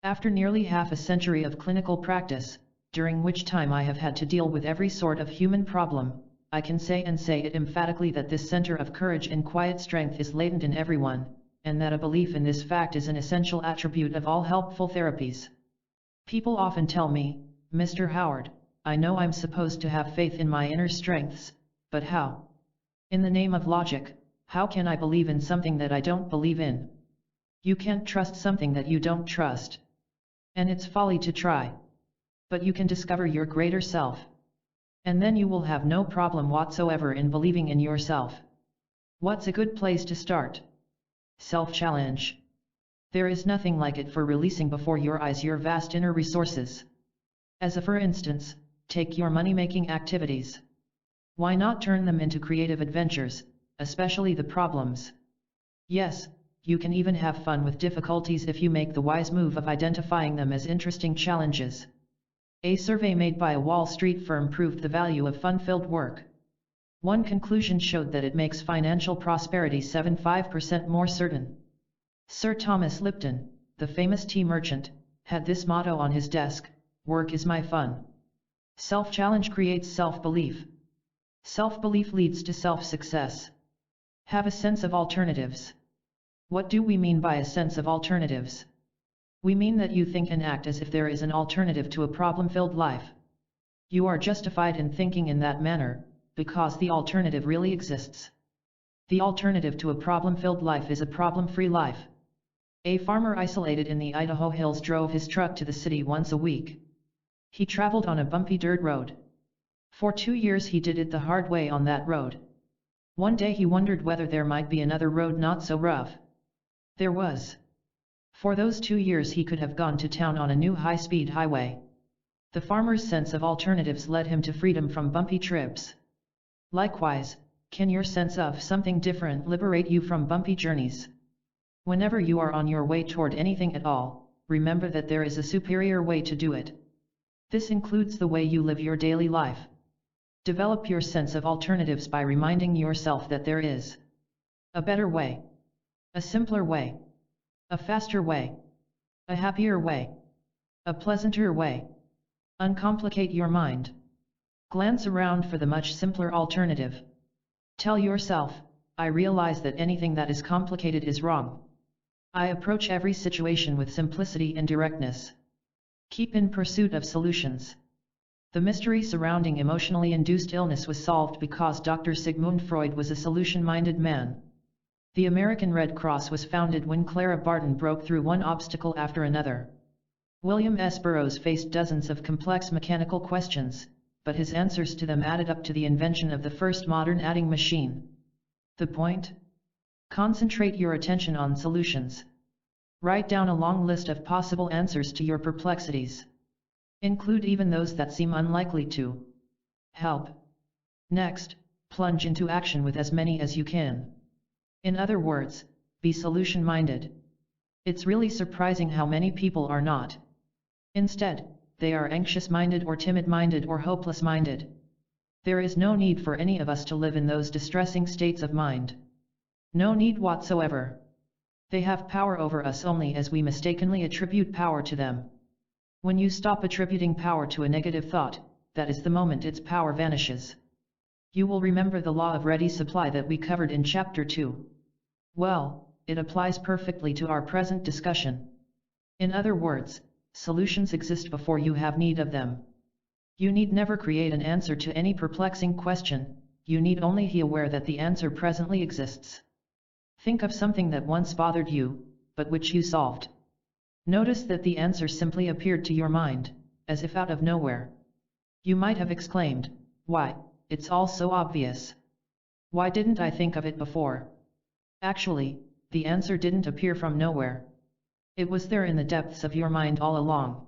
After nearly half a century of clinical practice, during which time I have had to deal with every sort of human problem, I can say it emphatically that this center of courage and quiet strength is latent in everyone, and that a belief in this fact is an essential attribute of all helpful therapies. People often tell me, Mr. Howard, I know I'm supposed to have faith in my inner strengths, but how? In the name of logic, how can I believe in something that I don't believe in? You can't trust something that you don't trust. And it's folly to try. But you can discover your greater self. And then you will have no problem whatsoever in believing in yourself. What's a good place to start? Self-challenge. There is nothing like it for releasing before your eyes your vast inner resources. As a for instance, take your money-making activities. Why not turn them into creative adventures, especially the problems? Yes, you can even have fun with difficulties if you make the wise move of identifying them as interesting challenges. A survey made by a Wall Street firm proved the value of fun-filled work. One conclusion showed that it makes financial prosperity 75% more certain. Sir Thomas Lipton, the famous tea merchant, had this motto on his desk: "Work is my fun." Self-challenge creates self-belief. Self-belief leads to self-success. Have a sense of alternatives. What do we mean by a sense of alternatives? We mean that you think and act as if there is an alternative to a problem-filled life. You are justified in thinking in that manner, because the alternative really exists. The alternative to a problem-filled life is a problem-free life. A farmer isolated in the Idaho hills drove his truck to the city once a week. He traveled on a bumpy dirt road. For 2 years he did it the hard way on that road. One day he wondered whether there might be another road not so rough. There was. For those 2 years he could have gone to town on a new high-speed highway. The farmer's sense of alternatives led him to freedom from bumpy trips. Likewise, can your sense of something different liberate you from bumpy journeys? Whenever you are on your way toward anything at all, remember that there is a superior way to do it. This includes the way you live your daily life. Develop your sense of alternatives by reminding yourself that there is a better way, a simpler way, a faster way, a happier way, a pleasanter way. Uncomplicate your mind. Glance around for the much simpler alternative. Tell yourself, I realize that anything that is complicated is wrong. I approach every situation with simplicity and directness. Keep in pursuit of solutions. The mystery surrounding emotionally induced illness was solved because Dr. Sigmund Freud was a solution-minded man. The American Red Cross was founded when Clara Barton broke through one obstacle after another. William S. Burroughs faced dozens of complex mechanical questions, but his answers to them added up to the invention of the first modern adding machine. The point? Concentrate your attention on solutions. Write down a long list of possible answers to your perplexities. Include even those that seem unlikely to help. Next, plunge into action with as many as you can. In other words, be solution-minded. It's really surprising how many people are not. Instead, they are anxious-minded or timid-minded or hopeless-minded. There is no need for any of us to live in those distressing states of mind. No need whatsoever. They have power over us only as we mistakenly attribute power to them. When you stop attributing power to a negative thought, that is the moment its power vanishes. You will remember the law of ready supply that we covered in Chapter 2. Well, it applies perfectly to our present discussion. In other words, solutions exist before you have need of them. You need never create an answer to any perplexing question, you need only be aware that the answer presently exists. Think of something that once bothered you, but which you solved. Notice that the answer simply appeared to your mind, as if out of nowhere. You might have exclaimed, "Why, it's all so obvious. Why didn't I think of it before?" Actually, the answer didn't appear from nowhere. It was there in the depths of your mind all along.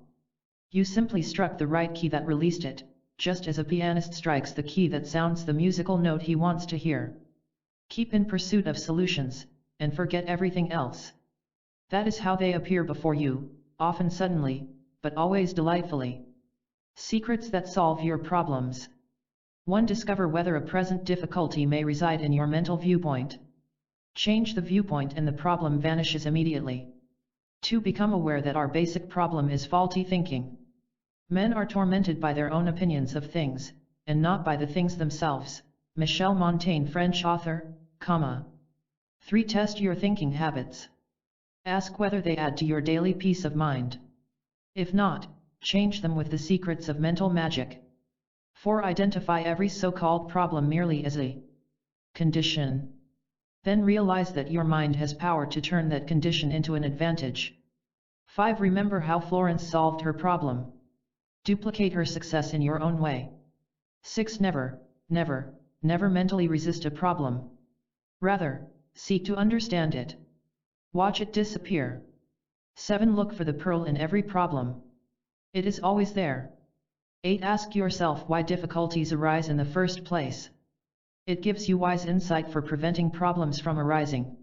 You simply struck the right key that released it, just as a pianist strikes the key that sounds the musical note he wants to hear. Keep in pursuit of solutions, and forget everything else. That is how they appear before you, often suddenly, but always delightfully. Secrets that solve your problems. 1. Discover whether a present difficulty may reside in your mental viewpoint. Change the viewpoint and the problem vanishes immediately. 2. Become aware that our basic problem is faulty thinking. Men are tormented by their own opinions of things, and not by the things themselves. Michel Montaigne, French author, 3. Test your thinking habits. Ask whether they add to your daily peace of mind. If not, change them with the secrets of mental magic. 4. Identify every so-called problem merely as a condition. Then realize that your mind has power to turn that condition into an advantage. 5. Remember how Florence solved her problem. Duplicate her success in your own way. 6. Never, never, never mentally resist a problem. Rather, seek to understand it. Watch it disappear. 7. Look for the pearl in every problem. It is always there. 8. Ask yourself why difficulties arise in the first place. It gives you wise insight for preventing problems from arising.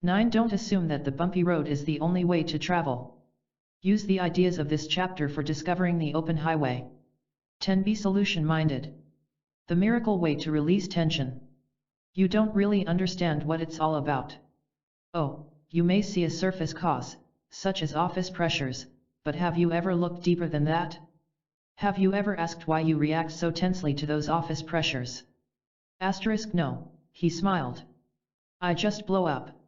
9. Don't assume that the bumpy road is the only way to travel. Use the ideas of this chapter for discovering the open highway. 10. Be solution-minded. The miracle way to release tension. You don't really understand what it's all about. Oh, you may see a surface cause, such as office pressures, but have you ever looked deeper than that? Have you ever asked why you react so tensely to those office pressures? No, he smiled. I just blow up.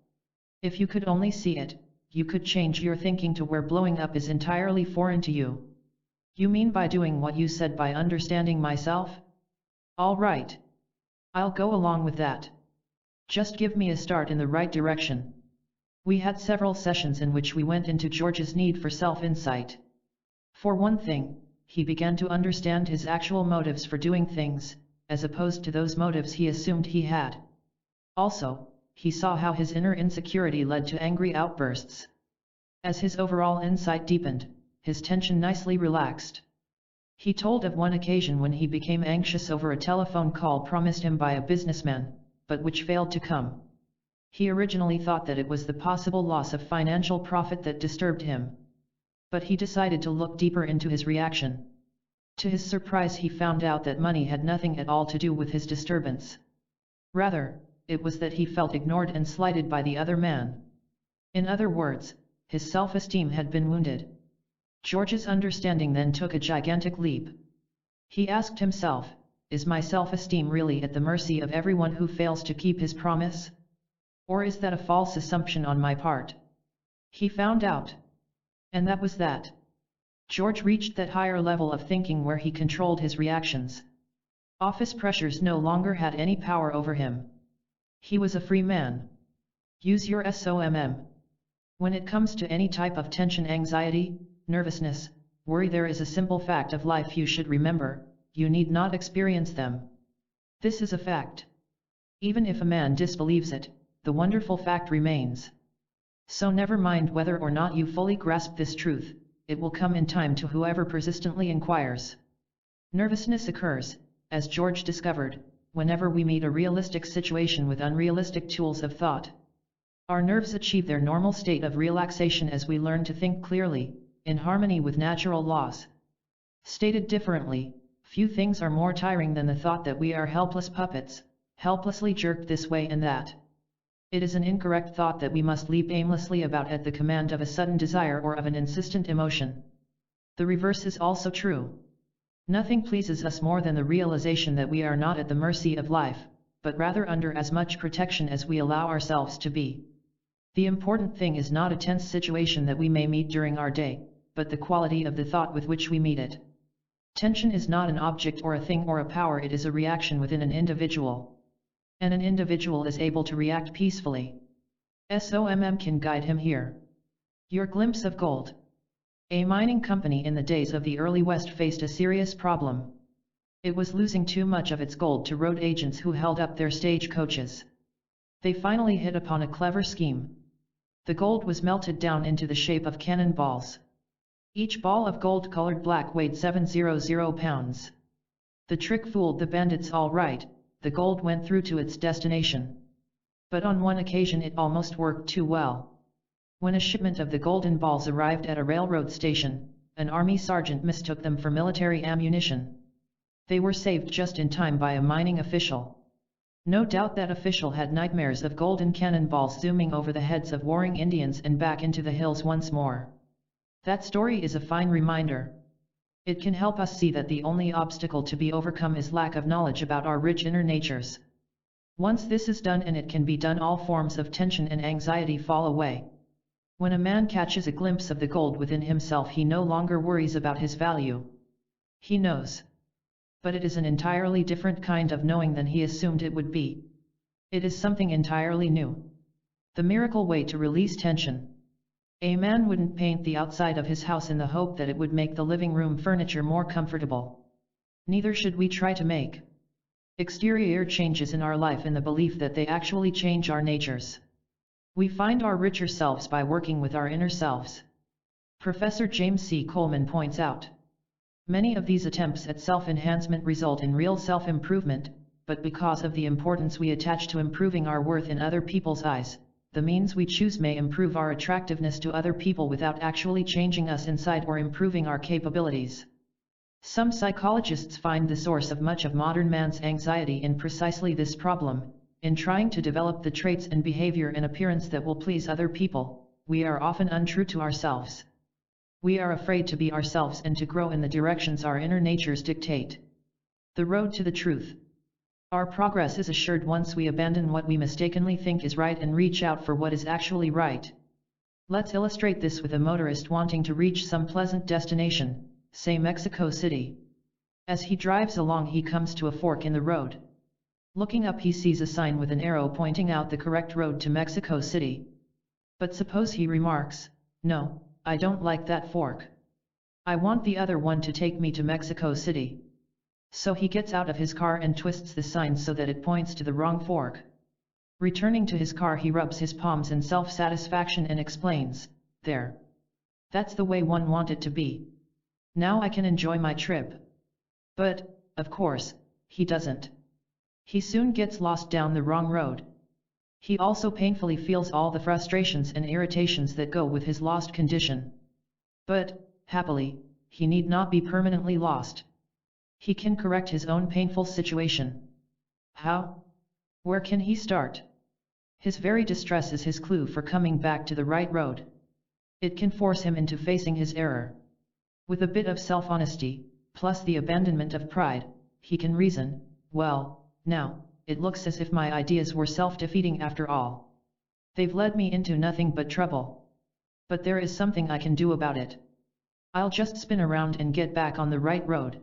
If you could only see it, you could change your thinking to where blowing up is entirely foreign to you. You mean by doing what you said, by understanding myself? All right. I'll go along with that. Just give me a start in the right direction. We had several sessions in which we went into George's need for self-insight. For one thing, he began to understand his actual motives for doing things, as opposed to those motives he assumed he had. Also, he saw how his inner insecurity led to angry outbursts. As his overall insight deepened, his tension nicely relaxed. He told of one occasion when he became anxious over a telephone call promised him by a businessman, but which failed to come. He originally thought that it was the possible loss of financial profit that disturbed him. But he decided to look deeper into his reaction. To his surprise, he found out that money had nothing at all to do with his disturbance. Rather, it was that he felt ignored and slighted by the other man. In other words, his self-esteem had been wounded. George's understanding then took a gigantic leap. He asked himself, is my self-esteem really at the mercy of everyone who fails to keep his promise? Or is that a false assumption on my part? He found out. And that was that. George reached that higher level of thinking where he controlled his reactions. Office pressures no longer had any power over him. He was a free man. Use your SOMM. When it comes to any type of tension, anxiety, nervousness, worry, there is a simple fact of life you should remember: you need not experience them. This is a fact. Even if a man disbelieves it, the wonderful fact remains. So never mind whether or not you fully grasp this truth, it will come in time to whoever persistently inquires. Nervousness occurs, as George discovered, whenever we meet a realistic situation with unrealistic tools of thought. Our nerves achieve their normal state of relaxation as we learn to think clearly, in harmony with natural laws. Stated differently, few things are more tiring than the thought that we are helpless puppets, helplessly jerked this way and that. It is an incorrect thought that we must leap aimlessly about at the command of a sudden desire or of an insistent emotion. The reverse is also true. Nothing pleases us more than the realization that we are not at the mercy of life, but rather under as much protection as we allow ourselves to be. The important thing is not a tense situation that we may meet during our day, but the quality of the thought with which we meet it. Tension is not an object or a thing or a power, it is a reaction within an individual. And an individual is able to react peacefully. SOMM can guide him here. Your glimpse of gold. A mining company in the days of the early West faced a serious problem. It was losing too much of its gold to road agents who held up their stagecoaches. They finally hit upon a clever scheme. The gold was melted down into the shape of cannonballs. Each ball of gold-colored black weighed 700 pounds. The trick fooled the bandits all right. The gold went through to its destination. But on one occasion it almost worked too well. When a shipment of the golden balls arrived at a railroad station, an army sergeant mistook them for military ammunition. They were saved just in time by a mining official. No doubt that official had nightmares of golden cannonballs zooming over the heads of warring Indians and back into the hills once more. That story is a fine reminder. It can help us see that the only obstacle to be overcome is lack of knowledge about our rich inner natures. Once this is done, and it can be done, all forms of tension and anxiety fall away. When a man catches a glimpse of the gold within himself, he no longer worries about his value. He knows. But it is an entirely different kind of knowing than he assumed it would be. It is something entirely new. The miracle way to release tension. A man wouldn't paint the outside of his house in the hope that it would make the living room furniture more comfortable. Neither should we try to make exterior changes in our life in the belief that they actually change our natures. We find our richer selves by working with our inner selves. Professor James C. Coleman points out. Many of these attempts at self-enhancement result in real self-improvement, but because of the importance we attach to improving our worth in other people's eyes, the means we choose may improve our attractiveness to other people without actually changing us inside or improving our capabilities. Some psychologists find the source of much of modern man's anxiety in precisely this problem. In trying to develop the traits and behavior and appearance that will please other people, we are often untrue to ourselves. We are afraid to be ourselves and to grow in the directions our inner natures dictate. The road to the truth. Our progress is assured once we abandon what we mistakenly think is right and reach out for what is actually right. Let's illustrate this with a motorist wanting to reach some pleasant destination, say Mexico City. As he drives along, he comes to a fork in the road. Looking up, he sees a sign with an arrow pointing out the correct road to Mexico City. But suppose he remarks, "No, I don't like that fork. I want the other one to take me to Mexico City." So he gets out of his car and twists the sign so that it points to the wrong fork. Returning to his car, he rubs his palms in self-satisfaction and explains, "There. That's the way one wanted to be. Now I can enjoy my trip." But, of course, he doesn't. He soon gets lost down the wrong road. He also painfully feels all the frustrations and irritations that go with his lost condition. But, happily, he need not be permanently lost. He can correct his own painful situation. How? Where can he start? His very distress is his clue for coming back to the right road. It can force him into facing his error. With a bit of self-honesty, plus the abandonment of pride, he can reason, "Well, now, it looks as if my ideas were self-defeating after all. They've led me into nothing but trouble. But there is something I can do about it. I'll just spin around and get back on the right road.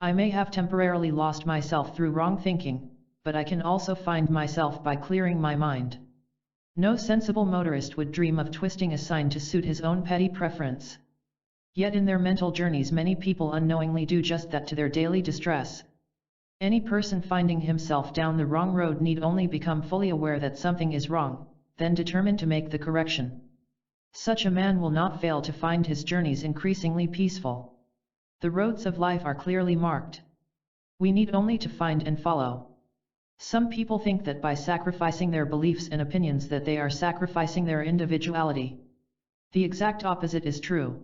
I may have temporarily lost myself through wrong thinking, but I can also find myself by clearing my mind." No sensible motorist would dream of twisting a sign to suit his own petty preference. Yet in their mental journeys, many people unknowingly do just that to their daily distress. Any person finding himself down the wrong road need only become fully aware that something is wrong, then determine to make the correction. Such a man will not fail to find his journeys increasingly peaceful. The roads of life are clearly marked. We need only to find and follow. Some people think that by sacrificing their beliefs and opinions that they are sacrificing their individuality. The exact opposite is true.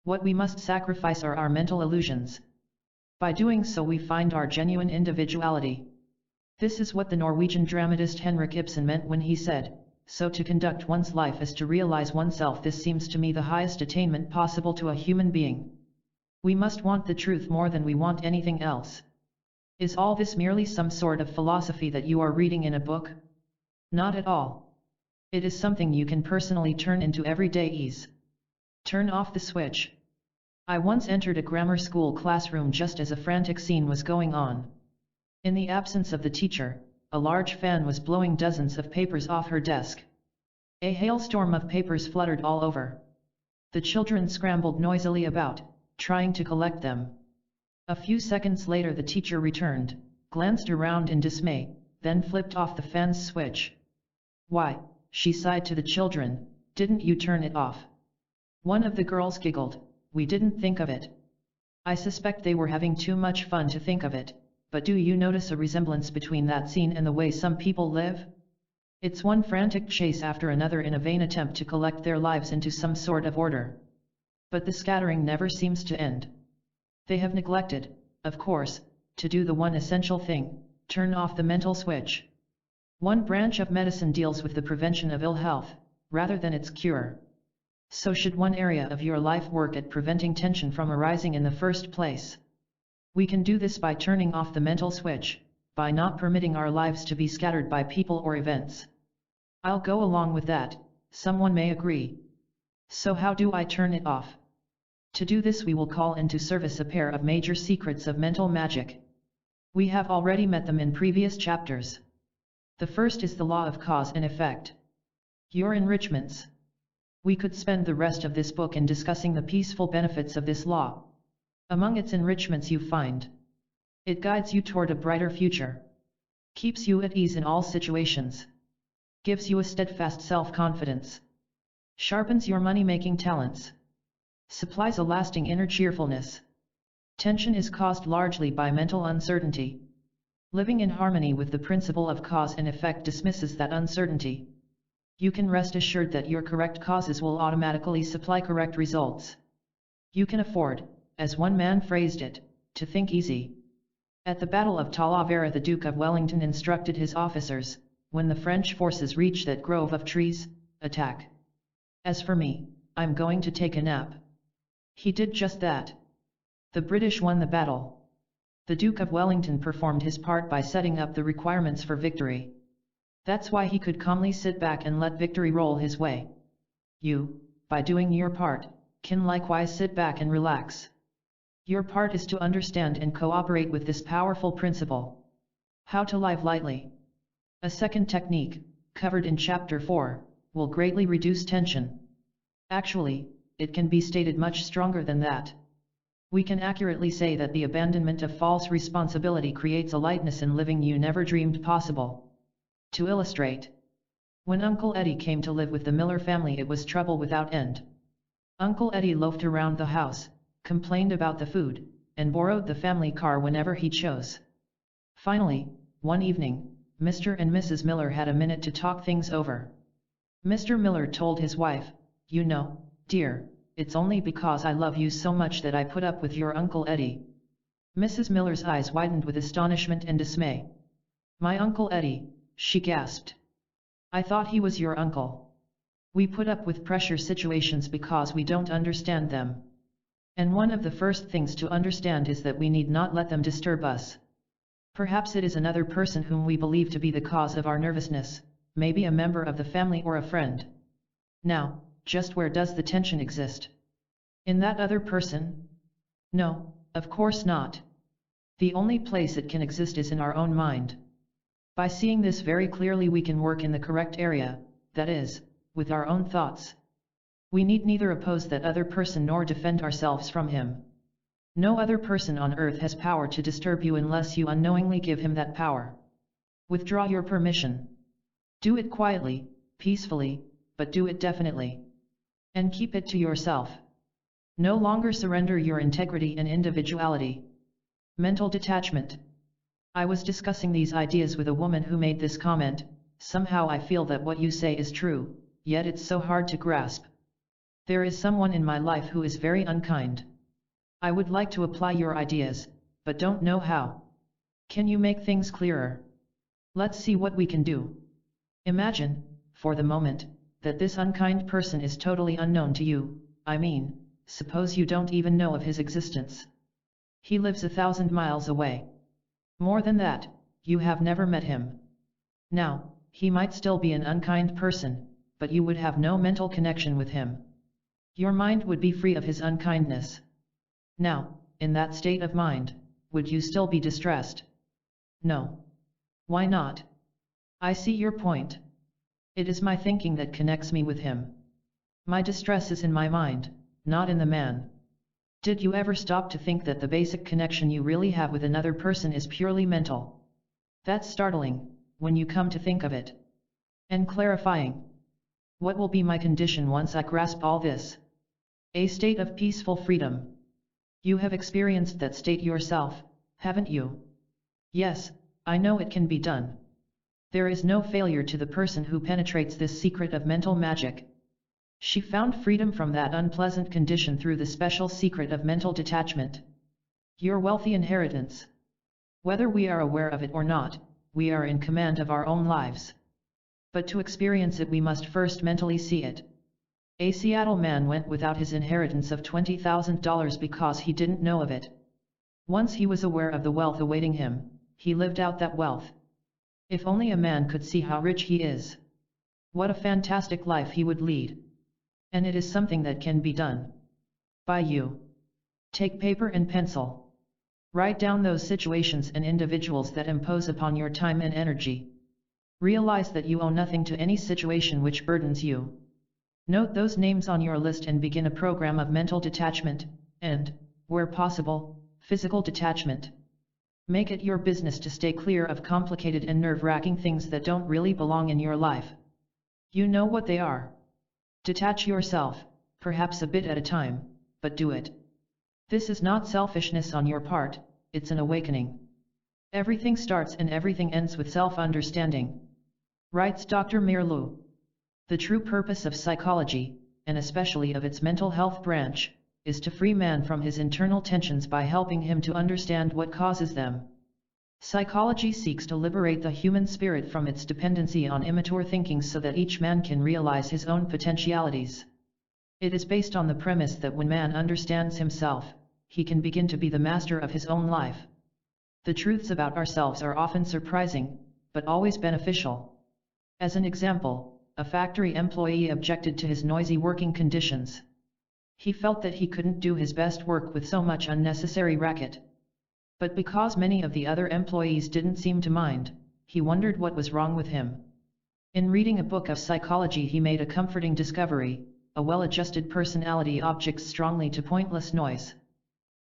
What we must sacrifice are our mental illusions. By doing so we find our genuine individuality. This is what the Norwegian dramatist Henrik Ibsen meant when he said, "So to conduct one's life is to realize oneself. This seems to me the highest attainment possible to a human being. We must want the truth more than we want anything else." Is all this merely some sort of philosophy that you are reading in a book? Not at all. It is something you can personally turn into everyday ease. Turn off the switch. I once entered a grammar school classroom just as a frantic scene was going on. In the absence of the teacher, a large fan was blowing dozens of papers off her desk. A hailstorm of papers fluttered all over. The children scrambled noisily about, trying to collect them. A few seconds later the teacher returned, glanced around in dismay, then flipped off the fan's switch. "Why," she sighed to the children, "didn't you turn it off?" One of the girls giggled, "We didn't think of it." I suspect they were having too much fun to think of it, but do you notice a resemblance between that scene and the way some people live? It's one frantic chase after another in a vain attempt to collect their lives into some sort of order. But the scattering never seems to end. They have neglected, of course, to do the one essential thing, turn off the mental switch. One branch of medicine deals with the prevention of ill health, rather than its cure. So should one area of your life work at preventing tension from arising in the first place. We can do this by turning off the mental switch, by not permitting our lives to be scattered by people or events. I'll go along with that, someone may agree. So how do I turn it off? To do this we will call into service a pair of major secrets of mental magic. We have already met them in previous chapters. The first is the law of cause and effect. Your enrichments. We could spend the rest of this book in discussing the peaceful benefits of this law. Among its enrichments you find. It guides you toward a brighter future. Keeps you at ease in all situations. Gives you a steadfast self-confidence. Sharpens your money-making talents. Supplies a lasting inner cheerfulness. Tension is caused largely by mental uncertainty. Living in harmony with the principle of cause and effect dismisses that uncertainty. You can rest assured that your correct causes will automatically supply correct results. You can afford, as one man phrased it, to think easy. At the Battle of Talavera, the Duke of Wellington instructed his officers, when the French forces reach that grove of trees, attack. As for me, I'm going to take a nap. He did just that. The British won the battle. The Duke of Wellington performed his part by setting up the requirements for victory. That's why he could calmly sit back and let victory roll his way. You, by doing your part, can likewise sit back and relax. Your part is to understand and cooperate with this powerful principle. How to live lightly. A second technique, covered in Chapter 4, will greatly reduce tension. Actually, it can be stated much stronger than that. We can accurately say that the abandonment of false responsibility creates a lightness in living you never dreamed possible. To illustrate, when Uncle Eddie came to live with the Miller family, it was trouble without end. Uncle Eddie loafed around the house, complained about the food, and borrowed the family car whenever he chose. Finally, one evening, Mr. and Mrs. Miller had a minute to talk things over. Mr. Miller told his wife, "You know, dear, it's only because I love you so much that I put up with your Uncle Eddie." Mrs. Miller's eyes widened with astonishment and dismay. "My Uncle Eddie," she gasped. "I thought he was your uncle." We put up with pressure situations because we don't understand them. And one of the first things to understand is that we need not let them disturb us. Perhaps it is another person whom we believe to be the cause of our nervousness, maybe a member of the family or a friend. Now, just where does the tension exist? In that other person? No, of course not. The only place it can exist is in our own mind. By seeing this very clearly, we can work in the correct area, that is, with our own thoughts. We need neither oppose that other person nor defend ourselves from him. No other person on earth has power to disturb you unless you unknowingly give him that power. Withdraw your permission. Do it quietly, peacefully, but do it definitely. And keep it to yourself. No longer surrender your integrity and individuality. Mental detachment. I was discussing these ideas with a woman who made this comment, "Somehow I feel that what you say is true, yet it's so hard to grasp. There is someone in my life who is very unkind. I would like to apply your ideas, but don't know how. Can you make things clearer? Let's see what we can do." Imagine, for the moment, that this unkind person is totally unknown to you. I mean, suppose you don't even know of his existence. He lives 1,000 miles away. More than that, you have never met him. Now, he might still be an unkind person, but you would have no mental connection with him. Your mind would be free of his unkindness. Now, in that state of mind, would you still be distressed? No. Why not? I see your point. It is my thinking that connects me with him. My distress is in my mind, not in the man. Did you ever stop to think that the basic connection you really have with another person is purely mental? That's startling, when you come to think of it. And clarifying. What will be my condition once I grasp all this? A state of peaceful freedom. You have experienced that state yourself, haven't you? Yes, I know it can be done. There is no failure to the person who penetrates this secret of mental magic. She found freedom from that unpleasant condition through the special secret of mental detachment. Your wealthy inheritance. Whether we are aware of it or not, we are in command of our own lives. But to experience it we must first mentally see it. A Seattle man went without his inheritance of $20,000 because he didn't know of it. Once he was aware of the wealth awaiting him, he lived out that wealth. If only a man could see how rich he is. What a fantastic life he would lead. And it is something that can be done. By you. Take paper and pencil. Write down those situations and individuals that impose upon your time and energy. Realize that you owe nothing to any situation which burdens you. Note those names on your list and begin a program of mental detachment, and, where possible, physical detachment. Make it your business to stay clear of complicated and nerve-wracking things that don't really belong in your life. You know what they are. Detach yourself, perhaps a bit at a time, but do it. This is not selfishness on your part, it's an awakening. Everything starts and everything ends with self-understanding. Writes Dr. Mirlu. The true purpose of psychology, and especially of its mental health branch, is to free man from his internal tensions by helping him to understand what causes them. Psychology seeks to liberate the human spirit from its dependency on immature thinking so that each man can realize his own potentialities. It is based on the premise that when man understands himself, he can begin to be the master of his own life. The truths about ourselves are often surprising, but always beneficial. As an example, a factory employee objected to his noisy working conditions. He felt that he couldn't do his best work with so much unnecessary racket. But because many of the other employees didn't seem to mind, he wondered what was wrong with him. In reading a book of psychology, he made a comforting discovery: a well-adjusted personality objects strongly to pointless noise.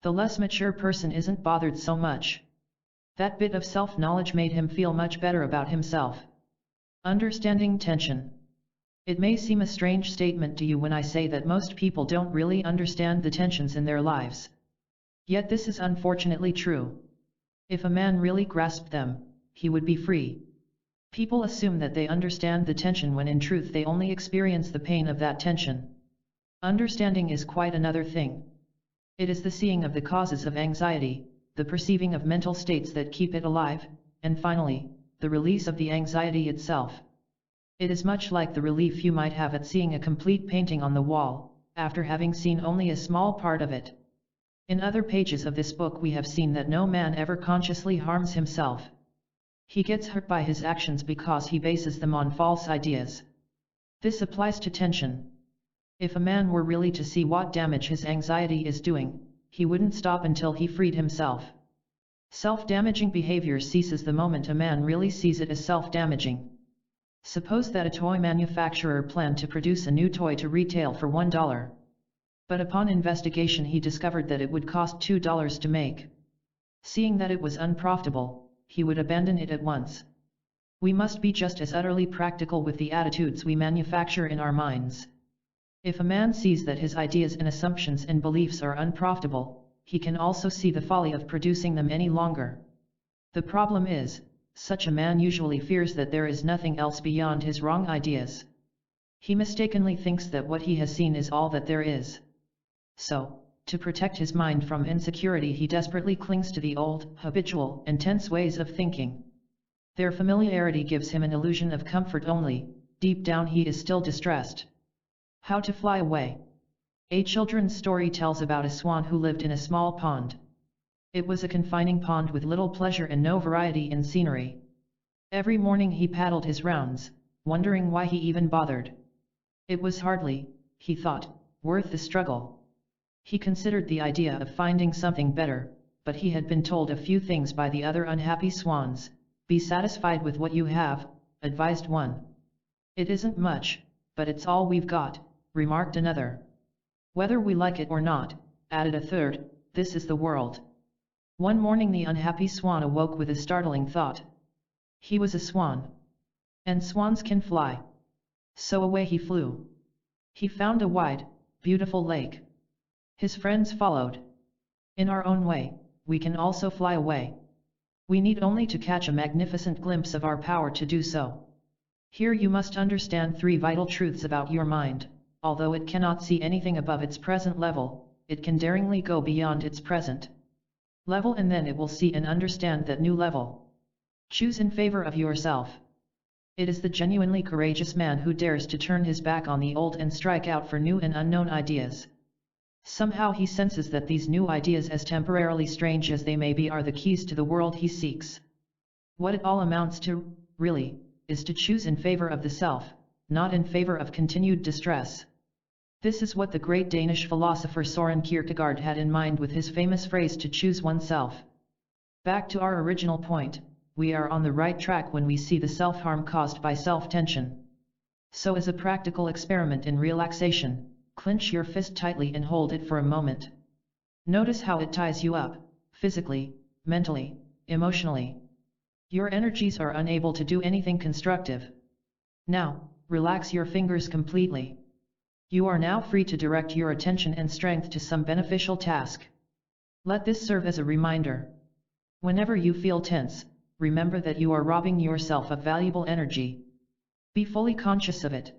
The less mature person isn't bothered so much. That bit of self-knowledge made him feel much better about himself. Understanding tension. It may seem a strange statement to you when I say that most people don't really understand the tensions in their lives. Yet this is unfortunately true. If a man really grasped them, he would be free. People assume that they understand the tension when in truth they only experience the pain of that tension. Understanding is quite another thing. It is the seeing of the causes of anxiety, the perceiving of mental states that keep it alive, and finally, the release of the anxiety itself. It is much like the relief you might have at seeing a complete painting on the wall, after having seen only a small part of it. In other pages of this book we have seen that no man ever consciously harms himself. He gets hurt by his actions because he bases them on false ideas. This applies to tension. If a man were really to see what damage his anxiety is doing, he wouldn't stop until he freed himself. Self-damaging behavior ceases the moment a man really sees it as self-damaging. Suppose that a toy manufacturer planned to produce a new toy to retail for $1. But upon investigation he discovered that it would cost $2 to make. Seeing that it was unprofitable, he would abandon it at once. We must be just as utterly practical with the attitudes we manufacture in our minds. If a man sees that his ideas and assumptions and beliefs are unprofitable, he can also see the folly of producing them any longer. The problem is, such a man usually fears that there is nothing else beyond his wrong ideas. He mistakenly thinks that what he has seen is all that there is. So, to protect his mind from insecurity, he desperately clings to the old, habitual, and tense ways of thinking. Their familiarity gives him an illusion of comfort only, deep down he is still distressed. How to fly away. A children's story tells about a swan who lived in a small pond. It was a confining pond with little pleasure and no variety in scenery. Every morning he paddled his rounds, wondering why he even bothered. It was hardly, he thought, worth the struggle. He considered the idea of finding something better, but he had been told a few things by the other unhappy swans. Be satisfied with what you have, advised one. It isn't much, but it's all we've got, remarked another. Whether we like it or not, added a third, this is the world. One morning the unhappy swan awoke with a startling thought. He was a swan. And swans can fly. So away he flew. He found a wide, beautiful lake. His friends followed. In our own way, we can also fly away. We need only to catch a magnificent glimpse of our power to do so. Here you must understand three vital truths about your mind. Although it cannot see anything above its present level, it can daringly go beyond its present level, and then it will see and understand that new level. Choose in favor of yourself. It is the genuinely courageous man who dares to turn his back on the old and strike out for new and unknown ideas. Somehow he senses that these new ideas, as temporarily strange as they may be, are the keys to the world he seeks. What it all amounts to, really, is to choose in favor of the self, not in favor of continued distress. This is what the great Danish philosopher Søren Kierkegaard had in mind with his famous phrase to choose oneself. Back to our original point, we are on the right track when we see the self-harm caused by self-tension. So as a practical experiment in relaxation, clench your fist tightly and hold it for a moment. Notice how it ties you up, physically, mentally, emotionally. Your energies are unable to do anything constructive. Now, relax your fingers completely. You are now free to direct your attention and strength to some beneficial task. Let this serve as a reminder. Whenever you feel tense, remember that you are robbing yourself of valuable energy. Be fully conscious of it.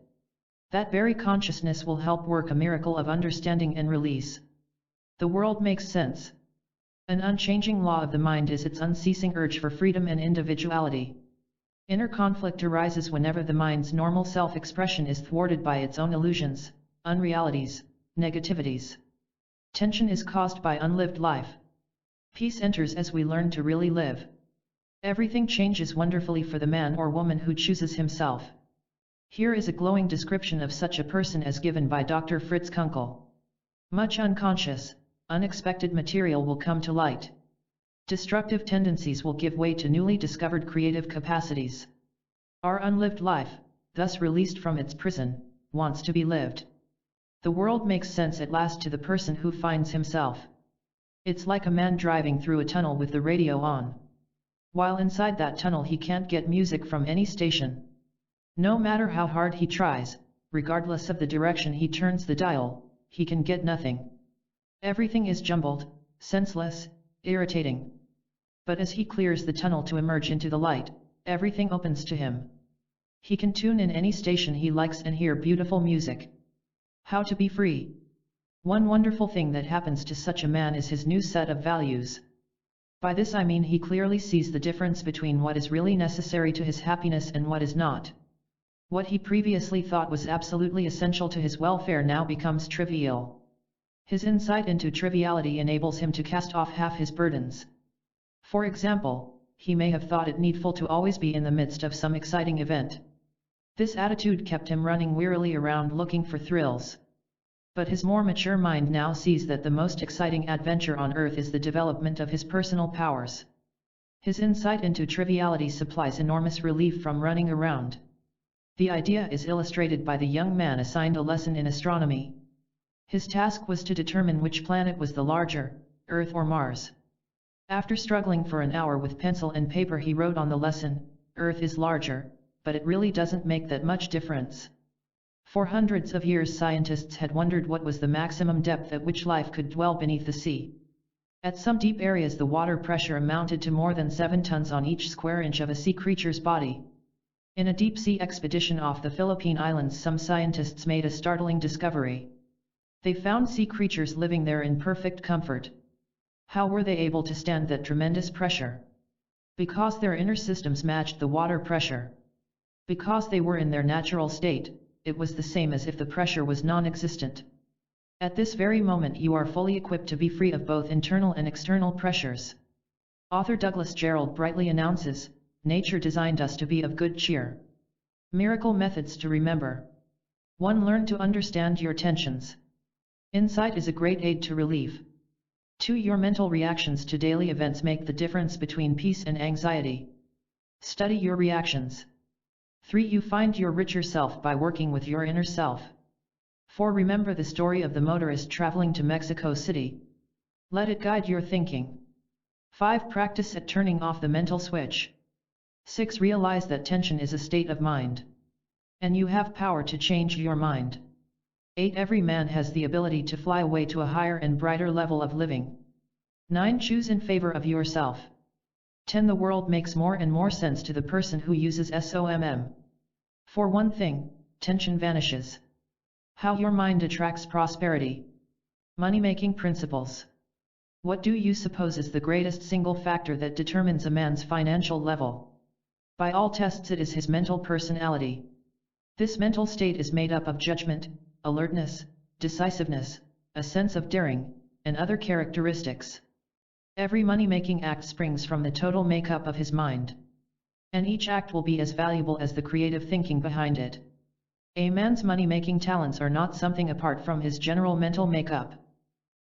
That very consciousness will help work a miracle of understanding and release. The world makes sense. An unchanging law of the mind is its unceasing urge for freedom and individuality. Inner conflict arises whenever the mind's normal self-expression is thwarted by its own illusions, unrealities, negativities. Tension is caused by unlived life. Peace enters as we learn to really live. Everything changes wonderfully for the man or woman who chooses himself. Here is a glowing description of such a person as given by Dr. Fritz Kunkel. Much unconscious, unexpected material will come to light. Destructive tendencies will give way to newly discovered creative capacities. Our unlived life, thus released from its prison, wants to be lived. The world makes sense at last to the person who finds himself. It's like a man driving through a tunnel with the radio on. While inside that tunnel he can't get music from any station. No matter how hard he tries, regardless of the direction he turns the dial, he can get nothing. Everything is jumbled, senseless, irritating. But as he clears the tunnel to emerge into the light, everything opens to him. He can tune in any station he likes and hear beautiful music. How to be free? One wonderful thing that happens to such a man is his new set of values. By this I mean he clearly sees the difference between what is really necessary to his happiness and what is not. What he previously thought was absolutely essential to his welfare now becomes trivial. His insight into triviality enables him to cast off half his burdens. For example, he may have thought it needful to always be in the midst of some exciting event. This attitude kept him running wearily around looking for thrills. But his more mature mind now sees that the most exciting adventure on earth is the development of his personal powers. His insight into triviality supplies enormous relief from running around. The idea is illustrated by the young man assigned a lesson in astronomy. His task was to determine which planet was the larger, Earth or Mars. After struggling for an hour with pencil and paper he wrote on the lesson, "Earth is larger, but it really doesn't make that much difference." For hundreds of years scientists had wondered what was the maximum depth at which life could dwell beneath the sea. At some deep areas the water pressure amounted to more than 7 tons on each square inch of a sea creature's body. In a deep-sea expedition off the Philippine Islands some scientists made a startling discovery. They found sea creatures living there in perfect comfort. How were they able to stand that tremendous pressure? Because their inner systems matched the water pressure. Because they were in their natural state, it was the same as if the pressure was non-existent. At this very moment you are fully equipped to be free of both internal and external pressures. Author Douglas Jerrold brightly announces, "Nature designed us to be of good cheer." Miracle methods to remember. 1. Learn to understand your tensions. Insight is a great aid to relief. 2. Your mental reactions to daily events make the difference between peace and anxiety. Study your reactions. 3. You find your richer self by working with your inner self. 4. Remember the story of the motorist traveling to Mexico City. Let it guide your thinking. 5. Practice at turning off the mental switch. 6. Realize that tension is a state of mind. And you have power to change your mind. 8. Every man has the ability to fly away to a higher and brighter level of living. 9. Choose in favor of yourself. 10. The world makes more and more sense to the person who uses SOMM. For one thing, tension vanishes. How your mind attracts prosperity. Money-making principles. What do you suppose is the greatest single factor that determines a man's financial level? By all tests it is his mental personality. This mental state is made up of judgment, alertness, decisiveness, a sense of daring, and other characteristics. Every money-making act springs from the total makeup of his mind. And each act will be as valuable as the creative thinking behind it. A man's money-making talents are not something apart from his general mental makeup.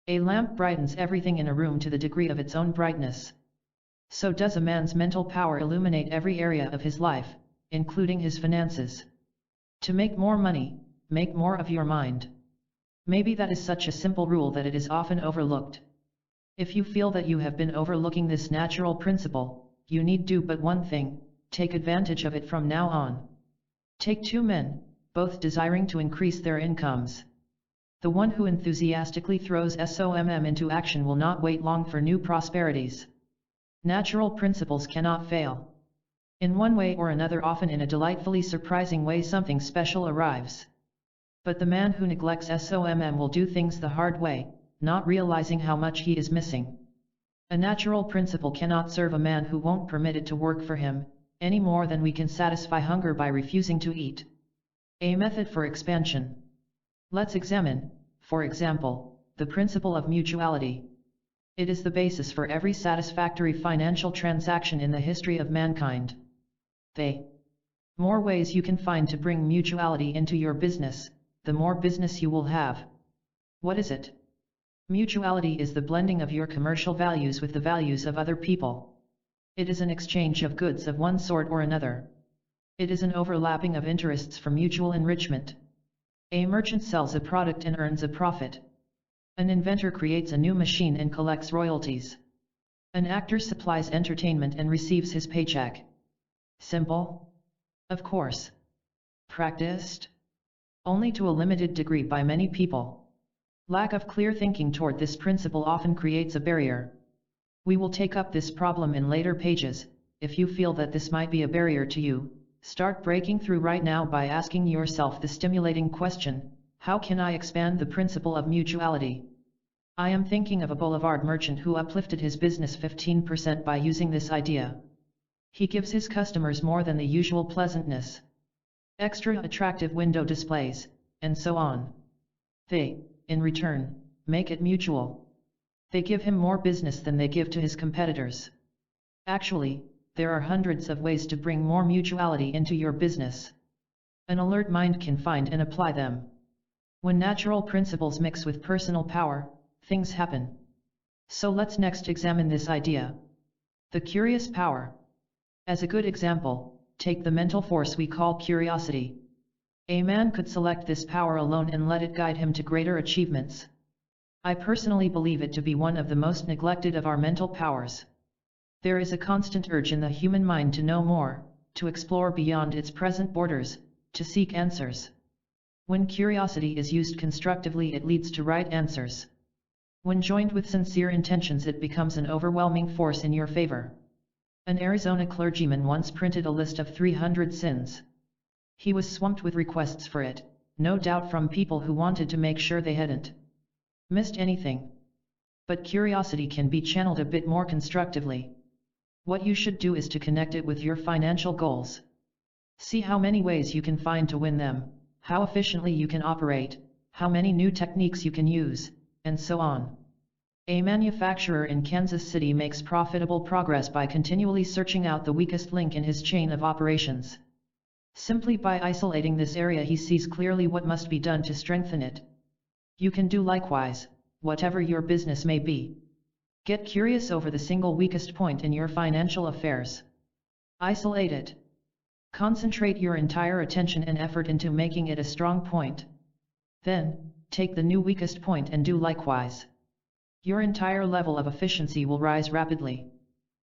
A lamp brightens everything in a room to the degree of its own brightness. So does a man's mental power illuminate every area of his life, including his finances. To make more money, make more of your mind. Maybe that is such a simple rule that it is often overlooked. If you feel that you have been overlooking this natural principle, you need do but one thing: take advantage of it from now on. Take 2 men, both desiring to increase their incomes. The one who enthusiastically throws SOMM into action will not wait long for new prosperities. Natural principles cannot fail. In one way or another, often in a delightfully surprising way, something special arrives. But the man who neglects SOMM will do things the hard way, not realizing how much he is missing. A natural principle cannot serve a man who won't permit it to work for him, any more than we can satisfy hunger by refusing to eat. A method for expansion. Let's examine, for example, the principle of mutuality. It is the basis for every satisfactory financial transaction in the history of mankind. The more ways you can find to bring mutuality into your business, the more business you will have. What is it? Mutuality is the blending of your commercial values with the values of other people. It is an exchange of goods of one sort or another. It is an overlapping of interests for mutual enrichment. A merchant sells a product and earns a profit. An inventor creates a new machine and collects royalties. An actor supplies entertainment and receives his paycheck. Simple? Of course. Practiced? Only to a limited degree by many people. Lack of clear thinking toward this principle often creates a barrier. We will take up this problem in later pages. If you feel that this might be a barrier to you, start breaking through right now by asking yourself the stimulating question, how can I expand the principle of mutuality? I am thinking of a boulevard merchant who uplifted his business 15% by using this idea. He gives his customers more than the usual pleasantness, extra attractive window displays, and so on. They, in return, make it mutual. They give him more business than they give to his competitors. Actually, there are hundreds of ways to bring more mutuality into your business. An alert mind can find and apply them. When natural principles mix with personal power, things happen. So let's next examine this idea. The curious power. As a good example, take the mental force we call curiosity. A man could select this power alone and let it guide him to greater achievements. I personally believe it to be one of the most neglected of our mental powers. There is a constant urge in the human mind to know more, to explore beyond its present borders, to seek answers. When curiosity is used constructively, it leads to right answers. When joined with sincere intentions, it becomes an overwhelming force in your favor. An Arizona clergyman once printed a list of 300 sins. He was swamped with requests for it, no doubt from people who wanted to make sure they hadn't missed anything. But curiosity can be channeled a bit more constructively. What you should do is to connect it with your financial goals. See how many ways you can find to win them, how efficiently you can operate, how many new techniques you can use, and so on. A manufacturer in Kansas City makes profitable progress by continually searching out the weakest link in his chain of operations. Simply by isolating this area, he sees clearly what must be done to strengthen it. You can do likewise, whatever your business may be. Get curious over the single weakest point in your financial affairs. Isolate it. Concentrate your entire attention and effort into making it a strong point. Then, take the new weakest point and do likewise. Your entire level of efficiency will rise rapidly.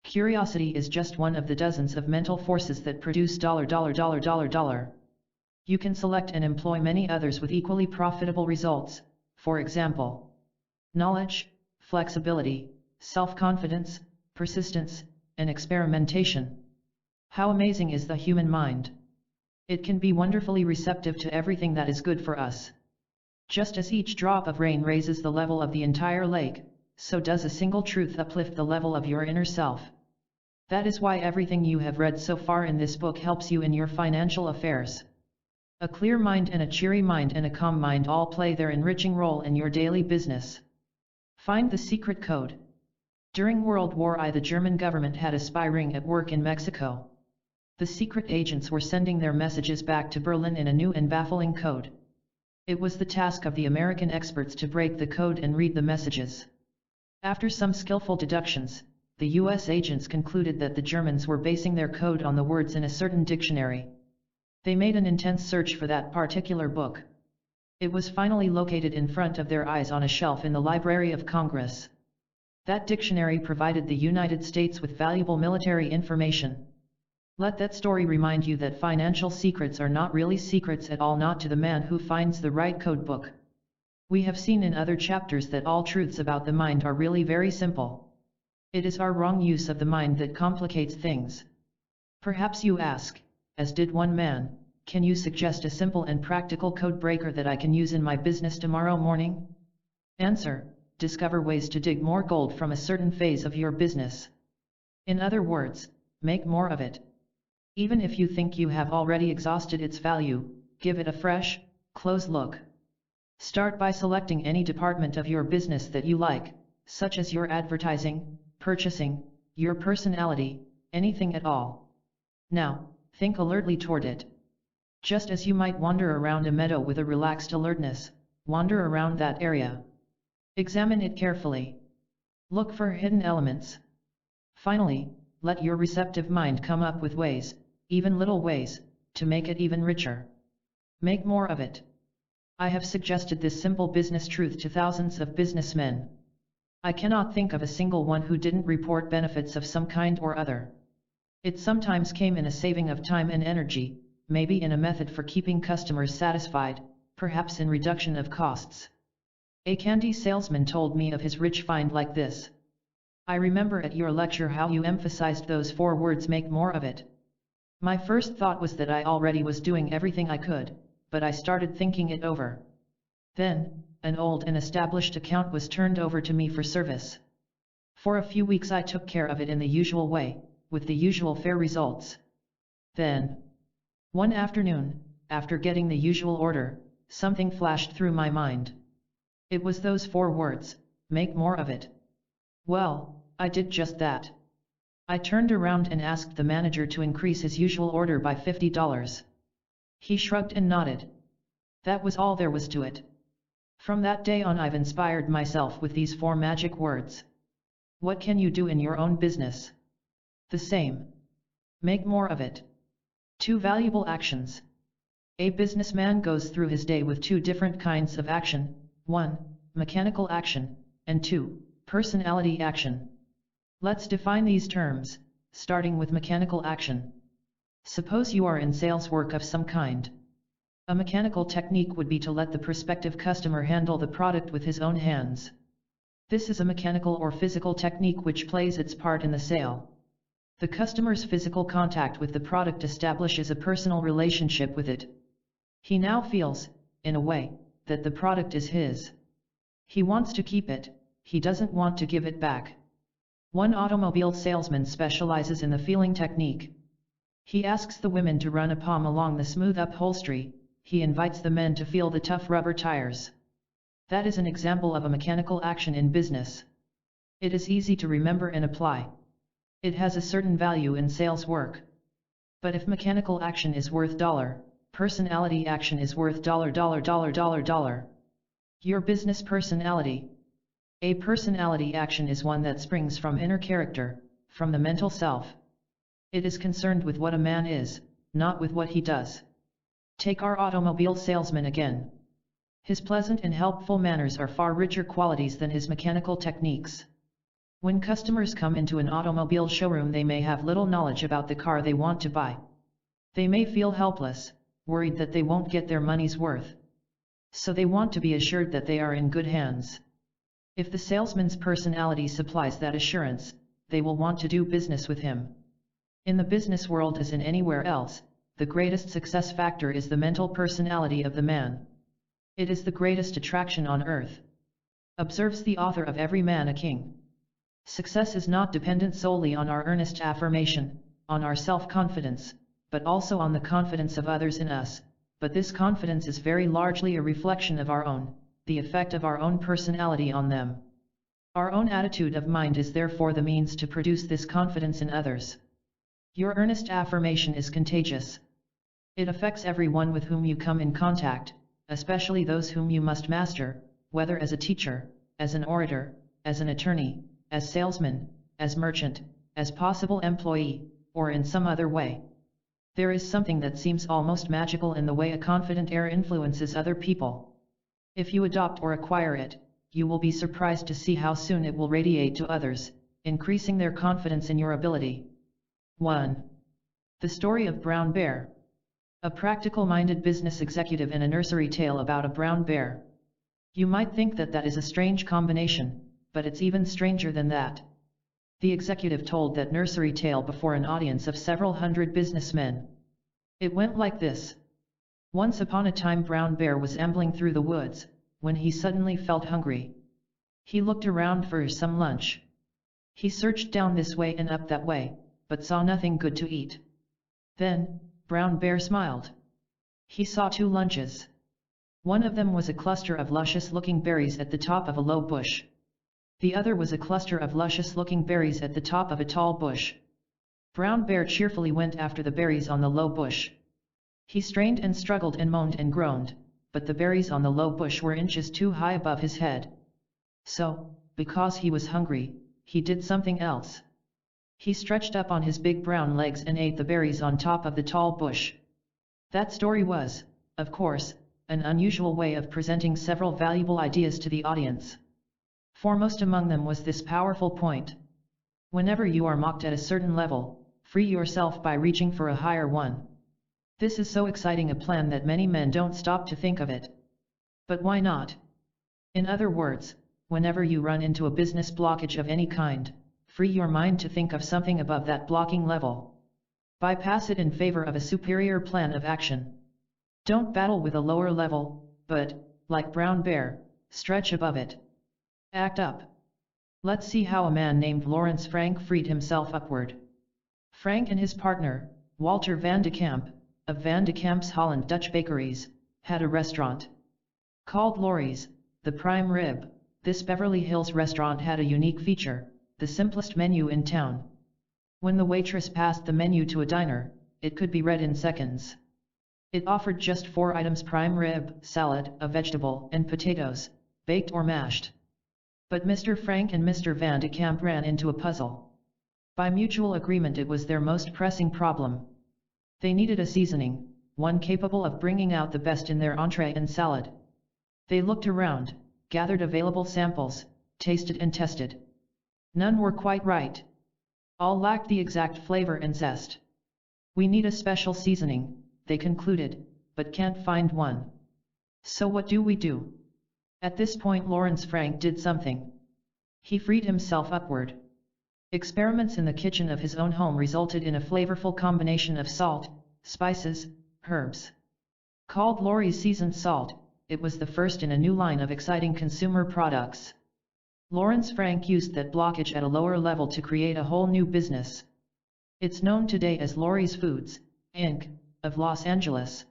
Curiosity is just one of the dozens of mental forces that produce $. You can select and employ many others with equally profitable results, for example, knowledge, flexibility, self-confidence, persistence, and experimentation. How amazing is the human mind! It can be wonderfully receptive to everything that is good for us. Just as each drop of rain raises the level of the entire lake, so does a single truth uplift the level of your inner self. That is why everything you have read so far in this book helps you in your financial affairs. A clear mind and a cheery mind and a calm mind all play their enriching role in your daily business. Find the secret code. During World War I, the German government had a spy ring at work in Mexico. The secret agents were sending their messages back to Berlin in a new and baffling code. It was the task of the American experts to break the code and read the messages. After some skillful deductions, the US agents concluded that the Germans were basing their code on the words in a certain dictionary. They made an intense search for that particular book. It was finally located in front of their eyes on a shelf in the Library of Congress. That dictionary provided the United States with valuable military information. Let that story remind you that financial secrets are not really secrets at all, not to the man who finds the right code book. We have seen in other chapters that all truths about the mind are really very simple. It is our wrong use of the mind that complicates things. Perhaps you ask, as did one man, can you suggest a simple and practical code breaker that I can use in my business tomorrow morning? Answer: discover ways to dig more gold from a certain phase of your business. In other words, make more of it. Even if you think you have already exhausted its value, give it a fresh, close look. Start by selecting any department of your business that you like, such as your advertising, purchasing, your personality, anything at all. Now, think alertly toward it. Just as you might wander around a meadow with a relaxed alertness, wander around that area. Examine it carefully. Look for hidden elements. Finally, let your receptive mind come up with ways, even little ways, to make it even richer. Make more of it. I have suggested this simple business truth to thousands of businessmen. I cannot think of a single one who didn't report benefits of some kind or other. It sometimes came in a saving of time and energy, maybe in a method for keeping customers satisfied, perhaps in reduction of costs. A candy salesman told me of his rich find like this. I remember at your lecture how you emphasized those 4 words: make more of it. My first thought was that I already was doing everything I could, but I started thinking it over. Then, an old and established account was turned over to me for service. For a few weeks I took care of it in the usual way, with the usual fair results. Then, one afternoon, after getting the usual order, something flashed through my mind. It was those 4 words, make more of it. Well, I did just that. I turned around and asked the manager to increase his usual order by $50. He shrugged and nodded. That was all there was to it. From that day on I've inspired myself with these 4 magic words. What can you do in your own business? The same. Make more of it. 2 valuable actions. A businessman goes through his day with 2 different kinds of action: 1. Mechanical action, and 2. Personality action. Let's define these terms, starting with mechanical action. Suppose you are in sales work of some kind. A mechanical technique would be to let the prospective customer handle the product with his own hands. This is a mechanical or physical technique which plays its part in the sale. The customer's physical contact with the product establishes a personal relationship with it. He now feels, in a way, that the product is his. He wants to keep it, he doesn't want to give it back. One automobile salesman specializes in the feeling technique. He asks the women to run a palm along the smooth upholstery, he invites the men to feel the tough rubber tires. That is an example of a mechanical action in business. It is easy to remember and apply. It has a certain value in sales work. But if mechanical action is worth $, personality action is worth $. Your business personality. A personality action is one that springs from inner character, from the mental self. It is concerned with what a man is, not with what he does. Take our automobile salesman again. His pleasant and helpful manners are far richer qualities than his mechanical techniques. When customers come into an automobile showroom, they may have little knowledge about the car they want to buy. They may feel helpless, worried that they won't get their money's worth. So they want to be assured that they are in good hands. If the salesman's personality supplies that assurance, they will want to do business with him. In the business world as in anywhere else, the greatest success factor is the mental personality of the man. It is the greatest attraction on earth. Observes the author of Every Man a King. Success is not dependent solely on our earnest affirmation, on our self-confidence, but also on the confidence of others in us, but this confidence is very largely a reflection of our own, the effect of our own personality on them. Our own attitude of mind is therefore the means to produce this confidence in others. Your earnest affirmation is contagious. It affects everyone with whom you come in contact, especially those whom you must master, whether as a teacher, as an orator, as an attorney, as salesman, as merchant, as possible employee, or in some other way. There is something that seems almost magical in the way a confident air influences other people. If you adopt or acquire it, you will be surprised to see how soon it will radiate to others, increasing their confidence in your ability. 1. The Story of Brown Bear. A practical-minded business executive and a nursery tale about a brown bear. You might think that that is a strange combination, but it's even stranger than that. The executive told that nursery tale before an audience of several hundred businessmen. It went like this. Once upon a time Brown Bear was ambling through the woods, when he suddenly felt hungry. He looked around for some lunch. He searched down this way and up that way, but saw nothing good to eat. Then, Brown Bear smiled. He saw two lunches. One of them was a cluster of luscious-looking berries at the top of a low bush. The other was a cluster of luscious-looking berries at the top of a tall bush. Brown Bear cheerfully went after the berries on the low bush. He strained and struggled and moaned and groaned, but the berries on the low bush were inches too high above his head. So, because he was hungry, he did something else. He stretched up on his big brown legs and ate the berries on top of the tall bush. That story was, of course, an unusual way of presenting several valuable ideas to the audience. Foremost among them was this powerful point. Whenever you are mocked at a certain level, free yourself by reaching for a higher one. This is so exciting a plan that many men don't stop to think of it. But why not? In other words, whenever you run into a business blockage of any kind, free your mind to think of something above that blocking level. Bypass it in favor of a superior plan of action. Don't battle with a lower level, but, like Brown Bear, stretch above it. Act up. Let's see how a man named Lawrence Frank freed himself upward. Frank and his partner, Walter van de Kamp, of Van de Kamp's Holland Dutch Bakeries, had a restaurant called Laurie's, the Prime Rib. This Beverly Hills restaurant had a unique feature, the simplest menu in town. When the waitress passed the menu to a diner, it could be read in seconds. It offered just 4 items: prime rib, salad, a vegetable, and potatoes, baked or mashed. But Mr. Frank and Mr. Van de Kamp ran into a puzzle. By mutual agreement it was their most pressing problem. They needed a seasoning, one capable of bringing out the best in their entree and salad. They looked around, gathered available samples, tasted and tested. None were quite right. All lacked the exact flavor and zest. We need a special seasoning, they concluded, but can't find one. So what do we do? At this point Lawrence Frank did something. He freed himself upward. Experiments in the kitchen of his own home resulted in a flavorful combination of salt, spices, herbs. Called Laurie's Seasoned Salt, it was the first in a new line of exciting consumer products. Lawrence Frank used that blockage at a lower level to create a whole new business. It's known today as Laurie's Foods, Inc., of Los Angeles.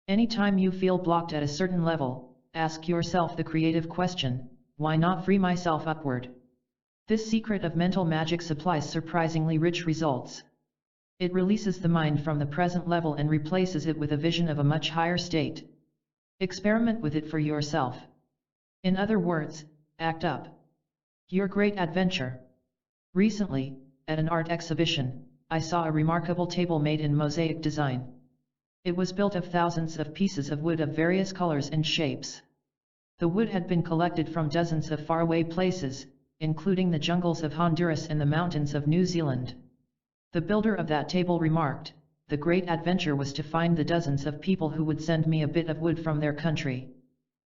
Anytime you feel blocked at a certain level, ask yourself the creative question, why not free myself upward? This secret of mental magic supplies surprisingly rich results. It releases the mind from the present level and replaces it with a vision of a much higher state. Experiment with it for yourself. In other words, act up. Your great adventure. Recently, at an art exhibition, I saw a remarkable table made in mosaic design. It was built of thousands of pieces of wood of various colors and shapes. The wood had been collected from dozens of faraway places, including the jungles of Honduras and the mountains of New Zealand. The builder of that table remarked, "The great adventure was to find the dozens of people who would send me a bit of wood from their country.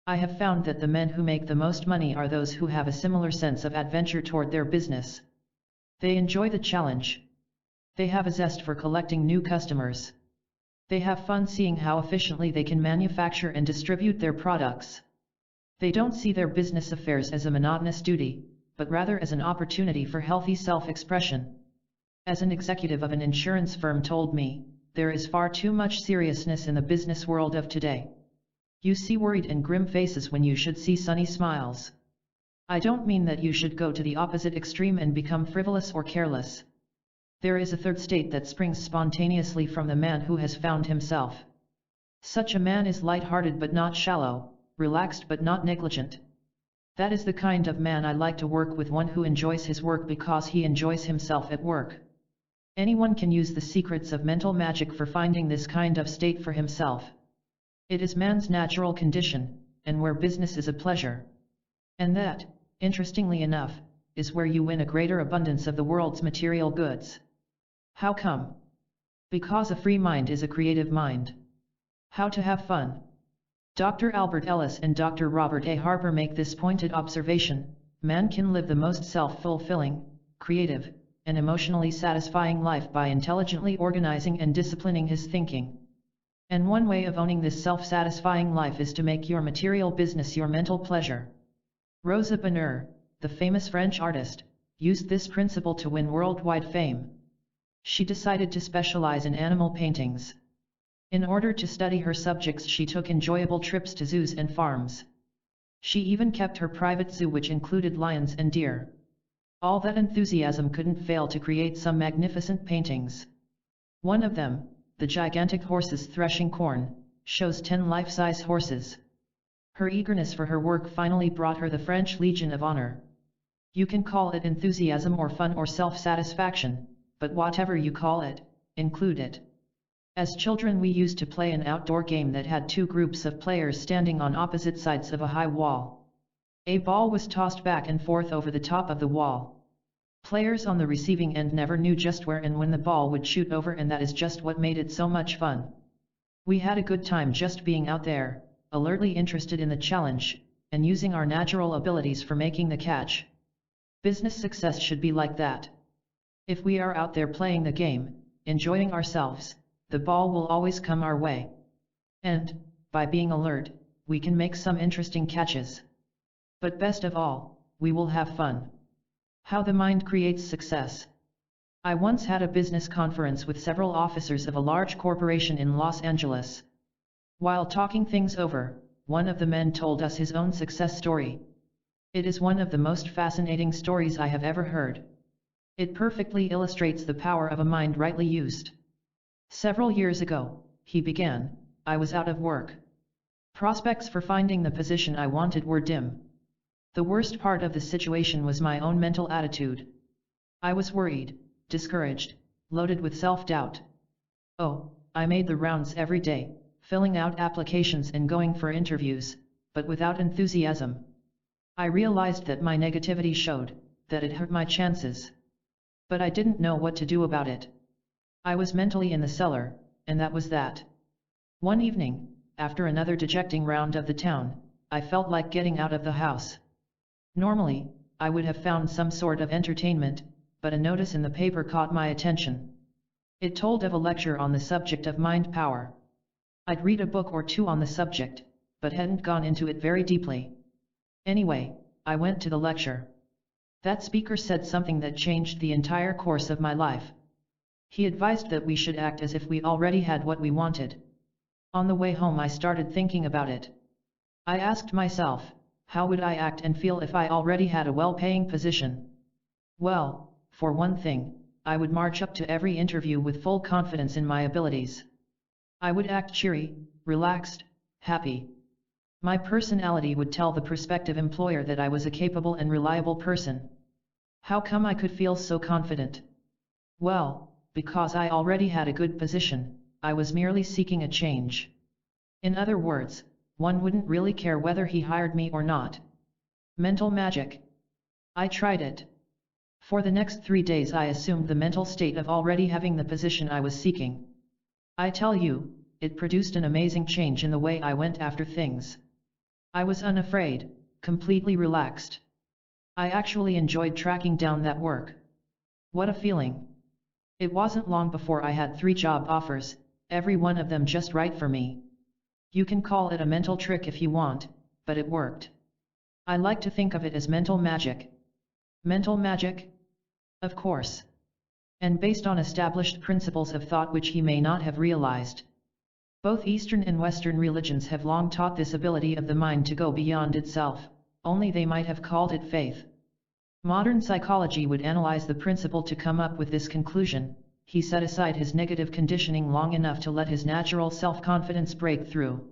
I have found that the men who make the most money are those who have a similar sense of adventure toward their business. They enjoy the challenge. They have a zest for collecting new customers. They have fun seeing how efficiently they can manufacture and distribute their products. They don't see their business affairs as a monotonous duty, but rather as an opportunity for healthy self-expression." As an executive of an insurance firm told me, there is far too much seriousness in the business world of today. You see worried and grim faces when you should see sunny smiles. I don't mean that you should go to the opposite extreme and become frivolous or careless. There is a third state that springs spontaneously from the man who has found himself. Such a man is light-hearted but not shallow, relaxed but not negligent. That is the kind of man I like to work with, one who enjoys his work because he enjoys himself at work. Anyone can use the secrets of mental magic for finding this kind of state for himself. It is man's natural condition, and where business is a pleasure. And that, interestingly enough, is where you win a greater abundance of the world's material goods. How come? Because a free mind is a creative mind. How to have fun? Dr. Albert Ellis and Dr. Robert A. Harper make this pointed observation: man can live the most self-fulfilling, creative, and emotionally satisfying life by intelligently organizing and disciplining his thinking. And one way of owning this self-satisfying life is to make your material business your mental pleasure. Rosa Bonheur, the famous French artist, used this principle to win worldwide fame. She decided to specialize in animal paintings. In order to study her subjects, she took enjoyable trips to zoos and farms. She even kept her private zoo, which included lions and deer. All that enthusiasm couldn't fail to create some magnificent paintings. One of them, the gigantic horses threshing corn, shows 10 life-size horses. Her eagerness for her work finally brought her the French Legion of Honor. You can call it enthusiasm or fun or self-satisfaction, but whatever you call it, include it. As children, we used to play an outdoor game that had 2 groups of players standing on opposite sides of a high wall. A ball was tossed back and forth over the top of the wall. Players on the receiving end never knew just where and when the ball would shoot over, and that is just what made it so much fun. We had a good time just being out there, alertly interested in the challenge, and using our natural abilities for making the catch. Business success should be like that. If we are out there playing the game, enjoying ourselves, the ball will always come our way. And, by being alert, we can make some interesting catches. But best of all, we will have fun. How the mind creates success. I once had a business conference with several officers of a large corporation in Los Angeles. While talking things over, one of the men told us his own success story. It is one of the most fascinating stories I have ever heard. It perfectly illustrates the power of a mind rightly used. Several years ago, he began, I was out of work. Prospects for finding the position I wanted were dim. The worst part of the situation was my own mental attitude. I was worried, discouraged, loaded with self-doubt. Oh, I made the rounds every day, filling out applications and going for interviews, but without enthusiasm. I realized that my negativity showed that it hurt my chances. But I didn't know what to do about it. I was mentally in the cellar, and that was that. One evening, after another dejecting round of the town, I felt like getting out of the house. Normally, I would have found some sort of entertainment, but a notice in the paper caught my attention. It told of a lecture on the subject of mind power. I'd read a book or 2 on the subject, but hadn't gone into it very deeply. Anyway, I went to the lecture. That speaker said something that changed the entire course of my life. He advised that we should act as if we already had what we wanted. On the way home, I started thinking about it. I asked myself, how would I act and feel if I already had a well-paying position? Well, for one thing, I would march up to every interview with full confidence in my abilities. I would act cheery, relaxed, happy. My personality would tell the prospective employer that I was a capable and reliable person. How come I could feel so confident? Well, because I already had a good position, I was merely seeking a change. In other words, one wouldn't really care whether he hired me or not. Mental magic. I tried it. For the next 3 days I assumed the mental state of already having the position I was seeking. I tell you, it produced an amazing change in the way I went after things. I was unafraid, completely relaxed. I actually enjoyed tracking down that work. What a feeling! It wasn't long before I had 3 job offers, every one of them just right for me. You can call it a mental trick if you want, but it worked. I like to think of it as mental magic. Mental magic? Of course. And based on established principles of thought which he may not have realized. Both Eastern and Western religions have long taught this ability of the mind to go beyond itself, only they might have called it faith. Modern psychology would analyze the principle to come up with this conclusion: he set aside his negative conditioning long enough to let his natural self-confidence break through.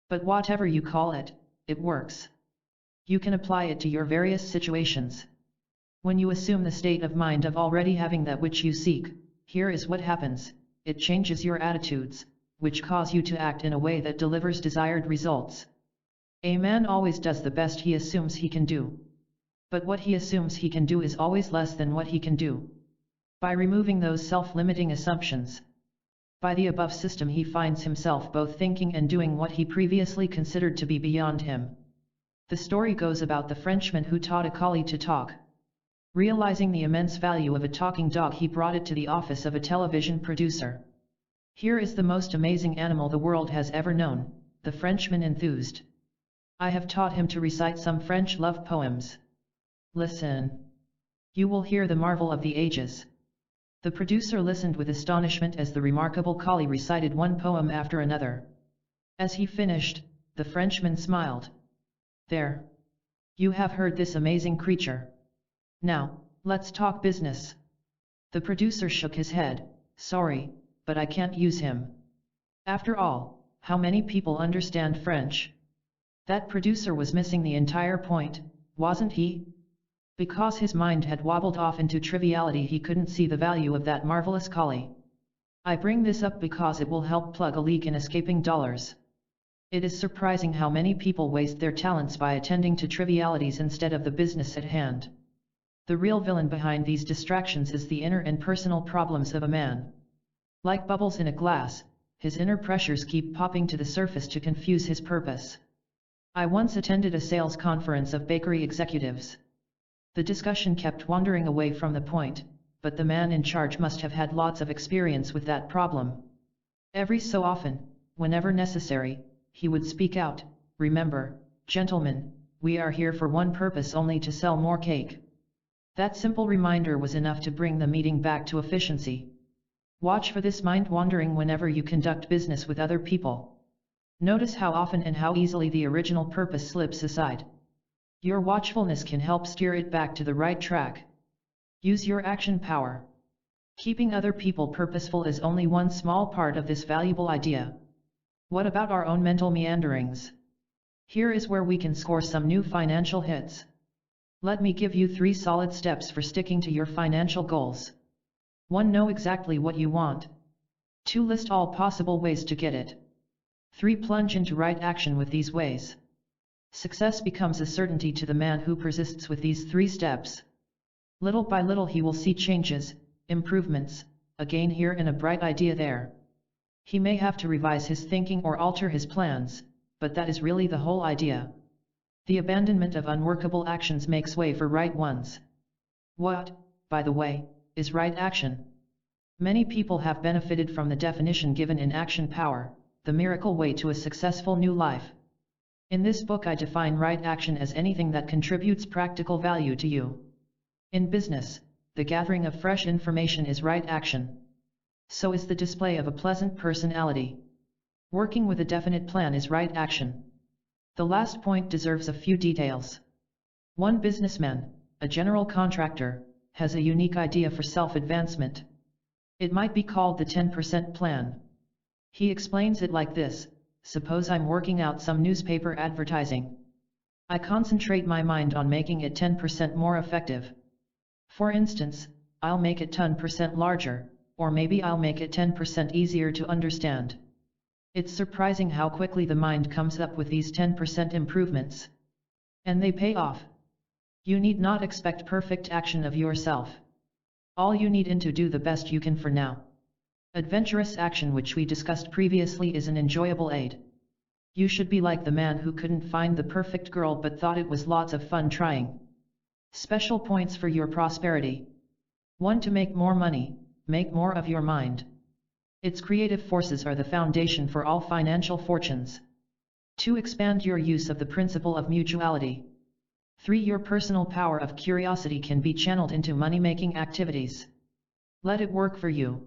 But whatever you call it, it works. You can apply it to your various situations. When you assume the state of mind of already having that which you seek, here is what happens: it changes your attitudes, which cause you to act in a way that delivers desired results. A man always does the best he assumes he can do. But what he assumes he can do is always less than what he can do. By removing those self-limiting assumptions, By the above system he finds himself both thinking and doing what he previously considered to be beyond him. The story goes about the Frenchman who taught a collie to talk. Realizing the immense value of a talking dog, he brought it to the office of a television producer. "Here is the most amazing animal the world has ever known," the Frenchman enthused. "I have taught him to recite some French love poems. Listen. You will hear the marvel of the ages." The producer listened with astonishment as the remarkable collie recited one poem after another. As he finished, the Frenchman smiled. "There. You have heard this amazing creature. Now, let's talk business." The producer shook his head. "Sorry, but I can't use him. After all, how many people understand French?" That producer was missing the entire point, wasn't he? Because his mind had wobbled off into triviality, he couldn't see the value of that marvelous collie. I bring this up because it will help plug a leak in escaping dollars. It is surprising how many people waste their talents by attending to trivialities instead of the business at hand. The real villain behind these distractions is the inner and personal problems of a man. Like bubbles in a glass, his inner pressures keep popping to the surface to confuse his purpose. I once attended a sales conference of bakery executives. The discussion kept wandering away from the point, but the man in charge must have had lots of experience with that problem. Every so often, whenever necessary, he would speak out, "Remember, gentlemen, we are here for one purpose only, to sell more cake." That simple reminder was enough to bring the meeting back to efficiency. Watch for this mind wandering whenever you conduct business with other people. Notice how often and how easily the original purpose slips aside. Your watchfulness can help steer it back to the right track. Use your action power. Keeping other people purposeful is only one small part of this valuable idea. What about our own mental meanderings? Here is where we can score some new financial hits. Let me give you 3 solid steps for sticking to your financial goals. 1. Know exactly what you want. 2. List all possible ways to get it. 3. Plunge into right action with these ways. Success becomes a certainty to the man who persists with these 3 steps. Little by little he will see changes, improvements, a gain here and a bright idea there. He may have to revise his thinking or alter his plans, but that is really the whole idea. The abandonment of unworkable actions makes way for right ones. What, by the way, is right action? Many people have benefited from the definition given in Action Power, the miracle way to a successful new life. In this book I define right action as anything that contributes practical value to you. In business, the gathering of fresh information is right action. So is the display of a pleasant personality. Working with a definite plan is right action. The last point deserves a few details. One businessman, a general contractor, has a unique idea for self-advancement. It might be called the 10% plan. He explains it like this: suppose I'm working out some newspaper advertising. I concentrate my mind on making it 10% more effective. For instance, I'll make it 10% larger, or maybe I'll make it 10% easier to understand. It's surprising how quickly the mind comes up with these 10% improvements. And they pay off. You need not expect perfect action of yourself. All you need is to do the best you can for now. Adventurous action, which we discussed previously, is an enjoyable aid. You should be like the man who couldn't find the perfect girl but thought it was lots of fun trying. Special points for your prosperity. 1. To make more money, make more of your mind. Its creative forces are the foundation for all financial fortunes. 2. Expand your use of the principle of mutuality. 3. Your personal power of curiosity can be channeled into money-making activities. Let it work for you.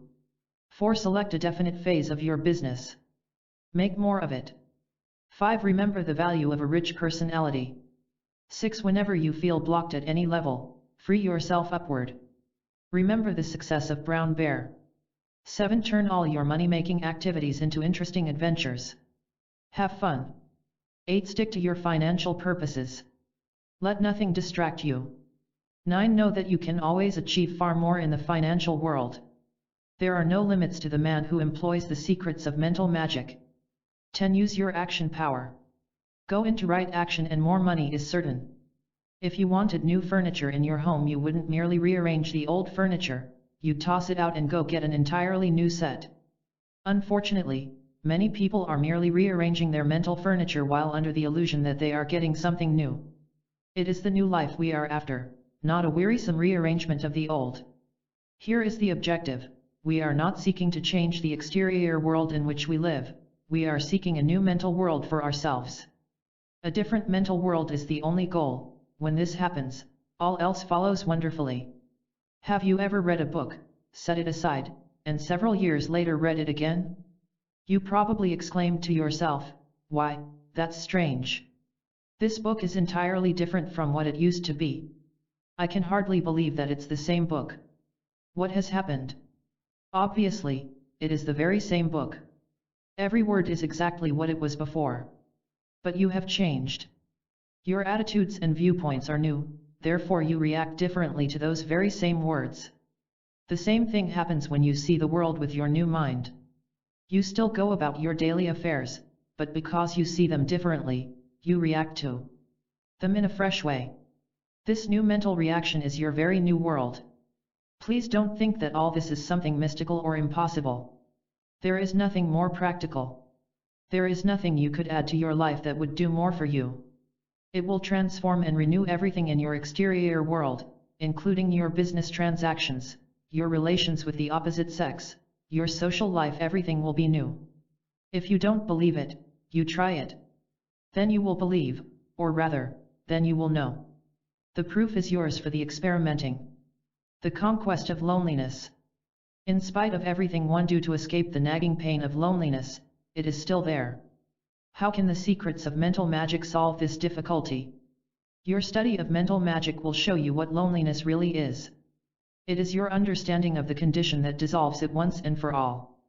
4. Select a definite phase of your business. Make more of it. 5. Remember the value of a rich personality. 6. Whenever you feel blocked at any level, free yourself upward. Remember the success of Brown Bear. 7. Turn all your money-making activities into interesting adventures. Have fun. 8. Stick to your financial purposes. Let nothing distract you. 9. Know that you can always achieve far more in the financial world. There are no limits to the man who employs the secrets of mental magic. 10. Use your action power. Go into right action and more money is certain. If you wanted new furniture in your home, you wouldn't merely rearrange the old furniture, you'd toss it out and go get an entirely new set. Unfortunately, many people are merely rearranging their mental furniture while under the illusion that they are getting something new. It is the new life we are after, not a wearisome rearrangement of the old. Here is the objective: we are not seeking to change the exterior world in which we live, we are seeking a new mental world for ourselves. A different mental world is the only goal. When this happens, all else follows wonderfully. Have you ever read a book, set it aside, and several years later read it again? You probably exclaimed to yourself, "Why, that's strange. This book is entirely different from what it used to be. I can hardly believe that it's the same book. What has happened?" Obviously, it is the very same book. Every word is exactly what it was before. But you have changed. Your attitudes and viewpoints are new, therefore you react differently to those very same words. The same thing happens when you see the world with your new mind. You still go about your daily affairs, but because you see them differently, you react to them in a fresh way. This new mental reaction is your very new world. Please don't think that all this is something mystical or impossible. There is nothing more practical. There is nothing you could add to your life that would do more for you. It will transform and renew everything in your exterior world, including your business transactions, your relations with the opposite sex, your social life. Everything will be new. If you don't believe it, you try it. Then you will believe, or rather, then you will know. The proof is yours for the experimenting. The conquest of loneliness. In spite of everything one do to escape the nagging pain of loneliness, it is still there. How can the secrets of mental magic solve this difficulty? Your study of mental magic will show you what loneliness really is. It is your understanding of the condition that dissolves it once and for all.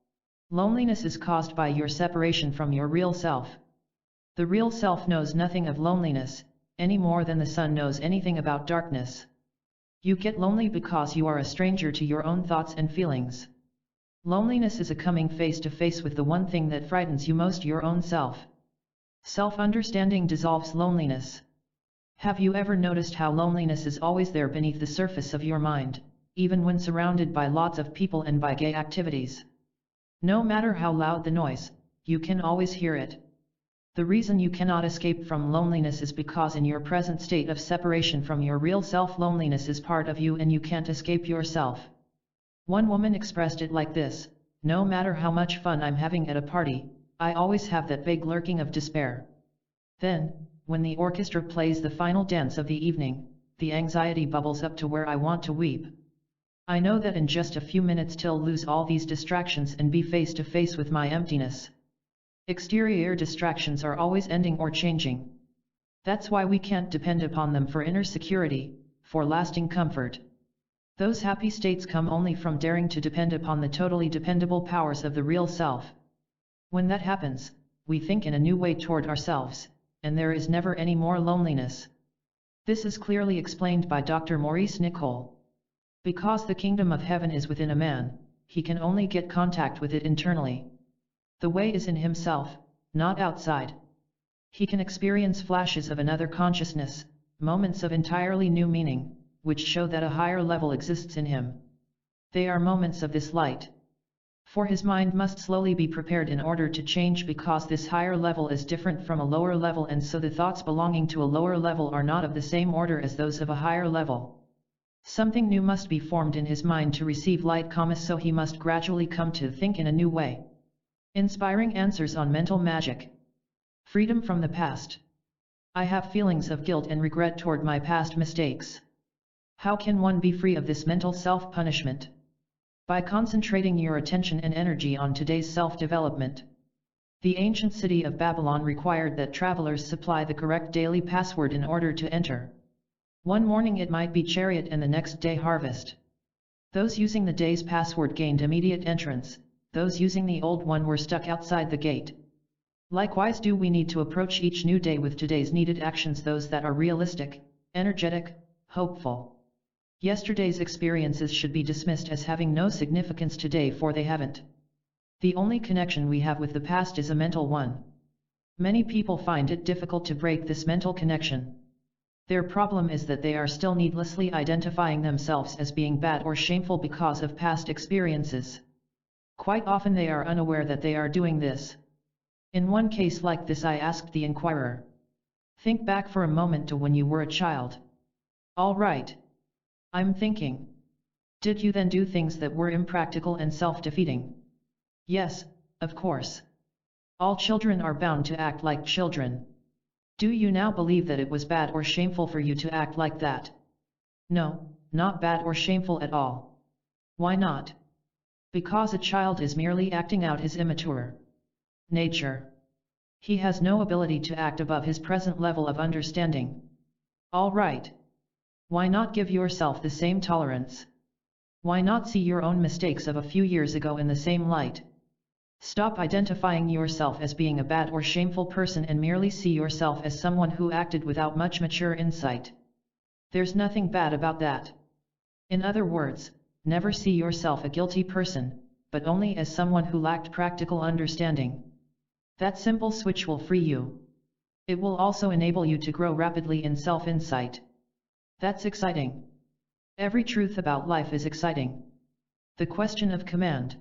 Loneliness is caused by your separation from your real self. The real self knows nothing of loneliness, any more than the sun knows anything about darkness. You get lonely because you are a stranger to your own thoughts and feelings. Loneliness is a coming face to face with the one thing that frightens you most, your own self. Self-understanding dissolves loneliness. Have you ever noticed how loneliness is always there beneath the surface of your mind, even when surrounded by lots of people and by gay activities? No matter how loud the noise, you can always hear it. The reason you cannot escape from loneliness is because in your present state of separation from your real self, loneliness is part of you and you can't escape yourself. One woman expressed it like this: "No matter how much fun I'm having at a party, I always have that vague lurking of despair. Then, when the orchestra plays the final dance of the evening, the anxiety bubbles up to where I want to weep. I know that in just a few minutes till lose all these distractions and be face to face with my emptiness." Exterior distractions are always ending or changing. That's why we can't depend upon them for inner security, for lasting comfort. Those happy states come only from daring to depend upon the totally dependable powers of the real self. When that happens, we think in a new way toward ourselves, and there is never any more loneliness. This is clearly explained by Dr. Maurice Nicoll. Because the kingdom of heaven is within a man, he can only get contact with it internally. The way is in himself, not outside. He can experience flashes of another consciousness, moments of entirely new meaning, which show that a higher level exists in him. They are moments of this light. For his mind must slowly be prepared in order to change, because this higher level is different from a lower level, and so the thoughts belonging to a lower level are not of the same order as those of a higher level. Something new must be formed in his mind to receive light, so he must gradually come to think in a new way. Inspiring answers on mental magic. Freedom from the past. I have feelings of guilt and regret toward my past mistakes. How can one be free of this mental self-punishment? By concentrating your attention and energy on today's self-development. The ancient city of Babylon required that travelers supply the correct daily password in order to enter. One morning it might be chariot and the next day harvest. Those using the day's password gained immediate entrance, those using the old one were stuck outside the gate. Likewise do we need to approach each new day with today's needed actions, those that are realistic, energetic, hopeful. Yesterday's experiences should be dismissed as having no significance today, for they haven't. The only connection we have with the past is a mental one. Many people find it difficult to break this mental connection. Their problem is that they are still needlessly identifying themselves as being bad or shameful because of past experiences. Quite often they are unaware that they are doing this. In one case like this I asked the inquirer, think back for a moment to when you were a child. All right. I'm thinking. Did you then do things that were impractical and self-defeating? Yes, of course. All children are bound to act like children. Do you now believe that it was bad or shameful for you to act like that? No, not bad or shameful at all. Why not? Because a child is merely acting out his immature nature. He has no ability to act above his present level of understanding. All right. Why not give yourself the same tolerance? Why not see your own mistakes of a few years ago in the same light? Stop identifying yourself as being a bad or shameful person and merely see yourself as someone who acted without much mature insight. There's nothing bad about that. In other words, never see yourself a guilty person, but only as someone who lacked practical understanding. That simple switch will free you. It will also enable you to grow rapidly in self-insight. That's exciting. Every truth about life is exciting. The question of command.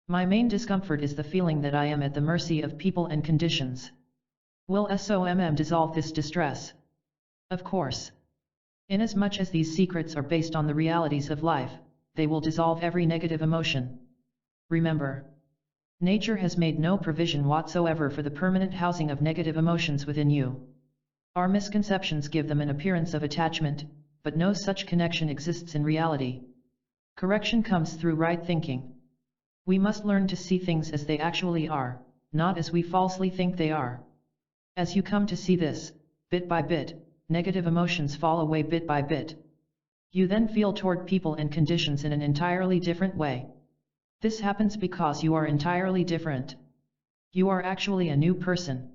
My main discomfort is the feeling that I am at the mercy of people and conditions. Will SOMM dissolve this distress? Of course. Inasmuch as these secrets are based on the realities of life, they will dissolve every negative emotion. Remember, nature has made no provision whatsoever for the permanent housing of negative emotions within you. Our misconceptions give them an appearance of attachment, but no such connection exists in reality. Correction comes through right thinking. We must learn to see things as they actually are, not as we falsely think they are. As you come to see this, bit by bit, negative emotions fall away bit by bit. You then feel toward people and conditions in an entirely different way. This happens because you are entirely different. You are actually a new person.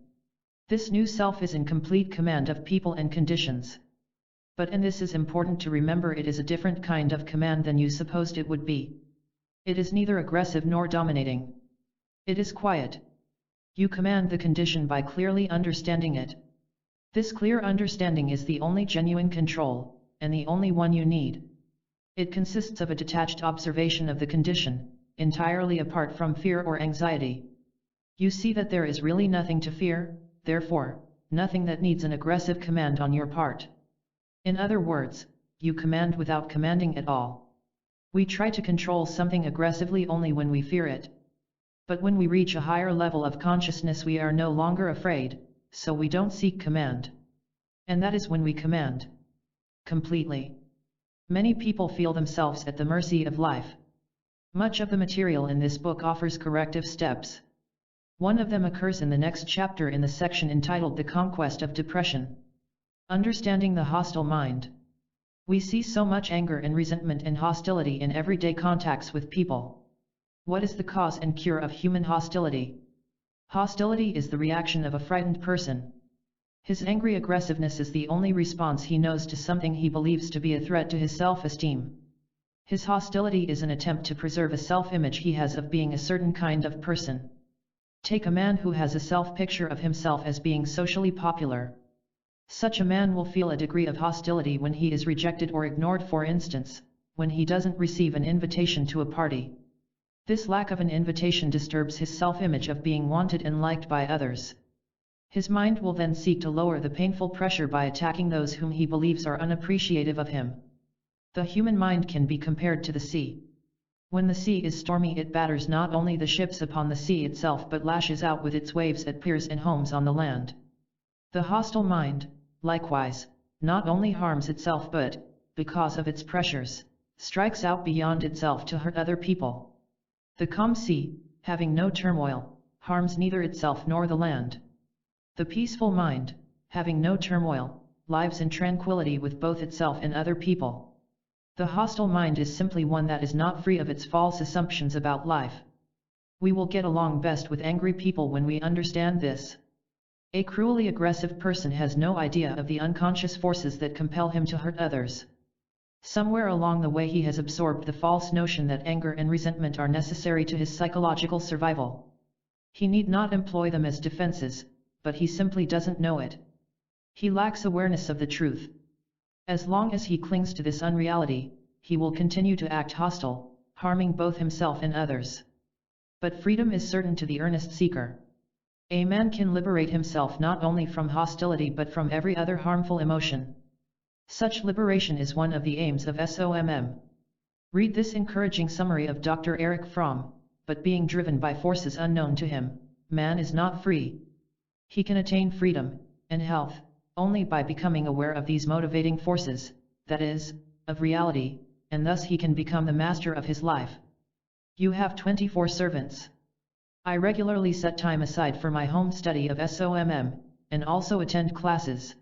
This new self is in complete command of people and conditions. And this is important to remember, it is a different kind of command than you supposed it would be. It is neither aggressive nor dominating. It is quiet. You command the condition by clearly understanding it. This clear understanding is the only genuine control, and the only one you need. It consists of a detached observation of the condition, entirely apart from fear or anxiety. You see that there is really nothing to fear, therefore, nothing that needs an aggressive command on your part. In other words, you command without commanding at all. We try to control something aggressively only when we fear it. But when we reach a higher level of consciousness we are no longer afraid, so we don't seek command. And that is when we command. Completely. Many people feel themselves at the mercy of life. Much of the material in this book offers corrective steps. One of them occurs in the next chapter in the section entitled The Conquest of Depression. Understanding the hostile mind. We see so much anger and resentment and hostility in everyday contacts with people. What is the cause and cure of human hostility? Hostility is the reaction of a frightened person. His angry aggressiveness is the only response he knows to something he believes to be a threat to his self-esteem. His hostility is an attempt to preserve a self-image he has of being a certain kind of person. Take a man who has a self-picture of himself as being socially popular. Such a man will feel a degree of hostility when he is rejected or ignored, for instance, when he doesn't receive an invitation to a party. This lack of an invitation disturbs his self-image of being wanted and liked by others. His mind will then seek to lower the painful pressure by attacking those whom he believes are unappreciative of him. The human mind can be compared to the sea. When the sea is stormy it batters not only the ships upon the sea itself but lashes out with its waves at piers and homes on the land. The hostile mind, likewise, not only harms itself but, because of its pressures, strikes out beyond itself to hurt other people. The calm sea, having no turmoil, harms neither itself nor the land. The peaceful mind, having no turmoil, lives in tranquility with both itself and other people. The hostile mind is simply one that is not free of its false assumptions about life. We will get along best with angry people when we understand this. A cruelly aggressive person has no idea of the unconscious forces that compel him to hurt others. Somewhere along the way he has absorbed the false notion that anger and resentment are necessary to his psychological survival. He need not employ them as defenses, but he simply doesn't know it. He lacks awareness of the truth. As long as he clings to this unreality, he will continue to act hostile, harming both himself and others. But freedom is certain to the earnest seeker. A man can liberate himself not only from hostility but from every other harmful emotion. Such liberation is one of the aims of SOMM. Read this encouraging summary of Dr. Erich Fromm. But being driven by forces unknown to him, man is not free. He can attain freedom and health only by becoming aware of these motivating forces, that is, of reality, and thus he can become the master of his life. You have 24 servants. I regularly set time aside for my home study of SOMM, and also attend classes.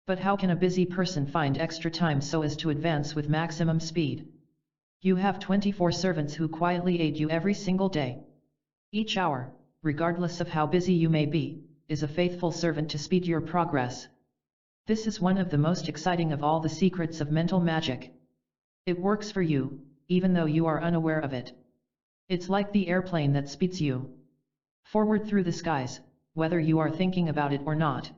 But how can a busy person find extra time so as to advance with maximum speed? You have 24 servants who quietly aid you every single day. Each hour, regardless of how busy you may be, is a faithful servant to speed your progress. This is one of the most exciting of all the secrets of mental magic. It works for you, even though you are unaware of it. It's like the airplane that speeds you forward through the skies, whether you are thinking about it or not.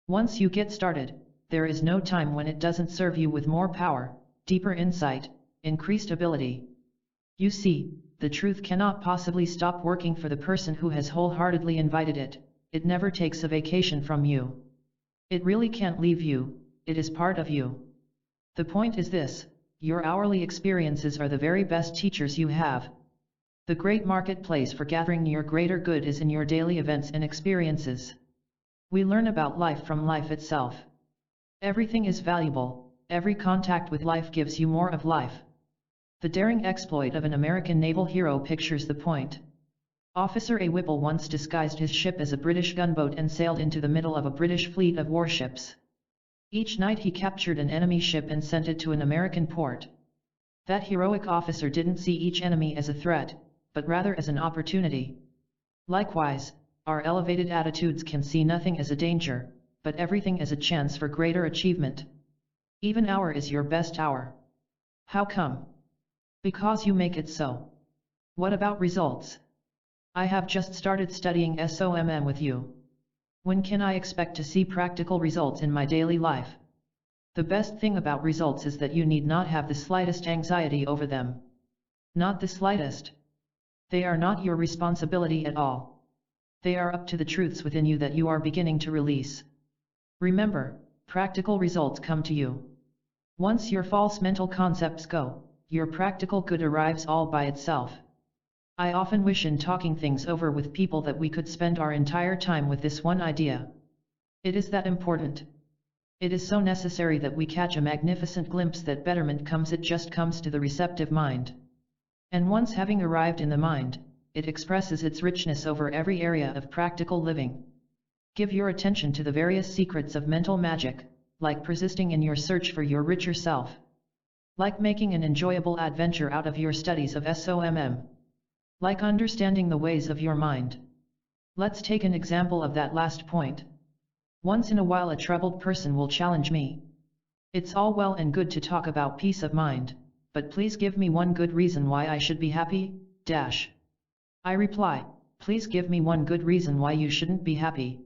Once you get started, there is no time when it doesn't serve you with more power, deeper insight, increased ability. You see, the truth cannot possibly stop working for the person who has wholeheartedly invited it. It never takes a vacation from you. It really can't leave you, it is part of you. The point is this: your hourly experiences are the very best teachers you have. The great marketplace for gathering your greater good is in your daily events and experiences. We learn about life from life itself. Everything is valuable, every contact with life gives you more of life. The daring exploit of an American naval hero pictures the point. Officer A. Whipple once disguised his ship as a British gunboat and sailed into the middle of a British fleet of warships. Each night he captured an enemy ship and sent it to an American port. That heroic officer didn't see each enemy as a threat, but rather as an opportunity. Likewise, our elevated attitudes can see nothing as a danger, but everything as a chance for greater achievement. Even hour is your best hour. How come? Because you make it so. What about results? I have just started studying SOMM with you. When can I expect to see practical results in my daily life? The best thing about results is that you need not have the slightest anxiety over them. Not the slightest. They are not your responsibility at all. They are up to the truths within you that you are beginning to release. Remember, practical results come to you. Once your false mental concepts go, your practical good arrives all by itself. I often wish in talking things over with people that we could spend our entire time with this one idea. It is that important. It is so necessary that we catch a magnificent glimpse that betterment comes, it just comes to the receptive mind. And once having arrived in the mind, it expresses its richness over every area of practical living. Give your attention to the various secrets of mental magic, like persisting in your search for your richer self. Like making an enjoyable adventure out of your studies of SOMM. Like understanding the ways of your mind. Let's take an example of that last point. Once in a while a troubled person will challenge me. It's all well and good to talk about peace of mind, but please give me one good reason why I should be happy, dash. I reply, please give me one good reason why you shouldn't be happy.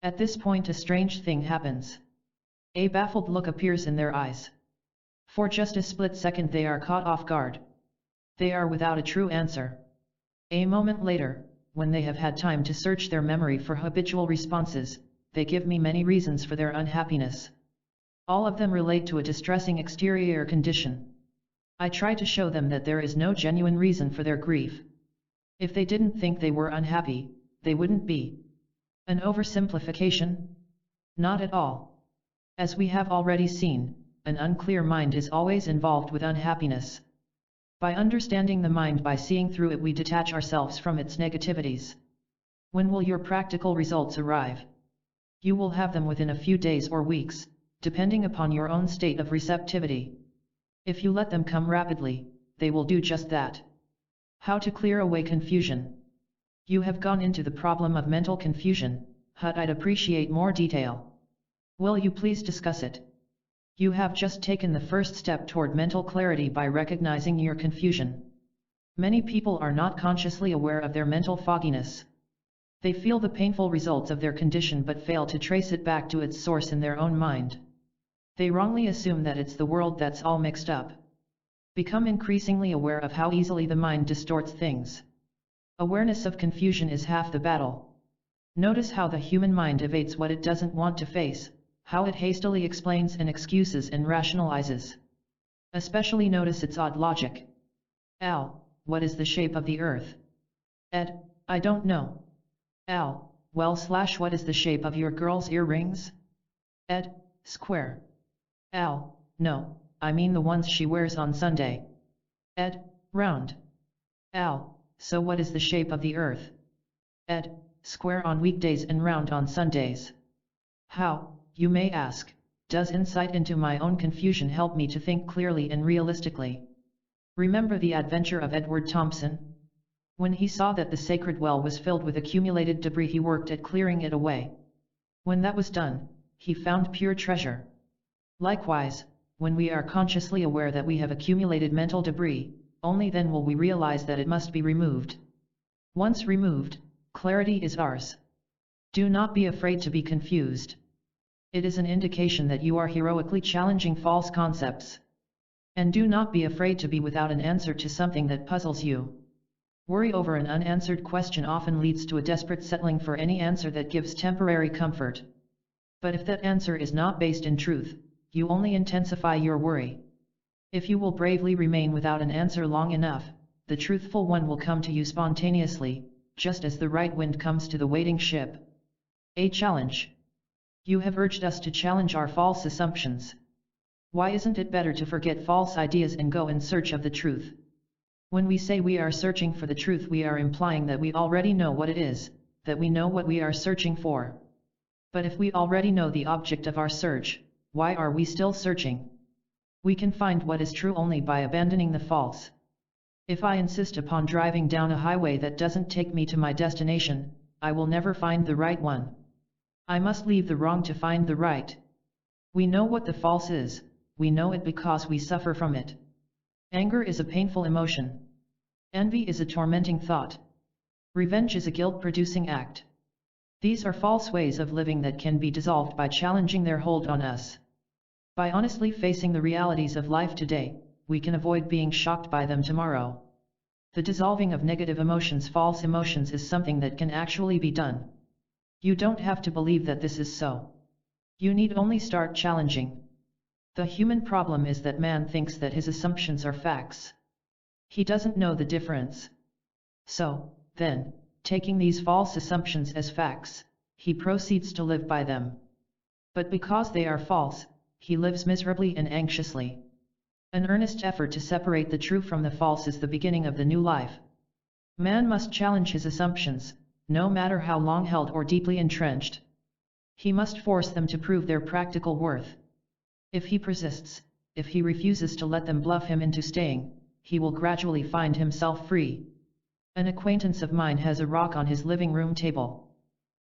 At this point a strange thing happens. A baffled look appears in their eyes. For just a split second they are caught off guard. They are without a true answer. A moment later, when they have had time to search their memory for habitual responses, they give me many reasons for their unhappiness. All of them relate to a distressing exterior condition. I try to show them that there is no genuine reason for their grief. If they didn't think they were unhappy, they wouldn't be. An oversimplification? Not at all. As we have already seen, an unclear mind is always involved with unhappiness. By understanding the mind, by seeing through it, we detach ourselves from its negativities. When will your practical results arrive? You will have them within a few days or weeks, depending upon your own state of receptivity. If you let them come rapidly, they will do just that. How to clear away confusion? You have gone into the problem of mental confusion, but I'd appreciate more detail. Will you please discuss it? You have just taken the first step toward mental clarity by recognizing your confusion. Many people are not consciously aware of their mental fogginess. They feel the painful results of their condition but fail to trace it back to its source in their own mind. They wrongly assume that it's the world that's all mixed up. Become increasingly aware of how easily the mind distorts things. Awareness of confusion is half the battle. Notice how the human mind evades what it doesn't want to face, how it hastily explains and excuses and rationalizes. Especially notice its odd logic. Al, what is the shape of the earth? Ed, I don't know. Al, well / what is the shape of your girl's earrings? Ed, square. Al, no, I mean the ones she wears on Sunday. Ed, round. Al, so what is the shape of the earth? Ed, square on weekdays and round on Sundays. How, you may ask, does insight into my own confusion help me to think clearly and realistically? Remember the adventure of Edward Thompson? When he saw that the sacred well was filled with accumulated debris, he worked at clearing it away. When that was done, he found pure treasure. Likewise, when we are consciously aware that we have accumulated mental debris, only then will we realize that it must be removed. Once removed, clarity is ours. Do not be afraid to be confused. It is an indication that you are heroically challenging false concepts. And do not be afraid to be without an answer to something that puzzles you. Worry over an unanswered question often leads to a desperate settling for any answer that gives temporary comfort. But if that answer is not based in truth, you only intensify your worry. If you will bravely remain without an answer long enough, the truthful one will come to you spontaneously, just as the right wind comes to the waiting ship. A challenge. You have urged us to challenge our false assumptions. Why isn't it better to forget false ideas and go in search of the truth? When we say we are searching for the truth, we are implying that we already know what it is, that we know what we are searching for. But if we already know the object of our search, why are we still searching? We can find what is true only by abandoning the false. If I insist upon driving down a highway that doesn't take me to my destination, I will never find the right one. I must leave the wrong to find the right. We know what the false is, we know it because we suffer from it. Anger is a painful emotion. Envy is a tormenting thought. Revenge is a guilt-producing act. These are false ways of living that can be dissolved by challenging their hold on us. By honestly facing the realities of life today, we can avoid being shocked by them tomorrow. The dissolving of negative emotions, false emotions, is something that can actually be done. You don't have to believe that this is so. You need only start challenging. The human problem is that man thinks that his assumptions are facts. He doesn't know the difference. So, then, taking these false assumptions as facts, he proceeds to live by them. But because they are false, he lives miserably and anxiously. An earnest effort to separate the true from the false is the beginning of the new life. Man must challenge his assumptions, no matter how long held or deeply entrenched. He must force them to prove their practical worth. If he persists, if he refuses to let them bluff him into staying, he will gradually find himself free. An acquaintance of mine has a rock on his living room table.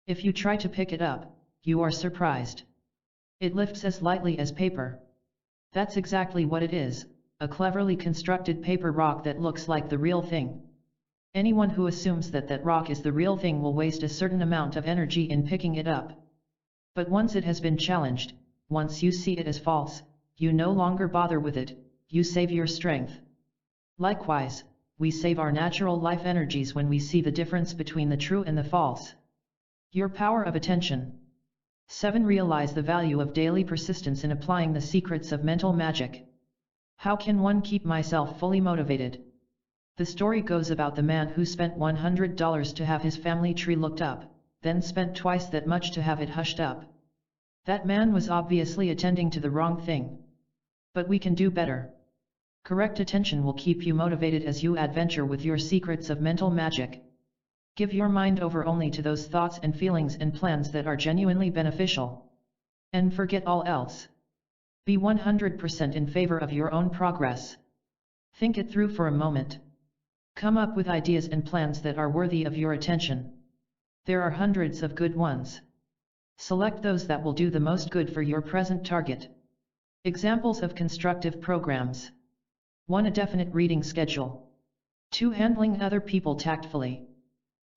If you try to pick it up, you are surprised. It lifts as lightly as paper. That's exactly what it is, a cleverly constructed paper rock that looks like the real thing. Anyone who assumes that that rock is the real thing will waste a certain amount of energy in picking it up. But once it has been challenged, once you see it as false, you no longer bother with it, you save your strength. Likewise, we save our natural life energies when we see the difference between the true and the false. Your power of attention. 7. Realize the value of daily persistence in applying the secrets of mental magic. How can one keep myself fully motivated? The story goes about the man who spent $100 to have his family tree looked up, then spent twice that much to have it hushed up. That man was obviously attending to the wrong thing. But we can do better. Correct attention will keep you motivated as you adventure with your secrets of mental magic. Give your mind over only to those thoughts and feelings and plans that are genuinely beneficial. And forget all else. Be 100% in favor of your own progress. Think it through for a moment. Come up with ideas and plans that are worthy of your attention. There are hundreds of good ones. Select those that will do the most good for your present target. Examples of constructive programs. 1. A definite reading schedule. 2. Handling other people tactfully.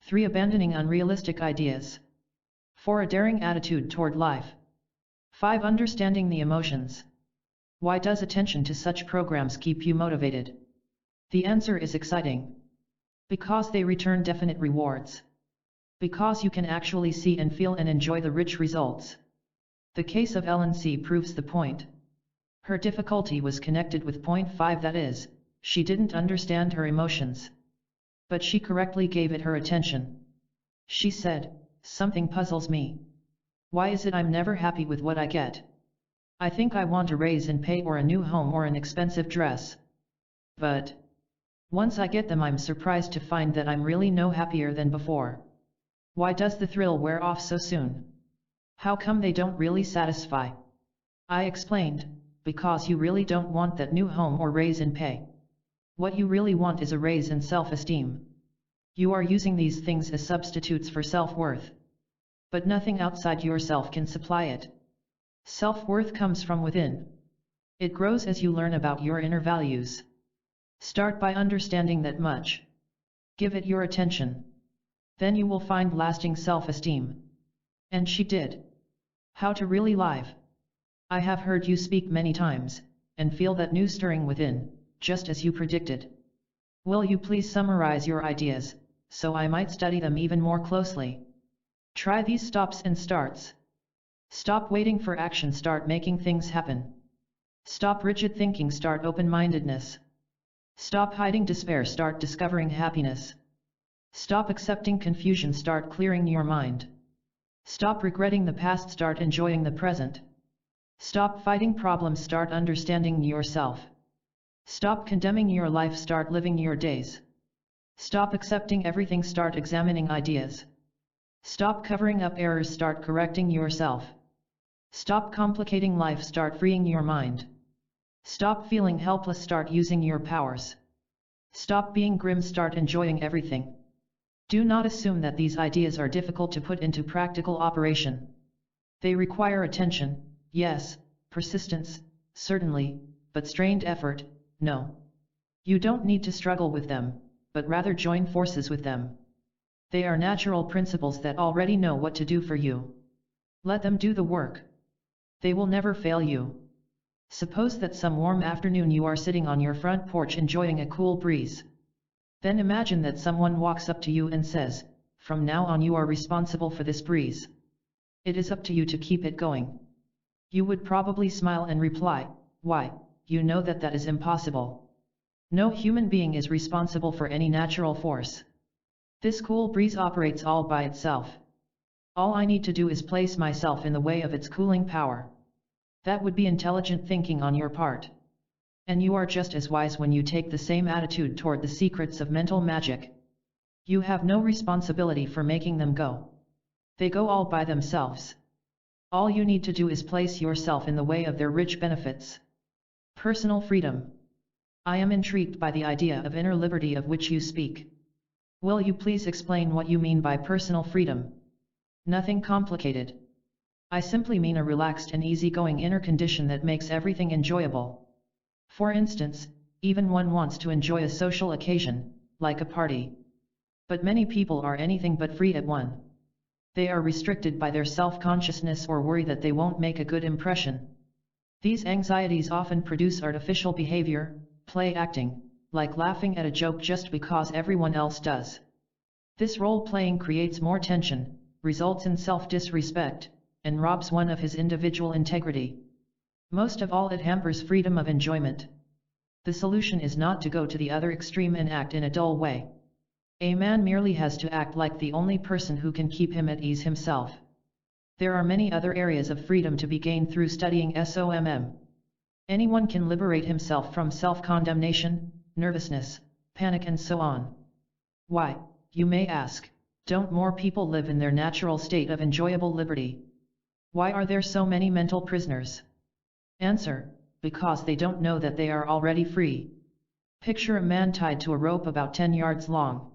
3. Abandoning unrealistic ideas. 4. A daring attitude toward life. 5. Understanding the emotions. Why does attention to such programs keep you motivated? The answer is exciting. Because they return definite rewards. Because you can actually see and feel and enjoy the rich results. The case of Ellen C. proves the point. Her difficulty was connected with point 5, that is, she didn't understand her emotions. But she correctly gave it her attention. She said, "Something puzzles me. Why is it I'm never happy with what I get? I think I want a raise in pay or a new home or an expensive dress. But once I get them, I'm surprised to find that I'm really no happier than before. Why does the thrill wear off so soon? How come they don't really satisfy?" I explained, "Because you really don't want that new home or raise in pay. What you really want is a raise in self-esteem. You are using these things as substitutes for self-worth. But nothing outside yourself can supply it. Self-worth comes from within. It grows as you learn about your inner values. Start by understanding that much. Give it your attention. Then you will find lasting self-esteem." And she did. How to really live. I have heard you speak many times, and feel that new stirring within, just as you predicted. Will you please summarize your ideas, so I might study them even more closely? Try these stops and starts. Stop waiting for action, start making things happen. Stop rigid thinking, start open-mindedness. Stop hiding despair, start discovering happiness. Stop accepting confusion, start clearing your mind. Stop regretting the past, start enjoying the present. Stop fighting problems, start understanding yourself. Stop condemning your life, start living your days. Stop accepting everything, start examining ideas. Stop covering up errors, start correcting yourself. Stop complicating life, start freeing your mind. Stop feeling helpless, start using your powers. Stop being grim, start enjoying everything. Do not assume that these ideas are difficult to put into practical operation. They require attention, yes, persistence, certainly, but strained effort, no. You don't need to struggle with them, but rather join forces with them. They are natural principles that already know what to do for you. Let them do the work. They will never fail you. Suppose that some warm afternoon you are sitting on your front porch enjoying a cool breeze. Then imagine that someone walks up to you and says, "From now on you are responsible for this breeze. It is up to you to keep it going." You would probably smile and reply, "Why, you know that is impossible. No human being is responsible for any natural force. This cool breeze operates all by itself. All I need to do is place myself in the way of its cooling power." That would be intelligent thinking on your part. And you are just as wise when you take the same attitude toward the secrets of mental magic. You have no responsibility for making them go. They go all by themselves. All you need to do is place yourself in the way of their rich benefits. Personal freedom. I am intrigued by the idea of inner liberty of which you speak. Will you please explain what you mean by personal freedom? Nothing complicated. I simply mean a relaxed and easygoing inner condition that makes everything enjoyable. For instance, even one wants to enjoy a social occasion, like a party. But many people are anything but free at one. They are restricted by their self-consciousness or worry that they won't make a good impression. These anxieties often produce artificial behavior, play acting, like laughing at a joke just because everyone else does. This role-playing creates more tension, results in self-disrespect, and robs one of his individual integrity. Most of all, it hampers freedom of enjoyment. The solution is not to go to the other extreme and act in a dull way. A man merely has to act like the only person who can keep him at ease himself. There are many other areas of freedom to be gained through studying SOMM. Anyone can liberate himself from self-condemnation, nervousness, panic and so on. Why, you may ask, don't more people live in their natural state of enjoyable liberty? Why are there so many mental prisoners? Answer, because they don't know that they are already free. Picture a man tied to a rope about 10 yards long.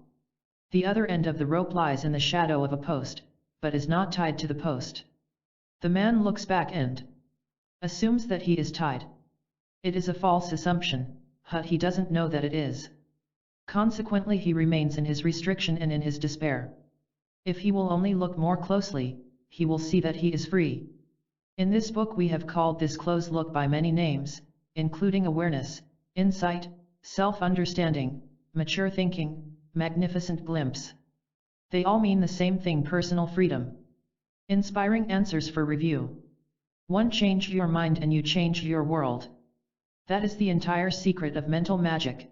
The other end of the rope lies in the shadow of a post, but is not tied to the post. The man looks back and assumes that he is tied. It is a false assumption, but he doesn't know that it is. Consequently, he remains in his restriction and in his despair. If he will only look more closely, he will see that he is free. In this book we have called this close look by many names, including awareness, insight, self-understanding, mature thinking, magnificent glimpse. They all mean the same thing: personal freedom. Inspiring answers for review. 1. Change your mind and you change your world. That is the entire secret of mental magic.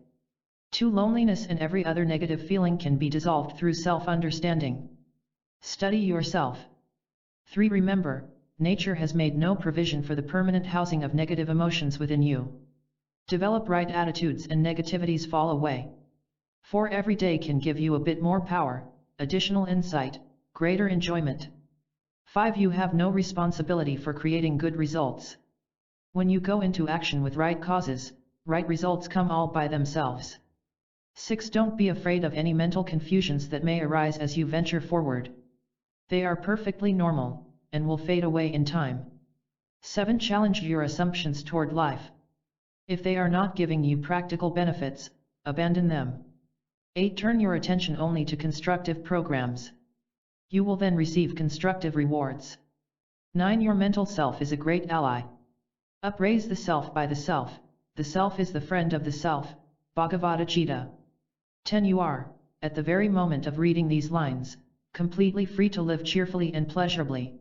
2. Loneliness and every other negative feeling can be dissolved through self-understanding. Study yourself. 3. Remember, nature has made no provision for the permanent housing of negative emotions within you. Develop right attitudes and negativities fall away. 4. Every day can give you a bit more power, additional insight, greater enjoyment. 5. You have no responsibility for creating good results. When you go into action with right causes, right results come all by themselves. 6. Don't be afraid of any mental confusions that may arise as you venture forward. They are perfectly normal, and will fade away in time. 7. Challenge your assumptions toward life. If they are not giving you practical benefits, abandon them. 8. Turn your attention only to constructive programs. You will then receive constructive rewards. 9. Your mental self is a great ally. Upraise the self by the self is the friend of the self, Bhagavad Gita. 10. You are, at the very moment of reading these lines, completely free to live cheerfully and pleasurably.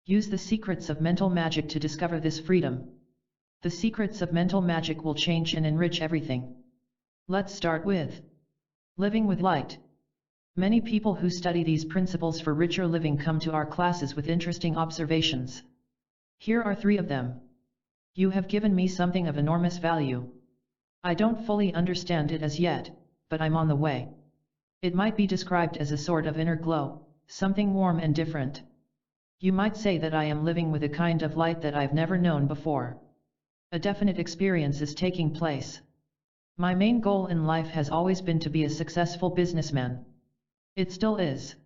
Use the secrets of mental magic to discover this freedom. The secrets of mental magic will change and enrich everything. Let's start with living with light. Many people who study these principles for richer living come to our classes with interesting observations. Here are 3 of them. You have given me something of enormous value. I don't fully understand it as yet, but I'm on the way. It might be described as a sort of inner glow, something warm and different. You might say that I am living with a kind of light that I've never known before. A definite experience is taking place. My main goal in life has always been to be a successful businessman. It still is.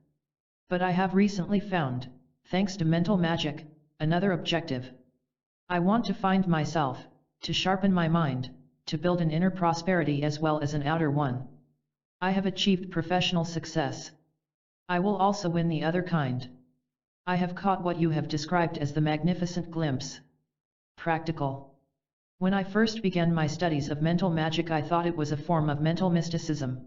But I have recently found, thanks to mental magic, another objective. I want to find myself, to sharpen my mind, to build an inner prosperity as well as an outer one. I have achieved professional success. I will also win the other kind. I have caught what you have described as the magnificent glimpse. Practical. When I first began my studies of mental magic, I thought it was a form of mental mysticism.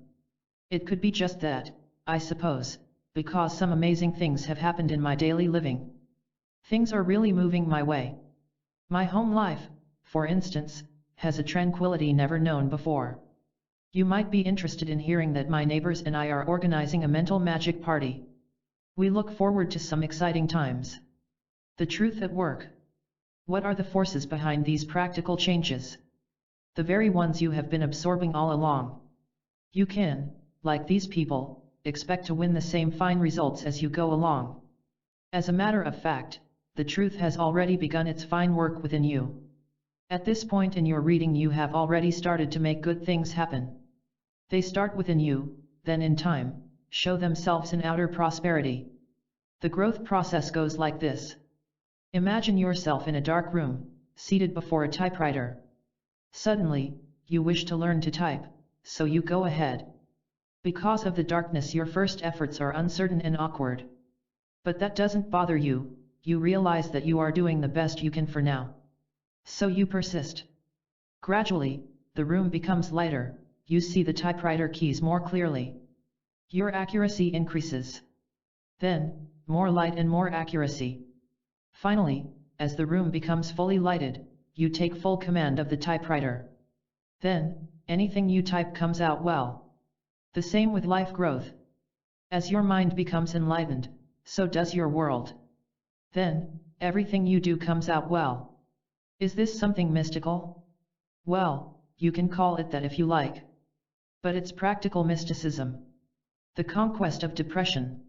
It could be just that, I suppose, because some amazing things have happened in my daily living. Things are really moving my way. My home life, for instance, has a tranquility never known before. You might be interested in hearing that my neighbors and I are organizing a mental magic party. We look forward to some exciting times. The truth at work. What are the forces behind these practical changes? The very ones you have been absorbing all along. You can, like these people, expect to win the same fine results as you go along. As a matter of fact, the truth has already begun its fine work within you. At this point in your reading you have already started to make good things happen. They start within you, then in time, show themselves in outer prosperity. The growth process goes like this. Imagine yourself in a dark room, seated before a typewriter. Suddenly, you wish to learn to type, so you go ahead. Because of the darkness your first efforts are uncertain and awkward. But that doesn't bother you, you realize that you are doing the best you can for now. So you persist. Gradually, the room becomes lighter, you see the typewriter keys more clearly. Your accuracy increases. Then, more light and more accuracy. Finally, as the room becomes fully lighted, you take full command of the typewriter. Then, anything you type comes out well. The same with life growth. As your mind becomes enlightened, so does your world. Then, everything you do comes out well. Is this something mystical? Well, you can call it that if you like. But it's practical mysticism. The conquest of depression.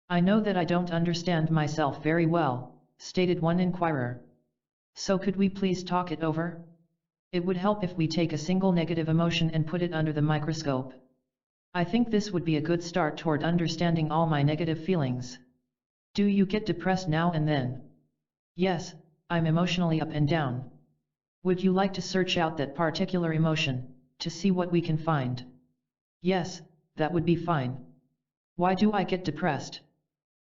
I know that I don't understand myself very well, stated one inquirer. So could we please talk it over? It would help if we take a single negative emotion and put it under the microscope. I think this would be a good start toward understanding all my negative feelings. Do you get depressed now and then? Yes, I'm emotionally up and down. Would you like to search out that particular emotion, to see what we can find? Yes, that would be fine. Why do I get depressed?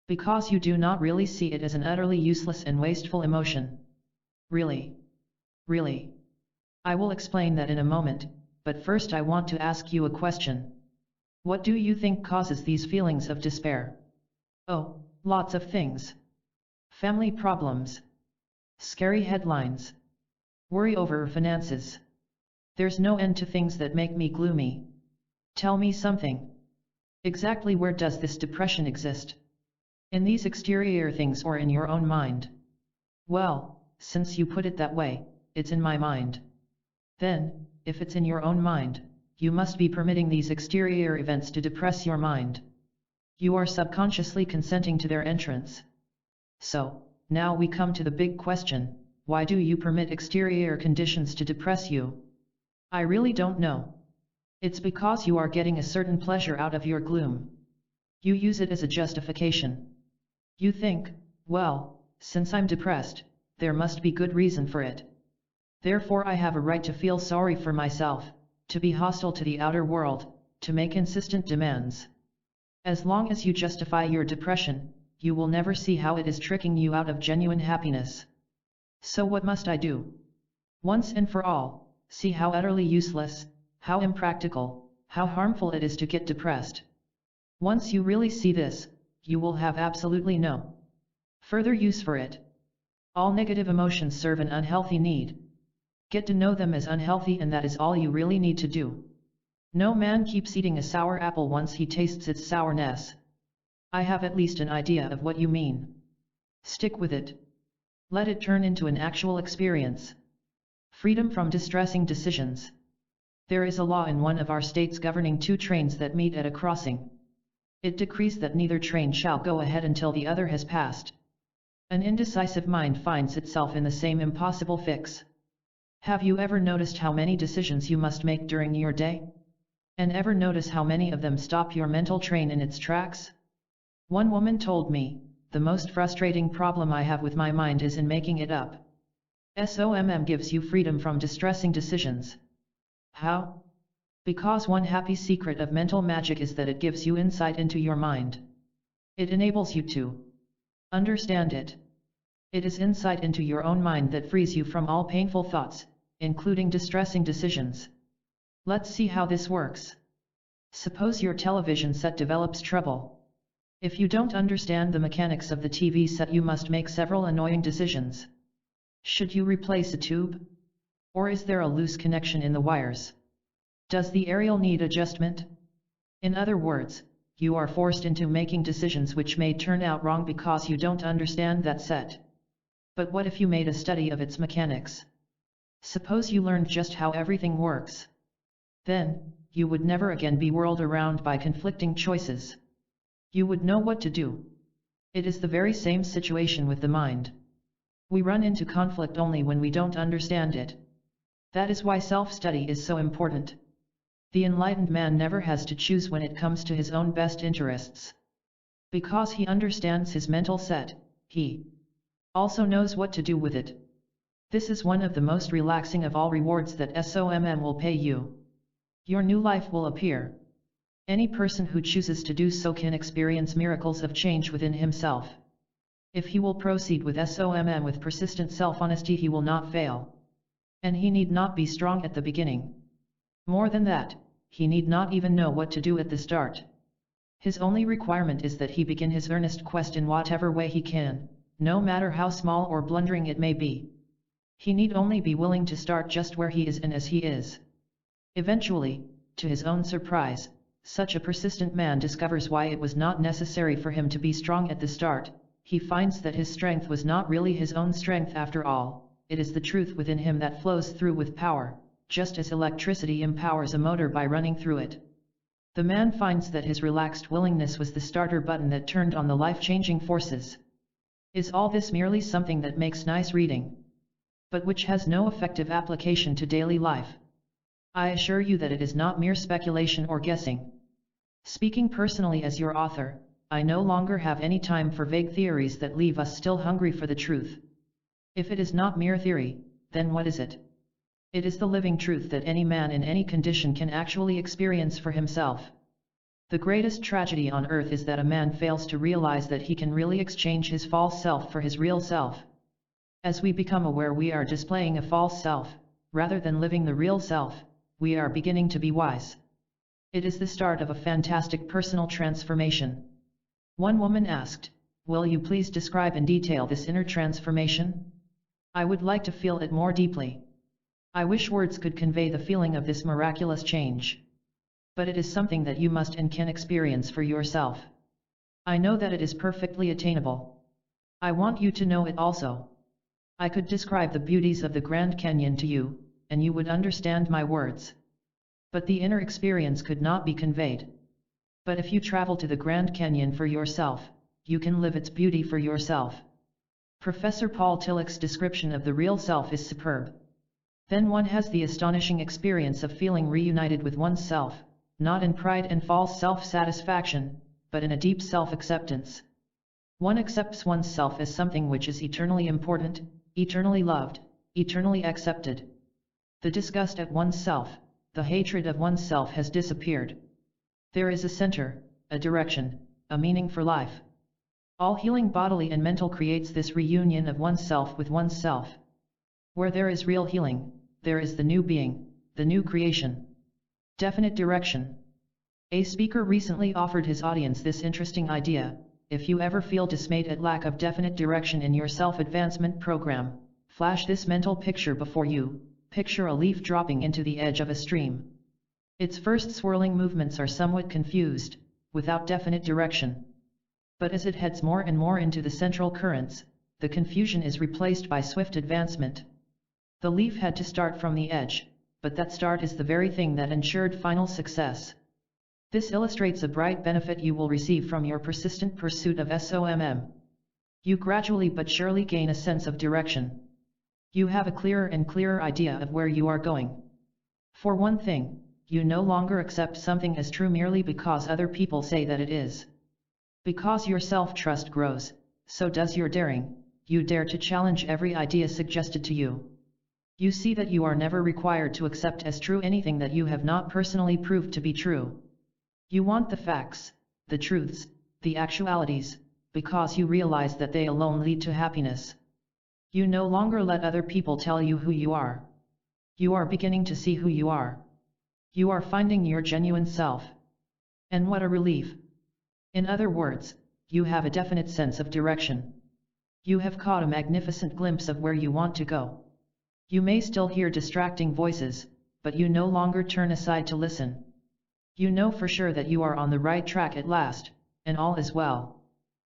Because you do not really see it as an utterly useless and wasteful emotion. Really? Really? I will explain that in a moment, but first I want to ask you a question. What do you think causes these feelings of despair? Oh, lots of things. Family problems. Scary headlines. Worry over finances. There's no end to things that make me gloomy. Tell me something. Exactly where does this depression exist? In these exterior things or in your own mind? Well, since you put it that way, it's in my mind. Then, if it's in your own mind, you must be permitting these exterior events to depress your mind. You are subconsciously consenting to their entrance. So, now we come to the big question, why do you permit exterior conditions to depress you? I really don't know. It's because you are getting a certain pleasure out of your gloom. You use it as a justification. You think, well, since I'm depressed, there must be good reason for it. Therefore I have a right to feel sorry for myself, to be hostile to the outer world, to make insistent demands. As long as you justify your depression, you will never see how it is tricking you out of genuine happiness. So what must I do? Once and for all, see how utterly useless, how impractical, how harmful it is to get depressed. Once you really see this, you will have absolutely no further use for it. All negative emotions serve an unhealthy need. Get to know them as unhealthy, and that is all you really need to do. No man keeps eating a sour apple once he tastes its sourness. I have at least an idea of what you mean. Stick with it. Let it turn into an actual experience. Freedom from distressing decisions. There is a law in one of our states governing two trains that meet at a crossing. It decrees that neither train shall go ahead until the other has passed. An indecisive mind finds itself in the same impossible fix. Have you ever noticed how many decisions you must make during your day? And ever notice how many of them stop your mental train in its tracks? One woman told me, the most frustrating problem I have with my mind is in making it up. SOMM gives you freedom from distressing decisions. How? Because one happy secret of mental magic is that it gives you insight into your mind. It enables you to understand it. It is insight into your own mind that frees you from all painful thoughts, including distressing decisions. Let's see how this works. Suppose your television set develops trouble. If you don't understand the mechanics of the TV set, you must make several annoying decisions. Should you replace a tube? Or is there a loose connection in the wires? Does the aerial need adjustment? In other words, you are forced into making decisions which may turn out wrong because you don't understand that set. But what if you made a study of its mechanics? Suppose you learned just how everything works. Then, you would never again be whirled around by conflicting choices. You would know what to do. It is the very same situation with the mind. We run into conflict only when we don't understand it. That is why self-study is so important. The enlightened man never has to choose when it comes to his own best interests. Because he understands his mental set, he also knows what to do with it. This is one of the most relaxing of all rewards that SOMM will pay you. Your new life will appear. Any person who chooses to do so can experience miracles of change within himself. If he will proceed with SOMM with persistent self-honesty, he will not fail. And he need not be strong at the beginning. More than that, he need not even know what to do at the start. His only requirement is that he begin his earnest quest in whatever way he can, no matter how small or blundering it may be. He need only be willing to start just where he is and as he is. Eventually, to his own surprise, such a persistent man discovers why it was not necessary for him to be strong at the start. He finds that his strength was not really his own strength after all, it is the truth within him that flows through with power, just as electricity empowers a motor by running through it. The man finds that his relaxed willingness was the starter button that turned on the life-changing forces. Is all this merely something that makes nice reading, but which has no effective application to daily life? I assure you that it is not mere speculation or guessing. Speaking personally as your author, I no longer have any time for vague theories that leave us still hungry for the truth. If it is not mere theory, then what is it? It is the living truth that any man in any condition can actually experience for himself. The greatest tragedy on earth is that a man fails to realize that he can really exchange his false self for his real self. As we become aware we are displaying a false self, rather than living the real self, we are beginning to be wise. It is the start of a fantastic personal transformation. One woman asked, "Will you please describe in detail this inner transformation? I would like to feel it more deeply. I wish words could convey the feeling of this miraculous change. But it is something that you must and can experience for yourself. I know that it is perfectly attainable. I want you to know it also. I could describe the beauties of the Grand Canyon to you, and you would understand my words. But the inner experience could not be conveyed. But if you travel to the Grand Canyon for yourself, you can live its beauty for yourself." Professor Paul Tillich's description of the real self is superb. Then one has the astonishing experience of feeling reunited with oneself, not in pride and false self-satisfaction, but in a deep self-acceptance. One accepts oneself as something which is eternally important, eternally loved, eternally accepted. The disgust at oneself, the hatred of oneself has disappeared. There is a center, a direction, a meaning for life. All healing bodily and mental creates this reunion of oneself with oneself. Where there is real healing, there is the new being, the new creation. Definite direction. A speaker recently offered his audience this interesting idea: if you ever feel dismayed at lack of definite direction in your self-advancement program, flash this mental picture before you. Picture a leaf dropping into the edge of a stream. Its first swirling movements are somewhat confused, without definite direction. But as it heads more and more into the central currents, the confusion is replaced by swift advancement. The leaf had to start from the edge, but that start is the very thing that ensured final success. This illustrates a bright benefit you will receive from your persistent pursuit of SOMM. You gradually but surely gain a sense of direction. You have a clearer and clearer idea of where you are going. For one thing, you no longer accept something as true merely because other people say that it is. Because your self-trust grows, so does your daring. You dare to challenge every idea suggested to you. You see that you are never required to accept as true anything that you have not personally proved to be true. You want the facts, the truths, the actualities, because you realize that they alone lead to happiness. You no longer let other people tell you who you are. You are beginning to see who you are. You are finding your genuine self. And what a relief! In other words, you have a definite sense of direction. You have caught a magnificent glimpse of where you want to go. You may still hear distracting voices, but you no longer turn aside to listen. You know for sure that you are on the right track at last, and all is well.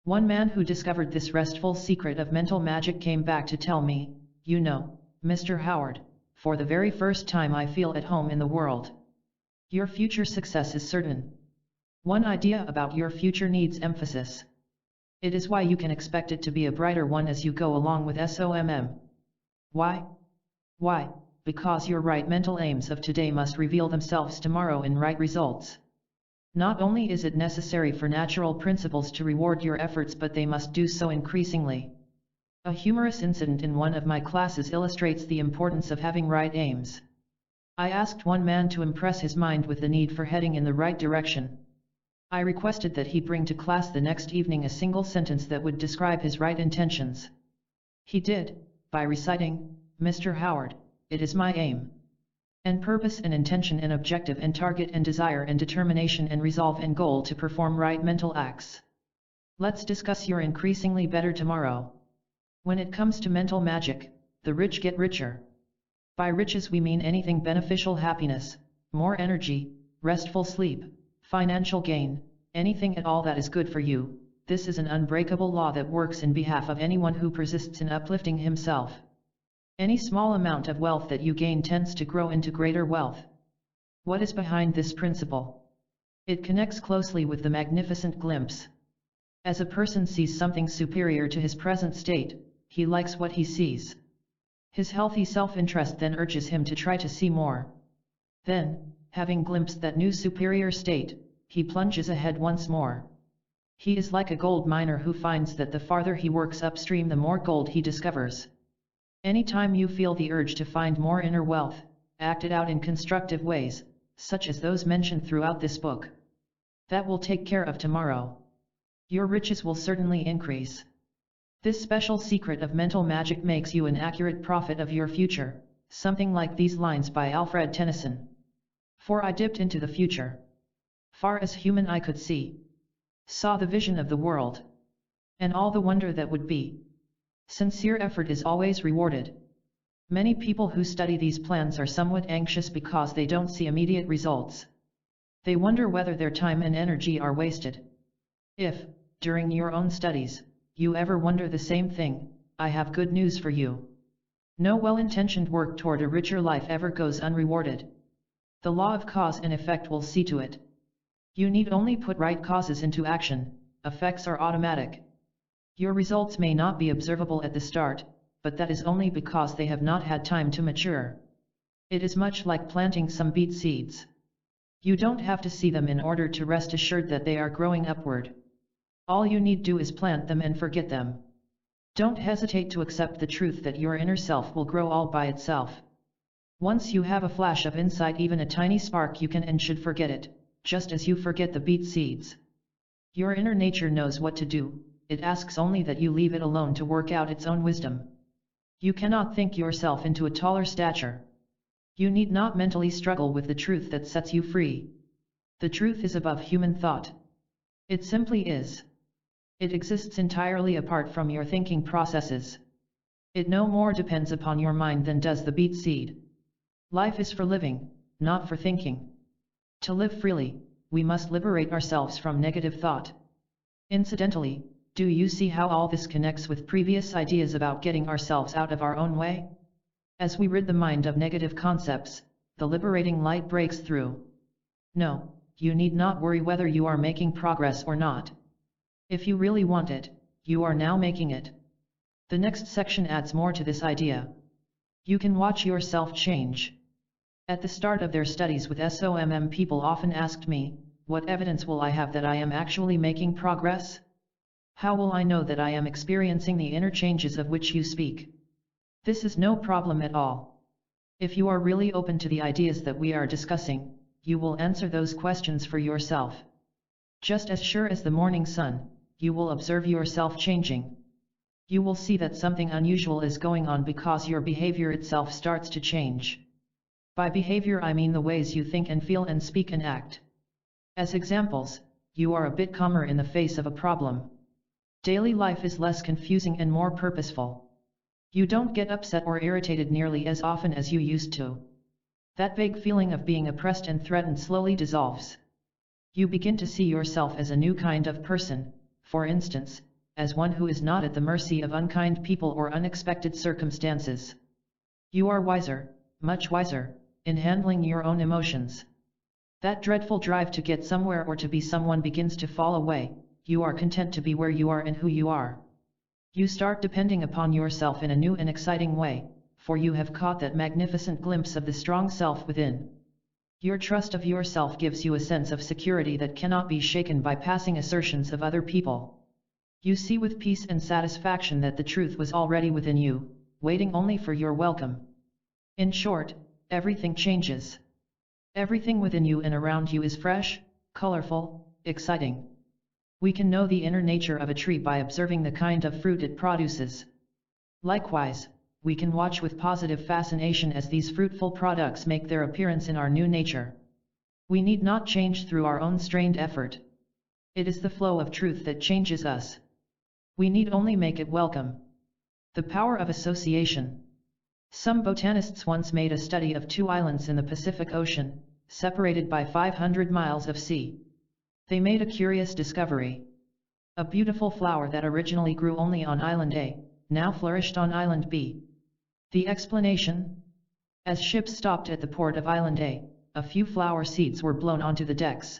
One man who discovered this restful secret of mental magic came back to tell me, "You know, Mr. Howard, for the very first time I feel at home in the world. Your future success is certain. One idea about your future needs emphasis. It is why you can expect it to be a brighter one as you go along with SOMM. Why? Why? Because your right mental aims of today must reveal themselves tomorrow in right results. Not only is it necessary for natural principles to reward your efforts, but they must do so increasingly. A humorous incident in one of my classes illustrates the importance of having right aims. I asked one man to impress his mind with the need for heading in the right direction. I requested that he bring to class the next evening a single sentence that would describe his right intentions. He did, by reciting, "Mr. Howard, it is my aim. And purpose and intention and objective and target and desire and determination and resolve and goal to perform right mental acts. Let's discuss your increasingly better tomorrow." When it comes to mental magic, the rich get richer. By riches we mean anything beneficial: happiness, more energy, restful sleep, financial gain, anything at all that is good for you. This is an unbreakable law that works in behalf of anyone who persists in uplifting himself. Any small amount of wealth that you gain tends to grow into greater wealth. What is behind this principle? It connects closely with the magnificent glimpse. As a person sees something superior to his present state, he likes what he sees. His healthy self-interest then urges him to try to see more. Then, having glimpsed that new superior state, he plunges ahead once more. He is like a gold miner who finds that the farther he works upstream, the more gold he discovers. Anytime you feel the urge to find more inner wealth, act it out in constructive ways, such as those mentioned throughout this book. That will take care of tomorrow. Your riches will certainly increase. This special secret of mental magic makes you an accurate prophet of your future, something like these lines by Alfred Tennyson. "For I dipped into the future. far as human eye could see, saw the vision of the world, and all the wonder that would be. Sincere effort is always rewarded. Many people who study these plans are somewhat anxious because they don't see immediate results. They wonder whether their time and energy are wasted. If, during your own studies, you ever wonder the same thing, I have good news for you. No well-intentioned work toward a richer life ever goes unrewarded. The law of cause and effect will see to it. You need only put right causes into action, effects are automatic. Your results may not be observable at the start, but that is only because they have not had time to mature. It is much like planting some beet seeds. You don't have to see them in order to rest assured that they are growing upward. All you need do is plant them and forget them. Don't hesitate to accept the truth that your inner self will grow all by itself. Once you have a flash of insight, even a tiny spark, you can and should forget it, just as you forget the beet seeds. Your inner nature knows what to do, it asks only that you leave it alone to work out its own wisdom. You cannot think yourself into a taller stature. You need not mentally struggle with the truth that sets you free. The truth is above human thought. It simply is. It exists entirely apart from your thinking processes. It no more depends upon your mind than does the beet seed. Life is for living, not for thinking. To live freely, we must liberate ourselves from negative thought. Incidentally, do you see how all this connects with previous ideas about getting ourselves out of our own way? As we rid the mind of negative concepts, the liberating light breaks through. No, you need not worry whether you are making progress or not. If you really want it, you are now making it. The next section adds more to this idea. You can watch yourself change. At the start of their studies with SOMM, people often asked me, what evidence will I have that I am actually making progress? How will I know that I am experiencing the inner changes of which you speak? This is no problem at all. If you are really open to the ideas that we are discussing, you will answer those questions for yourself. Just as sure as the morning sun, you will observe yourself changing. You will see that something unusual is going on because your behavior itself starts to change. By behavior I mean the ways you think and feel and speak and act. As examples, you are a bit calmer in the face of a problem. Daily life is less confusing and more purposeful. You don't get upset or irritated nearly as often as you used to. That vague feeling of being oppressed and threatened slowly dissolves. You begin to see yourself as a new kind of person, for instance, as one who is not at the mercy of unkind people or unexpected circumstances. You are wiser, much wiser, in handling your own emotions. That dreadful drive to get somewhere or to be someone begins to fall away, you are content to be where you are and who you are. You start depending upon yourself in a new and exciting way, for you have caught that magnificent glimpse of the strong self within. Your trust of yourself gives you a sense of security that cannot be shaken by passing assertions of other people. You see with peace and satisfaction that the truth was already within you, waiting only for your welcome. In short, everything changes. Everything within you and around you is fresh, colorful, exciting. We can know the inner nature of a tree by observing the kind of fruit it produces. Likewise, we can watch with positive fascination as these fruitful products make their appearance in our new nature. We need not change through our own strained effort. It is the flow of truth that changes us. We need only make it welcome. The power of association. Some botanists once made a study of two islands in the Pacific Ocean, separated by 500 miles of sea. They made a curious discovery. A beautiful flower that originally grew only on Island A, now flourished on Island B. The explanation? As ships stopped at the port of Island a few flower seeds were blown onto the decks.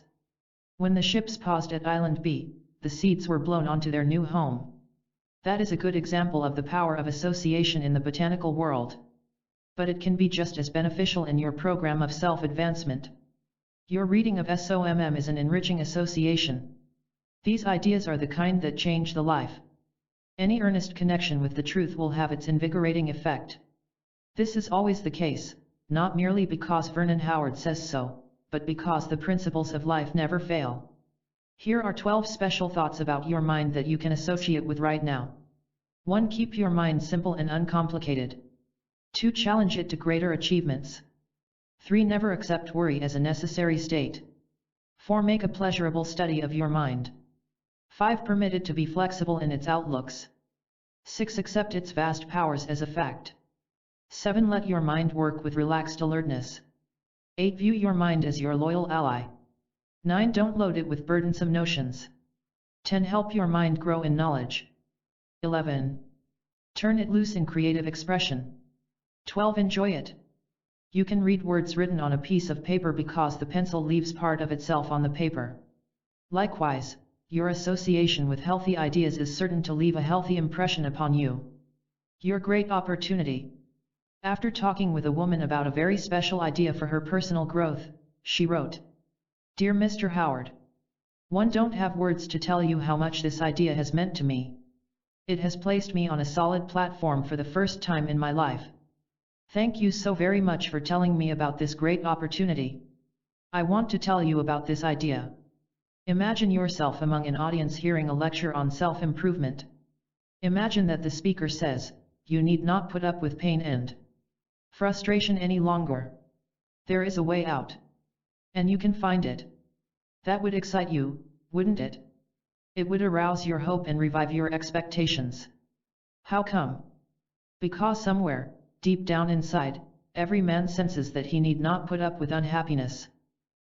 When the ships paused at Island B, the seeds were blown onto their new home. That is a good example of the power of association in the botanical world. But it can be just as beneficial in your program of self-advancement. Your reading of SOMM is an enriching association. These ideas are the kind that change the life. Any earnest connection with the truth will have its invigorating effect. This is always the case, not merely because Vernon Howard says so, but because the principles of life never fail. Here are 12 special thoughts about your mind that you can associate with right now. 1. Keep your mind simple and uncomplicated. 2. Challenge it to greater achievements. 3. Never accept worry as a necessary state. 4. Make a pleasurable study of your mind. 5. Permit it to be flexible in its outlooks. 6. Accept its vast powers as a fact. 7. Let your mind work with relaxed alertness. 8. View your mind as your loyal ally. 9. Don't load it with burdensome notions. 10. Help your mind grow in knowledge. 11. Turn it loose in creative expression. 12. Enjoy it. You can read words written on a piece of paper because the pencil leaves part of itself on the paper. Likewise, your association with healthy ideas is certain to leave a healthy impression upon you. Your great opportunity. After talking with a woman about a very special idea for her personal growth, she wrote, "Dear Mr. Howard, one don't have words to tell you how much this idea has meant to me. It has placed me on a solid platform for the first time in my life. Thank you so very much for telling me about this great opportunity. I want to tell you about this idea. Imagine yourself among an audience hearing a lecture on self-improvement. Imagine that the speaker says, you need not put up with pain and frustration any longer. There is a way out. And you can find it. That would excite you, wouldn't it? It would arouse your hope and revive your expectations. How come? Because somewhere, deep down inside, every man senses that he need not put up with unhappiness.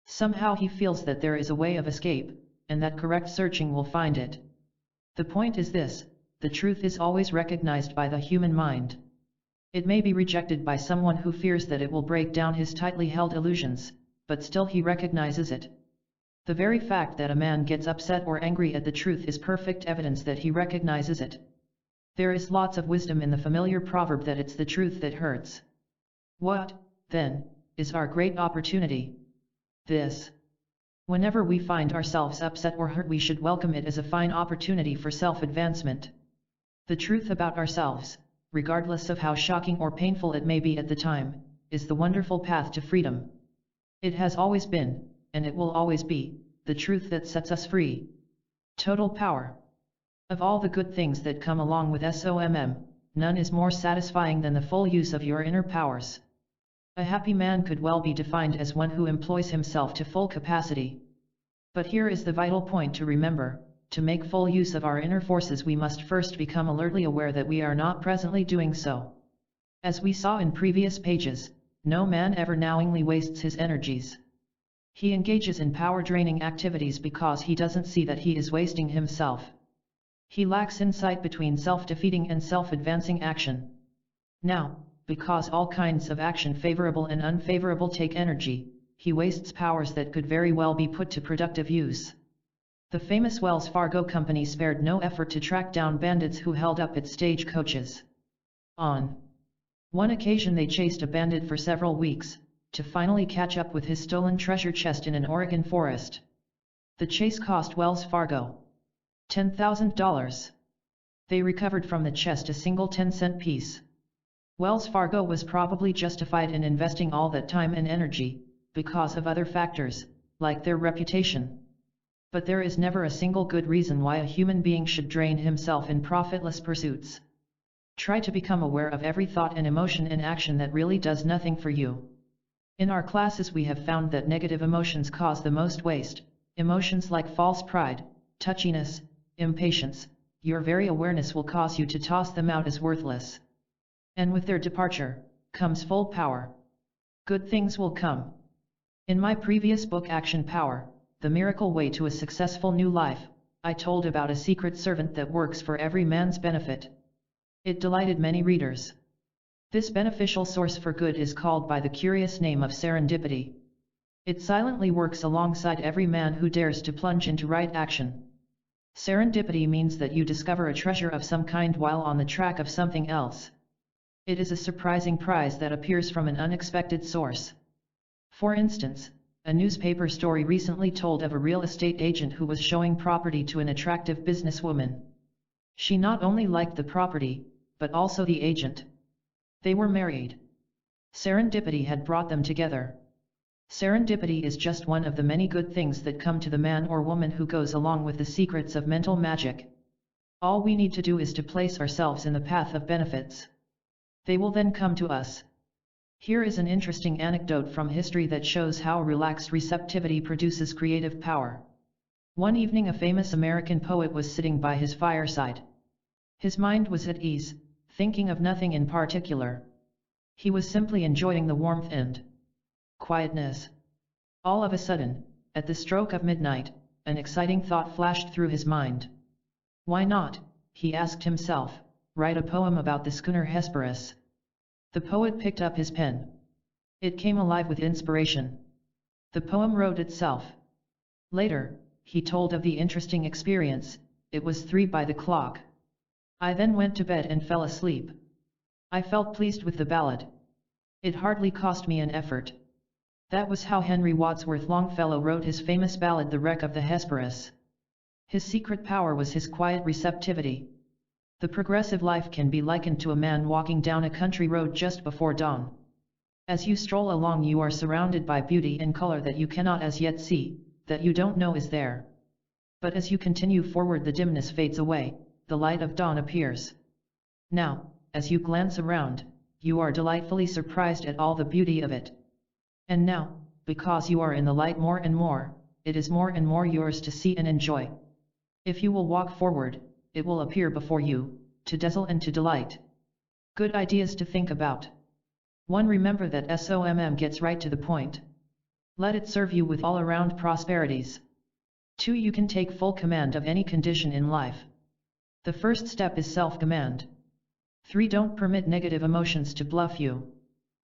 Somehow he feels that there is a way of escape, and that correct searching will find it. The point is this: the truth is always recognized by the human mind. It may be rejected by someone who fears that it will break down his tightly held illusions, but still he recognizes it. The very fact that a man gets upset or angry at the truth is perfect evidence that he recognizes it. There is lots of wisdom in the familiar proverb that it's the truth that hurts. What, then, is our great opportunity? This. Whenever we find ourselves upset or hurt, we should welcome it as a fine opportunity for self-advancement. The truth about ourselves, regardless of how shocking or painful it may be at the time, is the wonderful path to freedom. It has always been, and it will always be, the truth that sets us free. Total power. Of all the good things that come along with SOMM, none is more satisfying than the full use of your inner powers. A happy man could well be defined as one who employs himself to full capacity. But here is the vital point to remember: to make full use of our inner forces we must first become alertly aware that we are not presently doing so. As we saw in previous pages, no man ever knowingly wastes his energies. He engages in power-draining activities because he doesn't see that he is wasting himself. He lacks insight between self-defeating and self-advancing action. Now, because all kinds of action, favorable and unfavorable, take energy, he wastes powers that could very well be put to productive use. The famous Wells Fargo company spared no effort to track down bandits who held up its stagecoaches. On one occasion they chased a bandit for several weeks, to finally catch up with his stolen treasure chest in an Oregon forest. The chase cost Wells Fargo $10,000. They recovered from the chest a single 10-cent piece. Wells Fargo was probably justified in investing all that time and energy, because of other factors, like their reputation. But there is never a single good reason why a human being should drain himself in profitless pursuits. Try to become aware of every thought and emotion and action that really does nothing for you. In our classes we have found that negative emotions cause the most waste. Emotions like false pride, touchiness, impatience, your very awareness will cause you to toss them out as worthless. And with their departure, comes full power. Good things will come. In my previous book Action Power, The Miracle Way to a Successful New Life, I told about a secret servant that works for every man's benefit. It delighted many readers. This beneficial source for good is called by the curious name of serendipity. It silently works alongside every man who dares to plunge into right action. Serendipity means that you discover a treasure of some kind while on the track of something else. It is a surprising prize that appears from an unexpected source. For instance, a newspaper story recently told of a real estate agent who was showing property to an attractive businesswoman. She not only liked the property, but also the agent. They were married. Serendipity had brought them together. Serendipity is just one of the many good things that come to the man or woman who goes along with the secrets of mental magic. All we need to do is to place ourselves in the path of benefits. They will then come to us. Here is an interesting anecdote from history that shows how relaxed receptivity produces creative power. One evening a famous American poet was sitting by his fireside. His mind was at ease, thinking of nothing in particular. He was simply enjoying the warmth and quietness. All of a sudden, at the stroke of midnight, an exciting thought flashed through his mind. Why not, he asked himself, write a poem about the schooner Hesperus? The poet picked up his pen. It came alive with inspiration. The poem wrote itself. Later, he told of the interesting experience. It was 3 by the clock. I then went to bed and fell asleep. I felt pleased with the ballad. It hardly cost me an effort. That was how Henry Wadsworth Longfellow wrote his famous ballad The Wreck of the Hesperus. His secret power was his quiet receptivity. The progressive life can be likened to a man walking down a country road just before dawn. As you stroll along you are surrounded by beauty and color that you cannot as yet see, that you don't know is there. But as you continue forward the dimness fades away, the light of dawn appears. Now, as you glance around, you are delightfully surprised at all the beauty of it. And now, because you are in the light more and more, it is more and more yours to see and enjoy. If you will walk forward, it will appear before you, to dazzle and to delight. Good ideas to think about. 1. Remember that SOMM gets right to the point. Let it serve you with all-around prosperities. 2. You can take full command of any condition in life. The first step is self-command. 3. Don't permit negative emotions to bluff you.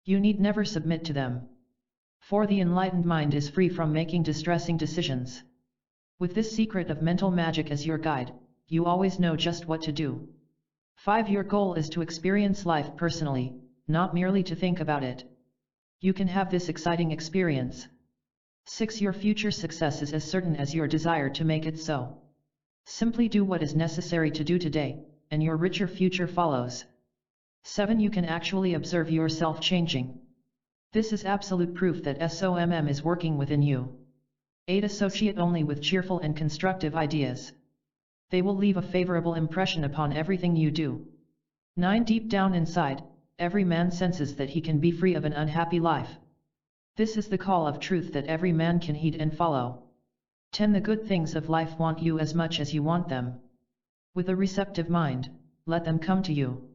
You need never submit to them. 4. The enlightened mind is free from making distressing decisions. With this secret of mental magic as your guide, you always know just what to do. 5. Your goal is to experience life personally, not merely to think about it. You can have this exciting experience. 6. Your future success is as certain as your desire to make it so. Simply do what is necessary to do today, and your richer future follows. 7. You can actually observe yourself changing. This is absolute proof that SOMM is working within you. 8. Associate only with cheerful and constructive ideas. They will leave a favorable impression upon everything you do. 9. Deep down inside, every man senses that he can be free of an unhappy life. This is the call of truth that every man can heed and follow. 10. The good things of life want you as much as you want them. With a receptive mind, let them come to you.